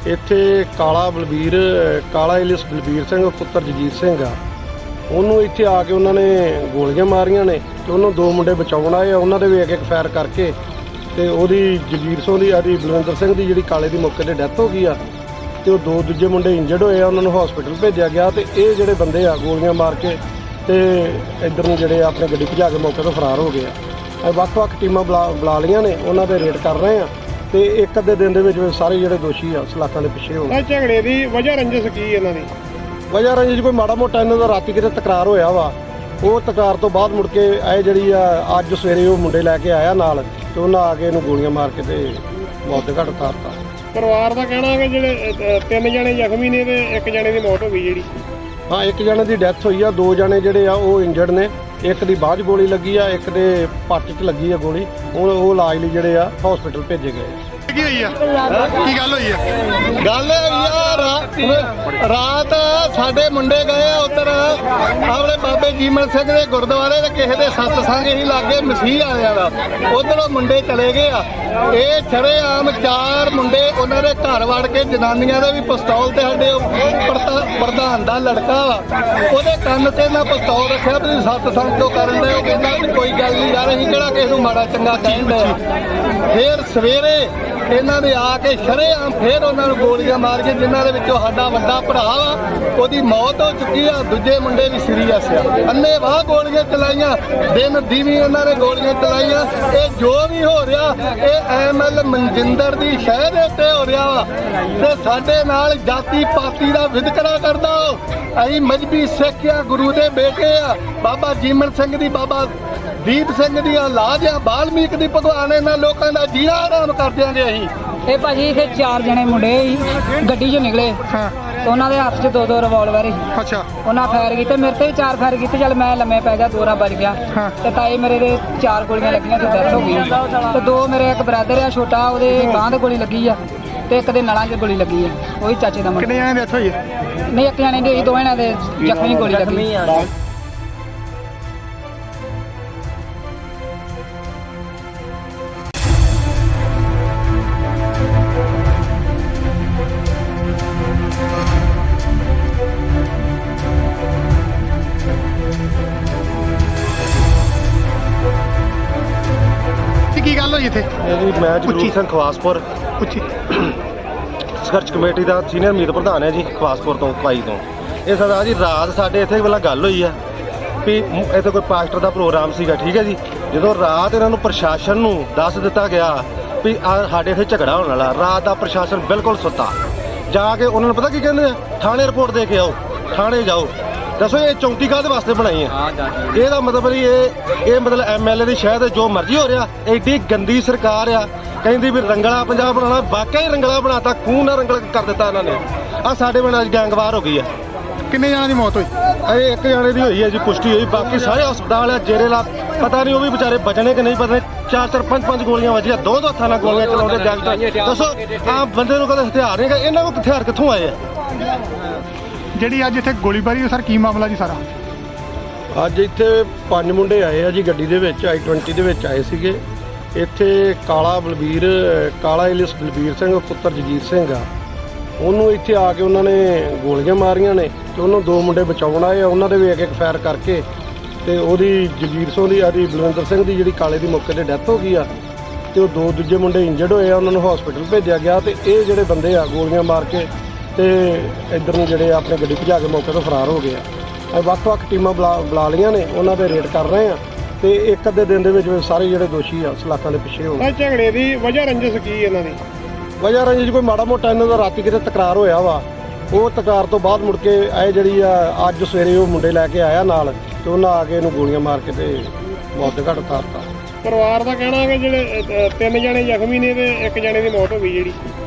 ਇੱਥੇ ਕਾਲਾ ਇਲਿਸ ਬਲਬੀਰ ਸਿੰਘ ਪੁੱਤਰ ਜਗੀਰ ਸਿੰਘ ਆ, ਉਹਨੂੰ ਇੱਥੇ ਆ ਕੇ ਉਹਨਾਂ ਨੇ ਗੋਲੀਆਂ ਮਾਰੀਆਂ ਨੇ ਤੇ ਉਹਨੂੰ 2 ਮੁੰਡੇ ਬਚਾਉਣ ਆਏ ਆ। ਉਹਨਾਂ ਦੇ ਵੀ ਇੱਕ ਫਾਇਰ ਕਰਕੇ ਤੇ ਉਹਦੀ ਜਗੀਰ ਸਿੰਘ ਦੀ ਆਦੀ ਬਲਵਿੰਦਰ ਸਿੰਘ ਦੀ ਜਿਹੜੀ ਕਾਲੇ ਦੀ ਮੌਕੇ ਤੇ ਡੈਥ ਹੋ ਗਈ ਆ ਤੇ ਉਹ 2 ਦੂਜੇ ਮੁੰਡੇ ਇੰਜਰਡ ਹੋਏ ਆ, ਉਹਨਾਂ ਨੂੰ ਹਸਪੀਟਲ ਭੇਜਿਆ ਗਿਆ। ਤੇ ਇਹ ਜਿਹੜੇ ਬੰਦੇ ਆ ਗੋਲੀਆਂ ਮਾਰ ਕੇ ਤੇ ਇੱਧਰ ਨੂੰ ਜਿਹੜੇ ਆਪਣੀ ਗੱਡੀ ਭਜਾ ਕੇ ਮੌਕੇ ਤੋਂ ਫਰਾਰ ਹੋ ਗਏ ਆ। ਵੱਖ-ਵੱਖ ਟੀਮਾਂ ਬੁਲਾ ਲਈਆਂ ਨੇ, ਉਹਨਾਂ ਦੇ ਰੇਡ ਕਰ ਰਹੇ ਆ ਤੇ ਇੱਕ ਅੱਧੇ ਦਿਨ ਦੇ ਵਿੱਚ ਸਾਰੇ ਜਿਹੜੇ ਦੋਸ਼ੀ ਆ ਸਲਾਖਾਂ ਦੇ ਪਿੱਛੇ ਹੋ ਇਹ ਝਗੜੇ ਦੀ ਵਜ੍ਹਾ ਰੰਜਿਸ਼ ਕੀ ਇਹਨਾਂ ਦੀ? ਵਜ੍ਹਾ ਰੰਜਿਸ਼ ਕੋਈ ਮਾੜਾ ਮੋਟਾ ਇਹਨਾਂ ਦਾ ਰਾਤੀ ਕਿਤੇ ਤਕਰਾਰ ਹੋਇਆ ਵਾ। ਉਹ ਤਕਰਾਰ ਤੋਂ ਬਾਅਦ ਮੁੜ ਕੇ ਇਹ ਜਿਹੜੀ ਆ ਅੱਜ ਸਵੇਰੇ ਉਹ ਮੁੰਡੇ ਲੈ ਕੇ ਆਇਆ ਨਾਲ ਤੇ ਉਹਨਾਂ ਆ ਕੇ ਇਹਨੂੰ ਗੋਲੀਆਂ ਮਾਰ ਕੇ ਤੇ ਮੌਤ ਦੇ ਘਾਟ ਉਤਾਰਤਾ। ਪਰਿਵਾਰ ਦਾ ਕਹਿਣਾ ਹੈ ਕਿ ਜਿਹੜੇ 3 ਜਣੇ ਜ਼ਖਮੀ ਨੇ ਤੇ 1 ਜਣੇ ਦੀ ਮੌਤ ਹੋ ਗਈ ਜਿਹੜੀ। ਹਾਂ, 1 ਜਣੇ ਦੀ ਡੈਥ ਹੋਈ ਆ, 2 ਜਣੇ ਜਿਹੜੇ ਆ ਉਹ ਇੰਜਰਡ ਨੇ। ਇੱਕ ਦੀ ਬਾਅਦ ਗੋਲੀ ਲੱਗੀ ਆ, ਇੱਕ ਦੇ ਪੱਟ 'ਚ ਲੱਗੀ ਆ ਗੋਲੀ। ਉਹ ਇਲਾਜ ਲਈ ਜਿਹੜੇ ਆ ਹਸਪੀਟਲ ਭੇਜੇ ਗਏ। ਕੀ ਹੋਈ ਆ? ਕੀ ਗੱਲ ਹੋਈ ਆ? ਗੱਲ ਯਾਰ ਰਾਤ ਸਾਡੇ ਮੁੰਡੇ ਗਏ ਆ ਉੱਧਰ ਆਪਣੇ ਬਾਬੇ ਜੀਮਲ ਸਿੰਘ ਦੇ ਗੁਰਦੁਆਰੇ ਤੇ ਕਿਸੇ ਦੇ ਸਤਸੰਗ ਹੀ ਲਾਗੇ ਮਸੀਹ ਆਇਆ ਦਾ। ਉਧਰੋਂ ਮੁੰਡੇ ਚਲੇ ਗਏ ਆ। ਇਹ ਸ਼ਰੇਆਮ 4 ਮੁੰਡੇ ਉਹਨਾਂ ਦੇ ਘਰ ਵੜ ਕੇ ਜਨਾਨੀਆਂ ਦੇ ਵੀ ਪਿਸਤੌਲ ਤੇ ਸਾਡੇ ਪ੍ਰਧਾਨ ਦਾ ਲੜਕਾ ਵਾ, ਉਹਦੇ ਕੰਨ ਤੇ ਨਾ ਪਿਸਤੌਲ ਰੱਖਿਆ ਵੀ ਸਤਸੰਗ ਕਿਉਂ ਕਰਨ ਦੇ। ਉਹ ਕਹਿੰਦਾ ਵੀ ਕੋਈ ਗੱਲ ਨਹੀਂ ਯਾਰ, ਅਸੀਂ ਕਿਹੜਾ ਕਿਸੇ ਨੂੰ ਮਾੜਾ ਚੰਗਾ ਕਹਿੰਦੇ ਆ। ਫਿਰ ਸਵੇਰੇ ਇਹਨਾਂ ਨੇ ਆ ਕੇ ਸ਼ਰੇਆਮ ਫੇਰ ਉਹਨਾਂ ਨੂੰ ਗੋਲੀਆਂ ਮਾਰ ਕੇ, ਜਿਨ੍ਹਾਂ ਦੇ ਵਿੱਚੋਂ ਸਾਡਾ ਵੱਡਾ ਭਰਾ ਵਾ ਉਹਦੀ ਮੌਤ ਹੋ ਚੁੱਕੀ ਆ, ਦੂਜੇ ਮੁੰਡੇ ਵੀ ਸੀਰੀਅਸ ਆ। ਅੰਨ੍ਹੇਵਾਹ ਗੋਲੀਆਂ ਚਲਾਈਆਂ, ਦਿਨ ਦੀਵੀਂ ਉਹਨਾਂ ਨੇ ਗੋਲੀਆਂ ਚਲਾਈਆਂ। ਇਹ ਜੋ ਵੀ ਹੋ ਰਿਹਾ ਇਹ ਐਮਐਲ ਮਨਜਿੰਦਰ ਦੀ ਸ਼ਹਿ ਦੇ ਉੱਤੇ ਹੋ ਰਿਹਾ ਵਾ ਤੇ ਸਾਡੇ ਨਾਲ ਜਾਤੀ ਪਾਤੀ ਦਾ ਵਿਤਕਰਾ ਕਰਦਾ। ਅਸੀਂ ਮਜਬੀ ਸਿੱਖ ਆ, ਗੁਰੂ ਦੇ ਬੇਟੇ ਆ, ਬਾਬਾ ਜੀਮਨ ਸਿੰਘ ਦੀ, ਬਾਬਾ ਦੀਪ ਸਿੰਘ ਦੀਆਂ ਲਾਜ ਆ, ਬਾਲਮੀਕ ਦੀ ਭਗਵਾਨ। ਇਹਨਾਂ ਲੋਕਾਂ ਦਾ ਜੀਣਾ ਆਰਾਮ ਕਰ ਦਿਆਂਗੇ ਅਸੀਂ। ਇਹ ਭਾਜੀ ਇੱਥੇ 4 ਜਣੇ ਮੁੰਡੇ ਸੀ, ਗੱਡੀ 'ਚੋਂ ਨਿਕਲੇ ਤੇ ਉਹਨਾਂ ਦੇ ਹੱਥ 'ਚ 2 ਰਿਵਾਲਵਰ ਸੀ। ਅੱਛਾ, ਉਹਨਾਂ ਫਾਇਰ ਕੀਤੇ, ਮੇਰੇ ਤੇ ਵੀ 4 ਫਾਇਰ ਕੀਤੇ। ਚੱਲ ਮੈਂ ਲੰਮੇ ਪੈ ਗਿਆ, 2 ਰਾਂ ਵੱਜ ਗਿਆ ਤੇ ਤਾਏ ਮੇਰੇ ਦੇ 4 ਗੋਲੀਆਂ ਲੱਗੀਆਂ ਤੇ ਡੈਥ ਹੋ ਗਈ ਤੇ 2 ਮੇਰੇ ਇੱਕ ਬ੍ਰਦਰ ਆ ਛੋਟਾ, ਉਹਦੇ ਬਾਂਹ ਤੇ ਗੋਲੀ ਲੱਗੀ ਆ ਤੇ ਇੱਕ ਦੇ ਨਲਾਂ 'ਚ ਗੋਲੀ ਲੱਗੀ ਆ, ਉਹੀ ਚਾਚੇ ਦਾ ਮੁੰਡਾ। ਕਿੰਨੇ ਜਣੇ ਡੈਥ ਹੋਈ? ਨਹੀਂ, 1 ਜਣੇ ਦੀ ਹੋਈ, 2 ਜਣਿਆਂ ਦੇ ਜ਼ਖਮੀ ਗੋਲੀ ਲੱਗੀ। ਕੀ ਗੱਲ ਹੋਈ ਇੱਥੇ? ਜੀ ਮੈਂ ਜਗਰੂਪ ਸਿੰਘ ਖਵਾਸਪੁਰ ਸੰਘਰਸ਼ ਕਮੇਟੀ ਦਾ ਸੀਨੀਅਰ ਮੀਤ ਪ੍ਰਧਾਨ ਹੈ ਜੀ, ਖਵਾਸਪੁਰ ਤੋਂ ਭਾਈ ਤੋਂ। ਇਹ ਸਰਦਾਰ ਜੀ ਰਾਤ ਸਾਡੇ ਇੱਥੇ ਪਹਿਲਾਂ ਗੱਲ ਹੋਈ ਆ ਵੀ ਇੱਥੇ ਕੋਈ ਪਾਸਟਰ ਦਾ ਪ੍ਰੋਗਰਾਮ ਸੀਗਾ, ਠੀਕ ਹੈ ਜੀ। ਜਦੋਂ ਰਾਤ ਇਹਨਾਂ ਨੂੰ ਪ੍ਰਸ਼ਾਸਨ ਨੂੰ ਦੱਸ ਦਿੱਤਾ ਗਿਆ ਵੀ ਸਾਡੇ ਇੱਥੇ ਝਗੜਾ ਹੋਣ ਵਾਲਾ, ਰਾਤ ਦਾ ਪ੍ਰਸ਼ਾਸਨ ਬਿਲਕੁਲ ਸੁੱਤਾ। ਜਾ ਕੇ ਉਹਨਾਂ ਨੂੰ ਪਤਾ ਕੀ ਕਹਿੰਦੇ ਆ, ਥਾਣੇ ਰਿਪੋਰਟ ਦੇ ਕੇ ਆਓ, ਥਾਣੇ ਜਾਓ। ਦੱਸੋ ਇਹ ਚੌਂਕੀ ਕਾਹਦੇ ਵਾਸਤੇ ਬਣਾਈ ਆ? ਇਹਦਾ ਮਤਲਬ ਵੀ ਇਹ ਮਤਲਬ ਐਮਐਲਏ ਦੀ ਸ਼ਹਿਰ ਜੋ ਮਰਜ਼ੀ ਹੋ ਰਿਹਾ। ਐਡੀ ਗੰਦੀ ਸਰਕਾਰ ਆ, ਕਹਿੰਦੀ ਵੀ ਰੰਗਲਾ ਪੰਜਾਬ ਬਣਾਉਣਾ, ਵਾਕਿਆ ਹੀ ਰੰਗਲਾ ਬਣਾਤਾ, ਖੂਨ ਨਾਲ ਰੰਗਲ ਕਰ ਦਿੱਤਾ ਇਹਨਾਂ ਨੇ। ਆ ਸਾਡੇ ਪਿੰਡ ਅੱਜ ਗੈਂਗਵਾਰ ਹੋ ਗਈ ਆ। ਕਿੰਨੇ ਜਣਾਂ ਦੀ ਮੌਤ ਹੋਈ? ਇਹ 1 ਜਣੇ ਦੀ ਹੋਈ ਹੈ ਜੀ, ਪੁਸ਼ਟੀ ਹੋਈ। ਬਾਕੀ ਸਾਰੇ ਹਸਪਤਾਲ ਆ, ਜੇਰੇ ਲਾ ਪਤਾ ਨਹੀਂ ਉਹ ਵੀ ਵਿਚਾਰੇ ਬਚਣੇ ਕਿ ਨਹੀਂ ਬਚਣੇ। 4-4 5-5 ਗੋਲੀਆਂ ਵੱਜੀਆਂ, 2 ਹੱਥਾਂ ਨਾਲ ਗੋਲੀਆਂ ਚਲਾਉਂਦੇ ਗੈਂਗਸਟਰ। ਦੱਸੋ ਆਮ ਬੰਦੇ ਨੂੰ ਕਦੇ ਹਥਿਆਰ ਨਹੀਂ ਹੈਗਾ, ਇਹਨਾਂ ਕੋਲ ਹਥਿਆਰ ਕਿੱਥੋਂ ਆਏ ਆ? ਜਿਹੜੀ ਅੱਜ ਇੱਥੇ ਗੋਲੀਬਾਰੀ, ਸਰ ਕੀ ਮਾਮਲਾ ਜੀ ਸਾਰਾ? ਅੱਜ ਇੱਥੇ 5 ਮੁੰਡੇ ਆਏ ਆ ਜੀ, ਗੱਡੀ ਦੇ ਵਿੱਚ i20 ਦੇ ਵਿੱਚ ਆਏ ਸੀਗੇ। ਇੱਥੇ ਕਾਲਾ ਇਲਿਸ ਬਲਬੀਰ ਸਿੰਘ ਪੁੱਤਰ ਜਗੀਰ ਸਿੰਘ ਆ, ਉਹਨੂੰ ਇੱਥੇ ਆ ਕੇ ਉਹਨਾਂ ਨੇ ਗੋਲੀਆਂ ਮਾਰੀਆਂ ਨੇ ਤੇ ਉਹਨੂੰ 2 ਮੁੰਡੇ ਬਚਾਉਣ ਆਏ ਆ। ਉਹਨਾਂ ਦੇ ਵੀ ਇੱਕ ਫਾਇਰ ਕਰਕੇ ਤੇ ਉਹਦੀ ਜਗੀਰ ਸਿੰਘ ਦੀ ਬਲਵਿੰਦਰ ਸਿੰਘ ਦੀ ਜਿਹੜੀ ਕਾਲੇ ਦੀ ਮੌਕੇ ਤੇ ਡੈਥ ਹੋ ਗਈ ਆ ਤੇ ਉਹ 2 ਦੂਜੇ ਮੁੰਡੇ ਇੰਜਰਡ ਹੋਏ ਆ, ਉਹਨਾਂ ਨੂੰ ਹਸਪੀਟਲ ਭੇਜਿਆ ਗਿਆ। ਤੇ ਇਹ ਜਿਹੜੇ ਬੰਦੇ ਆ ਗੋਲੀਆਂ ਮਾਰ ਕੇ ਤੇ ਇੱਧਰ ਨੂੰ ਜਿਹੜੇ ਆਪਣੀ ਗੱਡੀ ਭਜਾ ਕੇ ਮੌਕੇ ਤੋਂ ਫਰਾਰ ਹੋ ਗਏ ਆ। ਵੱਖ-ਵੱਖ ਟੀਮਾਂ ਬੁਲਾ ਲਈਆਂ ਨੇ, ਉਹਨਾਂ ਦੇ ਰੇਡ ਕਰ ਰਹੇ ਆ ਤੇ ਇੱਕ ਅੱਧੇ ਦਿਨ ਦੇ ਵਿੱਚ ਸਾਰੇ ਜਿਹੜੇ ਦੋਸ਼ੀ ਆ ਸਲਾਖਾਂ ਦੇ ਪਿੱਛੇ ਹੋ ਗਏ। ਇਹ ਝਗੜੇ ਦੀ ਵਜ੍ਹਾ ਰੰਜਿਸ਼ ਕੀ ਇਹਨਾਂ ਦੀ? ਵਜ੍ਹਾ ਰੰਜਿਸ਼ ਕੋਈ ਮਾੜਾ ਮੋਟਾ ਇਹਨਾਂ ਦਾ ਰਾਤੀ ਕਿਤੇ ਤਕਰਾਰ ਹੋਇਆ ਵਾ। ਉਹ ਤਕਰਾਰ ਤੋਂ ਬਾਅਦ ਮੁੜ ਕੇ ਇਹ ਜਿਹੜੀ ਆ ਅੱਜ ਸਵੇਰੇ ਉਹ ਮੁੰਡੇ ਲੈ ਕੇ ਆਇਆ ਨਾਲ ਤੇ ਉਹਨਾਂ ਆ ਕੇ ਇਹਨੂੰ ਗੋਲੀਆਂ ਮਾਰ ਕੇ ਤੇ ਮੌਤ ਦੇ ਘਾਟ ਉਤਾਰਤਾ। ਪਰਿਵਾਰ ਦਾ ਕਹਿਣਾ ਹੈ ਕਿ ਜਿਹੜੇ 3 ਜਣੇ ਜ਼ਖਮੀ ਨੇ ਤੇ 1 ਜਣੇ ਦੀ ਮੌਤ ਹੋ ਗਈ ਜਿਹੜੀ।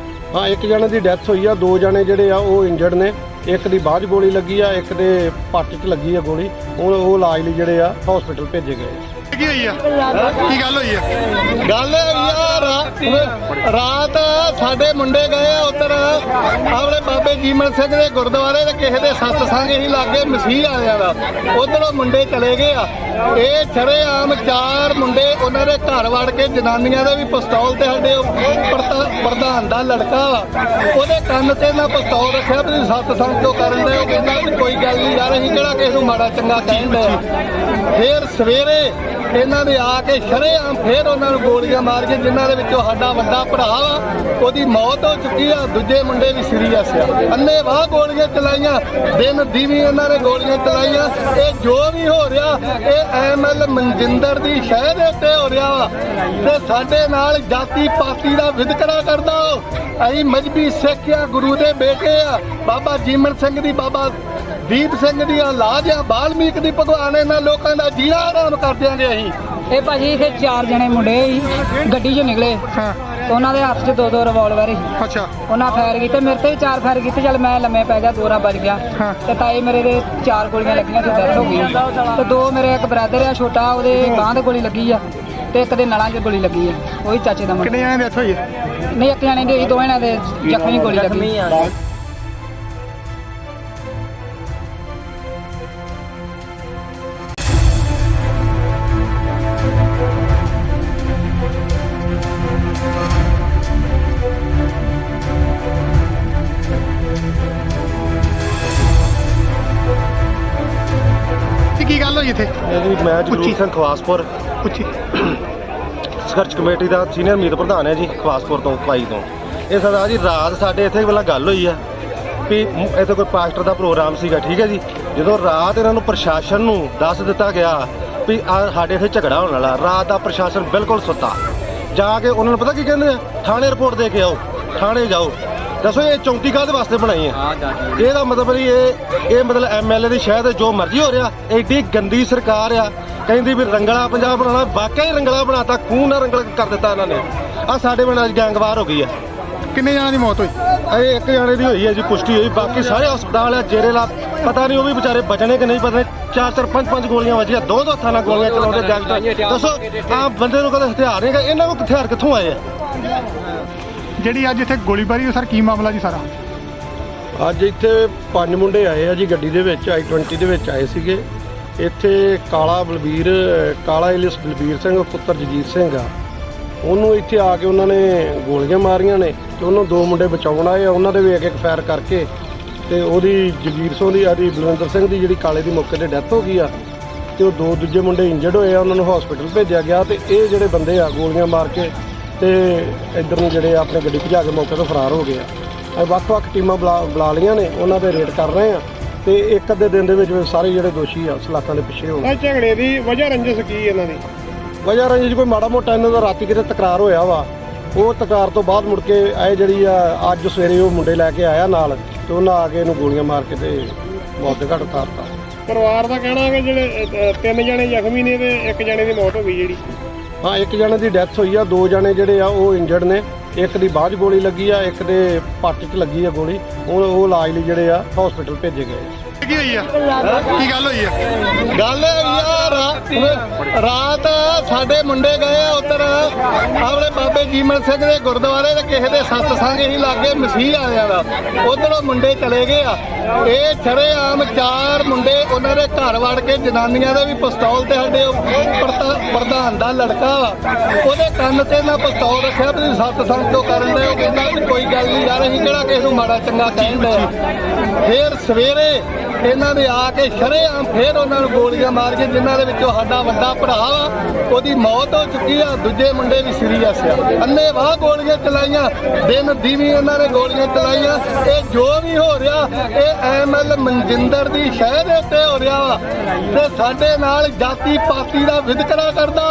ਹਾਂ, 1 ਜਣੇ ਦੀ ਡੈਥ ਹੋਈ ਆ, 2 ਜਣੇ ਜਿਹੜੇ ਆ ਉਹ ਇੰਜਰਡ ਨੇ। ਇੱਕ ਦੀ ਬਾਅਦ ਗੋਲੀ ਲੱਗੀ ਆ, ਇੱਕ ਦੇ ਪੱਟ 'ਚ ਲੱਗੀ ਆ ਗੋਲੀ। ਉਹ ਇਲਾਜ ਲਈ ਜਿਹੜੇ ਆ ਹਸਪੀਟਲ ਭੇਜੇ ਗਏ। ਕੀ ਹੋਈ ਆ? ਕੀ ਗੱਲ ਹੋਈ ਆ? ਗੱਲ ਯਾਰ ਰਾਤ ਸਾਡੇ ਮੁੰਡੇ ਗਏ ਆ ਉੱਧਰ ਆਪਣੇ ਬਾਬੇ ਜੀਮਨ ਸਿੰਘ ਦੇ ਗੁਰਦੁਆਰੇ ਤੇ ਕਿਸੇ ਦੇ ਸਤਸੰਗ ਹੀ ਲਾਗੇ ਮਸੀਹ ਆਇਆ ਦਾ। ਉਧਰੋਂ ਮੁੰਡੇ ਚਲੇ ਗਏ ਆ। ਇਹ ਸ਼ਰੇਆਮ 4 ਮੁੰਡੇ ਉਹਨਾਂ ਦੇ ਘਰ ਵੜ ਕੇ ਜਨਾਨੀਆਂ ਦੇ ਵੀ ਪਿਸਤੌਲ ਤੇ ਸਾਡੇ ਪ੍ਰਧਾਨ ਦਾ ਲੜਕਾ ਵਾ, ਉਹਦੇ ਕੰਨ ਤੇ ਨਾ ਪਿਸਤੌਲ ਰੱਖਿਆ ਵੀ ਸਤਸੰਗ ਕਿਉਂ ਕਰਨ ਦੇ। ਉਹ ਕਹਿੰਦਾ ਵੀ ਕੋਈ ਗੱਲ ਨਹੀਂ ਯਾਰ, ਅਸੀਂ ਕਿਹੜਾ ਕਿਸੇ ਨੂੰ ਮਾੜਾ ਚੰਗਾ ਕਹਿੰਦੇ ਆ। ਫਿਰ ਸਵੇਰੇ ਇਹਨਾਂ ਨੇ ਆ ਕੇ ਸ਼ਰੇਆਮ ਫੇਰ ਉਹਨਾਂ ਨੂੰ ਗੋਲੀਆਂ ਮਾਰ ਕੇ, ਜਿਨ੍ਹਾਂ ਦੇ ਵਿੱਚੋਂ ਸਾਡਾ ਵੱਡਾ ਭਰਾ ਵਾ ਉਹਦੀ ਮੌਤ ਹੋ ਚੁੱਕੀ ਆ, ਦੂਜੇ ਮੁੰਡੇ ਵੀ ਸੀਰੀਅਸ ਆ। ਅੰਨ੍ਹੇਵਾਹ ਗੋਲੀਆਂ ਚਲਾਈਆਂ, ਦਿਨ ਦੀਵੀ ਇਹਨਾਂ ਨੇ ਗੋਲੀਆਂ ਚਲਾਈਆਂ। ਇਹ ਜੋ ਵੀ ਹੋ ਰਿਹਾ ਇਹ ਐਮਐਲ ਮਨਜਿੰਦਰ ਦੀ ਸ਼ਹਿ ਦੇ ਉੱਤੇ ਹੋ ਰਿਹਾ ਵਾ ਤੇ ਸਾਡੇ ਨਾਲ ਜਾਤੀ ਪਾਤੀ ਦਾ ਵਿਤਕਰਾ ਕਰਦਾ। ਅਸੀਂ ਮਜਬੀ ਸਿੱਖ ਆ, ਗੁਰੂ ਦੇ ਬੇਟੇ ਆ, ਬਾਬਾ ਜੀਮਨ ਸਿੰਘ ਦੀ, ਬਾਬਾ ਦੀਪ ਸਿੰਘ ਦੀਆਂ ਲਾਜ ਆ, ਬਾਲਮੀਕ ਦੀ ਭਗਵਾਨ, ਇਹਨਾਂ ਲੋਕਾਂ ਦਾ ਜੀਣਾ ਆਰਾਮ ਕਰ ਦਿਆਂਗੇ ਅਸੀਂ। ਇਹ ਭਾਜੀ ਇੱਥੇ 4 ਜਣੇ ਮੁੰਡੇ ਸੀ ਗੱਡੀ 'ਚੋਂ ਨਿਕਲੇ ਤੇ ਉਹਨਾਂ ਦੇ ਹੱਥ 'ਚ 2 ਰਿਵਾਲਵਰ ਸੀ। ਅੱਛਾ, ਉਹਨਾਂ ਫਾਇਰ ਕੀਤੇ, ਮੇਰੇ ਤੇ ਵੀ 4 ਫਾਇਰ ਕੀਤੇ। ਚੱਲ ਮੈਂ ਲੰਮੇ ਪੈ ਗਿਆ, 2 ਰਾਂ ਵੱਜ ਗਿਆ ਤੇ ਤਾਏ ਮੇਰੇ ਦੇ 4 ਗੋਲੀਆਂ ਲੱਗੀਆਂ ਤੇ ਡੈਥ ਹੋ ਗਈ। ਤੇ 2 ਮੇਰੇ ਇੱਕ ਬ੍ਰਦਰ ਆ ਛੋਟਾ, ਉਹਦੇ ਬਾਂਹ ਤੇ ਗੋਲੀ ਲੱਗੀ ਆ ਤੇ ਇੱਕ ਦੇ ਨਲਾਂ 'ਚ ਗੋਲੀ ਲੱਗੀ ਆ, ਉਹੀ ਚਾਚੇ ਦਾ ਮੁੰਡਾ। ਕਿੰਨੇ ਜਣੇ ਡੈਥ ਹੋਈ ਹੈ? ਨਹੀਂ, ਇੱਕ ਜਣੇ ਦੀ ਹੋਈ, 2 ਜਣਿਆਂ ਦੇ ਜ਼ਖਮੀ ਗੋਲੀ ਲੱਗੀ। ਕੀ ਗੱਲ ਹੋਈ ਇੱਥੇ? ਇਹ ਜੀ ਮੈਂ ਜਗਰੂਪ ਸਿੰਘ ਖਵਾਸਪੁਰ ਪੁੱਛੀ। ਸੰਘਰਸ਼ ਕਮੇਟੀ ਦਾ ਸੀਨੀਅਰ ਮੀਤ ਪ੍ਰਧਾਨ ਹੈ ਜੀ, ਖਵਾਸਪੁਰ ਤੋਂ ਪਾਈ ਤੋਂ। ਇਹ ਸਰਦਾਰ ਜੀ ਰਾਤ ਸਾਡੇ ਇੱਥੇ ਪਹਿਲਾਂ ਗੱਲ ਹੋਈ ਆ ਵੀ ਇੱਥੇ ਕੋਈ ਪਾਸਟਰ ਦਾ ਪ੍ਰੋਗਰਾਮ ਸੀਗਾ, ਠੀਕ ਹੈ ਜੀ। ਜਦੋਂ ਰਾਤ ਇਹਨਾਂ ਨੂੰ ਪ੍ਰਸ਼ਾਸਨ ਨੂੰ ਦੱਸ ਦਿੱਤਾ ਗਿਆ ਵੀ ਸਾਡੇ ਇੱਥੇ ਝਗੜਾ ਹੋਣ ਵਾਲਾ, ਰਾਤ ਦਾ ਪ੍ਰਸ਼ਾਸਨ ਬਿਲਕੁਲ ਸੁੱਤਾ। ਜਾ ਕੇ ਉਹਨਾਂ ਨੂੰ ਪਤਾ ਕੀ ਕਹਿੰਦੇ ਆ, ਥਾਣੇ ਰਿਪੋਰਟ ਦੇ ਕੇ ਆਓ, ਥਾਣੇ ਜਾਓ। ਦੱਸੋ ਇਹ 34 ਕਾਹਦੇ ਵਾਸਤੇ ਬਣਾਈ ਹੈ? ਇਹਦਾ ਮਤਲਬ ਨਹੀਂ ਇਹ ਮਤਲਬ ਐਮਐਲਏ ਦੀ ਸ਼ਹਿਰ ਜੋ ਮਰਜ਼ੀ ਹੋ ਰਿਹਾ। ਐਡੀ ਗੰਦੀ ਸਰਕਾਰ ਆ, ਕਹਿੰਦੀ ਵੀ ਰੰਗਲਾ ਪੰਜਾਬ ਬਣਾਉਣਾ, ਵਾਕਿਆ ਹੀ ਰੰਗਲਾ ਬਣਾਤਾ, ਖੂਨ ਨਾਲ ਰੰਗਲ ਕਰ ਦਿੱਤਾ ਇਹਨਾਂ ਨੇ। ਆ ਸਾਡੇ ਪਿੰਡ ਅੱਜ ਗੈਂਗਵਾਰ ਹੋ ਗਈ ਆ। ਕਿੰਨੇ ਜਣਾਂ ਦੀ ਮੌਤ ਹੋਈ? ਇਹ ਇੱਕ ਜਾਣੇ ਦੀ ਹੋਈ ਹੈ ਜੀ, ਪੁਸ਼ਟੀ ਹੋਈ। ਬਾਕੀ ਸਾਰੇ ਹਸਪਤਾਲ ਆ, ਜੇਰੇ ਲਾ ਪਤਾ ਨਹੀਂ ਉਹ ਵੀ ਵਿਚਾਰੇ ਬਚਣੇ ਕਿ ਨਹੀਂ ਬਚਣੇ। 4-4 5-5 ਗੋਲੀਆਂ ਵੱਜੀਆਂ, 2 ਹੱਥਾਂ ਨਾਲ ਗੋਲੀਆਂ ਚਲਾਉਂਦੇ ਗੈਂਗਸਟਰ। ਦੱਸੋ ਆਮ ਬੰਦੇ ਨੂੰ ਕਦੇ ਹਥਿਆਰ ਨਹੀਂ ਹੈਗਾ, ਇਹਨਾਂ ਕੋਲ ਹਥਿਆਰ ਕਿੱਥੋਂ ਆਏ ਆ? ਜਿਹੜੀ ਅੱਜ ਇੱਥੇ ਗੋਲੀਬਾਰੀ ਹੋਈ ਸਰ, ਕੀ ਮਾਮਲਾ ਜੀ ਸਾਰਾ? ਅੱਜ ਇੱਥੇ 5 ਮੁੰਡੇ ਆਏ ਆ ਜੀ ਗੱਡੀ ਦੇ ਵਿੱਚ, i20 ਦੇ ਵਿੱਚ ਆਏ ਸੀਗੇ। ਇੱਥੇ ਕਾਲਾ ਇਲਿਸ ਬਲਬੀਰ ਸਿੰਘ ਪੁੱਤਰ ਜਗੀਰ ਸਿੰਘ ਆ, ਉਹਨੂੰ ਇੱਥੇ ਆ ਕੇ ਉਹਨਾਂ ਨੇ ਗੋਲੀਆਂ ਮਾਰੀਆਂ ਨੇ ਤੇ ਉਹਨੂੰ 2 ਮੁੰਡੇ ਬਚਾਉਣ ਆਏ ਆ। ਉਹਨਾਂ ਦੇ ਵੀ ਇੱਕ ਫਾਇਰ ਕਰਕੇ ਤੇ ਉਹਦੀ ਜਗੀਰ ਸਿੰਘ ਦੀ ਆਦੀ ਬਲਵਿੰਦਰ ਸਿੰਘ ਦੀ ਜਿਹੜੀ ਕਾਲੇ ਦੀ ਮੌਕੇ ਤੇ ਡੈਥ ਹੋ ਗਈ ਆ ਤੇ ਉਹ 2 ਦੂਜੇ ਮੁੰਡੇ ਇੰਜਰਡ ਹੋਏ ਆ, ਉਹਨਾਂ ਨੂੰ ਹਸਪੀਟਲ ਭੇਜਿਆ ਗਿਆ। ਤੇ ਇਹ ਜਿਹੜੇ ਬੰਦੇ ਆ ਗੋਲੀਆਂ ਮਾਰ ਕੇ ਤੇ ਇੱਧਰ ਨੂੰ ਜਿਹੜੇ ਆਪਣੀ ਗੱਡੀ ਭਜਾ ਕੇ ਮੌਕੇ ਤੋਂ ਫਰਾਰ ਹੋ ਗਏ ਆ। ਅਸੀਂ ਵੱਖ-ਵੱਖ ਟੀਮਾਂ ਬੁਲਾ ਲਈਆਂ ਨੇ, ਉਹਨਾਂ ਦੇ ਰੇਡ ਕਰ ਰਹੇ ਆ ਤੇ ਇੱਕ ਅੱਧੇ ਦਿਨ ਦੇ ਵਿੱਚ ਸਾਰੇ ਜਿਹੜੇ ਦੋਸ਼ੀ ਆ ਸਲਾਖਾਂ ਦੇ ਪਿੱਛੇ ਹੋਣਗੇ। ਇਹ ਝਗੜੇ ਦੀ ਵਜ੍ਹਾ ਰੰਜਿਸ਼ ਕੀ ਇਹਨਾਂ ਦੀ? ਵਜ੍ਹਾ ਰੰਜਿਸ਼ ਕੋਈ ਮਾੜਾ ਮੋਟਾ ਇਹਨਾਂ ਦਾ ਰਾਤੀ ਕਿਤੇ ਤਕਰਾਰ ਹੋਇਆ ਵਾ, ਉਹ ਤਕਰਾਰ ਤੋਂ ਬਾਅਦ ਮੁੜ ਕੇ ਇਹ ਜਿਹੜੀ ਆ ਅੱਜ ਸਵੇਰੇ ਉਹ ਮੁੰਡੇ ਲੈ ਕੇ ਆਇਆ ਨਾਲ ਤੇ ਉਹਨਾਂ ਆ ਕੇ ਇਹਨੂੰ ਗੋਲੀਆਂ ਮਾਰ ਕੇ ਤੇ ਮੌਤ ਦੇ ਘਾਟ ਉਤਾਰਤਾ। ਪਰਿਵਾਰ ਦਾ ਕਹਿਣਾ ਹੈ ਕਿ ਜਿਹੜੇ 3 ਜਣੇ ਜ਼ਖਮੀ ਨੇ ਤੇ 1 ਜਣੇ ਦੀ ਮੌਤ ਹੋ ਗਈ ਜਿਹੜੀ। ਹਾਂ, 1 ਜਣੇ ਦੀ ਡੈਥ ਹੋਈ ਆ, 2 ਜਣੇ ਜਿਹੜੇ ਆ ਉਹ ਇੰਜਰਡ ਨੇ। ਇੱਕ ਦੀ ਬਾਂਹ 'ਚ ਗੋਲੀ ਲੱਗੀ ਆ, ਇੱਕ ਦੇ ਪੱਟ 'ਚ ਲੱਗੀ ਆ ਗੋਲੀ। ਉਹ ਇਲਾਜ ਲਈ ਜਿਹੜੇ ਆ ਹਸਪੀਟਲ ਭੇਜੇ ਗਏ। ਕੀ ਹੋਈ ਆ? ਕੀ ਗੱਲ ਹੋਈ ਆ? ਗੱਲ ਯਾਰ ਰਾਤ ਸਾਡੇ ਮੁੰਡੇ ਗਏ ਆ ਉੱਧਰ ਆਪਣੇ ਬਾਬੇ ਜੀਮਨ ਸਿੰਘ ਦੇ ਗੁਰਦੁਆਰੇ ਤੇ ਕਿਸੇ ਦੇ ਸਤਸੰਗ ਹੀ ਲਾਗੇ ਮਸੀਹ ਆਇਆ ਦਾ, ਉੱਧਰੋਂ ਮੁੰਡੇ ਚਲੇ ਗਏ ਆ। ਇਹ ਸ਼ਰੇਆਮ 4 ਮੁੰਡੇ ਉਹਨਾਂ ਦੇ ਘਰ ਵੜ ਕੇ, ਜਨਾਨੀਆਂ ਦੇ ਵੀ ਪਿਸਤੌਲ ਤੇ ਸਾਡੇ ਪ੍ਰਧਾਨ ਦਾ ਲੜਕਾ ਵਾ, ਉਹਦੇ ਕੰਨ ਤੇ ਨਾ ਪਿਸਤੌਲ ਰੱਖਿਆ ਵੀ ਸਤਸੰਗ ਤੋਂ ਕਰਨ ਦੇ। ਉਹ ਕਹਿੰਦਾ ਵੀ ਕੋਈ ਗੱਲ ਨਹੀਂ ਯਾਰ, ਅਸੀਂ ਕਿਹੜਾ ਕਿਸੇ ਨੂੰ ਮਾੜਾ ਚੰਗਾ ਕਹਿੰਦੇ ਆ। ਫੇਰ ਸਵੇਰੇ ਇਹਨਾਂ ਨੇ ਆ ਕੇ ਸ਼ਰੇਆਮ ਫੇਰ ਉਹਨਾਂ ਨੂੰ ਗੋਲੀਆਂ ਮਾਰ ਕੇ, ਜਿਨ੍ਹਾਂ ਦੇ ਵਿੱਚੋਂ ਸਾਡਾ ਵੱਡਾ ਭਰਾ ਵਾ ਉਹਦੀ ਮੌਤ ਹੋ ਚੁੱਕੀ ਆ, ਦੂਜੇ ਮੁੰਡੇ ਵੀ ਸੀਰੀਅਸ ਆ। ਅੰਨ੍ਹੇਵਾਹ ਗੋਲੀਆਂ ਚਲਾਈਆਂ, ਦਿਨ ਦੀਵੀ ਇਹਨਾਂ ਨੇ ਗੋਲੀਆਂ ਚਲਾਈਆਂ। ਇਹ ਜੋ ਵੀ ਹੋ ਰਿਹਾ ਇਹ ਐਮਐਲ ਮਨਜਿੰਦਰ ਦੀ ਸ਼ਹਿ ਦੇ ਉੱਤੇ ਹੋ ਰਿਹਾ ਵਾ ਤੇ ਸਾਡੇ ਨਾਲ ਜਾਤੀ ਪਾਤੀ ਦਾ ਵਿਤਕਰਾ ਕਰਦਾ।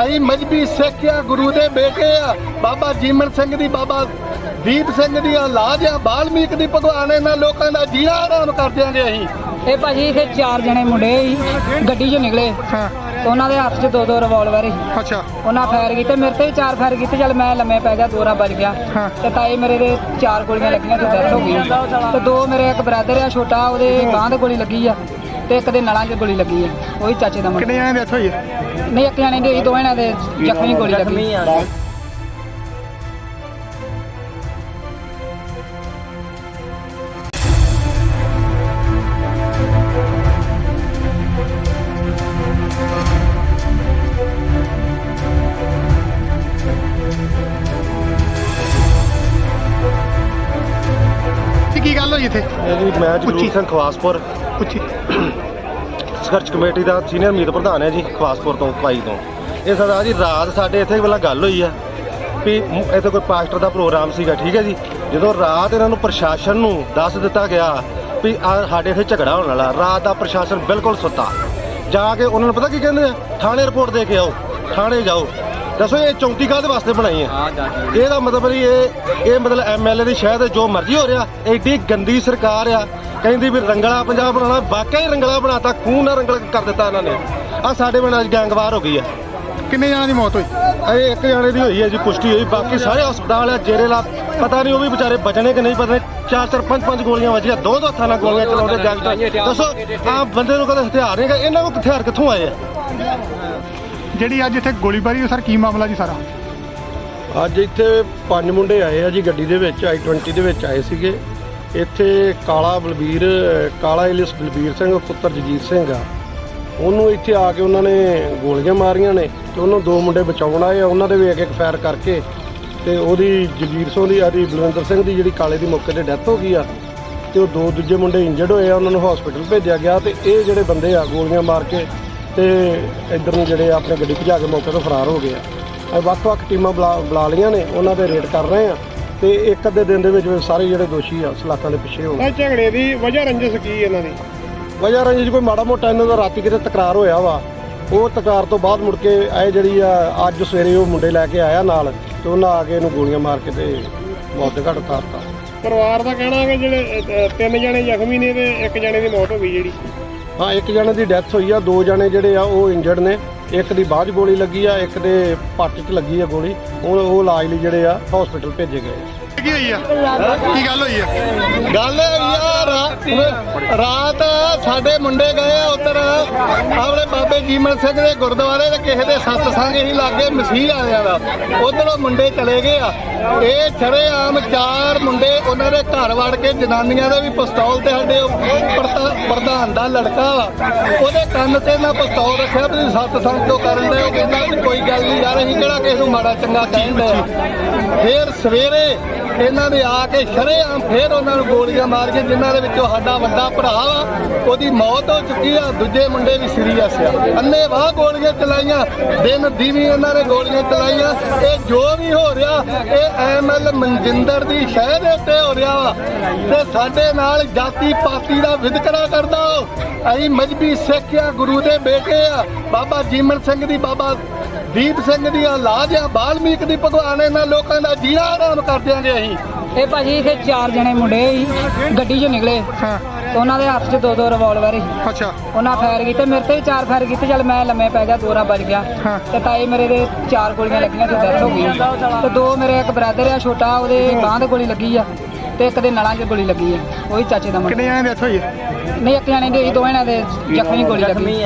ਅਸੀਂ ਮਜਬੀ ਸਿੱਖ ਆ, ਗੁਰੂ ਦੇ ਬੇਟੇ ਆ, ਬਾਬਾ ਜੀਮਨ ਸਿੰਘ ਦੀ, ਬਾਬਾ ਦੀਪ ਸਿੰਘ ਦੀਆਂ ਲਾਜ ਆ, ਬਾਲਮੀਕ ਦੀ ਭਗਵਾਨ, ਇਹਨਾਂ ਲੋਕਾਂ ਦਾ ਜੀਣਾ ਆਰਾਮ ਕਰ ਦਿਆਂਗੇ ਅਸੀਂ। ਇਹ ਭਾਜੀ ਇੱਥੇ 4 ਜਣੇ ਮੁੰਡੇ ਸੀ ਗੱਡੀ 'ਚੋਂ ਨਿਕਲੇ ਤੇ ਉਹਨਾਂ ਦੇ ਹੱਥ 'ਚ 2 ਰਿਵਾਲਵਰ ਸੀ। ਅੱਛਾ, ਉਹਨਾਂ ਫਾਇਰ ਕੀਤੇ, ਮੇਰੇ ਤੇ ਵੀ 4 ਫਾਇਰ ਕੀਤੇ। ਚੱਲ ਮੈਂ ਲੰਮੇ ਪੈ ਗਿਆ, 2 ਰਾਂ ਵੱਜ ਗਿਆ ਤੇ ਤਾਏ ਮੇਰੇ ਦੇ 4 ਗੋਲੀਆਂ ਲੱਗੀਆਂ ਤੇ ਡੈਥ ਹੋ ਗਈ। ਤੇ 2 ਮੇਰੇ ਇੱਕ ਬ੍ਰਦਰ ਆ ਛੋਟਾ, ਉਹਦੇ ਬਾਂਹ ਤੇ ਗੋਲੀ ਲੱਗੀ ਆ ਤੇ ਇੱਕ ਦੇ ਨਲਾਂ 'ਚ ਗੋਲੀ ਲੱਗੀ ਆ, ਉਹੀ ਚਾਚੇ ਦਾ ਮੁੰਡਾ। ਕਿੰਨੇ ਜਣੇ ਡੈਥ ਹੋਈ ਹੈ? ਨਹੀਂ, ਇੱਕ ਜਣੇ ਦੀ ਹੋਈ, 2 ਜਣਿਆਂ ਦੇ ਜ਼ਖਮੀ ਗੋਲੀ ਲੱਗੀ। ਕੀ ਗੱਲ ਹੋਈ ਇੱਥੇ? ਇਹ ਜੀ ਮੈਂ ਜਗਰੂਪ ਸਿੰਘ ਖਵਾਸਪੁਰ ਪੁੱਛੀ। ਸੰਘਰਸ਼ ਕਮੇਟੀ ਦਾ ਸੀਨੀਅਰ ਮੀਤ ਪ੍ਰਧਾਨ ਹੈ ਜੀ ਖਵਾਸਪੁਰ ਤੋਂ ਕਾਈ ਤੋਂ। ਇਹ ਸਰਦਾਰ ਜੀ ਰਾਤ ਸਾਡੇ ਇੱਥੇ ਪਹਿਲਾਂ ਗੱਲ ਹੋਈ ਆ ਵੀ ਇੱਥੇ ਕੋਈ ਪਾਸਟਰ ਦਾ ਪ੍ਰੋਗਰਾਮ ਸੀਗਾ, ਠੀਕ ਹੈ ਜੀ। ਜਦੋਂ ਰਾਤ ਇਹਨਾਂ ਨੂੰ ਪ੍ਰਸ਼ਾਸਨ ਨੂੰ ਦੱਸ ਦਿੱਤਾ ਗਿਆ ਵੀ ਸਾਡੇ ਇੱਥੇ ਝਗੜਾ ਹੋਣ ਵਾਲਾ, ਰਾਤ ਦਾ ਪ੍ਰਸ਼ਾਸਨ ਬਿਲਕੁਲ ਸੁੱਤਾ। ਜਾ ਕੇ ਉਹਨਾਂ ਨੂੰ ਪਤਾ ਕੀ ਕਹਿੰਦੇ ਆ, ਥਾਣੇ ਰਿਪੋਰਟ ਦੇ ਕੇ ਆਓ, ਥਾਣੇ ਜਾਓ। ਦੱਸੋ ਇਹ ਚੌਂਕੀ ਕਾਹਦੇ ਵਾਸਤੇ ਬਣਾਈ ਹੈ? ਇਹਦਾ ਮਤਲਬ ਨਹੀਂ ਇਹ ਮਤਲਬ ਐਮਐਲਏ ਦੀ ਸ਼ਾਇਦ ਜੋ ਮਰਜ਼ੀ ਹੋ ਰਿਹਾ। ਐਡੀ ਗੰਦੀ ਸਰਕਾਰ ਆ, ਕਹਿੰਦੀ ਵੀ ਰੰਗਲਾ ਪੰਜਾਬ ਬਣਾਉਣਾ, ਵਾਕਿਆ ਹੀ ਰੰਗਲਾ ਬਣਾਤਾ, ਖੂਨ ਨਾਲ ਰੰਗਲ ਕਰ ਦਿੱਤਾ ਇਹਨਾਂ ਨੇ। ਆ ਸਾਡੇ ਪਿੰਡ ਅੱਜ ਗੈਂਗਵਾਰ ਹੋ ਗਈ ਆ। ਕਿੰਨੇ ਜਣਾਂ ਦੀ ਮੌਤ ਹੋਈ? ਇਹ ਇੱਕ ਜਾਣੇ ਦੀ ਹੋਈ ਹੈ ਜੀ, ਪੁਸ਼ਟੀ ਹੋਈ। ਬਾਕੀ ਸਾਰੇ ਹਸਪਤਾਲ ਆ ਜੇਰੇਲਾ, ਪਤਾ ਨਹੀਂ ਉਹ ਵੀ ਵਿਚਾਰੇ ਬਚਣੇ ਕਿ ਨਹੀਂ ਬਚਣੇ। 4-4 5-5 ਗੋਲੀਆਂ ਵੱਜੀਆਂ, ਦੋ ਹੱਥਾਂ ਨਾਲ ਗੋਲੀਆਂ ਚਲਾਉਂਦੇ ਗੈਂਗਸਟਰ। ਦੱਸੋ ਆ ਬੰਦੇ ਨੂੰ ਕਦੇ ਹਥਿਆਰ ਨਹੀਂ ਹੈਗਾ, ਇਹਨਾਂ ਕੋਲ ਹਥਿਆਰ ਕਿੱਥੋਂ ਆਏ ਆ? ਜਿਹੜੀ ਅੱਜ ਇੱਥੇ ਗੋਲੀਬਾਰੀ, ਸਰ ਕੀ ਮਾਮਲਾ ਜੀ ਸਾਰਾ? ਅੱਜ ਇੱਥੇ 5 ਮੁੰਡੇ ਆਏ ਆ ਜੀ ਗੱਡੀ ਦੇ ਵਿੱਚ, i20 ਦੇ ਵਿੱਚ ਆਏ ਸੀਗੇ। ਇੱਥੇ ਕਾਲਾ ਇਲਿਸ ਬਲਬੀਰ ਸਿੰਘ ਪੁੱਤਰ ਜਗੀਰ ਸਿੰਘ ਆ, ਉਹਨੂੰ ਇੱਥੇ ਆ ਕੇ ਉਹਨਾਂ ਨੇ ਗੋਲੀਆਂ ਮਾਰੀਆਂ ਨੇ ਤੇ ਉਹਨੂੰ 2 ਮੁੰਡੇ ਬਚਾਉਣ ਆਏ ਆ। ਉਹਨਾਂ ਦੇ ਵੀ ਇੱਕ ਫਾਇਰ ਕਰਕੇ ਤੇ ਉਹਦੀ ਜਗੀਰ ਸਿੰਘ ਦੀ ਆਦੀ ਬਲਵਿੰਦਰ ਸਿੰਘ ਦੀ ਜਿਹੜੀ ਕਾਲੇ ਦੀ ਮੌਕੇ ਤੇ ਡੈਥ ਹੋ ਗਈ ਆ ਤੇ ਉਹ 2 ਦੂਜੇ ਮੁੰਡੇ ਇੰਜਰਡ ਹੋਏ ਆ, ਉਹਨਾਂ ਨੂੰ ਹਸਪੀਟਲ ਭੇਜਿਆ ਗਿਆ। ਤੇ ਇਹ ਜਿਹੜੇ ਬੰਦੇ ਆ ਗੋਲੀਆਂ ਮਾਰ ਕੇ ਤੇ ਇੱਧਰ ਨੂੰ ਜਿਹੜੇ ਆਪਣੀ ਗੱਡੀ ਭਜਾ ਕੇ ਮੌਕੇ ਤੋਂ ਫਰਾਰ ਹੋ ਗਏ ਆ। ਵੱਖ-ਵੱਖ ਟੀਮਾਂ ਬੁਲਾ ਲਈਆਂ ਨੇ, ਉਹਨਾਂ ਦੇ ਰੇਡ ਕਰ ਰਹੇ ਆ ਤੇ ਇੱਕ ਅੱਧੇ ਦਿਨ ਦੇ ਵਿੱਚ ਸਾਰੇ ਜਿਹੜੇ ਦੋਸ਼ੀ ਆ ਸਲਾਖਾਂ ਦੇ ਪਿੱਛੇ ਹੋਣ। ਤਾਂ ਝਗੜੇ ਦੀ ਵਜ੍ਹਾ ਰੰਜਿਸ਼ ਕੀ ਇਹਨਾਂ ਦੀ? ਵਜ੍ਹਾ ਰੰਜਿਸ਼ ਕੋਈ ਮਾੜਾ ਮੋਟਾ ਇਹਨਾਂ ਦਾ ਰਾਤੀ ਕਿਤੇ ਤਕਰਾਰ ਹੋਇਆ ਵਾ। ਉਹ ਤਕਰਾਰ ਤੋਂ ਬਾਅਦ ਮੁੜ ਕੇ ਇਹ ਜਿਹੜੀ ਆ ਅੱਜ ਸਵੇਰੇ ਉਹ ਮੁੰਡੇ ਲੈ ਕੇ ਆਇਆ ਨਾਲ ਤੇ ਉਹਨਾਂ ਆ ਕੇ ਇਹਨੂੰ ਗੋਲੀਆਂ ਮਾਰ ਕੇ ਤੇ ਮੌਤ ਦੇ ਘਾਟ ਉਤਾਰਤਾ। ਪਰਿਵਾਰ ਦਾ ਕਹਿਣਾ ਹੈ ਕਿ ਜਿਹੜੇ 3 ਜਣੇ ਜ਼ਖਮੀ ਨੇ ਤੇ 1 ਜਣੇ ਦੀ ਮੌਤ ਹੋ ਗਈ ਜਿਹੜੀ। ਹਾਂ, 1 ਜਣੇ ਦੀ ਡੈਥ ਹੋਈ ਆ, 2 ਜਣੇ ਜਿਹੜੇ ਆ ਉਹ ਇੰਜਰਡ ਨੇ। ਇੱਕ ਦੀ ਬਾਅਦ 'ਚ ਗੋਲੀ ਲੱਗੀ ਆ, ਇੱਕ ਦੇ ਪੱਟ 'ਚ ਲੱਗੀ ਆ ਗੋਲੀ। ਉਹ ਇਲਾਜ ਲਈ ਜਿਹੜੇ ਆ ਹਸਪੀਟਲ ਭੇਜੇ ਗਏ ਆ। ਕੀ ਹੋਈ ਆ? ਕੀ ਗੱਲ ਹੋਈ ਆ? ਗੱਲ ਇਹ ਯਾਰ ਰਾਤ ਸਾਡੇ ਮੁੰਡੇ ਗਏ ਆ ਉੱਧਰ ਆਪਣੇ ਬਾਬੇ ਜੀਮਲ ਸਿੰਘ ਦੇ ਗੁਰਦੁਆਰੇ ਤੇ ਕਿਸੇ ਦੇ ਸਤਸੰਗ ਹੀ ਲਾਗੇ ਮਸੀਹ ਵਾਲਿਆਂ ਦਾ। ਉੱਧਰੋਂ ਮੁੰਡੇ ਚਲੇ ਗਏ ਆ। ਇਹ ਸ਼ਰੇਆਮ 4 ਮੁੰਡੇ ਉਹਨਾਂ ਦੇ ਘਰ ਵੜ ਕੇ ਜਨਾਨੀਆਂ ਦੇ ਵੀ ਪਿਸਤੌਲ ਤੇ ਸਾਡੇ ਪ੍ਰਧਾਨ ਦਾ ਲੜਕਾ ਵਾ, ਉਹਦੇ ਕੰਨ ਤੇ ਨਾ ਪਿਸਤੌਲ ਰੱਖਿਆ ਵੀ ਸਤਸੰਗ ਕਿਉਂ ਕਰਨ ਦੇ। ਉਹ ਕਹਿੰਦਾ ਵੀ ਕੋਈ ਗੱਲ ਨਹੀਂ ਯਾਰ, ਅਸੀਂ ਕਿਹੜਾ ਕਿਸੇ ਨੂੰ ਮਾੜਾ ਚੰਗਾ ਕਹਿੰਦੇ ਆ। ਫਿਰ ਸਵੇਰੇ ਇਹਨਾਂ ਨੇ ਆ ਕੇ ਸ਼ਰੇਆਮ ਫੇਰ ਉਹਨਾਂ ਨੂੰ ਗੋਲੀਆਂ ਮਾਰ ਕੇ, ਜਿਨ੍ਹਾਂ ਦੇ ਵਿੱਚੋਂ ਸਾਡਾ ਵੱਡਾ ਭਰਾ ਵਾ ਉਹਦੀ ਮੌਤ ਹੋ ਚੁੱਕੀ ਆ, ਦੂਜੇ ਮੁੰਡੇ ਵੀ ਸੀਰੀਅਸ ਆ। ਅੰਨ੍ਹੇਵਾਹ ਗੋਲੀਆਂ ਚਲਾਈਆਂ, ਦਿਨ ਦੀਵੀ ਇਹਨਾਂ ਨੇ ਗੋਲੀਆਂ ਚਲਾਈਆਂ। ਇਹ ਜੋ ਵੀ ਹੋ ਰਿਹਾ ਇਹ ਐਮਐਲ ਮਨਜਿੰਦਰ ਦੀ ਸ਼ਹਿ ਦੇ ਉੱਤੇ ਹੋ ਰਿਹਾ ਵਾ ਤੇ ਸਾਡੇ ਨਾਲ ਜਾਤੀ ਪਾਤੀ ਦਾ ਵਿਤਕਰਾ ਕਰਦਾ। ਅਸੀਂ ਮਜਬੀ ਸਿੱਖ ਆ, ਗੁਰੂ ਦੇ ਬੇਟੇ ਆ। ਬਾਬਾ ਜੀਮਨ ਸਿੰਘ ਦੀ, ਬਾਬਾ ਦੀਪ ਸਿੰਘ ਦੀ ਔਲਾਦ ਆ, ਬਾਲਮੀਕ ਦੀ। ਭਗਵਾਨ ਇਹਨਾਂ ਲੋਕਾਂ ਦਾ ਜੀਣਾ ਆਰਾਮ ਕਰ ਦਿਆਂਗੇ ਅਸੀਂ। ਇਹ ਭਾਜੀ ਇੱਥੇ 4 ਜਣੇ ਮੁੰਡੇ ਸੀ, ਗੱਡੀ 'ਚੋਂ ਨਿਕਲੇ ਤੇ ਉਹਨਾਂ ਦੇ ਹੱਥ 'ਚ 2-2 ਰਿਵਾਲਵਰ ਸੀ। ਅੱਛਾ। ਉਹਨਾਂ ਫਾਇਰ ਕੀਤੇ, ਮੇਰੇ ਤੇ ਵੀ 4 ਫਾਇਰ ਕੀਤੇ। ਚੱਲ ਮੈਂ ਲੰਮੇ ਪੈ ਗਿਆ, 2 ਰਾਂ ਵੱਜ ਗਿਆ ਤੇ ਤਾਏ ਮੇਰੇ ਦੇ 4 ਗੋਲੀਆਂ ਲੱਗੀਆਂ ਤੇ ਡੈਥ ਹੋ ਗਈ। ਤੇ 2 ਮੇਰੇ ਇੱਕ ਬ੍ਰਦਰ ਆ ਛੋਟਾ, ਉਹਦੇ ਬਾਂਹ ਤੇ ਗੋਲੀ ਲੱਗੀ ਆ ਤੇ ਇੱਕ ਦੇ ਨਲਾਂ 'ਚ ਗੋਲੀ ਲੱਗੀ ਆ, ਉਹੀ ਚਾਚੇ ਦਾ ਮੁੰਡਾ। ਕਿੰਨੇ ਜਣਾਂ ਦੀ ਡੈਥ ਹੋਈ ਆ? ਨਹੀਂ, 1 ਜਣੇ ਦੀ ਹੋਈ, 2 ਜਣਿਆਂ ਦੇ ਜ਼ਖਮੀ ਗੋਲੀ ਲੱਗੀ।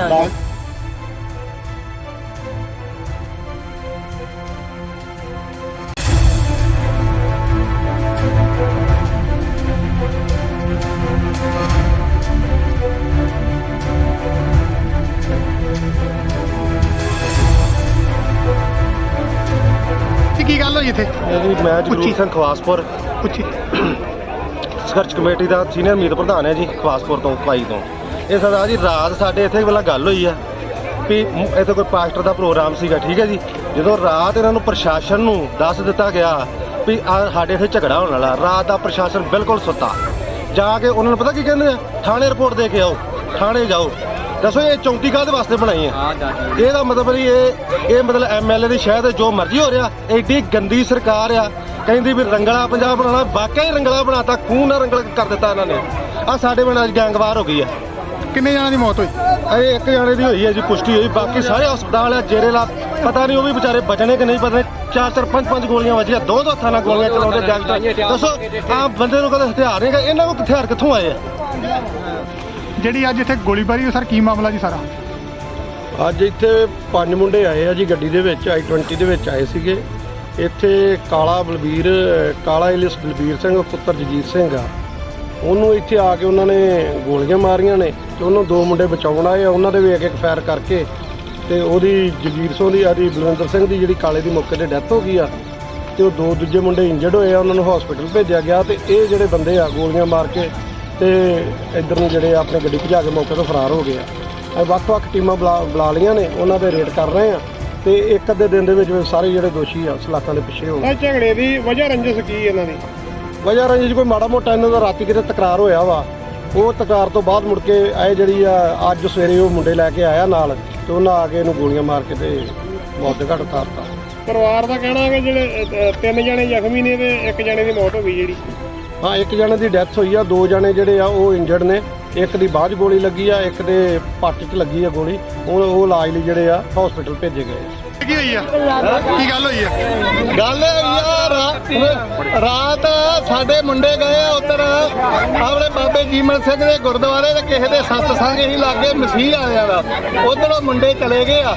ਕੀ ਗੱਲ ਹੋਈ ਇੱਥੇ? ਮੈਂ ਜਗਰੂਪ ਸਿੰਘ ਖਵਾਸਪੁਰ ਸੰਘਰਸ਼ ਕਮੇਟੀ ਦਾ ਸੀਨੀਅਰ ਮੀਤ ਪ੍ਰਧਾਨ ਹੈ ਜੀ ਖਵਾਸਪੁਰ ਤੋਂ ਕਾਈ ਤੋਂ। ਇਹ ਸਰਦਾਰ ਜੀ ਰਾਤ ਸਾਡੇ ਇੱਥੇ ਪਹਿਲਾਂ ਗੱਲ ਹੋਈ ਆ ਵੀ ਇੱਥੇ ਕੋਈ ਪਾਸਟਰ ਦਾ ਪ੍ਰੋਗਰਾਮ ਸੀਗਾ, ਠੀਕ ਹੈ ਜੀ। ਜਦੋਂ ਰਾਤ ਇਹਨਾਂ ਨੂੰ ਪ੍ਰਸ਼ਾਸਨ ਨੂੰ ਦੱਸ ਦਿੱਤਾ ਗਿਆ ਵੀ ਸਾਡੇ ਇੱਥੇ ਝਗੜਾ ਹੋਣ ਵਾਲਾ, ਰਾਤ ਦਾ ਪ੍ਰਸ਼ਾਸਨ ਬਿਲਕੁਲ ਸੁੱਤਾ। ਜਾ ਕੇ ਉਹਨਾਂ ਨੂੰ ਪਤਾ ਕੀ ਕਹਿੰਦੇ ਆ, ਥਾਣੇ ਰਿਪੋਰਟ ਦੇ ਕੇ ਆਓ, ਥਾਣੇ ਜਾਓ। ਦੱਸੋ ਇਹ ਚੌਂਕੀ ਕਾਹਦੇ ਵਾਸਤੇ ਬਣਾਈ ਹੈ? ਇਹਦਾ ਮਤਲਬ ਨਹੀਂ ਇਹ ਮਤਲਬ ਐਮਐਲਏ ਦੀ ਸ਼ਾਇਦ ਜੋ ਮਰਜ਼ੀ ਹੋ ਰਿਹਾ। ਐਡੀ ਗੰਦੀ ਸਰਕਾਰ ਆ, ਕਹਿੰਦੀ ਵੀ ਰੰਗਲਾ ਪੰਜਾਬ ਬਣਾਉਣਾ, ਵਾਕਿਆ ਹੀ ਰੰਗਲਾ ਬਣਾਤਾ, ਖੂਨ ਨਾਲ ਰੰਗਲ ਕਰ ਦਿੱਤਾ ਇਹਨਾਂ ਨੇ। ਆ ਸਾਡੇ ਪਿੰਡ ਅੱਜ ਗੈਂਗਵਾਰ ਹੋ ਗਈ ਆ। ਕਿੰਨੇ ਜਣਾਂ ਦੀ ਮੌਤ ਹੋਈ? ਇਹ ਇੱਕ ਜਾਣੇ ਦੀ ਹੋਈ ਹੈ ਜੀ, ਪੁਸ਼ਟੀ ਹੋਈ। ਬਾਕੀ ਸਾਰੇ ਹਸਪਤਾਲ ਆ ਜੇਰੇਲਾ, ਪਤਾ ਨਹੀਂ ਉਹ ਵੀ ਵਿਚਾਰੇ ਬਚਣੇ ਕਿ ਨਹੀਂ ਬਚਣੇ। 4-4 5-5 ਗੋਲੀਆਂ ਵੱਜੀਆਂ, ਦੋ ਹੱਥਾਂ ਨਾਲ ਗੋਲੀਆਂ ਚਲਾਉਂਦੇ ਗੈਂਗਸਟਰ। ਦੱਸੋ ਆ ਬੰਦੇ ਨੂੰ ਕਦੇ ਹਥਿਆਰ ਨਹੀਂ ਹੈਗਾ, ਇਹਨਾਂ ਕੋਲ ਹਥਿਆਰ ਕਿੱਥੋਂ ਆਏ ਆ? ਜਿਹੜੀ ਅੱਜ ਇੱਥੇ ਗੋਲੀਬਾਰੀ, ਸਰ ਕੀ ਮਾਮਲਾ ਜੀ ਸਾਰਾ? ਅੱਜ ਇੱਥੇ 5 ਮੁੰਡੇ ਆਏ ਆ ਜੀ ਗੱਡੀ ਦੇ ਵਿੱਚ, i20 ਦੇ ਵਿੱਚ ਆਏ ਸੀਗੇ। ਇੱਥੇ ਕਾਲਾ ਇਲਿਸ ਬਲਬੀਰ ਸਿੰਘ ਪੁੱਤਰ ਜਗੀਰ ਸਿੰਘ ਆ, ਉਹਨੂੰ ਇੱਥੇ ਆ ਕੇ ਉਹਨਾਂ ਨੇ ਗੋਲੀਆਂ ਮਾਰੀਆਂ ਨੇ ਤੇ ਉਹਨੂੰ 2 ਮੁੰਡੇ ਬਚਾਉਣ ਆਏ ਆ। ਉਹਨਾਂ ਦੇ ਵੀ ਇੱਕ ਫਾਇਰ ਕਰਕੇ ਤੇ ਉਹਦੀ ਜਗੀਰ ਸਿੰਘ ਦੀ ਆਦੀ ਬਲਵਿੰਦਰ ਸਿੰਘ ਦੀ ਜਿਹੜੀ ਕਾਲੇ ਦੀ ਮੌਕੇ ਤੇ ਡੈਥ ਹੋ ਗਈ ਆ ਤੇ ਉਹ 2 ਦੂਜੇ ਮੁੰਡੇ ਇੰਜਰਡ ਹੋਏ ਆ, ਉਹਨਾਂ ਨੂੰ ਹਸਪੀਟਲ ਭੇਜਿਆ ਗਿਆ। ਤੇ ਇਹ ਜਿਹੜੇ ਬੰਦੇ ਆ ਗੋਲੀਆਂ ਮਾਰ ਕੇ ਤੇ ਇੱਧਰ ਨੂੰ ਜਿਹੜੇ ਆਪਣੀ ਗੱਡੀ ਭਜਾ ਕੇ ਮੌਕੇ ਤੋਂ ਫਰਾਰ ਹੋ ਗਏ ਆ। ਅਸੀਂ ਵੱਖ-ਵੱਖ ਟੀਮਾਂ ਬੁਲਾ ਲਈਆਂ ਨੇ, ਉਹਨਾਂ ਦੇ ਰੇਡ ਕਰ ਰਹੇ ਆ ਤੇ ਇੱਕ ਅੱਧੇ ਦਿਨ ਦੇ ਵਿੱਚ ਸਾਰੇ ਜਿਹੜੇ ਦੋਸ਼ੀ ਆ ਸਲਾਖਾਂ ਦੇ ਪਿੱਛੇ ਹੋਣ। ਇਹ ਝਗੜੇ ਦੀ ਵਜ੍ਹਾ ਰੰਜਿਸ਼ ਕੀ ਇਹਨਾਂ ਦੀ? ਵਜ੍ਹਾ ਰੰਜਿਸ਼ ਕੋਈ ਮਾੜਾ ਮੋਟਾ ਇਹਨਾਂ ਦਾ ਰਾਤੀ ਕਿਤੇ ਤਕਰਾਰ ਹੋਇਆ ਵਾ, ਉਹ ਤਕਰਾਰ ਤੋਂ ਬਾਅਦ ਮੁੜ ਕੇ ਇਹ ਜਿਹੜੀ ਆ ਅੱਜ ਸਵੇਰੇ ਉਹ ਮੁੰਡੇ ਲੈ ਕੇ ਆਇਆ ਨਾਲ ਤੇ ਉਹਨਾਂ ਆ ਕੇ ਇਹਨੂੰ ਗੋਲੀਆਂ ਮਾਰ ਕੇ ਤੇ ਮੌਤ ਦੇ ਘਾਟ ਉਤਾਰਤਾ। ਪਰਿਵਾਰ ਦਾ ਕਹਿਣਾ ਹੈ ਕਿ ਜਿਹੜੇ 3 ਜਣੇ ਜ਼ਖਮੀ ਨੇ ਤੇ 1 ਜਣੇ ਦੀ ਮੌਤ ਹੋ ਗਈ ਜਿਹੜੀ। ਹਾਂ, 1 ਜਣੇ ਦੀ ਡੈਥ ਹੋਈ ਆ, 2 ਜਣੇ ਜਿਹੜੇ ਆ ਉਹ ਇੰਜਰਡ ਨੇ। ਇੱਕ ਦੀ ਬਾਅਦ 'ਚ ਗੋਲੀ ਲੱਗੀ ਆ, ਇੱਕ ਦੇ ਪੱਟ 'ਚ ਲੱਗੀ ਆ ਗੋਲੀ। ਉਹ ਇਲਾਜ ਲਈ ਜਿਹੜੇ ਆ ਹਸਪੀਟਲ ਭੇਜੇ ਗਏ ਆ। ਕੀ ਹੋਈ ਆ? ਕੀ ਗੱਲ ਹੋਈ ਆ? ਗੱਲ ਹੋਈ ਆ ਰਾਤ ਸਾਡੇ ਮੁੰਡੇ ਗਏ ਆ ਉੱਧਰ ਆਪਣੇ ਬਾਬੇ ਜੀਮਨ ਸਿੰਘ ਦੇ ਗੁਰਦੁਆਰੇ ਤੇ ਕਿਸੇ ਦੇ ਸਤਸੰਗ ਹੀ ਲਾਗੇ ਮਸੀਹ ਆਲਿਆਂ ਦਾ। ਉੱਧਰੋਂ ਮੁੰਡੇ ਚਲੇ ਗਏ ਆ।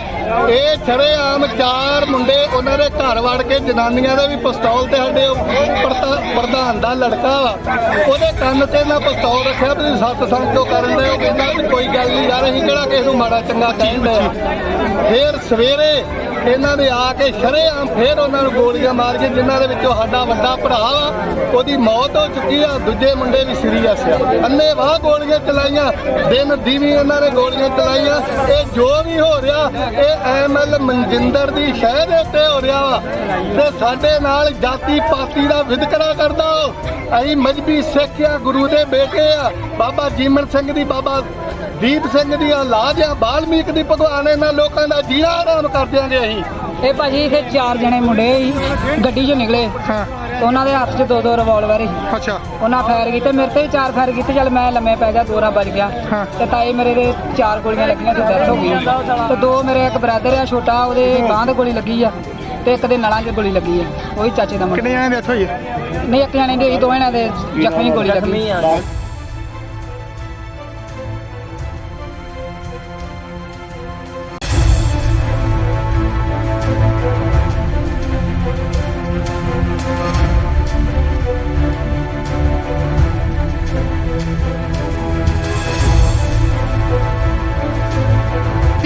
ਇਹ ਸ਼ਰੇਆਮ 4 ਮੁੰਡੇ ਉਹਨਾਂ ਦੇ ਘਰ ਵੜ ਕੇ ਜਨਾਨੀਆਂ ਦੇ ਵੀ ਪਿਸਤੌਲ ਤੇ ਸਾਡੇ ਪ੍ਰਧਾਨ ਦਾ ਲੜਕਾ ਵਾ, ਉਹਦੇ ਕੰਨ ਤੇ ਨਾ ਪਿਸਤੌਲ ਰੱਖਿਆ ਵੀ ਸਤਸੰਗ ਕਿਉਂ ਕਰਨ ਦੇ। ਉਹ ਕਹਿੰਦਾ ਵੀ ਕੋਈ ਗੱਲ ਨਹੀਂ ਯਾਰ, ਅਸੀਂ ਕਿਹੜਾ ਕਿਸੇ ਨੂੰ ਮਾੜਾ ਚੰਗਾ ਕਹਿੰਦੇ ਆ। ਫਿਰ ਸਵੇਰੇ ਇਹਨਾਂ ਨੇ ਆ ਕੇ ਸ਼ਰੇਆਮ ਫੇਰ ਉਹਨਾਂ ਨੂੰ ਗੋਲੀਆਂ ਮਾਰ ਕੇ, ਜਿਨ੍ਹਾਂ ਦੇ ਵਿੱਚੋਂ ਸਾਡਾ ਵੱਡਾ ਭਰਾ ਵਾ ਉਹਦੀ ਮੌਤ ਹੋ ਚੁੱਕੀ ਆ, ਦੂਜੇ ਮੁੰਡੇ ਵੀ ਸੀਰੀਅਸ ਆ। ਅੰਨ੍ਹੇਵਾਹ ਗੋਲੀਆਂ ਚਲਾਈਆਂ, ਦਿਨ ਦੀਵੀ ਇਹਨਾਂ ਨੇ ਗੋਲੀਆਂ ਚਲਾਈਆਂ। ਇਹ ਜੋ ਵੀ ਹੋ ਰਿਹਾ ਇਹ ਐਮਐਲ ਮਨਜਿੰਦਰ ਦੀ ਸ਼ਹਿ ਦੇ ਉੱਤੇ ਹੋ ਰਿਹਾ ਵਾ ਤੇ ਸਾਡੇ ਨਾਲ ਜਾਤੀ ਪਾਤੀ ਦਾ ਵਿਤਕਰਾ ਕਰਦਾ। ਅਸੀਂ ਮਜਬੀ ਸਿੱਖ ਆ, ਗੁਰੂ ਦੇ ਬੇਟੇ ਆ, ਬਾਬਾ ਜੀਮਨ ਸਿੰਘ ਦੀ, ਬਾਬਾ ਦੀਪ ਸਿੰਘ ਦੀ ਔਲਾਦ ਆ, ਬਾਲਮੀਕ ਦੀ। ਭਗਵਾਨ ਇਹਨਾਂ ਲੋਕਾਂ ਦਾ ਜੀਣਾ ਆਰਾਮ ਕਰ ਦਿਆਂਗੇ ਅਸੀਂ। ਇਹ ਭਾਜੀ ਇੱਥੇ 4 ਜਣੇ ਮੁੰਡੇ ਸੀ, ਗੱਡੀ 'ਚੋਂ ਨਿਕਲੇ ਤੇ ਉਹਨਾਂ ਦੇ ਹੱਥ 'ਚ 2 ਰਿਵਾਲਵਰ ਸੀ। ਅੱਛਾ, ਉਹਨਾਂ ਫਾਇਰ ਕੀਤੇ, ਮੇਰੇ ਤੇ ਵੀ 4 ਫਾਇਰ ਕੀਤੇ। ਚੱਲ ਮੈਂ ਲੰਮੇ ਪੈ ਗਿਆ, 2 ਵੱਜ ਗਿਆ ਤੇ ਤਾਏ ਮੇਰੇ ਦੇ 4 ਗੋਲੀਆਂ ਲੱਗੀਆਂ ਤੇ ਡੈਥ ਹੋ ਗਈ। ਤੇ 2 ਮੇਰੇ ਇੱਕ ਬ੍ਰਦਰ ਆ ਛੋਟਾ, ਉਹਦੇ ਬਾਂਹ ਤੇ ਗੋਲੀ ਲੱਗੀ ਆ ਤੇ ਇੱਕ ਦੇ ਨਲਾਂ 'ਚ ਗੋਲੀ ਲੱਗੀ ਆ, ਉਹੀ ਚਾਚੇ ਦਾ ਮੁੰਡਾ। ਕਿੰਨੇ ਜਣੇ ਡੈਥ ਹੋਈ ਹੈ? ਨਹੀਂ, 1 ਜਣੇ ਦੀ ਹੋਈ, 2 ਜਣਿਆਂ ਦੇ ਜ਼ਖਮੀ ਗੋਲੀ ਲੱਗੀ।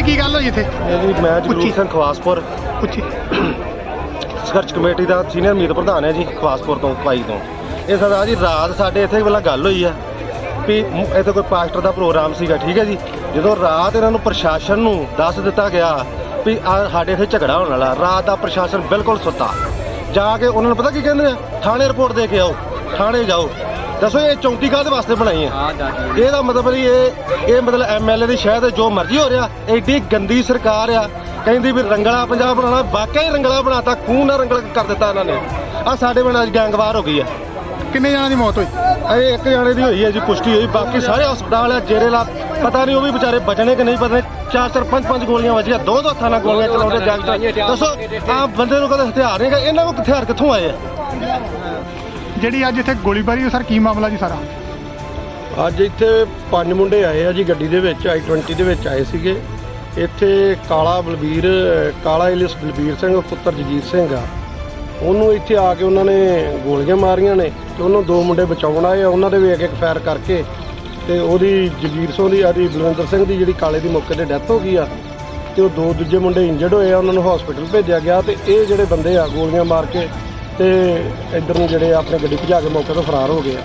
ਕੀ ਗੱਲ ਹੋਈ ਇੱਥੇ? ਇਹ ਜੀ ਮੈਂ ਜਗਰੂਪ ਸਿੰਘ ਖਵਾਸਪੁਰ ਸੰਘਰਸ਼ ਕਮੇਟੀ ਦਾ ਸੀਨੀਅਰ ਮੀਤ ਪ੍ਰਧਾਨ ਹੈ ਜੀ, ਖਵਾਸਪੁਰ ਤੋਂ ਪਾਈ ਤੋਂ। ਇਹ ਸਰਦਾਰ ਜੀ ਰਾਤ ਸਾਡੇ ਇੱਥੇ ਪਹਿਲਾਂ ਗੱਲ ਹੋਈ ਆ ਵੀ ਇੱਥੇ ਕੋਈ ਪਾਸਟਰ ਦਾ ਪ੍ਰੋਗਰਾਮ ਸੀਗਾ, ਠੀਕ ਹੈ ਜੀ। ਜਦੋਂ ਰਾਤ ਇਹਨਾਂ ਨੂੰ ਪ੍ਰਸ਼ਾਸਨ ਨੂੰ ਦੱਸ ਦਿੱਤਾ ਗਿਆ ਵੀ ਸਾਡੇ ਇੱਥੇ ਝਗੜਾ ਹੋਣ ਵਾਲਾ, ਰਾਤ ਦਾ ਪ੍ਰਸ਼ਾਸਨ ਬਿਲਕੁਲ ਸੁੱਤਾ। ਜਾ ਕੇ ਉਹਨਾਂ ਨੂੰ ਪਤਾ ਕੀ ਕਹਿੰਦੇ ਆ, ਥਾਣੇ ਰਿਪੋਰਟ ਦੇ ਕੇ ਆਓ, ਥਾਣੇ ਜਾਓ। ਦੱਸੋ ਇਹ ਚੌਂਕੀ ਕਾਹਦੇ ਵਾਸਤੇ ਬਣਾਈ ਹੈ? ਇਹਦਾ ਮਤਲਬ ਨਹੀਂ ਇਹ ਮਤਲਬ ਐਮਐਲਏ ਦੀ ਸ਼ਾਇਦ ਜੋ ਮਰਜ਼ੀ ਹੋ ਰਿਹਾ। ਐਡੀ ਗੰਦੀ ਸਰਕਾਰ ਆ, ਕਹਿੰਦੀ ਵੀ ਰੰਗਲਾ ਪੰਜਾਬ ਬਣਾਉਣਾ, ਵਾਕਿਆ ਹੀ ਰੰਗਲਾ ਬਣਾਤਾ, ਖੂਨ ਨਾਲ ਰੰਗਲਾ ਕਰ ਦਿੱਤਾ ਇਹਨਾਂ ਨੇ। ਆ ਸਾਡੇ ਪਿੰਡ ਅੱਜ ਗੈਂਗਵਾਰ ਹੋ ਗਈ ਆ। ਕਿੰਨੇ ਜਣਾਂ ਦੀ ਮੌਤ ਹੋਈ? ਇਹ 1 ਜਣੇ ਦੀ ਹੋਈ ਹੈ ਜੀ, ਪੁਸ਼ਟੀ ਹੋਈ। ਬਾਕੀ ਸਾਰੇ ਹਸਪਤਾਲ ਆ, ਜੇਰੇ ਲਾ ਪਤਾ ਨਹੀਂ ਉਹ ਵੀ ਵਿਚਾਰੇ ਬਚਣੇ ਕਿ ਨਹੀਂ ਬਚਣੇ। 4-4 5-5 ਗੋਲੀਆਂ ਵੱਜੀਆਂ, 2 ਹੱਥਾਂ ਨਾਲ ਗੋਲੀਆਂ ਚਲਾਉਂਦੇ ਗੈਂਗਸਟਰ। ਦੱਸੋ ਆਹ ਬੰਦੇ ਨੂੰ ਕਦੇ ਹਥਿਆਰ ਨਹੀਂ ਹੈਗਾ, ਇਹਨਾਂ ਕੋਲ ਹਥਿਆਰ ਕਿੱਥੋਂ ਆਏ ਆ? ਜਿਹੜੀ ਅੱਜ ਇੱਥੇ ਗੋਲੀਬਾਰੀ, ਸਰ ਕੀ ਮਾਮਲਾ ਜੀ ਸਾਰਾ? ਅੱਜ ਇੱਥੇ 5 ਮੁੰਡੇ ਆਏ ਆ ਜੀ, ਗੱਡੀ ਦੇ ਵਿੱਚ i20 ਦੇ ਵਿੱਚ ਆਏ ਸੀਗੇ। ਇੱਥੇ ਕਾਲਾ ਇਲਿਸ ਬਲਬੀਰ ਸਿੰਘ ਪੁੱਤਰ ਜਗੀਰ ਸਿੰਘ ਆ, ਉਹਨੂੰ ਇੱਥੇ ਆ ਕੇ ਉਹਨਾਂ ਨੇ ਗੋਲੀਆਂ ਮਾਰੀਆਂ ਨੇ ਤੇ ਉਹਨੂੰ 2 ਮੁੰਡੇ ਬਚਾਉਣ ਆਏ ਆ। ਉਹਨਾਂ ਦੇ ਵੀ ਇੱਕ ਫਾਇਰ ਕਰਕੇ ਤੇ ਉਹਦੀ ਜਗੀਰ ਸਿੰਘ ਦੀ ਆਦੀ ਬਲਵਿੰਦਰ ਸਿੰਘ ਦੀ ਜਿਹੜੀ ਕਾਲੇ ਦੀ ਮੌਕੇ ਤੇ ਡੈਥ ਹੋ ਗਈ ਆ ਤੇ ਉਹ 2 ਦੂਜੇ ਮੁੰਡੇ ਇੰਜਰਡ ਹੋਏ ਆ, ਉਹਨਾਂ ਨੂੰ ਹਸਪੀਟਲ ਭੇਜਿਆ ਗਿਆ। ਤੇ ਇਹ ਜਿਹੜੇ ਬੰਦੇ ਆ ਗੋਲੀਆਂ ਮਾਰ ਕੇ ਤੇ ਇੱਧਰ ਨੂੰ ਜਿਹੜੇ ਆਪਣੀ ਗੱਡੀ ਭਜਾ ਕੇ ਮੌਕੇ ਤੋਂ ਫਰਾਰ ਹੋ ਗਏ ਆ।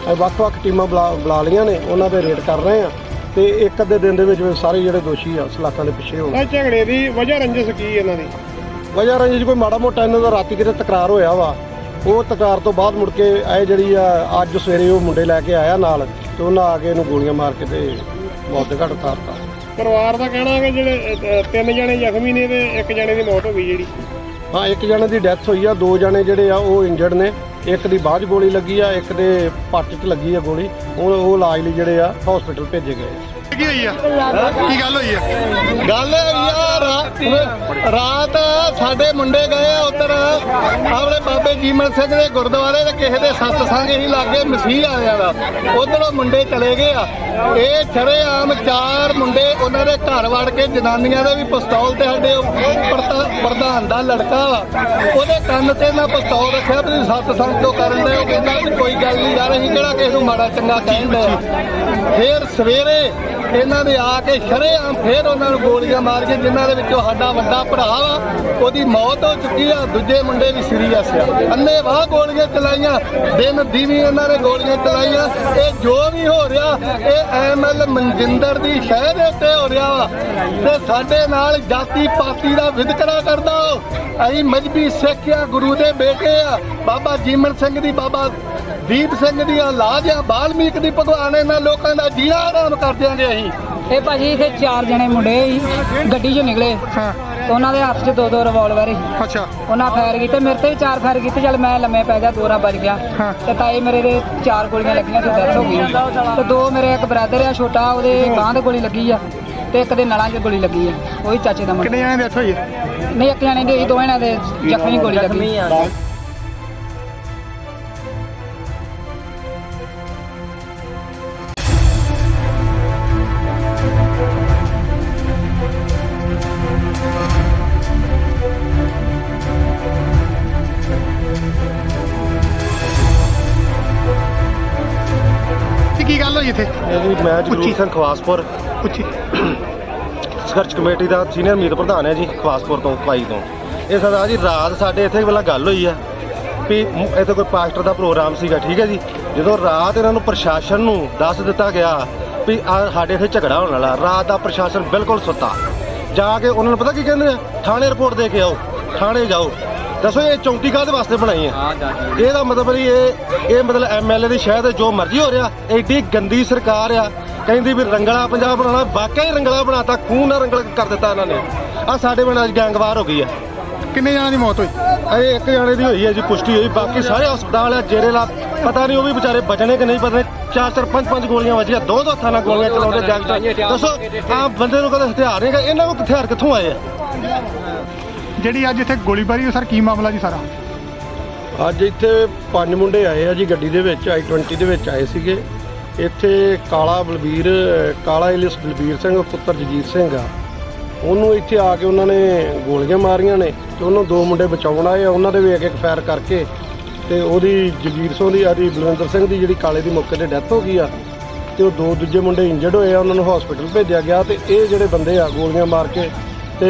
ਅਸੀਂ ਵੱਖ-ਵੱਖ ਟੀਮਾਂ ਬੁਲਾ ਲਈਆਂ ਨੇ, ਉਹਨਾਂ ਦੇ ਰੇਡ ਕਰ ਰਹੇ ਆ ਤੇ ਇੱਕ ਅੱਧੇ ਦਿਨ ਦੇ ਵਿੱਚ ਸਾਰੇ ਜਿਹੜੇ ਦੋਸ਼ੀ ਆ ਸਲਾਖਾਂ ਦੇ ਪਿੱਛੇ ਹੋਣ। ਇਹ ਝਗੜੇ ਦੀ ਵਜ੍ਹਾ ਰੰਜਿਸ਼ ਕੀ ਇਹਨਾਂ ਦੀ? ਵਜ੍ਹਾ ਰੰਜਿਸ਼ ਕੋਈ ਮਾੜਾ ਮੋਟਾ ਇਹਨਾਂ ਦਾ ਰਾਤੀ ਕਿਤੇ ਤਕਰਾਰ ਹੋਇਆ ਵਾ, ਉਹ ਤਕਰਾਰ ਤੋਂ ਬਾਅਦ ਮੁੜ ਕੇ ਇਹ ਜਿਹੜੀ ਆ ਅੱਜ ਸਵੇਰੇ ਉਹ ਮੁੰਡੇ ਲੈ ਕੇ ਆਇਆ ਨਾਲ ਤੇ ਉਹਨਾਂ ਆ ਕੇ ਇਹਨੂੰ ਗੋਲੀਆਂ ਮਾਰ ਕੇ ਤੇ ਮੌਤ ਦੇ ਘਾਟ ਉਤਾਰਤਾ। ਪਰਿਵਾਰ ਦਾ ਕਹਿਣਾ ਹੈ ਕਿ ਜਿਹੜੇ 3 ਜਣੇ ਜ਼ਖਮੀ ਨੇ ਤੇ 1 ਜਣੇ ਦੀ ਮੌਤ ਹੋ ਗਈ ਜਿਹੜੀ। ਹਾਂ, 1 ਜਣੇ ਦੀ ਡੈਥ ਹੋਈ ਆ, 2 ਜਣੇ ਜਿਹੜੇ ਆ ਉਹ ਇੰਜਰਡ ਨੇ। ਇੱਕ ਦੀ ਬਾਅਦ 'ਚ ਗੋਲੀ ਲੱਗੀ ਆ, ਇੱਕ ਦੇ ਪੱਟ 'ਚ ਲੱਗੀ ਆ ਗੋਲੀ। ਉਹ ਇਲਾਜ ਲਈ ਜਿਹੜੇ ਆ ਹਸਪੀਟਲ ਭੇਜੇ ਗਏ ਆ। ਕੀ ਹੋਈ ਆ? ਕੀ ਗੱਲ ਹੋਈ ਆ? ਗੱਲ ਹੋਈ ਆ ਰਾਤ ਸਾਡੇ ਮੁੰਡੇ ਗਏ ਆ ਉੱਧਰ ਆਪਣੇ ਬਾਬੇ ਜੀਮਨ ਸਿੰਘ ਦੇ ਗੁਰਦੁਆਰੇ ਤੇ ਕਿਸੇ ਦੇ ਸਤਸੰਗ ਹੀ ਲਾਗੇ ਮਸੀਹ ਆਲਿਆਂ ਦਾ। ਉੱਧਰੋਂ ਮੁੰਡੇ ਚਲੇ ਗਏ ਆ। ਇਹ ਸ਼ਰੇਆਮ 4 ਮੁੰਡੇ ਉਹਨਾਂ ਦੇ ਘਰ ਵੜ ਕੇ ਜਨਾਨੀਆਂ ਦੇ ਵੀ ਪਿਸਤੌਲ ਤੇ ਸਾਡੇ ਪ੍ਰਧਾਨ ਦਾ ਲੜਕਾ ਵਾ, ਉਹਦੇ ਕੰਨ ਤੇ ਨਾ ਪਿਸਤੌਲ ਰੱਖਿਆ ਵੀ ਸਤਸੰਗ ਕਿਉਂ ਕਰਨ ਦੇ। ਉਹ ਕਹਿੰਦਾ ਵੀ ਕੋਈ ਗੱਲ ਨਹੀਂ ਯਾਰ, ਅਸੀਂ ਕਿਹੜਾ ਕਿਸੇ ਨੂੰ ਮਾੜਾ ਚੰਗਾ ਕਹਿੰਦੇ ਆ। ਫਿਰ ਸਵੇਰੇ ਇਹਨਾਂ ਦੇ ਆ ਕੇ ਸ਼ਰੇਆਮ ਫੇਰ ਉਹਨਾਂ ਨੂੰ ਗੋਲੀਆਂ ਮਾਰ ਕੇ, ਜਿਨ੍ਹਾਂ ਦੇ ਵਿੱਚੋਂ ਸਾਡਾ ਵੱਡਾ ਭਰਾ ਵਾ ਉਹਦੀ ਮੌਤ ਹੋ ਚੁੱਕੀ ਆ, ਦੂਜੇ ਮੁੰਡੇ ਵੀ ਸੀਰੀਅਸ ਆ। ਅੰਨ੍ਹੇਵਾਹ ਗੋਲੀਆਂ ਚਲਾਈਆਂ, ਦਿਨ ਦੀਵੀ ਇਹਨਾਂ ਨੇ ਗੋਲੀਆਂ ਚਲਾਈਆਂ। ਇਹ ਜੋ ਵੀ ਹੋ ਰਿਹਾ ਇਹ ਐਮਐਲ ਮਨਜਿੰਦਰ ਦੀ ਸ਼ਹਿ ਦੇ ਉੱਤੇ ਹੋ ਰਿਹਾ ਵਾ ਤੇ ਸਾਡੇ ਨਾਲ ਜਾਤੀ ਪਾਤੀ ਦਾ ਵਿਤਕਰਾ ਕਰਦਾ। ਅਸੀਂ ਮਜਬੀ ਸਿੱਖ ਆ, ਗੁਰੂ ਦੇ ਬੇਟੇ ਆ, ਬਾਬਾ ਜੀਮਨ ਸਿੰਘ ਦੀ, ਬਾਬਾ ਦੀਪ ਸਿੰਘ ਦੀ ਔਲਾਦ ਆ, ਬਾਲਮੀਕ ਦੀ ਭਗਵਾਨ। ਇਹਨਾਂ ਲੋਕਾਂ ਦਾ ਜੀਣਾ ਆਰਾਮ ਕਰ ਦਿਆਂਗੇ ਅਸੀਂ। ਇਹ ਭਾਜੀ ਇੱਥੇ 4 ਜਣੇ ਮੁੰਡੇ ਸੀ ਗੱਡੀ 'ਚੋਂ ਨਿਕਲੇ ਤੇ ਉਹਨਾਂ ਦੇ ਹੱਥ 'ਚ 2 ਰਿਵਾਲਵਰ ਸੀ। ਅੱਛਾ, ਉਹਨਾਂ ਫਾਇਰ ਕੀਤੇ, ਮੇਰੇ ਤੇ ਵੀ 4 ਫਾਇਰ ਕੀਤੇ। ਚੱਲ ਮੈਂ ਲੰਮੇ ਪੈ ਗਿਆ, 2 ਰਾਂ ਵੱਜ ਗਿਆ ਤੇ ਤਾਏ ਮੇਰੇ ਦੇ 4 ਗੋਲੀਆਂ ਲੱਗੀਆਂ ਤੇ ਡੈਥ ਹੋ ਗਈ। ਤੇ 2 ਮੇਰੇ ਇੱਕ ਬ੍ਰਦਰ ਆ ਛੋਟਾ, ਉਹਦੇ ਬਾਂਹ ਤੇ ਗੋਲੀ ਲੱਗੀ ਆ ਤੇ ਇੱਕ ਦੇ ਨਲਾਂ 'ਚ ਗੋਲੀ ਲੱਗੀ ਆ, ਉਹੀ ਚਾਚੇ ਦਾ ਮੁੰਡਾ। ਕਿੰਨੇ ਜਣੇ ਡੈਥ ਹੋਈ? ਨਹੀਂ, ਇੱਕ ਜਣੇ ਦੀ, 2 ਜਣਿਆਂ ਦੇ ਜ਼ਖਮੀ ਗੋਲੀ ਲੱਗੀ। ਕੀ ਗੱਲ ਹੋਈ ਇੱਥੇ? ਇਹ ਜੀ ਮੈਂ ਜਗਰੂਪ ਸਿੰਘ ਖਵਾਸਪੁਰ ਪੁੱਛੀ। ਸੰਘਰਸ਼ ਕਮੇਟੀ ਦਾ ਸੀਨੀਅਰ ਮੀਤ ਪ੍ਰਧਾਨ ਹੈ ਜੀ, ਖਵਾਸਪੁਰ ਤੋਂ ਪਾਈ ਤੋਂ। ਇਹ ਸਰਦਾਰ ਜੀ ਰਾਤ ਸਾਡੇ ਇੱਥੇ ਪਹਿਲਾਂ ਗੱਲ ਹੋਈ ਆ ਵੀ ਇੱਥੇ ਕੋਈ ਪਾਸਟਰ ਦਾ ਪ੍ਰੋਗਰਾਮ ਸੀਗਾ, ਠੀਕ ਹੈ ਜੀ। ਜਦੋਂ ਰਾਤ ਇਹਨਾਂ ਨੂੰ ਪ੍ਰਸ਼ਾਸਨ ਨੂੰ ਦੱਸ ਦਿੱਤਾ ਗਿਆ ਵੀ ਸਾਡੇ ਇੱਥੇ ਝਗੜਾ ਹੋਣ ਵਾਲਾ, ਰਾਤ ਦਾ ਪ੍ਰਸ਼ਾਸਨ ਬਿਲਕੁਲ ਸੁੱਤਾ। ਜਾ ਕੇ ਉਹਨਾਂ ਨੂੰ ਪਤਾ ਕੀ ਕਹਿੰਦੇ ਆ, ਥਾਣੇ ਰਿਪੋਰਟ ਦੇ ਕੇ ਆਓ, ਥਾਣੇ ਜਾਓ। ਦੱਸੋ ਇਹ ਚੌਂਕੀ ਕਾਹਦੇ ਵਾਸਤੇ ਬਣਾਈ ਹੈ? ਇਹਦਾ ਮਤਲਬ ਨਹੀਂ ਇਹ ਮਤਲਬ ਐਮਐਲਏ ਦੀ ਸ਼ਾਇਦ ਜੋ ਮਰਜ਼ੀ ਹੋ ਰਿਹਾ। ਐਡੀ ਗੰਦੀ ਸਰਕਾਰ ਆ, ਕਹਿੰਦੀ ਵੀ ਰੰਗਲਾ ਪੰਜਾਬ ਬਣਾਉਣਾ, ਵਾਕਿਆ ਹੀ ਰੰਗਲਾ ਬਣਾਤਾ, ਖੂਨ ਨਾਲ ਰੰਗਲ ਕਰ ਦਿੱਤਾ ਇਹਨਾਂ ਨੇ। ਆ ਸਾਡੇ ਪਿੰਡ ਅੱਜ ਗੈਂਗਵਾਰ ਹੋ ਗਈ ਆ। ਕਿੰਨੇ ਜਣਾਂ ਦੀ ਮੌਤ ਹੋਈ? ਇਹ ਇੱਕ ਜਾਣੇ ਦੀ ਹੋਈ ਹੈ ਜੀ, ਪੁਸ਼ਟੀ ਹੋਈ। ਬਾਕੀ ਸਾਰੇ ਹਸਪਤਾਲ ਆ, ਜੇਰੇ ਲਾ, ਪਤਾ ਨਹੀਂ ਉਹ ਵੀ ਵਿਚਾਰੇ ਬਚਣੇ ਕਿ ਨਹੀਂ ਬਚਣੇ। 4-4 5-5 ਗੋਲੀਆਂ ਵੱਜੀਆਂ, 2 ਹੱਥਾਂ ਨਾਲ ਗੋਲੀਆਂ ਚਲਾਉਂਦੇ ਗੈਂਗਸਟਰ। ਦੱਸੋ ਆਮ ਬੰਦੇ ਨੂੰ ਕਦੇ ਹਥਿਆਰ ਨਹੀਂ ਹੈਗਾ, ਇਹਨਾਂ ਕੋਲ ਹਥਿਆਰ ਕਿੱਥੋਂ ਆਏ ਆ? ਜਿਹੜੀ ਅੱਜ ਇੱਥੇ ਗੋਲੀਬਾਰੀ, ਸਰ ਕੀ ਮਾਮਲਾ ਜੀ ਸਾਰਾ? ਅੱਜ ਇੱਥੇ 5 ਮੁੰਡੇ ਆਏ ਆ ਜੀ ਗੱਡੀ ਦੇ ਵਿੱਚ, i20 ਦੇ ਵਿੱਚ ਆਏ ਸੀਗੇ। ਇੱਥੇ ਕਾਲਾ ਇਲਿਸ ਬਲਬੀਰ ਸਿੰਘ ਪੁੱਤਰ ਜਗੀਰ ਸਿੰਘ ਆ, ਉਹਨੂੰ ਇੱਥੇ ਆ ਕੇ ਉਹਨਾਂ ਨੇ ਗੋਲੀਆਂ ਮਾਰੀਆਂ ਨੇ ਤੇ ਉਹਨੂੰ 2 ਮੁੰਡੇ ਬਚਾਉਣ ਆਏ ਆ। ਉਹਨਾਂ ਦੇ ਵੀ ਇੱਕ ਫਾਇਰ ਕਰਕੇ ਤੇ ਉਹਦੀ ਜਗੀਰ ਸਿੰਘ ਦੀ ਬਲਵਿੰਦਰ ਸਿੰਘ ਦੀ ਜਿਹੜੀ ਕਾਲੇ ਦੀ ਮੌਕੇ ਤੇ ਡੈਥ ਹੋ ਗਈ ਆ ਤੇ ਉਹ 2 ਦੂਜੇ ਮੁੰਡੇ ਇੰਜਰਡ ਹੋਏ ਆ, ਉਹਨਾਂ ਨੂੰ ਹਸਪੀਟਲ ਭੇਜਿਆ ਗਿਆ। ਤੇ ਇਹ ਜਿਹੜੇ ਬੰਦੇ ਆ ਗੋਲੀਆਂ ਮਾਰ ਕੇ ਤੇ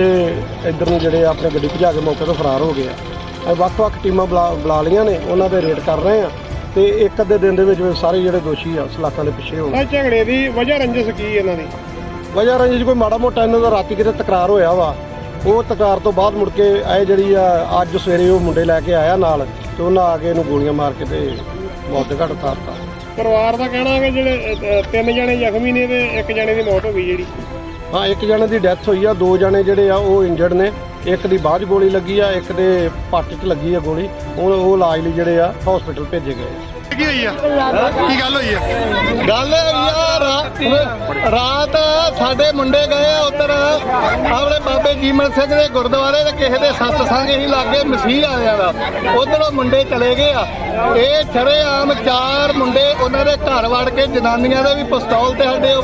ਇੱਧਰ ਨੂੰ ਜਿਹੜੇ ਆਪਣੇ ਗੱਡੀ ਭਜਾ ਕੇ ਮੌਕੇ ਤੋਂ ਫਰਾਰ ਹੋ ਗਏ ਆ। ਵੱਖ-ਵੱਖ ਟੀਮਾਂ ਬੁਲਾ ਲਈਆਂ ਨੇ, ਉਹਨਾਂ ਦੇ ਰੇਡ ਕਰ ਰਹੇ ਆ ਤੇ ਇੱਕ ਅੱਧੇ ਦਿਨ ਦੇ ਵਿੱਚ ਸਾਰੇ ਜਿਹੜੇ ਦੋਸ਼ੀ ਆ ਸਲਾਖਾਂ ਦੇ ਪਿੱਛੇ ਹੋ ਗਏ। ਝਗੜੇ ਦੀ ਵਜ੍ਹਾ ਰੰਜਿਸ਼ ਕੀ ਇਹਨਾਂ ਦੀ? ਵਜ੍ਹਾ ਰੰਜਿਸ਼ ਕੋਈ ਮਾੜਾ ਮੋਟਾ ਇਹਨਾਂ ਦਾ ਰਾਤੀ ਕਿਤੇ ਤਕਰਾਰ ਹੋਇਆ ਵਾ। ਉਹ ਤਕਰਾਰ ਤੋਂ ਬਾਅਦ ਮੁੜ ਕੇ ਇਹ ਜਿਹੜੀ ਆ ਅੱਜ ਸਵੇਰੇ ਉਹ ਮੁੰਡੇ ਲੈ ਕੇ ਆਇਆ ਨਾਲ ਤੇ ਉਹਨਾਂ ਆ ਕੇ ਇਹਨੂੰ ਗੋਲੀਆਂ ਮਾਰ ਕੇ ਤੇ ਮੌਤ ਦੇ ਘਾਟ ਉਤਾਰਤਾ। ਪਰਿਵਾਰ ਦਾ ਕਹਿਣਾ ਹੈ ਕਿ ਜਿਹੜੇ 3 ਜਣੇ ਜ਼ਖਮੀ ਨੇ ਤੇ 1 ਜਣੇ ਦੀ ਮੌਤ ਹੋ ਗਈ ਜਿਹੜੀ। ਹਾਂ, 1 ਜਣੇ ਦੀ ਡੈਥ ਹੋਈ ਆ, 2 ਜਣੇ ਜਿਹੜੇ ਆ ਉਹ ਇੰਜਰਡ ਨੇ। ਇੱਕ ਦੀ ਬਾਅਦ ਗੋਲੀ ਲੱਗੀ ਆ, ਇੱਕ ਦੇ ਪੱਟ 'ਚ ਲੱਗੀ ਆ ਗੋਲੀ। ਉਹ ਇਲਾਜ ਲਈ ਜਿਹੜੇ ਆ ਹਸਪੀਟਲ ਭੇਜੇ ਗਏ ਆ। ਕੀ ਹੋਈ ਆ? ਕੀ ਗੱਲ ਹੋਈ ਆ? ਗੱਲ ਯਾਰ ਰਾਤ ਸਾਡੇ ਮੁੰਡੇ ਗਏ ਆ ਉੱਧਰ ਆਪਣੇ ਬਾਬੇ ਜੀਮਨ ਸਿੰਘ ਦੇ ਗੁਰਦੁਆਰੇ ਤੇ ਕਿਸੇ ਦੇ ਸਤਸੰਗ ਹੀ ਲਾਗੇ ਮਸੀਹ ਆਇਆ ਦਾ, ਉੱਧਰੋਂ ਮੁੰਡੇ ਚਲੇ ਗਏ ਆ। ਇਹ ਸ਼ਰੇਆਮ 4 ਮੁੰਡੇ ਉਹਨਾਂ ਦੇ ਘਰ ਵੜ ਕੇ, ਜਨਾਨੀਆਂ ਦੇ ਵੀ ਪਿਸਤੌਲ ਤੇ ਸਾਡੇ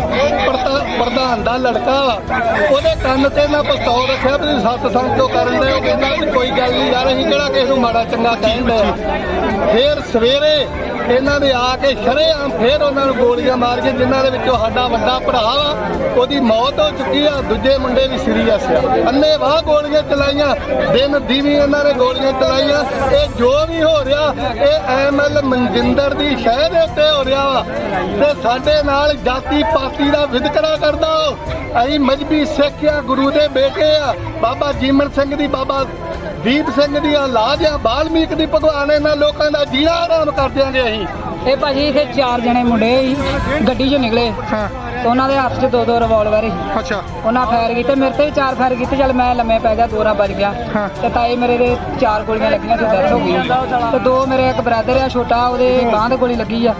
ਪ੍ਰਧਾਨ ਦਾ ਲੜਕਾ ਵਾ, ਉਹਦੇ ਕੰਨ ਤੇ ਨਾ ਪਿਸਤੌਲ ਰੱਖਿਆ ਵੀ ਸਤਸੰਗ ਕਿਉਂ ਕਰਨ ਦੇ। ਉਹ ਕਹਿੰਦਾ ਵੀ ਕੋਈ ਗੱਲ ਨਹੀਂ ਯਾਰ, ਅਸੀਂ ਕਿਹੜਾ ਕਿਸੇ ਨੂੰ ਮਾੜਾ ਚੰਗਾ ਕਹਿੰਦੇ ਆ। ਫਿਰ ਸਵੇਰੇ ਇਹਨਾਂ ਦੇ ਆ ਕੇ ਸ਼ਰੇਆਮ ਫੇਰ ਉਹਨਾਂ ਨੂੰ ਗੋਲੀਆਂ ਮਾਰ ਕੇ, ਜਿਨ੍ਹਾਂ ਦੇ ਵਿੱਚੋਂ ਸਾਡਾ ਵੱਡਾ ਭਰਾ ਵਾ ਉਹਦੀ ਮੌਤ ਹੋ ਚੁੱਕੀ ਆ, ਦੂਜੇ ਮੁੰਡੇ ਵੀ ਸੀਰੀਅਸ ਆ। ਅੰਨ੍ਹੇਵਾਹ ਗੋਲੀਆਂ ਚਲਾਈਆਂ, ਦਿਨ ਦੀਵੀ ਇਹਨਾਂ ਨੇ ਗੋਲੀਆਂ ਚਲਾਈਆਂ। ਇਹ ਜੋ ਵੀ ਹੋ ਰਿਹਾ ਇਹ ਐਮਐਲ ਮਨਜਿੰਦਰ ਦੀ ਸ਼ਹਿ ਦੇ ਉੱਤੇ ਹੋ ਰਿਹਾ ਵਾ ਤੇ ਸਾਡੇ ਨਾਲ ਜਾਤੀ ਪਾਤੀ ਦਾ ਵਿਤਕਰਾ ਕਰਦਾ। ਅਸੀਂ ਮਜਬੀ ਸਿੱਖ ਆ, ਗੁਰੂ ਦੇ ਬੇਟੇ ਆ, ਬਾਬਾ ਜੀਮਨ ਸਿੰਘ ਦੀ, ਬਾਬਾ ਦੀਪ ਸਿੰਘ ਦੀ ਔਲਾਦ ਆ, ਬਾਲਮੀਕ ਦੀ ਭਗਵਾਨ। ਇਹਨਾਂ ਲੋਕਾਂ ਦਾ ਜੀਣਾ ਆਰਾਮ ਕਰ ਦਿਆਂਗੇ ਅਸੀਂ। ਇਹ ਭਾਜੀ ਇੱਥੇ 4 ਜਣੇ ਮੁੰਡੇ ਸੀ ਗੱਡੀ 'ਚੋਂ ਨਿਕਲੇ ਤੇ ਉਹਨਾਂ ਦੇ ਹੱਥ 'ਚ 2 ਰਿਵਾਲਵਰ ਸੀ। ਅੱਛਾ, ਉਹਨਾਂ ਫਾਇਰ ਕੀਤੇ, ਮੇਰੇ ਤੇ ਵੀ 4 ਫਾਇਰ ਕੀਤੇ। ਚੱਲ ਮੈਂ ਲੰਮੇ ਪੈ ਗਿਆ, 2 ਰਾਂ ਵੱਜ ਗਿਆ ਤੇ ਤਾਏ ਮੇਰੇ ਦੇ 4 ਗੋਲੀਆਂ ਲੱਗੀਆਂ ਤੇ ਡੈਥ ਹੋ ਗਈ। ਤੇ 2 ਮੇਰੇ ਇੱਕ ਬ੍ਰਦਰ ਆ ਛੋਟਾ, ਉਹਦੇ ਬਾਂਹ ਤੇ ਗੋਲੀ ਲੱਗੀ ਆ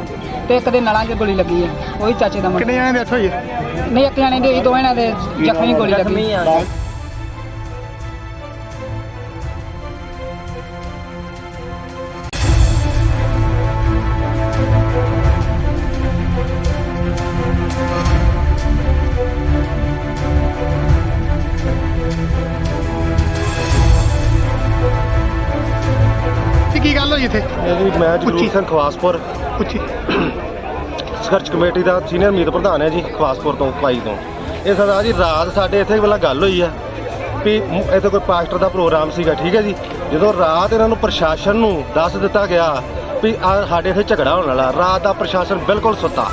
ਤੇ ਇੱਕ ਦੇ ਨਲਾਂ 'ਚ ਗੋਲੀ ਲੱਗੀ ਆ, ਉਹੀ ਚਾਚੇ ਦਾ ਮੁੰਡਾ। ਕਿੰਨੇ ਜਣੇ ਡੈਥ ਹੋਈ? ਨਹੀਂ, ਇੱਕ ਜਣੇ ਦੀ, 2 ਜਣਿਆਂ ਦੇ ਜ਼ਖਮੀ ਗੋਲੀ ਲੱਗੀ। ਕੀ ਗੱਲ ਹੋਈ ਇੱਥੇ? ਇਹ ਜੀ ਮੈਂ ਜਗਰੂਪ ਸਿੰਘ ਖਵਾਸਪੁਰ ਪੁੱਛੀ। ਸੰਘਰਸ਼ ਕਮੇਟੀ ਦਾ ਸੀਨੀਅਰ ਮੀਤ ਪ੍ਰਧਾਨ ਹੈ ਜੀ ਖਵਾਸਪੁਰ ਤੋਂ ਭਾਈ ਤੋਂ। ਇਹ ਸਰਦਾਰ ਜੀ ਰਾਤ ਸਾਡੇ ਇੱਥੇ ਪਹਿਲਾਂ ਗੱਲ ਹੋਈ ਆ ਵੀ ਇੱਥੇ ਕੋਈ ਪਾਸਟਰ ਦਾ ਪ੍ਰੋਗਰਾਮ ਸੀਗਾ, ਠੀਕ ਹੈ ਜੀ। ਜਦੋਂ ਰਾਤ ਇਹਨਾਂ ਨੂੰ ਪ੍ਰਸ਼ਾਸਨ ਨੂੰ ਦੱਸ ਦਿੱਤਾ ਗਿਆ ਵੀ ਸਾਡੇ ਇੱਥੇ ਝਗੜਾ ਹੋਣ ਵਾਲਾ, ਰਾਤ ਦਾ ਪ੍ਰਸ਼ਾਸਨ ਬਿਲਕੁਲ ਸੁੱਤਾ।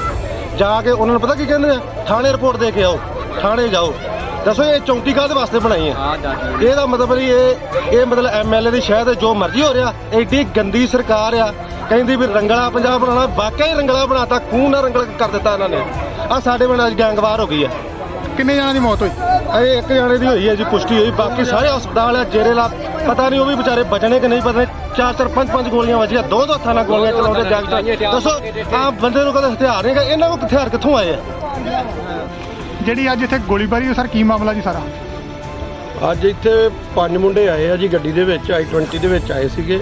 ਜਾ ਕੇ ਉਹਨਾਂ ਨੂੰ ਪਤਾ ਕੀ ਕਹਿੰਦੇ ਆ, ਥਾਣੇ ਰਿਪੋਰਟ ਦੇ ਕੇ ਆਓ, ਥਾਣੇ ਜਾਓ। ਦੱਸੋ ਇਹ ਚੌਂਕੀ ਕਾਹਦੇ ਵਾਸਤੇ ਬਣਾਈ ਹੈ? ਇਹਦਾ ਮਤਲਬ ਵੀ ਇਹ ਮਤਲਬ ਐਮਐਲਏ ਦੀ ਸ਼ਾਇਦ ਜੋ ਮਰਜ਼ੀ ਹੋ ਰਿਹਾ। ਐਡੀ ਗੰਦੀ ਸਰਕਾਰ ਆ, ਕਹਿੰਦੀ ਵੀ ਰੰਗਲਾ ਪੰਜਾਬ ਬਣਾਉਣਾ, ਵਾਕਿਆ ਹੀ ਰੰਗਲਾ ਬਣਾਤਾ, ਖੂਨ ਨਾਲ ਰੰਗਲ ਕਰ ਦਿੱਤਾ ਇਹਨਾਂ ਨੇ। ਆ ਸਾਡੇ ਪਿੰਡ ਅੱਜ ਗੈਂਗਵਾਰ ਹੋ ਗਈ ਆ। ਕਿੰਨੇ ਜਣਾਂ ਦੀ ਮੌਤ ਹੋਈ? ਇਹ ਇੱਕ ਜਾਣੇ ਦੀ ਹੋਈ ਹੈ ਜੀ, ਪੁਸ਼ਟੀ ਹੋਈ। ਬਾਕੀ ਸਾਰੇ ਹਸਪਤਾਲ ਆ ਜੇਰੇ ਲਾ, ਪਤਾ ਨਹੀਂ ਉਹ ਵੀ ਵਿਚਾਰੇ ਬਚਣੇ ਕਿ ਨਹੀਂ ਬਚਣੇ। 4-4 5-5 ਗੋਲੀਆਂ ਵੱਜੀਆਂ, ਦੋ ਹੱਥਾਂ ਨਾਲ ਗੋਲੀਆਂ ਚਲਾਉਂਦੇ ਜੱਗ। ਦੱਸੋ ਆਹ ਬੰਦੇ ਨੂੰ ਕਦੇ ਹਥਿਆਰ ਨਹੀਂ ਹੈਗਾ, ਇਹਨਾਂ ਕੋਲ ਹਥਿਆਰ ਕਿੱਥੋਂ ਆਏ ਆ? ਜਿਹੜੀ ਅੱਜ ਇੱਥੇ ਗੋਲੀਬਾਰੀ, ਸਰ ਕੀ ਮਾਮਲਾ ਜੀ ਸਾਰਾ? ਅੱਜ ਇੱਥੇ 5 ਮੁੰਡੇ ਆਏ ਆ ਜੀ ਗੱਡੀ ਦੇ ਵਿੱਚ, i20 ਦੇ ਵਿੱਚ ਆਏ ਸੀਗੇ।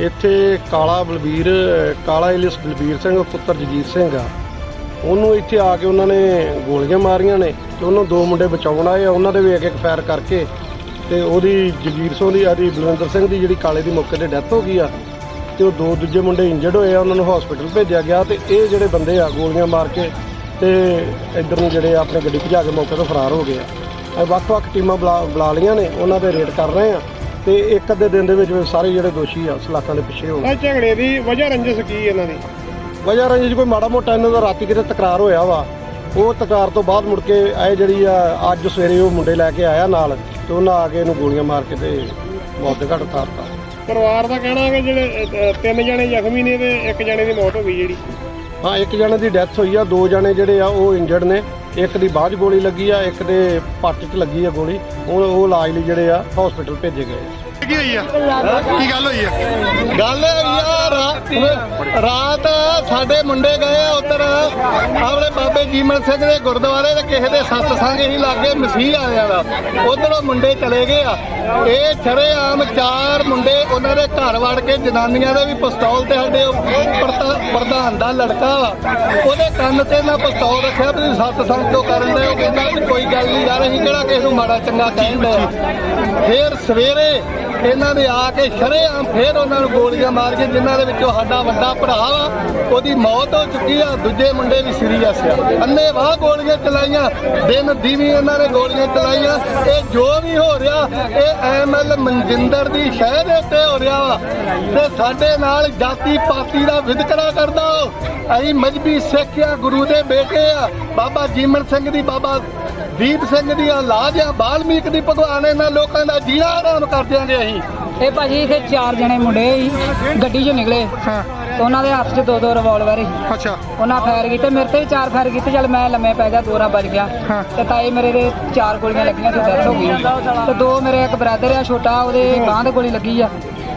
ਇੱਥੇ ਕਾਲਾ ਇਲਿਸ ਬਲਬੀਰ ਸਿੰਘ ਪੁੱਤਰ ਜਗੀਰ ਸਿੰਘ ਆ, ਉਹਨੂੰ ਇੱਥੇ ਆ ਕੇ ਉਹਨਾਂ ਨੇ ਗੋਲੀਆਂ ਮਾਰੀਆਂ ਨੇ ਤੇ ਉਹਨੂੰ ਦੋ ਮੁੰਡੇ ਬਚਾਉਣ ਆਏ ਆ। ਉਹਨਾਂ ਦੇ ਵੀ ਇੱਕ ਫਾਇਰ ਕਰਕੇ ਤੇ ਉਹਦੀ ਜਗੀਰ ਸਿੰਘ ਦੀ ਬਲਵਿੰਦਰ ਸਿੰਘ ਦੀ ਜਿਹੜੀ ਕਾਲੇ ਦੀ ਮੌਕੇ ਤੇ ਡੈਥ ਹੋ ਗਈ ਆ ਤੇ ਉਹ ਦੋ ਦੂਜੇ ਮੁੰਡੇ ਇੰਜਰਡ ਹੋਏ ਆ, ਉਹਨਾਂ ਨੂੰ ਹਸਪੀਟਲ ਭੇਜਿਆ ਗਿਆ। ਤੇ ਇਹ ਜਿਹੜੇ ਬੰਦੇ ਆ ਗੋਲੀਆਂ ਮਾਰ ਕੇ ਤੇ ਇੱਧਰ ਨੂੰ ਜਿਹੜੇ ਆਪਣੇ ਗੱਡੀ ਭਜਾ ਕੇ ਮੌਕੇ ਤੋਂ ਫਰਾਰ ਹੋ ਗਏ ਆ। ਵੱਖ-ਵੱਖ ਟੀਮਾਂ ਬੁਲਾ ਲਈਆਂ ਨੇ, ਉਹਨਾਂ ਦੇ ਰੇਡ ਕਰ ਰਹੇ ਆ ਤੇ ਇੱਕ ਅੱਧੇ ਦਿਨ ਦੇ ਵਿੱਚ ਸਾਰੇ ਜਿਹੜੇ ਦੋਸ਼ੀ ਆ ਸਲਾਖਾਂ ਦੇ ਪਿੱਛੇ ਹੋਣਗੇ। ਇਹ ਝਗੜੇ ਦੀ ਵਜ੍ਹਾ ਰੰਜਿਸ਼ ਕੀ ਇਹਨਾਂ ਦੀ? ਵਜ੍ਹਾ ਰੰਜਿਸ਼ ਕੋਈ ਮਾੜਾ ਮੋਟਾ ਇਹਨਾਂ ਦਾ ਰਾਤੀ ਕਿਤੇ ਤਕਰਾਰ ਹੋਇਆ ਵਾ। ਉਹ ਤਕਰਾਰ ਤੋਂ ਬਾਅਦ ਮੁੜ ਕੇ ਇਹ ਜਿਹੜੀ ਆ ਅੱਜ ਸਵੇਰੇ ਉਹ ਮੁੰਡੇ ਲੈ ਕੇ ਆਇਆ ਨਾਲ ਤੇ ਉਹਨਾਂ ਆ ਕੇ ਇਹਨੂੰ ਗੋਲੀਆਂ ਮਾਰ ਕੇ ਤੇ ਮੌਤ ਦੇ ਘਾਟ ਉਤਾਰਤਾ। ਪਰਿਵਾਰ ਦਾ ਕਹਿਣਾ ਹੈ ਕਿ ਜਿਹੜੇ 3 ਜਣੇ ਜ਼ਖਮੀ ਨੇ ਤੇ 1 ਜਣੇ ਦੀ ਮੌਤ ਹੋ ਗਈ ਜਿਹੜੀ। ਹਾਂ, ਇੱਕ ਜਣੇ ਦੀ ਡੈਥ ਹੋਈ ਆ, 2 ਜਣੇ ਜਿਹੜੇ ਆ ਉਹ ਇੰਜਰਡ ਨੇ। ਇੱਕ ਦੀ ਬਾਂਹ 'ਚ ਗੋਲੀ ਲੱਗੀ ਆ, ਇੱਕ ਦੇ ਪੱਟ 'ਚ ਲੱਗੀ ਆ ਗੋਲੀ। ਉਹ ਇਲਾਜ ਲਈ ਜਿਹੜੇ ਆ ਹਸਪੀਟਲ ਭੇਜੇ ਗਏ ਆ। ਕੀ ਹੋਈ ਆ? ਕੀ ਗੱਲ ਹੋਈ ਆ? ਗੱਲ ਰਾਤ ਸਾਡੇ ਮੁੰਡੇ ਗਏ ਆ ਉੱਧਰ ਆਪਣੇ ਬਾਬੇ ਜੀਮਲ ਸਿੰਘ ਦੇ ਗੁਰਦੁਆਰੇ ਤੇ ਕਿਸੇ ਦੇ ਸਤਸੰਗ ਹੀ ਲਾਗੇ ਮਸੀਹ ਆਇਆ ਦਾ, ਉਧਰੋਂ ਮੁੰਡੇ ਚਲੇ ਗਏ ਆ। ਇਹ ਸ਼ਰੇਆਮ 4 ਮੁੰਡੇ ਉਹਨਾਂ ਦੇ ਘਰ ਵੜ ਕੇ, ਜਨਾਨੀਆਂ ਦੇ ਵੀ ਪਿਸਤੌਲ ਤੇ ਸਾਡੇ ਪ੍ਰਧਾਨ ਦਾ ਲੜਕਾ ਵਾ, ਉਹਦੇ ਕੰਨ ਤੇ ਨਾ ਪਿਸਤੌਲ ਰੱਖਿਆ ਵੀ ਸਤਸੰਗ ਕਿਉਂ ਕਰਨ ਦੇ। ਉਹ ਕਹਿੰਦਾ ਵੀ ਕੋਈ ਗੱਲ ਨਹੀਂ ਯਾਰ, ਅਸੀਂ ਕਿਹੜਾ ਕਿਸੇ ਨੂੰ ਮਾੜਾ ਚੰਗਾ ਕਹਿੰਦੇ ਆ। ਫਿਰ ਸਵੇਰੇ ਇਹਨਾਂ ਨੇ ਆ ਕੇ ਸ਼ਰੇਆਮ ਫੇਰ ਉਹਨਾਂ ਨੂੰ ਗੋਲੀਆਂ ਮਾਰ ਕੇ, ਜਿਨ੍ਹਾਂ ਦੇ ਵਿੱਚੋਂ ਸਾਡਾ ਵੱਡਾ ਭਰਾ ਵਾ ਉਹਦੀ ਮੌਤ ਹੋ ਚੁੱਕੀ ਆ, ਦੂਜੇ ਮੁੰਡੇ ਵੀ ਸੀਰੀਅਸ ਆ। ਅੰਨ੍ਹੇਵਾਹ ਗੋਲੀਆਂ ਚਲਾਈਆਂ, ਦਿਨ ਦੀਵੀ ਇਹਨਾਂ ਨੇ ਗੋਲੀਆਂ ਚਲਾਈਆਂ। ਇਹ ਜੋ ਵੀ ਹੋ ਰਿਹਾ ਇਹ ਐਮਐਲ ਮਨਜਿੰਦਰ ਦੀ ਸ਼ਹਿ ਦੇ ਉੱਤੇ ਹੋ ਰਿਹਾ ਵਾ ਤੇ ਸਾਡੇ ਨਾਲ ਜਾਤੀ ਪਾਤੀ ਦਾ ਵਿਤਕਰਾ ਕਰਦਾ। ਅਸੀਂ ਮਜਬੀ ਸਿੱਖ ਆ, ਗੁਰੂ ਦੇ ਬੇਟੇ ਆ, ਬਾਬਾ ਜੀਮਨ ਸਿੰਘ ਦੀ, ਬਾਬਾ ਦੀਪ ਸਿੰਘ ਦੀ ਔਲਾਦ ਆ, ਬਾਲਮੀਕ ਦੀ। ਭਗਵਾਨ ਇਹਨਾਂ ਲੋਕਾਂ ਦਾ ਜੀਣਾ ਆਰਾਮ ਕਰ ਦਿਆਂਗੇ ਅਸੀਂ। ਇਹ ਭਾਜੀ ਇੱਥੇ 4 ਜਣੇ ਮੁੰਡੇ ਸੀ ਗੱਡੀ 'ਚੋਂ ਨਿਕਲੇ ਤੇ ਉਹਨਾਂ ਦੇ ਹੱਥ 'ਚ 2 ਰਿਵਾਲਵਰ ਸੀ। ਅੱਛਾ। ਉਹਨਾਂ ਫਾਇਰ ਕੀਤੇ, ਮੇਰੇ ਤੇ ਵੀ 4 ਫਾਇਰ ਕੀਤੇ। ਚੱਲ ਮੈਂ ਲੰਮੇ ਪੈ ਗਿਆ, 2 ਵੱਜ ਗਿਆ ਤੇ ਤਾਏ ਮੇਰੇ ਦੇ 4 ਗੋਲੀਆਂ ਲੱਗੀਆਂ ਤੇ ਡੈਥ ਹੋ ਗਈ। ਤੇ 2 ਮੇਰੇ ਇੱਕ ਬ੍ਰਦਰ ਆ ਛੋਟਾ, ਉਹਦੇ ਬਾਂਹ ਤੇ ਗੋਲੀ ਲੱਗੀ ਆ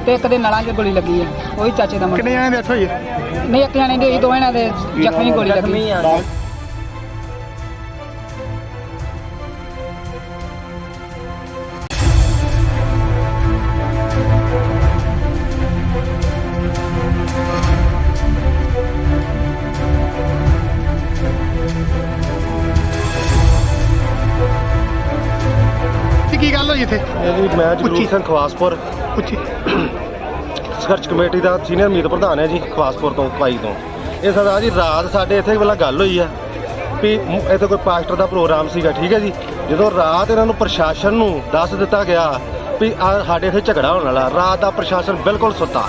ਤੇ ਇੱਕ ਦੇ ਨਲਾਂ 'ਚ ਗੋਲੀ ਲੱਗੀ ਆ, ਉਹੀ ਚਾਚੇ ਦਾ ਮੁੰਡਾ। ਕਿੰਨੇ ਜਣਿਆਂ ਦੀ ਡੈਥ ਹੋਈ ਆ? ਨਹੀਂ, ਇੱਕ ਜਣੇ ਦੀ ਹੋਈ, 2 ਜਣਿਆਂ ਦੇ ਜ਼ਖਮੀ ਗੋਲੀ ਲੱਗੀ। ਕੀ ਗੱਲ ਹੋਈ ਇੱਥੇ? ਇਹ ਜੀ ਮੈਂ ਜਗਰੂਪ ਸਿੰਘ ਖਵਾਸਪੁਰ ਸੰਘਰਸ਼ ਕਮੇਟੀ ਦਾ ਸੀਨੀਅਰ ਮੀਤ ਪ੍ਰਧਾਨ ਹੈ ਜੀ ਖਵਾਸਪੁਰ ਤੋਂ ਭਾਈ ਤੋਂ। ਇਹ ਸਰਦਾਰ ਜੀ ਰਾਤ ਸਾਡੇ ਇੱਥੇ ਪਹਿਲਾਂ ਗੱਲ ਹੋਈ ਆ ਵੀ ਇੱਥੇ ਕੋਈ ਪਾਸਟਰ ਦਾ ਪ੍ਰੋਗਰਾਮ ਸੀਗਾ, ਠੀਕ ਹੈ ਜੀ। ਜਦੋਂ ਰਾਤ ਇਹਨਾਂ ਨੂੰ ਪ੍ਰਸ਼ਾਸਨ ਨੂੰ ਦੱਸ ਦਿੱਤਾ ਗਿਆ ਵੀ ਸਾਡੇ ਇੱਥੇ ਝਗੜਾ ਹੋਣ ਵਾਲਾ, ਰਾਤ ਦਾ ਪ੍ਰਸ਼ਾਸਨ ਬਿਲਕੁਲ ਸੁੱਤਾ।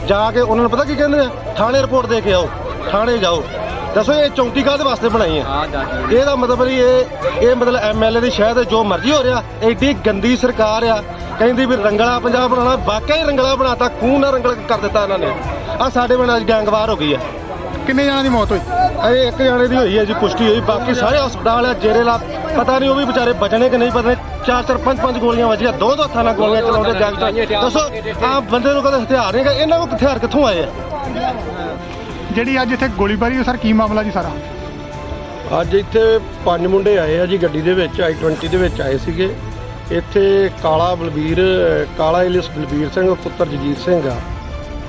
ਜਾ ਕੇ ਉਹਨਾਂ ਨੂੰ ਪਤਾ ਕੀ ਕਹਿੰਦੇ ਆ, ਥਾਣੇ ਰਿਪੋਰਟ ਦੇ ਕੇ ਆਓ, ਥਾਣੇ ਜਾਓ। ਦੱਸੋ ਇਹ ਚੌਂਕੀ ਕਾਹਦੇ ਵਾਸਤੇ ਬਣਾਈ ਹੈ? ਇਹਦਾ ਮਤਲਬ ਵੀ ਇਹ ਮਤਲਬ ਐਮਐਲਏ ਦੀ ਸ਼ਾਇਦ ਜੋ ਮਰਜ਼ੀ ਹੋ ਰਿਹਾ। ਐਡੀ ਗੰਦੀ ਸਰਕਾਰ ਆ, ਕਹਿੰਦੀ ਵੀ ਰੰਗਲਾ ਪੰਜਾਬ ਬਣਾਉਣਾ, ਵਾਕਿਆ ਹੀ ਰੰਗਲਾ ਬਣਾਤਾ, ਖੂਨ ਨਾਲ ਰੰਗਲ ਕਰ ਦਿੱਤਾ ਇਹਨਾਂ ਨੇ। ਆ ਸਾਡੇ ਪਿੰਡ ਅੱਜ ਗੈਂਗਵਾਰ ਹੋ ਗਈ ਆ। ਕਿੰਨੇ ਜਣਾਂ ਦੀ ਮੌਤ ਹੋਈ? ਇਹ ਇੱਕ ਜਾਣੇ ਦੀ ਹੋਈ ਹੈ ਜੀ, ਪੁਸ਼ਟੀ ਹੋਈ। ਬਾਕੀ ਸਾਰੇ ਹਸਪਤਾਲ ਆ ਜੇਰੇ ਲਾ, ਪਤਾ ਨਹੀਂ ਉਹ ਵੀ ਵਿਚਾਰੇ ਬਚਣੇ ਕਿ ਨਹੀਂ ਬਚਣੇ। 4-4 5-5 ਗੋਲੀਆਂ ਵੱਜੀਆਂ, ਦੋ ਹੱਥਾਂ ਨਾਲ ਗੋਲੀਆਂ ਚਲਾਉਂਦੇ ਜੱਗ। ਦੱਸੋ ਆਹ ਬੰਦੇ ਨੂੰ ਕਦੇ ਹਥਿਆਰ ਨਹੀਂ ਹੈਗਾ, ਇਹਨਾਂ ਕੋਲ ਹਥਿਆਰ ਕਿੱਥੋਂ ਆਏ ਆ? ਜਿਹੜੀ ਅੱਜ ਇੱਥੇ ਗੋਲੀਬਾਰੀ, ਸਰ ਕੀ ਮਾਮਲਾ ਜੀ ਸਾਰਾ? ਅੱਜ ਇੱਥੇ 5 ਮੁੰਡੇ ਆਏ ਆ ਜੀ ਗੱਡੀ ਦੇ ਵਿੱਚ, i20 ਦੇ ਵਿੱਚ ਆਏ ਸੀਗੇ। ਇੱਥੇ ਕਾਲਾ ਇਲਿਸ ਬਲਬੀਰ ਸਿੰਘ ਪੁੱਤਰ ਜਗੀਰ ਸਿੰਘ ਆ,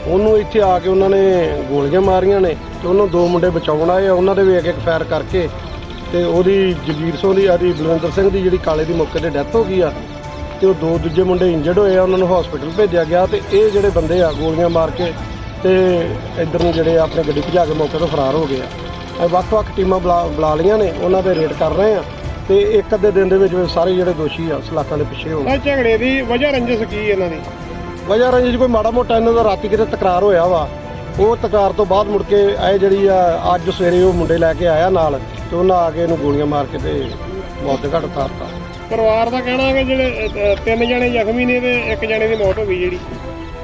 ਉਹਨੂੰ ਇੱਥੇ ਆ ਕੇ ਉਹਨਾਂ ਨੇ ਗੋਲੀਆਂ ਮਾਰੀਆਂ ਨੇ ਤੇ ਉਹਨੂੰ 2 ਮੁੰਡੇ ਬਚਾਉਣ ਆਏ ਆ। ਉਹਨਾਂ ਦੇ ਵੀ ਇੱਕ ਫਾਇਰ ਕਰਕੇ ਤੇ ਉਹਦੀ ਜਗੀਰ ਸਿੰਘ ਦੀ ਬਲਵਿੰਦਰ ਸਿੰਘ ਦੀ ਜਿਹੜੀ ਕਾਲੇ ਦੀ ਮੌਕੇ ਤੇ ਡੈਥ ਹੋ ਗਈ ਆ ਤੇ ਉਹ 2 ਦੂਜੇ ਮੁੰਡੇ ਇੰਜਰਡ ਹੋਏ ਆ, ਉਹਨਾਂ ਨੂੰ ਹਸਪੀਟਲ ਭੇਜਿਆ ਗਿਆ। ਤੇ ਇਹ ਜਿਹੜੇ ਬੰਦੇ ਆ ਗੋਲੀਆਂ ਮਾਰ ਕੇ ਤੇ ਇੱਧਰ ਨੂੰ ਜਿਹੜੇ ਆਪਣੇ ਗੱਡੀ ਭਜਾ ਕੇ ਮੌਕੇ ਤੋਂ ਫਰਾਰ ਹੋ ਗਏ ਆ। ਅਸੀਂ ਵੱਖ-ਵੱਖ ਟੀਮਾਂ ਬੁਲਾ ਲਈਆਂ ਨੇ, ਉਹਨਾਂ ਦੇ ਰੇਡ ਕਰ ਰਹੇ ਆ ਤੇ ਇੱਕ ਅੱਧੇ ਦਿਨ ਦੇ ਵਿੱਚ ਸਾਰੇ ਜਿਹੜੇ ਦੋਸ਼ੀ ਆ ਸਲਾਖਾਂ ਦੇ ਪਿੱਛੇ ਹੋਣ। ਸਰ ਝਗੜੇ ਦੀ ਵਜ੍ਹਾ ਰੰਜਿਸ਼ ਕੀ ਇਹਨਾਂ ਦੀ? ਵਜ੍ਹਾ ਰੰਜਿਸ਼ ਕੋਈ ਮਾੜਾ ਮੋਟਾ ਇਹਨਾਂ ਦਾ ਰਾਤੀ ਕਿਤੇ ਤਕਰਾਰ ਹੋਇਆ ਵਾ, ਉਹ ਤਕਰਾਰ ਤੋਂ ਬਾਅਦ ਮੁੜ ਕੇ ਇਹ ਜਿਹੜੀ ਆ ਅੱਜ ਸਵੇਰੇ ਉਹ ਮੁੰਡੇ ਲੈ ਕੇ ਆਇਆ ਨਾਲ ਤੇ ਉਹਨਾਂ ਆ ਕੇ ਇਹਨੂੰ ਗੋਲੀਆਂ ਮਾਰ ਕੇ ਤੇ ਮੌਤ ਦੇ ਘਾਟ ਉਤਾਰਤਾ। ਪਰਿਵਾਰ ਦਾ ਕਹਿਣਾ ਹੈ ਕਿ ਜਿਹੜੇ 3 ਜਣੇ ਜ਼ਖਮੀ ਨੇ ਤੇ 1 ਜਣੇ ਦੀ ਮੌਤ ਹੋ ਗਈ ਜਿਹੜੀ।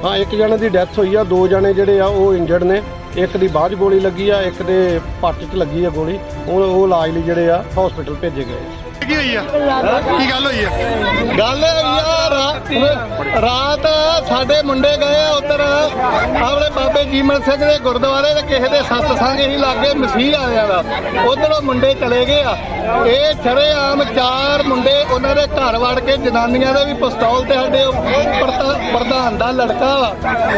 ਹਾਂ, 1 ਜਣੇ ਦੀ ਡੈਥ ਹੋਈ ਆ, 2 ਜਣੇ ਜਿਹੜੇ ਆ ਉਹ ਇੰਜਰਡ ਨੇ। ਇੱਕ ਦੀ ਬਾਅਦ 'ਚ ਗੋਲੀ ਲੱਗੀ ਆ, ਇੱਕ ਦੇ ਪੱਟ 'ਚ ਲੱਗੀ ਆ ਗੋਲੀ। ਉਹ ਇਲਾਜ ਲਈ ਜਿਹੜੇ ਆ ਹਸਪੀਟਲ ਭੇਜੇ ਗਏ। ਕੀ ਹੋਈ ਆ? ਕੀ ਗੱਲ ਹੋਈ ਆ? ਗੱਲ ਇਹ ਆ ਰਾਤ ਸਾਡੇ ਮੁੰਡੇ ਗਏ ਆ ਉੱਧਰ ਆਪਣੇ ਬਾਬੇ ਜੀਮਲ ਸਿੰਘ ਦੇ ਗੁਰਦੁਆਰੇ ਤੇ ਕਿਸੇ ਦੇ ਸਤਸੰਗ ਹੀ ਲਾਗੇ ਮਸੀਹ ਵਾਲਿਆਂ ਦਾ, ਉੱਧਰੋਂ ਮੁੰਡੇ ਚਲੇ ਗਏ ਆ। ਇਹ ਸ਼ਰੇਆਮ 4 ਮੁੰਡੇ ਉਹਨਾਂ ਦੇ ਘਰ ਵੜ ਕੇ ਜਨਾਨੀਆਂ ਦੇ ਵੀ ਪਿਸਤੌਲ ਤੇ ਸਾਡੇ ਪ੍ਰਧਾਨ ਦਾ ਲੜਕਾ ਵਾ,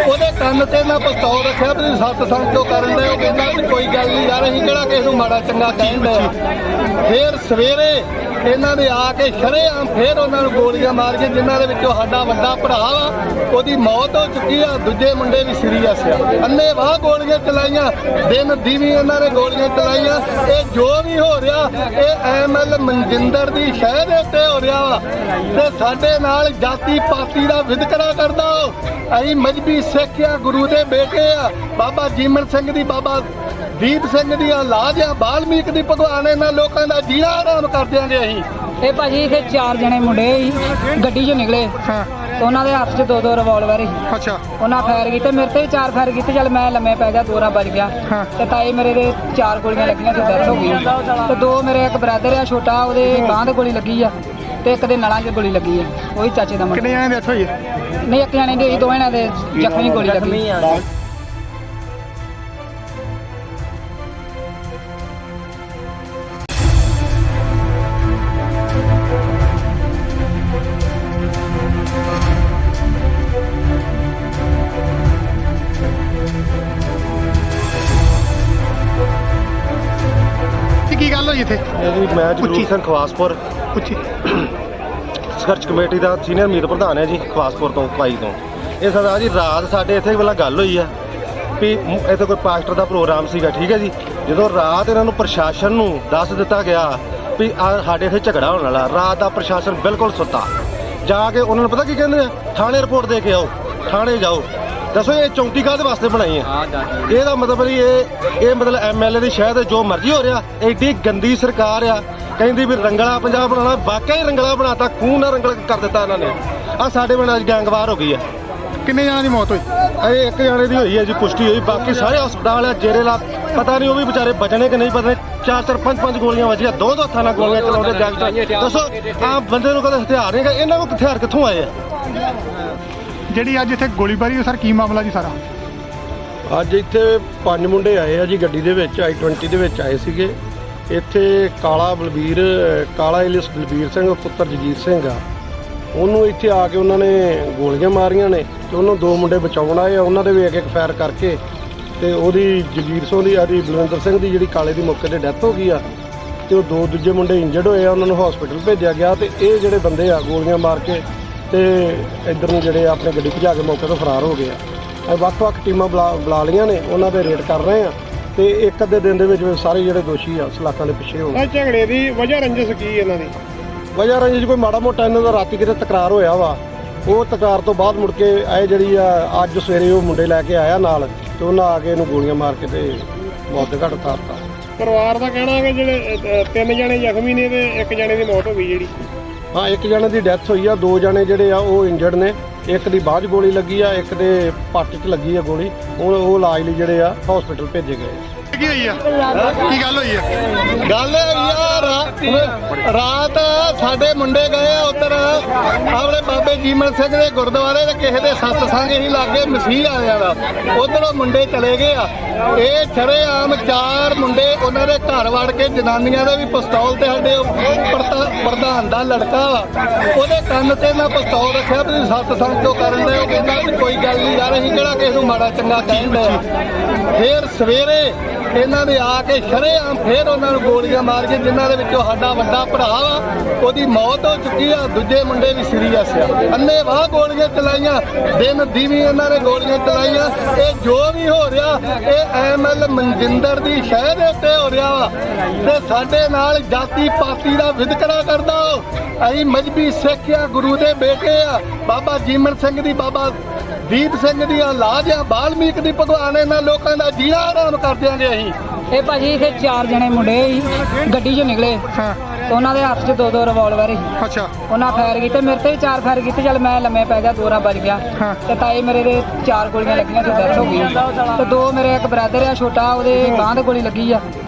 ਉਹਦੇ ਕੰਨ ਤੇ ਨਾ ਪਿਸਤੌਲ ਰੱਖਿਆ ਵੀ ਸਤਸੰਗ ਕਿਉਂ ਕਰਨ ਦੇ। ਉਹ ਕਹਿੰਦਾ ਵੀ ਕੋਈ ਗੱਲ ਨਹੀਂ ਯਾਰ, ਅਸੀਂ ਕਿਹੜਾ ਕਿਸੇ ਨੂੰ ਮਾੜਾ ਚੰਗਾ ਕਹਿੰਦੇ ਆ। ਫਿਰ ਸਵੇਰੇ ਇਹਨਾਂ ਨੇ ਆ ਕੇ ਸ਼ਰੇਆਮ ਫਿਰ ਉਹਨਾਂ ਨੂੰ ਗੋਲੀਆਂ ਮਾਰ ਕੇ, ਜਿਨ੍ਹਾਂ ਦੇ ਵਿੱਚੋਂ ਸਾਡਾ ਵੱਡਾ ਭਰਾ ਵਾ ਉਹਦੀ ਮੌਤ ਹੋ ਚੁੱਕੀ ਆ, ਦੂਜੇ ਮੁੰਡੇ ਵੀ ਸੀਰੀਅਸ ਆ। ਅੰਨ੍ਹੇਵਾਹ ਗੋਲੀਆਂ ਚਲਾਈਆਂ, ਦਿਨ ਦੀਵੀ ਇਹਨਾਂ ਨੇ ਗੋਲੀਆਂ ਚਲਾਈਆਂ। ਇਹ ਜੋ ਵੀ ਹੋ ਰਿਹਾ ਇਹ ਐਮਐਲ ਮਨਜਿੰਦਰ ਦੀ ਸ਼ਹਿ ਦੇ ਉੱਤੇ ਹੋ ਰਿਹਾ ਵਾ ਤੇ ਸਾਡੇ ਨਾਲ ਜਾਤੀ ਪਾਤੀ ਦਾ ਵਿਤਕਰਾ ਕਰਦਾ। ਅਸੀਂ ਮਜਬੀ ਸਿੱਖ ਆ, ਗੁਰੂ ਦੇ ਬੇਟੇ ਆ, ਬਾਬਾ ਜੀਮਨ ਸਿੰਘ ਦੀ, ਬਾਬਾ ਦੀਪ ਸਿੰਘ ਦੀ ਔਲਾਦ ਆ, ਬਾਲਮੀਕ ਦੀ ਭਗਵਾਨ। ਇਹਨਾਂ ਲੋਕਾਂ ਦਾ ਜੀਣਾ ਆਰਾਮ ਕਰ ਦਿਆਂਗੇ ਅਸੀਂ। ਇਹ ਭਾਜੀ ਇੱਥੇ 4 ਜਣੇ ਮੁੰਡੇ ਸੀ, ਗੱਡੀ 'ਚੋਂ ਨਿਕਲੇ ਤੇ ਉਹਨਾਂ ਦੇ ਹੱਥ 'ਚ 2 ਰਿਵਾਲਵਰ ਸੀ। ਅੱਛਾ, ਉਹਨਾਂ ਫਾਇਰ ਕੀਤੇ, ਮੇਰੇ ਤੇ ਵੀ 4 ਫਾਇਰ ਕੀਤੇ। ਚੱਲ ਮੈਂ ਲੰਮੇ ਪੈ ਗਿਆ, 2 ਵੱਜ ਗਿਆ ਤੇ ਤਾਏ ਮੇਰੇ ਦੇ 4 ਗੋਲੀਆਂ ਲੱਗੀਆਂ ਤੇ ਡੈਥ ਹੋ ਗਈ। ਤੇ 2 ਮੇਰੇ ਇੱਕ ਬ੍ਰਦਰ ਆ ਛੋਟਾ, ਉਹਦੇ ਬਾਂਹ ਤੇ ਗੋਲੀ ਲੱਗੀ ਆ ਤੇ ਇੱਕ ਦੇ ਨਲਾਂ 'ਚ ਗੋਲੀ ਲੱਗੀ ਆ, ਉਹੀ ਚਾਚੇ ਦਾ ਮੁੰਡਾ। ਕਿੰਨੇ ਜਣੇ ਡੈਥ ਹੋਈ ਆ? ਨਹੀਂ, 1 ਜਣੇ ਦੀ ਹੋਈ, 2 ਜਣਿਆਂ ਦੇ ਜ਼ਖਮੀ ਗੋਲੀ ਲੱਗੀ। ਕੀ ਗੱਲ ਹੋਈ ਇੱਥੇ? ਇਹ ਜੀ ਮੈਂ ਜਗਰੂਪ ਸਿੰਘ ਖਵਾਸਪੁਰ ਸੰਘਰਸ਼ ਕਮੇਟੀ ਦਾ ਸੀਨੀਅਰ ਮੀਤ ਪ੍ਰਧਾਨ ਹੈ ਜੀ, ਖਵਾਸਪੁਰ ਤੋਂ ਭਾਈ ਤੋਂ। ਇਹ ਸਰਦਾਰ ਜੀ ਰਾਤ ਸਾਡੇ ਇੱਥੇ ਪਹਿਲਾਂ ਗੱਲ ਹੋਈ ਆ ਵੀ ਇੱਥੇ ਕੋਈ ਪਾਸਟਰ ਦਾ ਪ੍ਰੋਗਰਾਮ ਸੀਗਾ, ਠੀਕ ਹੈ ਜੀ। ਜਦੋਂ ਰਾਤ ਇਹਨਾਂ ਨੂੰ ਪ੍ਰਸ਼ਾਸਨ ਨੂੰ ਦੱਸ ਦਿੱਤਾ ਗਿਆ ਵੀ ਸਾਡੇ ਇੱਥੇ ਝਗੜਾ ਹੋਣ ਵਾਲਾ, ਰਾਤ ਦਾ ਪ੍ਰਸ਼ਾਸਨ ਬਿਲਕੁਲ ਸੁੱਤਾ। ਜਾ ਕੇ ਉਹਨਾਂ ਨੂੰ ਪਤਾ ਕੀ ਕਹਿੰਦੇ ਆ, ਥਾਣੇ ਰਿਪੋਰਟ ਦੇ ਕੇ ਆਓ, ਥਾਣੇ ਜਾਓ। ਦੱਸੋ ਇਹ ਚੌਂਕੀ ਕਾਹਦੇ ਵਾਸਤੇ ਬਣਾਈ ਹੈ? ਇਹਦਾ ਮਤਲਬ ਨਹੀਂ ਇਹ ਮਤਲਬ ਐਮਐਲਏ ਦੀ ਸ਼ਹਿਰ ਜੋ ਮਰਜ਼ੀ ਹੋ ਰਿਹਾ। ਐਡੀ ਗੰਦੀ ਸਰਕਾਰ ਆ, ਕਹਿੰਦੀ ਵੀ ਰੰਗਲਾ ਪੰਜਾਬ ਬਣਾਉਣਾ, ਵਾਕਿਆ ਹੀ ਰੰਗਲਾ ਬਣਾਤਾ, ਖੂਨ ਨਾਲ ਰੰਗਲ ਕਰ ਦਿੱਤਾ ਇਹਨਾਂ ਨੇ। ਆ ਸਾਡੇ ਪਿੰਡ ਅੱਜ ਗੈਂਗਵਾਰ ਹੋ ਗਈ ਆ। ਕਿੰਨੇ ਜਣਾਂ ਦੀ ਮੌਤ ਹੋਈ? ਇਹ 1 ਜਣੇ ਦੀ ਹੋਈ ਹੈ ਜੀ, ਪੁਸ਼ਟੀ ਹੋਈ। ਬਾਕੀ ਸਾਰੇ ਹਸਪਤਾਲ ਆ, ਜੇਰੇ ਪਤਾ ਨਹੀਂ ਉਹ ਵੀ ਵਿਚਾਰੇ ਬਚਣੇ ਕਿ ਨਹੀਂ ਬਚਣੇ। 4-4 5-5 ਗੋਲੀਆਂ ਵੱਜੀਆਂ, 2 ਹੱਥਾਂ ਨਾਲ ਗੋਲੀਆਂ ਚਲਾਉਂਦੇ ਗੈਂਗਸਟਰ। ਦੱਸੋ ਆਹ ਬੰਦੇ ਨੂੰ ਕਦੇ ਹਥਿਆਰ ਨਹੀਂ ਹੈਗਾ, ਇਹਨਾਂ ਨੂੰ ਹਥਿਆਰ ਕਿੱਥੋਂ ਆਏ ਆ? ਜਿਹੜੀ ਅੱਜ ਇੱਥੇ ਗੋਲੀਬਾਰੀ, ਸਰ ਕੀ ਮਾਮਲਾ ਜੀ ਸਾਰਾ? ਅੱਜ ਇੱਥੇ 5 ਮੁੰਡੇ ਆਏ ਆ ਜੀ, ਗੱਡੀ ਦੇ ਵਿੱਚ i20 ਦੇ ਵਿੱਚ ਆਏ ਸੀਗੇ। ਇੱਥੇ ਕਾਲਾ ਇਲਿਸ ਬਲਬੀਰ ਸਿੰਘ ਪੁੱਤਰ ਜਗੀਰ ਸਿੰਘ ਆ, ਉਹਨੂੰ ਇੱਥੇ ਆ ਕੇ ਉਹਨਾਂ ਨੇ ਗੋਲੀਆਂ ਮਾਰੀਆਂ ਨੇ ਤੇ ਉਹਨੂੰ 2 ਮੁੰਡੇ ਬਚਾਉਣ ਆਏ ਆ। ਉਹਨਾਂ ਦੇ ਵੀ ਇੱਕ ਫਾਇਰ ਕਰਕੇ ਤੇ ਉਹਦੀ ਜਗੀਰ ਸਿੰਘ ਦੀ ਆਦੀ ਬਲਵਿੰਦਰ ਸਿੰਘ ਦੀ ਜਿਹੜੀ ਕਾਲੇ ਦੀ ਮੌਕੇ ਤੇ ਡੈਥ ਹੋ ਗਈ ਆ ਤੇ ਉਹ 2 ਦੂਜੇ ਮੁੰਡੇ ਇੰਜਰਡ ਹੋਏ ਆ, ਉਹਨਾਂ ਨੂੰ ਹਸਪੀਟਲ ਭੇਜਿਆ ਗਿਆ। ਤੇ ਇਹ ਜਿਹੜੇ ਬੰਦੇ ਆ ਗੋਲੀਆਂ ਮਾਰ ਕੇ ਤੇ ਇੱਧਰ ਨੂੰ ਜਿਹੜੇ ਆਪਣੀ ਗੱਡੀ ਭਜਾ ਕੇ ਮੌਕੇ ਤੋਂ ਫਰਾਰ ਹੋ ਗਏ ਆ। ਅਸੀਂ ਵੱਖ-ਵੱਖ ਟੀਮਾਂ ਬੁਲਾ ਲਈਆਂ ਨੇ, ਉਹਨਾਂ ਦੇ ਰੇਡ ਕਰ ਰਹੇ ਆ ਤੇ ਇੱਕ ਅੱਧੇ ਦਿਨ ਦੇ ਵਿੱਚ ਸਾਰੇ ਜਿਹੜੇ ਦੋਸ਼ੀ ਆ ਸਲਾਖਾਂ ਦੇ ਪਿੱਛੇ ਹੋਣ। ਸਰ ਝਗੜੇ ਦੀ ਵਜ੍ਹਾ ਰੰਜਿਸ਼ ਕੀ ਇਹਨਾਂ ਦੀ? ਵਜ੍ਹਾ ਰੰਜਿਸ਼ ਕੋਈ ਮਾੜਾ ਮੋਟਾ ਇਹਨਾਂ ਦਾ ਰਾਤੀ ਕਿਤੇ ਤਕਰਾਰ ਹੋਇਆ ਵਾ, ਉਹ ਤਕਰਾਰ ਤੋਂ ਬਾਅਦ ਮੁੜ ਕੇ ਇਹ ਜਿਹੜੀ ਆ ਅੱਜ ਸਵੇਰੇ ਉਹ ਮੁੰਡੇ ਲੈ ਕੇ ਆਇਆ ਨਾਲ ਤੇ ਉਹਨਾਂ ਆ ਕੇ ਇਹਨੂੰ ਗੋਲੀਆਂ ਮਾਰ ਕੇ ਤੇ ਮੌਤ ਦੇ ਘਾਟ ਉਤਾਰਤਾ। ਪਰਿਵਾਰ ਦਾ ਕਹਿਣਾ ਹੈ ਕਿ ਜਿਹੜੇ 3 ਜਣੇ ਜ਼ਖਮੀ ਨੇ ਤੇ 1 ਜਣੇ ਦੀ ਮੌਤ ਹੋ ਗਈ ਜਿਹੜੀ। ਹਾਂ, 1 ਜਣੇ ਦੀ ਡੈਥ ਹੋਈ ਆ, 2 ਜਣੇ ਜਿਹੜੇ ਆ ਉਹ ਇੰਜਰਡ ਨੇ। ਇੱਕ ਦੀ ਬਾਅਦ 'ਚ ਗੋਲੀ ਲੱਗੀ ਆ, ਇੱਕ ਦੇ ਪੱਟ 'ਚ ਲੱਗੀ ਆ ਗੋਲੀ। ਉਹ ਇਲਾਜ ਲਈ ਜਿਹੜੇ ਆ ਹਸਪੀਟਲ ਭੇਜੇ ਗਏ। ਕੀ ਹੋਈ ਆ? ਕੀ ਗੱਲ ਹੋਈ ਆ? ਗੱਲ ਇਹ ਆ ਰਾਤ ਸਾਡੇ ਮੁੰਡੇ ਗਏ ਆ ਉੱਧਰ ਆਪਣੇ ਬਾਬੇ ਜੀਮਨ ਸਿੰਘ ਦੇ ਗੁਰਦੁਆਰੇ ਤੇ ਕਿਸੇ ਦੇ ਸਤਸੰਗ ਹੀ ਲਾਗੇ ਮਸੀਹ ਵਾਲਿਆਂ ਦਾ, ਉੱਧਰੋਂ ਮੁੰਡੇ ਚਲੇ ਗਏ ਆ। ਇਹ ਸ਼ਰੇਆਮ 4 ਮੁੰਡੇ ਉਹਨਾਂ ਦੇ ਘਰ ਵੜ ਕੇ ਜਨਾਨੀਆਂ ਦੇ ਵੀ ਪਿਸਤੌਲ ਤੇ ਸਾਡੇ ਪ੍ਰਧਾਨ ਦਾ ਲੜਕਾ ਵਾ, ਉਹਦੇ ਕੰਨ ਤੇ ਨਾ ਪਿਸਤੌਲ ਰੱਖਿਆ ਵੀ ਸਤਸੰਗ ਕਿਉਂ ਕਰਨ ਦੇ। ਉਹ ਕਹਿੰਦਾ ਵੀ ਕੋਈ ਗੱਲ ਨਹੀਂ ਯਾਰ, ਅਸੀਂ ਕਿਹੜਾ ਕਿਸੇ ਨੂੰ ਮਾੜਾ ਚੰਗਾ ਕਹਿੰਦੇ ਆ। ਫਿਰ ਸਵੇਰੇ ਇਹਨਾਂ ਨੇ ਆ ਕੇ ਸ਼ਰੇਆਮ ਫੇਰ ਉਹਨਾਂ ਨੂੰ ਗੋਲੀਆਂ ਮਾਰ ਕੇ, ਜਿਨ੍ਹਾਂ ਦੇ ਵਿੱਚੋਂ ਸਾਡਾ ਵੱਡਾ ਭਰਾ ਵਾ ਉਹਦੀ ਮੌਤ ਹੋ ਚੁੱਕੀ ਆ, ਦੂਜੇ ਮੁੰਡੇ ਵੀ ਸੀਰੀਅਸ ਆ। ਅੰਨ੍ਹੇਵਾਹ ਗੋਲੀਆਂ ਚਲਾਈਆਂ, ਦਿਨ ਦੀਵੀ ਇਹਨਾਂ ਨੇ ਗੋਲੀਆਂ ਚਲਾਈਆਂ। ਇਹ ਜੋ ਵੀ ਹੋ ਰਿਹਾ ਇਹ ਐਮਐਲ ਮਨਜਿੰਦਰ ਦੀ ਸ਼ਹਿ ਦੇ ਉੱਤੇ ਹੋ ਰਿਹਾ ਵਾ ਤੇ ਸਾਡੇ ਨਾਲ ਜਾਤੀ ਪਾਤੀ ਦਾ ਵਿਤਕਰਾ ਕਰਦਾ। ਅਸੀਂ ਮਜਬੀ ਸਿੱਖ ਆ, ਗੁਰੂ ਦੇ ਬੇਟੇ ਆ, ਬਾਬਾ ਜੀਮਨ ਸਿੰਘ ਦੀ, ਬਾਬਾ ਦੀਪ ਸਿੰਘ ਦੀ ਔਲਾਦ ਆ, ਵਾਲਮੀਕ ਦੀ ਭਗਵਾਨ। ਇਹਨਾਂ ਲੋਕਾਂ ਦਾ ਜੀਣਾ ਆਰਾਮ ਕਰ ਦਿਆਂਗੇ ਅਸੀਂ। ਇਹ ਭਾਜੀ ਇੱਥੇ 4 ਜਣੇ ਮੁੰਡੇ ਸੀ ਗੱਡੀ 'ਚੋਂ ਨਿਕਲੇ ਤੇ ਉਹਨਾਂ ਦੇ ਹੱਥ 'ਚ 2 ਰਿਵਾਲਵਰ ਸੀ। ਅੱਛਾ, ਉਹਨਾਂ ਫਾਇਰ ਕੀਤੇ, ਮੇਰੇ ਤੇ ਵੀ 4 ਫਾਇਰ ਕੀਤੇ। ਚੱਲ ਮੈਂ ਲੰਮੇ ਪੈ ਗਿਆ, 2 ਵੱਜ ਗਿਆ ਤੇ ਤਾਏ ਮੇਰੇ ਦੇ 4 ਗੋਲੀਆਂ ਲੱਗੀਆਂ ਤੇ ਡੈਥ ਹੋ ਗਈ ਤੇ 2 ਮੇਰੇ ਇੱਕ ਬ੍ਰਦਰ ਆ ਛੋਟਾ, ਉਹਦੇ ਬਾਂਹ ਤੇ ਗੋਲੀ ਲੱਗੀ ਆ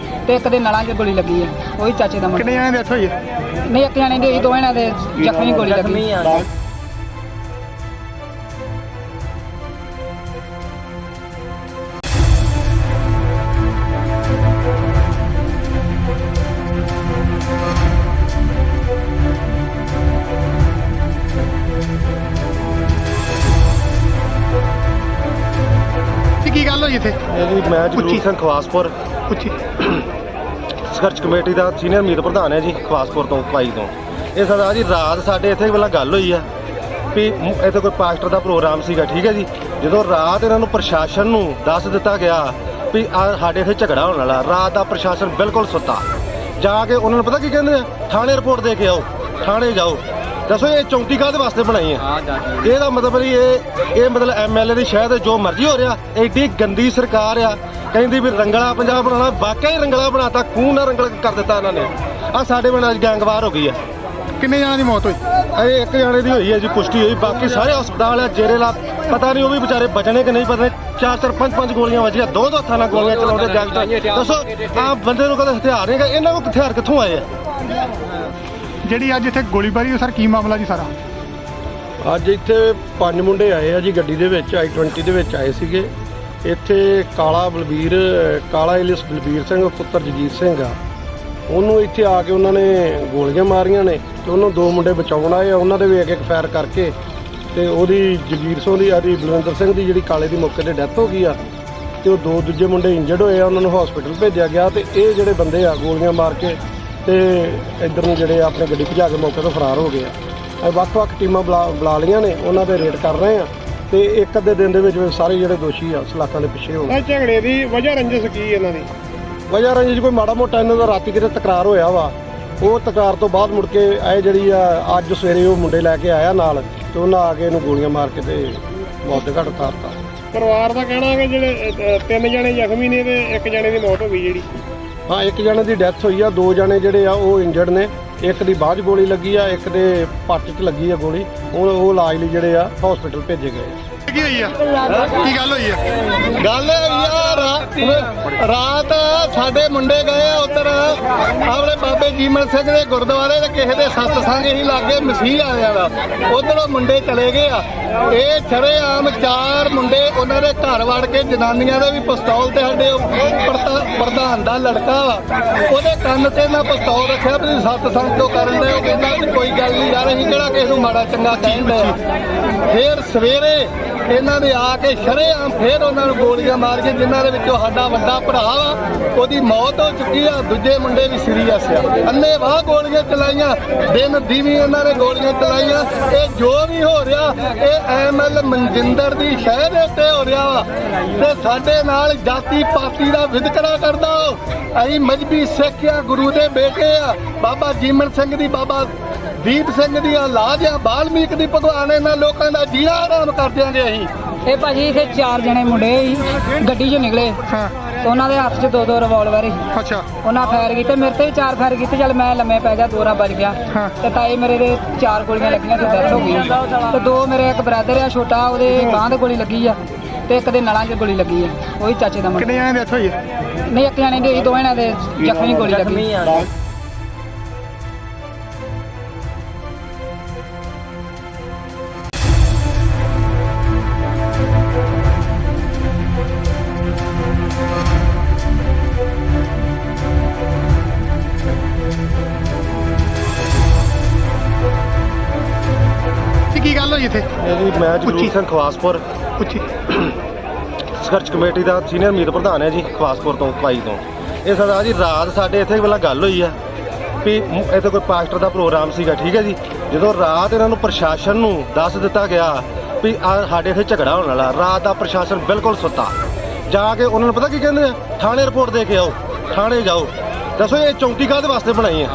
ਤੇ ਇੱਕ ਦੇ ਨਲਾਂ 'ਚ ਗੋਲੀ ਲੱਗੀ ਆ, ਉਹੀ ਚਾਚੇ ਦਾ ਮੁੰਡਾ। ਕਿੰਨੇ ਜਣੇ ਡੈਥ ਹੋਈ ਹੈ? ਨਹੀਂ, ਇੱਕ ਜਾਣੇ ਦੀ ਹੋਈ, 2 ਜਣਿਆਂ ਦੇ ਜ਼ਖਮੀ ਗੋਲੀ ਲੱਗੀ। ਕੀ ਗੱਲ ਹੋਈ ਇੱਥੇ? ਇਹ ਜੀ ਮੈਂ ਜਗਰੂਪ ਸਿੰਘ ਖਵਾਸਪੁਰ ਪੁੱਛੀ। ਸੰਘਰਸ਼ ਕਮੇਟੀ ਦਾ ਸੀਨੀਅਰ ਮੀਤ ਪ੍ਰਧਾਨ ਹੈ ਜੀ, ਖਵਾਸਪੁਰ ਤੋਂ ਪਾਈ ਤੋਂ। ਇਹ ਸਰਦਾਰ ਜੀ ਰਾਤ ਸਾਡੇ ਇੱਥੇ ਪਹਿਲਾਂ ਗੱਲ ਹੋਈ ਆ ਵੀ ਇੱਥੇ ਕੋਈ ਪਾਸਟਰ ਦਾ ਪ੍ਰੋਗਰਾਮ ਸੀਗਾ, ਠੀਕ ਹੈ ਜੀ। ਜਦੋਂ ਰਾਤ ਇਹਨਾਂ ਨੂੰ ਪ੍ਰਸ਼ਾਸਨ ਨੂੰ ਦੱਸ ਦਿੱਤਾ ਗਿਆ ਵੀ ਸਾਡੇ ਇੱਥੇ ਝਗੜਾ ਹੋਣ ਵਾਲਾ, ਰਾਤ ਦਾ ਪ੍ਰਸ਼ਾਸਨ ਬਿਲਕੁਲ ਸੁੱਤਾ। ਜਾ ਕੇ ਉਹਨਾਂ ਨੂੰ ਪਤਾ ਕੀ ਕਹਿੰਦੇ ਆ, ਥਾਣੇ ਰਿਪੋਰਟ ਦੇ ਕੇ ਆਓ, ਥਾਣੇ ਜਾਓ। ਦੱਸੋ ਇਹ ਚੌਂਕੀ ਕਾਹਦੇ ਵਾਸਤੇ ਬਣਾਈ ਹੈ? ਇਹਦਾ ਮਤਲਬ ਨਹੀਂ ਇਹ ਮਤਲਬ ਐਮਐਲਏ ਦੀ ਸ਼ਾਇਦ ਜੋ ਮਰਜ਼ੀ ਹੋ ਰਿਹਾ। ਐਡੀ ਗੰਦੀ ਸਰਕਾਰ ਆ, ਕਹਿੰਦੀ ਵੀ ਰੰਗਲਾ ਪੰਜਾਬ ਬਣਾਉਣਾ, ਵਾਕਿਆ ਹੀ ਰੰਗਲਾ ਬਣਾਤਾ, ਖੂਨ ਨਾਲ ਰੰਗਲ ਕਰ ਦਿੱਤਾ ਇਹਨਾਂ ਨੇ। ਆ ਸਾਡੇ ਪਿੰਡ ਅੱਜ ਗੈਂਗਵਾਰ ਹੋ ਗਈ ਆ। ਕਿੰਨੇ ਜਣਾਂ ਦੀ ਮੌਤ ਹੋਈ? ਇਹ ਇੱਕ ਜਾਣੇ ਦੀ ਹੋਈ ਹੈ ਜੀ, ਪੁਸ਼ਟੀ ਹੋਈ। ਬਾਕੀ ਸਾਰੇ ਹਸਪਤਾਲ ਆ, ਜੇਰੇ ਲਾ ਪਤਾ ਨਹੀਂ ਉਹ ਵੀ ਵਿਚਾਰੇ ਬਚਣੇ ਕਿ ਨਹੀਂ ਬਚਣੇ। 4-4 5-5 ਗੋਲੀਆਂ ਵੱਜੀਆਂ, 2 ਹੱਥਾਂ ਨਾਲ ਗੋਲੀਆਂ ਚਲਾਉਂਦੇ ਗੈਂਗਸਟਰ। ਦੱਸੋ ਆ ਬੰਦੇ ਨੂੰ ਕਦੇ ਹਥਿਆਰ ਨਹੀਂ ਹੈਗਾ, ਇਹਨਾਂ ਕੋਲ ਹਥਿਆਰ ਕਿੱਥੋਂ ਆਏ ਆ? ਜਿਹੜੀ ਅੱਜ ਇੱਥੇ ਗੋਲੀਬਾਰੀ, ਸਰ ਕੀ ਮਾਮਲਾ ਜੀ ਸਾਰਾ? ਅੱਜ ਇੱਥੇ 5 ਮੁੰਡੇ ਆਏ ਆ ਜੀ ਗੱਡੀ ਦੇ ਵਿੱਚ, i20 ਦੇ ਵਿੱਚ ਆਏ ਸੀਗੇ। ਇੱਥੇ ਕਾਲਾ ਇਲਿਸ ਬਲਬੀਰ ਸਿੰਘ ਪੁੱਤਰ ਜਗੀਰ ਸਿੰਘ ਆ, ਉਹਨੂੰ ਇੱਥੇ ਆ ਕੇ ਉਹਨਾਂ ਨੇ ਗੋਲੀਆਂ ਮਾਰੀਆਂ ਨੇ ਤੇ ਉਹਨੂੰ 2 ਮੁੰਡੇ ਬਚਾਉਣ ਆਏ ਆ। ਉਹਨਾਂ ਦੇ ਵੀ ਇੱਕ ਫਾਇਰ ਕਰਕੇ ਤੇ ਉਹਦੀ ਜਗੀਰ ਸਿੰਘ ਦੀ ਆਦੀ ਬਲਵਿੰਦਰ ਸਿੰਘ ਦੀ ਜਿਹੜੀ ਕਾਲੇ ਦੀ ਮੌਕੇ ਤੇ ਡੈਥ ਹੋ ਗਈ ਆ ਤੇ ਉਹ 2 ਦੂਜੇ ਮੁੰਡੇ ਇੰਜਰਡ ਹੋਏ ਆ, ਉਹਨਾਂ ਨੂੰ ਹਸਪੀਟਲ ਭੇਜਿਆ ਗਿਆ। ਤੇ ਇਹ ਜਿਹੜੇ ਬੰਦੇ ਆ ਗੋਲੀਆਂ ਮਾਰ ਕੇ ਤੇ ਇੱਧਰ ਨੂੰ ਜਿਹੜੇ ਆਪਣੇ ਗੱਡੀ ਭਜਾ ਕੇ ਮੌਕੇ ਤੋਂ ਫਰਾਰ ਹੋ ਗਏ ਆ। ਵੱਖ-ਵੱਖ ਟੀਮਾਂ ਬੁਲਾ ਲਈਆਂ ਨੇ, ਉਹਨਾਂ ਦੇ ਰੇਡ ਕਰ ਰਹੇ ਆ ਤੇ ਇੱਕ ਅੱਧੇ ਦਿਨ ਦੇ ਵਿੱਚ ਸਾਰੇ ਜਿਹੜੇ ਦੋਸ਼ੀ ਆ ਸਲਾਖਾਂ ਦੇ ਪਿੱਛੇ ਹੋ ਗਏ। ਇਹ ਝਗੜੇ ਦੀ ਵਜ੍ਹਾ ਰੰਜਿਸ਼ ਕੀ ਇਹਨਾਂ ਦੀ? ਵਜ੍ਹਾ ਰੰਜਿਸ਼ ਕੋਈ ਮਾੜਾ ਮੋਟਾ ਇਹਨਾਂ ਦਾ ਰਾਤੀ ਕਿਤੇ ਤਕਰਾਰ ਹੋਇਆ ਵਾ। ਉਹ ਤਕਰਾਰ ਤੋਂ ਬਾਅਦ ਮੁੜ ਕੇ ਇਹ ਜਿਹੜੀ ਆ ਅੱਜ ਸਵੇਰੇ ਉਹ ਮੁੰਡੇ ਲੈ ਕੇ ਆਇਆ ਨਾਲ ਤੇ ਉਹਨਾਂ ਆ ਕੇ ਇਹਨੂੰ ਗੋਲੀਆਂ ਮਾਰ ਕੇ ਤੇ ਮੌਤ ਦੇ ਘਾਟ ਉਤਾਰਤਾ। ਪਰਿਵਾਰ ਦਾ ਕਹਿਣਾ ਹੈ ਕਿ ਜਿਹੜੇ 3 ਜਣੇ ਜ਼ਖਮੀ ਨੇ ਤੇ 1 ਜਣੇ ਦੀ ਮੌਤ ਹੋ ਗਈ ਜਿਹੜੀ। ਹਾਂ, 1 ਜਣੇ ਦੀ ਡੈਥ ਹੋਈ ਆ, 2 ਜਣੇ ਜਿਹੜੇ ਆ ਉਹ ਇੰਜਰਡ ਨੇ। ਇੱਕ ਦੀ ਬਾਅਦ ਗੋਲੀ ਲੱਗੀ ਆ, ਇੱਕ ਦੇ ਪੱਟ 'ਚ ਲੱਗੀ ਆ ਗੋਲੀ। ਉਹ ਇਲਾਜ ਲਈ ਜਿਹੜੇ ਆ ਹਸਪੀਟਲ ਭੇਜੇ ਗਏ ਆ। ਕੀ ਹੋਈ ਆ? ਕੀ ਗੱਲ ਹੋਈ ਆ? ਗੱਲ ਯਾਰ ਰਾਤ ਸਾਡੇ ਮੁੰਡੇ ਗਏ ਆ ਉੱਧਰ ਆਪਣੇ ਬਾਬੇ ਜੀਮਨ ਸਿੰਘ ਦੇ ਗੁਰਦੁਆਰੇ ਤੇ ਕਿਸੇ ਦੇ ਸਤਸੰਗ ਹੀ ਲਾਗੇ ਮਸੀਹ ਆਇਆ ਵਾ, ਉੱਧਰੋਂ ਮੁੰਡੇ ਚਲੇ ਗਏ ਆ। ਇਹ ਸ਼ਰੇਆਮ 4 ਮੁੰਡੇ ਉਹਨਾਂ ਦੇ ਘਰ ਵੜ ਕੇ, ਜਨਾਨੀਆਂ ਦੇ ਵੀ ਪਿਸਤੌਲ ਤੇ ਸਾਡੇ ਪ੍ਰਧਾਨ ਦਾ ਲੜਕਾ ਵਾ, ਉਹਦੇ ਕੰਨ ਤੇ ਨਾ ਪਿਸਤੌਲ ਰੱਖਿਆ ਵੀ ਸਤਸੰਗ ਕਿਉਂ ਕਰਨ ਦੇ। ਉਹ ਕਹਿੰਦਾ ਵੀ ਕੋਈ ਗੱਲ ਨਹੀਂ ਯਾਰ, ਅਸੀਂ ਕਿਹੜਾ ਕਿਸੇ ਨੂੰ ਮਾੜਾ ਚੰਗਾ ਕਹਿੰਦੇ ਆ। ਫਿਰ ਸਵੇਰੇ ਇਹਨਾਂ ਨੇ ਆ ਕੇ ਸ਼ਰੇਆਮ ਫੇਰ ਉਹਨਾਂ ਨੂੰ ਗੋਲੀਆਂ ਮਾਰ ਕੇ, ਜਿਨ੍ਹਾਂ ਦੇ ਵਿੱਚੋਂ ਸਾਡਾ ਵੱਡਾ ਭਰਾ ਵਾ ਉਹਦੀ ਮੌਤ ਹੋ ਚੁੱਕੀ ਆ, ਦੂਜੇ ਮੁੰਡੇ ਵੀ ਸੀਰੀਅਸ ਆ। ਅੰਨ੍ਹੇਵਾਹ ਗੋਲੀਆਂ ਚਲਾਈਆਂ, ਦਿਨ ਦੀਵੀ ਇਹਨਾਂ ਨੇ ਗੋਲੀਆਂ ਚਲਾਈਆਂ। ਇਹ ਜੋ ਵੀ ਹੋ ਰਿਹਾ ਇਹ ਐਮਐਲ ਮਨਜਿੰਦਰ ਦੀ ਸ਼ਹਿ ਦੇ ਉੱਤੇ ਹੋ ਰਿਹਾ ਵਾ ਤੇ ਸਾਡੇ ਨਾਲ ਜਾਤੀ ਪਾਤੀ ਦਾ ਵਿਤਕਰਾ ਕਰਦਾ। ਅਸੀਂ ਮਜਬੀ ਸਿੱਖ ਆ, ਗੁਰੂ ਦੇ ਬੇਟੇ ਆ, ਬਾਬਾ ਜੀਮਨ ਸਿੰਘ ਦੀ, ਬਾਬਾ ਦੀਪ ਸਿੰਘ ਦੀ ਔਲਾਦ ਆ, ਵਾਲਮੀਕ ਦੀ ਭਗਵਾਨ। ਇਹਨਾਂ ਲੋਕਾਂ ਦਾ ਜੀਣਾ ਆਰਾਮ ਕਰ ਦਿਆਂਗੇ ਅਸੀਂ। ਇਹ ਭਾਜੀ ਇੱਥੇ 4 ਜਣੇ ਮੁੰਡੇ ਸੀ ਗੱਡੀ 'ਚੋਂ ਨਿਕਲੇ ਤੇ ਉਹਨਾਂ ਦੇ ਹੱਥ 'ਚ 2 ਰਿਵਾਲਵਰ ਸੀ। ਅੱਛਾ, ਉਹਨਾਂ ਫਾਇਰ ਕੀਤੇ, ਮੇਰੇ ਤੇ ਵੀ 4 ਫਾਇਰ ਕੀਤੇ। ਚੱਲ ਮੈਂ ਲੰਮੇ ਪੈ ਗਿਆ, 2 ਵੱਜ ਗਿਆ ਤੇ ਤਾਏ ਮੇਰੇ ਦੇ 4 ਗੋਲੀਆਂ ਲੱਗੀਆਂ ਤੇ ਡੈਥ ਹੋ ਗਈ ਤੇ 2 ਮੇਰੇ ਇੱਕ ਬ੍ਰਦਰ ਆ ਛੋਟਾ, ਉਹਦੇ ਬਾਂਹ ਤੇ ਗੋਲੀ ਲੱਗੀ ਆ ਤੇ ਇੱਕ ਦੇ ਨਲਾਂ 'ਚ ਗੋਲੀ ਲੱਗੀ ਆ, ਉਹੀ ਚਾਚੇ ਦਾ ਮੁੰਡਾ। ਕਿੰਨੇ ਜਣੇ ਡੈਥ ਹੋਈ ਹੈ? ਨਹੀਂ, ਇੱਕ ਜਾਣੇ ਦੀ ਹੋਈ, 2 ਜਣਿਆਂ ਦੇ ਜ਼ਖਮੀ ਗੋਲੀ ਲੱਗੀ। ਕੀ ਗੱਲ ਹੋਈ ਇੱਥੇ? ਇਹ ਜੀ ਮੈਂ ਜਗਰੂਪ ਸਿੰਘ ਖਵਾਸਪੁਰ ਪੁੱਛੀ। ਸੰਘਰਸ਼ ਕਮੇਟੀ ਦਾ ਸੀਨੀਅਰ ਮੀਤ ਪ੍ਰਧਾਨ ਹੈ ਜੀ ਖਵਾਸਪੁਰ ਤੋਂ ਭਾਈ ਤੋਂ। ਇਹ ਸਰਦਾਰ ਜੀ ਰਾਤ ਸਾਡੇ ਇੱਥੇ ਪਹਿਲਾਂ ਗੱਲ ਹੋਈ ਆ ਵੀ ਇੱਥੇ ਕੋਈ ਪਾਸਟਰ ਦਾ ਪ੍ਰੋਗਰਾਮ ਸੀਗਾ, ਠੀਕ ਹੈ ਜੀ। ਜਦੋਂ ਰਾਤ ਇਹਨਾਂ ਨੂੰ ਪ੍ਰਸ਼ਾਸਨ ਨੂੰ ਦੱਸ ਦਿੱਤਾ ਗਿਆ ਵੀ ਸਾਡੇ ਇੱਥੇ ਝਗੜਾ ਹੋਣ ਵਾਲਾ, ਰਾਤ ਦਾ ਪ੍ਰਸ਼ਾਸਨ ਬਿਲਕੁਲ ਸੁੱਤਾ। ਜਾ ਕੇ ਉਹਨਾਂ ਨੂੰ ਪਤਾ ਕੀ ਕਹਿੰਦੇ ਆ, ਥਾਣੇ ਰਿਪੋਰਟ ਦੇ ਕੇ ਆਓ, ਥਾਣੇ ਜਾਓ। ਦੱਸੋ ਇਹ ਚੌਂਕੀ ਕਾਹਦੇ ਵਾਸਤੇ ਬਣਾਈ ਹੈ?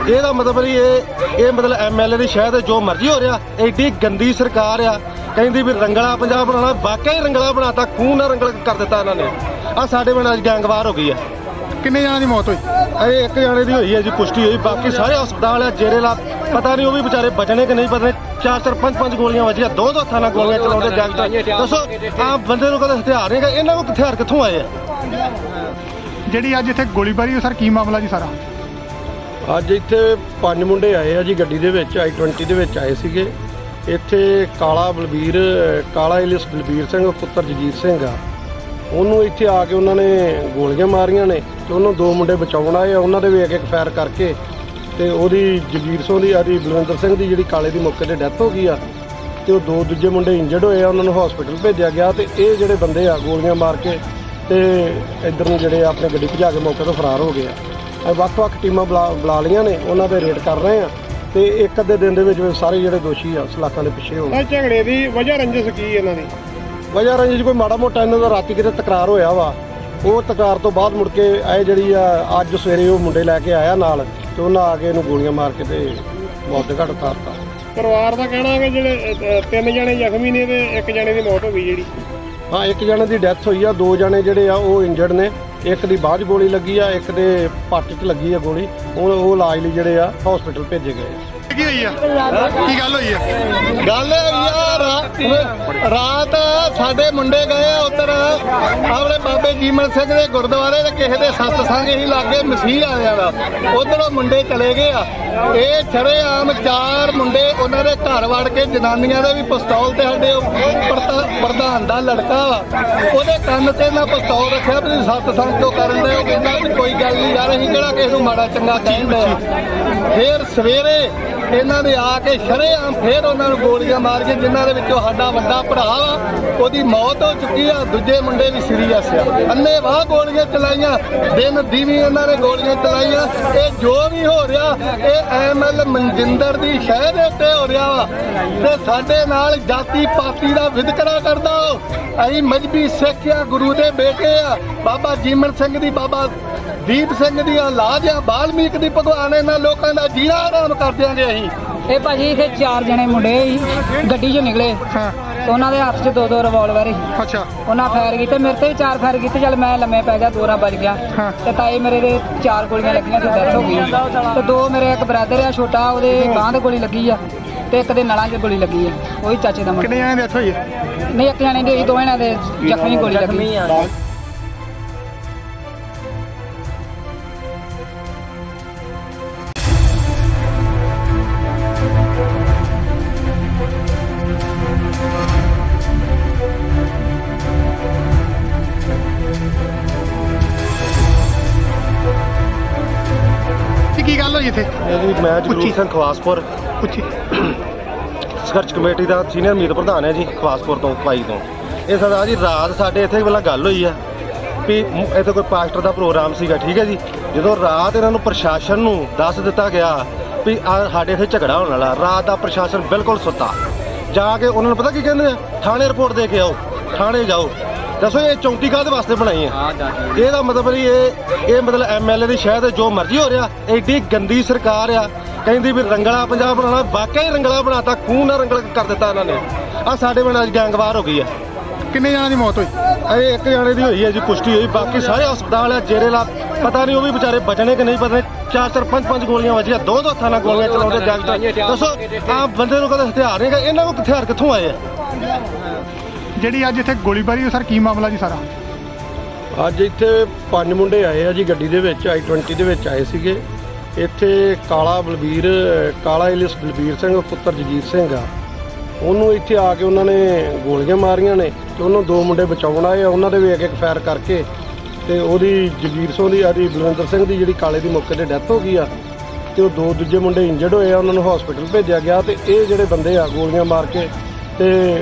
ਇਹਦਾ ਮਤਲਬ ਵੀ ਇਹ ਮਤਲਬ ਐਮਐਲਏ ਦੀ ਸ਼ਾਇਦ ਜੋ ਮਰਜ਼ੀ ਹੋ ਰਿਹਾ। ਐਡੀ ਗੰਦੀ ਸਰਕਾਰ ਆ, ਕਹਿੰਦੀ ਵੀ ਰੰਗਲਾ ਪੰਜਾਬ ਬਣਾਉਣਾ, ਵਾਕਿਆ ਹੀ ਰੰਗਲਾ ਬਣਾਤਾ, ਖੂਨ ਨਾਲ ਰੰਗਲ ਕਰ ਦਿੱਤਾ ਇਹਨਾਂ ਨੇ। ਆ ਸਾਡੇ ਪਿੰਡ ਅੱਜ ਗੈਂਗਵਾਰ ਹੋ ਗਈ ਆ। ਕਿੰਨੇ ਜਣਾਂ ਦੀ ਮੌਤ ਹੋਈ? ਇਹ ਇੱਕ ਜਾਣੇ ਦੀ ਹੋਈ ਹੈ ਜੀ, ਪੁਸ਼ਟੀ ਹੋਈ। ਬਾਕੀ ਸਾਰੇ ਹਸਪਤਾਲ ਆ ਜੇਰੇ ਲਾ, ਪਤਾ ਨਹੀਂ ਉਹ ਵੀ ਵਿਚਾਰੇ ਬਚਣੇ ਕਿ ਨਹੀਂ ਬਚਣੇ। 4-4 5-5 ਗੋਲੀਆਂ ਵੱਜੀਆਂ, 2-2 ਹੱਥਾਂ ਨਾਲ ਗੋਲੀਆਂ ਚਲਾਉਂਦੇ ਗੈਂਗਸਟਰ। ਦੱਸੋ ਆਮ ਬੰਦੇ ਨੂੰ ਕਦੇ ਹਥਿਆਰ ਨਹੀਂ ਹੈਗਾ, ਇਹਨਾਂ ਕੋਲ ਹਥਿਆਰ ਕਿੱਥੋਂ ਆਏ ਆ? ਜਿਹੜੀ ਅੱਜ ਇੱਥੇ ਗੋਲੀਬਾਰੀ, ਸਰ ਕੀ ਮਾਮਲਾ ਜੀ ਸਾਰਾ? ਅੱਜ ਇੱਥੇ 5 ਮੁੰਡੇ ਆਏ ਆ ਜੀ ਗੱਡੀ ਦੇ ਵਿੱਚ, i20 ਦੇ ਵਿੱਚ ਆਏ ਸੀਗੇ। ਇੱਥੇ ਕਾਲਾ ਇਲਿਸ ਬਲਬੀਰ ਸਿੰਘ ਪੁੱਤਰ ਜਗੀਰ ਸਿੰਘ ਆ, ਉਹਨੂੰ ਇੱਥੇ ਆ ਕੇ ਉਹਨਾਂ ਨੇ ਗੋਲੀਆਂ ਮਾਰੀਆਂ ਨੇ ਤੇ ਉਹਨੂੰ 2 ਮੁੰਡੇ ਬਚਾਉਣ ਆਏ ਆ। ਉਹਨਾਂ ਦੇ ਵੀ ਇੱਕ ਫਾਇਰ ਕਰਕੇ ਤੇ ਉਹਦੀ ਜਗੀਰ ਸਿੰਘ ਦੀ ਬਲਵਿੰਦਰ ਸਿੰਘ ਦੀ ਜਿਹੜੀ ਕਾਲੇ ਦੀ ਮੌਕੇ ਤੇ ਡੈਥ ਹੋ ਗਈ ਆ ਤੇ ਉਹ 2 ਦੂਜੇ ਮੁੰਡੇ ਇੰਜਰਡ ਹੋਏ ਆ, ਉਹਨਾਂ ਨੂੰ ਹਸਪੀਟਲ ਭੇਜਿਆ ਗਿਆ। ਤੇ ਇਹ ਜਿਹੜੇ ਬੰਦੇ ਆ ਗੋਲੀਆਂ ਮਾਰ ਕੇ ਤੇ ਇੱਧਰ ਨੂੰ ਜਿਹੜੇ ਆਪਣੇ ਗੱਡੀ ਭਜਾ ਕੇ ਮੌਕੇ ਤੋਂ ਫਰਾਰ ਹੋ ਗਏ ਆ। ਵੱਖ-ਵੱਖ ਟੀਮਾਂ ਬੁਲਾ ਲਈਆਂ ਨੇ, ਉਹਨਾਂ ਦੇ ਰੇਡ ਕਰ ਰਹੇ ਆ ਤੇ ਇੱਕ ਅੱਧੇ ਦਿਨ ਦੇ ਵਿੱਚ ਸਾਰੇ ਜਿਹੜੇ ਦੋਸ਼ੀ ਆ ਸਲਾਖਾਂ ਦੇ ਪਿੱਛੇ ਹੋ ਗਏ। ਝਗੜੇ ਦੀ ਵਜ੍ਹਾ ਰੰਜਿਸ਼ ਕੀ ਇਹਨਾਂ ਦੀ? ਵਜ੍ਹਾ ਰੰਜਿਸ਼ ਕੋਈ ਮਾੜਾ ਮੋਟਾ ਇਹਨਾਂ ਦਾ ਰਾਤੀ ਕਿਤੇ ਤਕਰਾਰ ਹੋਇਆ ਵਾ। ਉਹ ਤਕਰਾਰ ਤੋਂ ਬਾਅਦ ਮੁੜ ਕੇ ਇਹ ਜਿਹੜੀ ਆ ਅੱਜ ਸਵੇਰੇ ਉਹ ਮੁੰਡੇ ਲੈ ਕੇ ਆਇਆ ਨਾਲ ਤੇ ਉਹਨਾਂ ਆ ਕੇ ਇਹਨੂੰ ਗੋਲੀਆਂ ਮਾਰ ਕੇ ਤੇ ਮੌਤ ਦੇ ਘਾਟ ਉਤਾਰਤਾ। ਪਰਿਵਾਰ ਦਾ ਕਹਿਣਾ ਹੈ ਕਿ ਜਿਹੜੇ 3 ਜਣੇ ਜ਼ਖਮੀ ਨੇ ਤੇ 1 ਜਣੇ ਦੀ ਮੌਤ ਹੋ ਗਈ ਜਿਹੜੀ। ਹਾਂ, 1 ਜਣੇ ਦੀ ਡੈਥ ਹੋਈ ਆ, 2 ਜਣੇ ਜਿਹੜੇ ਆ ਉਹ ਇੰਜਰਡ ਨੇ। ਇੱਕ ਦੀ ਬਾਅਦ ਗੋਲੀ ਲੱਗੀ ਆ, ਇੱਕ ਦੇ ਪੱਟ 'ਚ ਲੱਗੀ ਆ ਗੋਲੀ। ਉਹ ਇਲਾਜ ਲਈ ਜਿਹੜੇ ਆ ਹਸਪੀਟਲ ਭੇਜੇ ਗਏ ਆ। ਕੀ ਹੋਈ ਆ? ਕੀ ਗੱਲ ਹੋਈ ਆ? ਗੱਲ ਰਾਤ ਸਾਡੇ ਮੁੰਡੇ ਗਏ ਆ ਉੱਧਰ ਆਪਣੇ ਬਾਬੇ ਜੀਮਲ ਸਿੰਘ ਦੇ ਗੁਰਦੁਆਰੇ ਤੇ ਕਿਸੇ ਦੇ ਸਤਸੰਗ ਹੀ ਲਾਗੇ ਮਸੀਹ ਆਇਆ ਦਾ, ਉਧਰੋਂ ਮੁੰਡੇ ਚਲੇ ਗਏ ਆ। ਇਹ ਸ਼ਰੇਆਮ 4 ਮੁੰਡੇ ਉਹਨਾਂ ਦੇ ਘਰ ਵੜ ਕੇ, ਜਨਾਨੀਆਂ ਦੇ ਵੀ ਪਿਸਤੌਲ ਤੇ ਸਾਡੇ ਪ੍ਰਧਾਨ ਦਾ ਲੜਕਾ ਵਾ, ਉਹਦੇ ਕੰਨ ਤੇ ਨਾ ਪਿਸਤੌਲ ਰੱਖਿਆ ਵੀ ਸਤਸੰਗ ਕਿਉਂ ਕਰਨ ਦੇ। ਉਹ ਕਹਿੰਦਾ ਵੀ ਕੋਈ ਗੱਲ ਨਹੀਂ ਯਾਰ, ਅਸੀਂ ਕਿਹੜਾ ਕਿਸੇ ਨੂੰ ਮਾੜਾ ਚੰਗਾ ਕਹਿੰਦੇ ਆ। ਫਿਰ ਸਵੇਰੇ ਇਹਨਾਂ ਨੇ ਆ ਕੇ ਸ਼ਰੇਆਮ ਫੇਰ ਉਹਨਾਂ ਨੂੰ ਗੋਲੀਆਂ ਮਾਰ ਕੇ, ਜਿਨ੍ਹਾਂ ਦੇ ਵਿੱਚੋਂ ਸਾਡਾ ਵੱਡਾ ਭਰਾ ਵਾ ਉਹਦੀ ਮੌਤ ਹੋ ਚੁੱਕੀ ਆ, ਦੂਜੇ ਮੁੰਡੇ ਵੀ ਸੀਰੀਅਸ ਆ। ਅੰਨ੍ਹੇਵਾਹ ਗੋਲੀਆਂ ਚਲਾਈਆਂ, ਦਿਨ ਦੀਵੀ ਇਹਨਾਂ ਨੇ ਗੋਲੀਆਂ ਚਲਾਈਆਂ। ਇਹ ਜੋ ਵੀ ਹੋ ਰਿਹਾ ਇਹ ਐਮਐਲ ਮਨਜਿੰਦਰ ਦੀ ਸ਼ਹਿ ਦੇ ਉੱਤੇ ਹੋ ਰਿਹਾ ਵਾ ਤੇ ਸਾਡੇ ਨਾਲ ਜਾਤੀ ਪਾਤੀ ਦਾ ਵਿਤਕਰਾ ਕਰਦਾ। ਅਸੀਂ ਮਜਬੀ ਸਿੱਖ ਆ, ਗੁਰੂ ਦੇ ਬੇਟੇ ਆ, ਬਾਬਾ ਜੀਮਨ ਸਿੰਘ ਦੀ, ਬਾਬਾ ਦੀਪ ਸਿੰਘ ਦੀ ਔਲਾਦ ਆ, ਬਾਲਮੀਕ ਦੀ। ਭਗਵਾਨ ਇਹਨਾਂ ਲੋਕਾਂ ਦਾ ਜੀਣਾ ਆਰਾਮ ਕਰ ਦਿਆਂਗੇ ਅਸੀਂ। ਇਹ ਭਾਜੀ ਇੱਥੇ 4 ਜਣੇ ਮੁੰਡੇ ਸੀ, ਗੱਡੀ 'ਚੋਂ ਨਿਕਲੇ ਤੇ ਉਹਨਾਂ ਦੇ ਹੱਥ 'ਚ 2-2 ਰਿਵਾਲਵਰ ਸੀ। ਅੱਛਾ। ਉਹਨਾਂ ਫਾਇਰ ਕੀਤੇ, ਮੇਰੇ ਤੇ ਵੀ 4 ਫਾਇਰ ਕੀਤੇ। ਚੱਲ ਮੈਂ ਲੰਮੇ ਪੈ ਗਿਆ, 2 ਰਾਂ ਵੱਜ ਗਿਆ ਤੇ ਤਾਏ ਮੇਰੇ ਦੇ 4 ਗੋਲੀਆਂ ਲੱਗੀਆਂ ਤੇ ਡੈਥ ਹੋ ਗਈ। ਤੇ 2 ਮੇਰੇ ਇੱਕ ਬ੍ਰਦਰ ਆ ਛੋਟਾ, ਉਹਦੇ ਬਾਂਹ ਤੇ ਗੋਲੀ ਲੱਗੀ ਆ ਤੇ ਇੱਕ ਦੇ ਨਲਾਂ 'ਚ ਗੋਲੀ ਲੱਗੀ ਆ, ਉਹੀ ਚਾਚੇ ਦਾ ਮੁੰਡਾ। ਕਿੰਨੇ ਜਣਾਂ ਦੀ ਡੈਥ ਹੋਈ ਆ? ਨਹੀਂ, 1 ਜਣੇ ਦੀ ਹੋਈ, 2 ਜਣਿਆਂ ਦੇ ਜ਼ਖਮੀ ਗੋਲੀ ਲੱਗੀ। ਕੀ ਗੱਲ ਹੋਈ ਇੱਥੇ? ਇਹ ਜੀ ਮੈਂ ਜਗਰੂਪ ਸਿੰਘ ਖਵਾਸਪੁਰ, ਸੰਘਰਸ਼ ਕਮੇਟੀ ਦਾ ਸੀਨੀਅਰ ਮੀਤ ਪ੍ਰਧਾਨ ਹੈ ਜੀ ਖਵਾਸਪੁਰ ਤੋਂ ਭਾਈ ਤੋਂ। ਇਹ ਸਰਦਾਰ ਜੀ ਰਾਤ ਸਾਡੇ ਇੱਥੇ ਪਹਿਲਾਂ ਗੱਲ ਹੋਈ ਆ ਵੀ ਇੱਥੇ ਕੋਈ ਪਾਸਟਰ ਦਾ ਪ੍ਰੋਗਰਾਮ ਸੀਗਾ, ਠੀਕ ਹੈ ਜੀ। ਜਦੋਂ ਰਾਤ ਇਹਨਾਂ ਨੂੰ ਪ੍ਰਸ਼ਾਸਨ ਨੂੰ ਦੱਸ ਦਿੱਤਾ ਗਿਆ ਵੀ ਸਾਡੇ ਇੱਥੇ ਝਗੜਾ ਹੋਣ ਵਾਲਾ, ਰਾਤ ਦਾ ਪ੍ਰਸ਼ਾਸਨ ਬਿਲਕੁਲ ਸੁੱਤਾ। ਜਾ ਕੇ ਉਹਨਾਂ ਨੂੰ ਪਤਾ ਕੀ ਕਹਿੰਦੇ ਆ, ਥਾਣੇ ਰਿਪੋਰਟ ਦੇ ਕੇ ਆਓ, ਥਾਣੇ ਜਾਓ। ਦੱਸੋ ਇਹ ਚੌਂਕੀ ਕਾਹਦੇ ਵਾਸਤੇ ਬਣਾਈ ਹੈ? ਇਹਦਾ ਮਤਲਬ ਵੀ ਇਹ ਮਤਲਬ ਐਮਐਲਏ ਦੀ ਸ਼ਾਇਦ ਜੋ ਮਰਜ਼ੀ ਹੋ ਰਿਹਾ। ਐਡੀ ਗੰਦੀ ਸਰਕਾਰ ਆ, ਕਹਿੰਦੀ ਵੀ ਰੰਗਲਾ ਪੰਜਾਬ ਬਣਾਉਣਾ, ਵਾਕਿਆ ਹੀ ਰੰਗਲਾ ਬਣਾਤਾ, ਖੂਨ ਨਾਲ ਰੰਗਲ ਕਰ ਦਿੱਤਾ ਇਹਨਾਂ ਨੇ। ਆ ਸਾਡੇ ਪਿੰਡ ਅੱਜ ਗੈਂਗਵਾਰ ਹੋ ਗਈ ਆ। ਕਿੰਨੇ ਜਣਾਂ ਦੀ ਮੌਤ ਹੋਈ? ਇਹ ਇੱਕ ਜਾਣੇ ਦੀ ਹੋਈ ਹੈ ਜੀ, ਪੁਸ਼ਟੀ ਹੋਈ। ਬਾਕੀ ਸਾਰੇ ਹਸਪਤਾਲ ਆ ਜੇਰੇ ਲਾ, ਪਤਾ ਨਹੀਂ ਉਹ ਵੀ ਵਿਚਾਰੇ ਬਚਣੇ ਕਿ ਨਹੀਂ ਬਚਣੇ। 4-4 5-5 ਗੋਲੀਆਂ ਵੱਜੀਆਂ, 2-2 ਹੱਥਾਂ ਨਾਲ ਗੋਲੀਆਂ ਚਲਾਉਂਦੇ ਗੈਂਗਸਟਰ। ਦੱਸੋ ਆਮ ਬੰਦੇ ਨੂੰ ਕਦੇ ਹਥਿਆਰ ਨਹੀਂ ਹੈਗਾ, ਇਹਨਾਂ ਕੋਲ ਹਥਿਆਰ ਕਿੱਥੋਂ ਆਏ ਆ? ਜਿਹੜੀ ਅੱਜ ਇੱਥੇ ਗੋਲੀਬਾਰੀ, ਸਰ ਕੀ ਮਾਮਲਾ ਜੀ ਸਾਰਾ? ਅੱਜ ਇੱਥੇ 5 ਮੁੰਡੇ ਆਏ ਆ ਜੀ ਗੱਡੀ ਦੇ ਵਿੱਚ, i20 ਦੇ ਵਿੱਚ ਆਏ ਸੀਗੇ। ਇੱਥੇ ਕਾਲਾ ਇਲਿਸ ਬਲਬੀਰ ਸਿੰਘ ਪੁੱਤਰ ਜਗੀਰ ਸਿੰਘ ਆ, ਉਹਨੂੰ ਇੱਥੇ ਆ ਕੇ ਉਹਨਾਂ ਨੇ ਗੋਲੀਆਂ ਮਾਰੀਆਂ ਨੇ ਤੇ ਉਹਨੂੰ 2 ਮੁੰਡੇ ਬਚਾਉਣ ਆਏ ਆ। ਉਹਨਾਂ ਦੇ ਵੀ ਇੱਕ ਫਾਇਰ ਕਰਕੇ ਤੇ ਉਹਦੀ ਜਗੀਰ ਸਿੰਘ ਦੀ ਬਲਵਿੰਦਰ ਸਿੰਘ ਦੀ ਜਿਹੜੀ ਕਾਲੇ ਦੀ ਮੌਕੇ ਤੇ ਡੈਥ ਹੋ ਗਈ ਆ ਤੇ ਉਹ 2 ਦੂਜੇ ਮੁੰਡੇ ਇੰਜਰਡ ਹੋਏ ਆ, ਉਹਨਾਂ ਨੂੰ ਹਸਪੀਟਲ ਭੇਜਿਆ ਗਿਆ। ਤੇ ਇਹ ਜਿਹੜੇ ਬੰਦੇ ਆ ਗੋਲੀਆਂ ਮਾਰ ਕੇ ਤੇ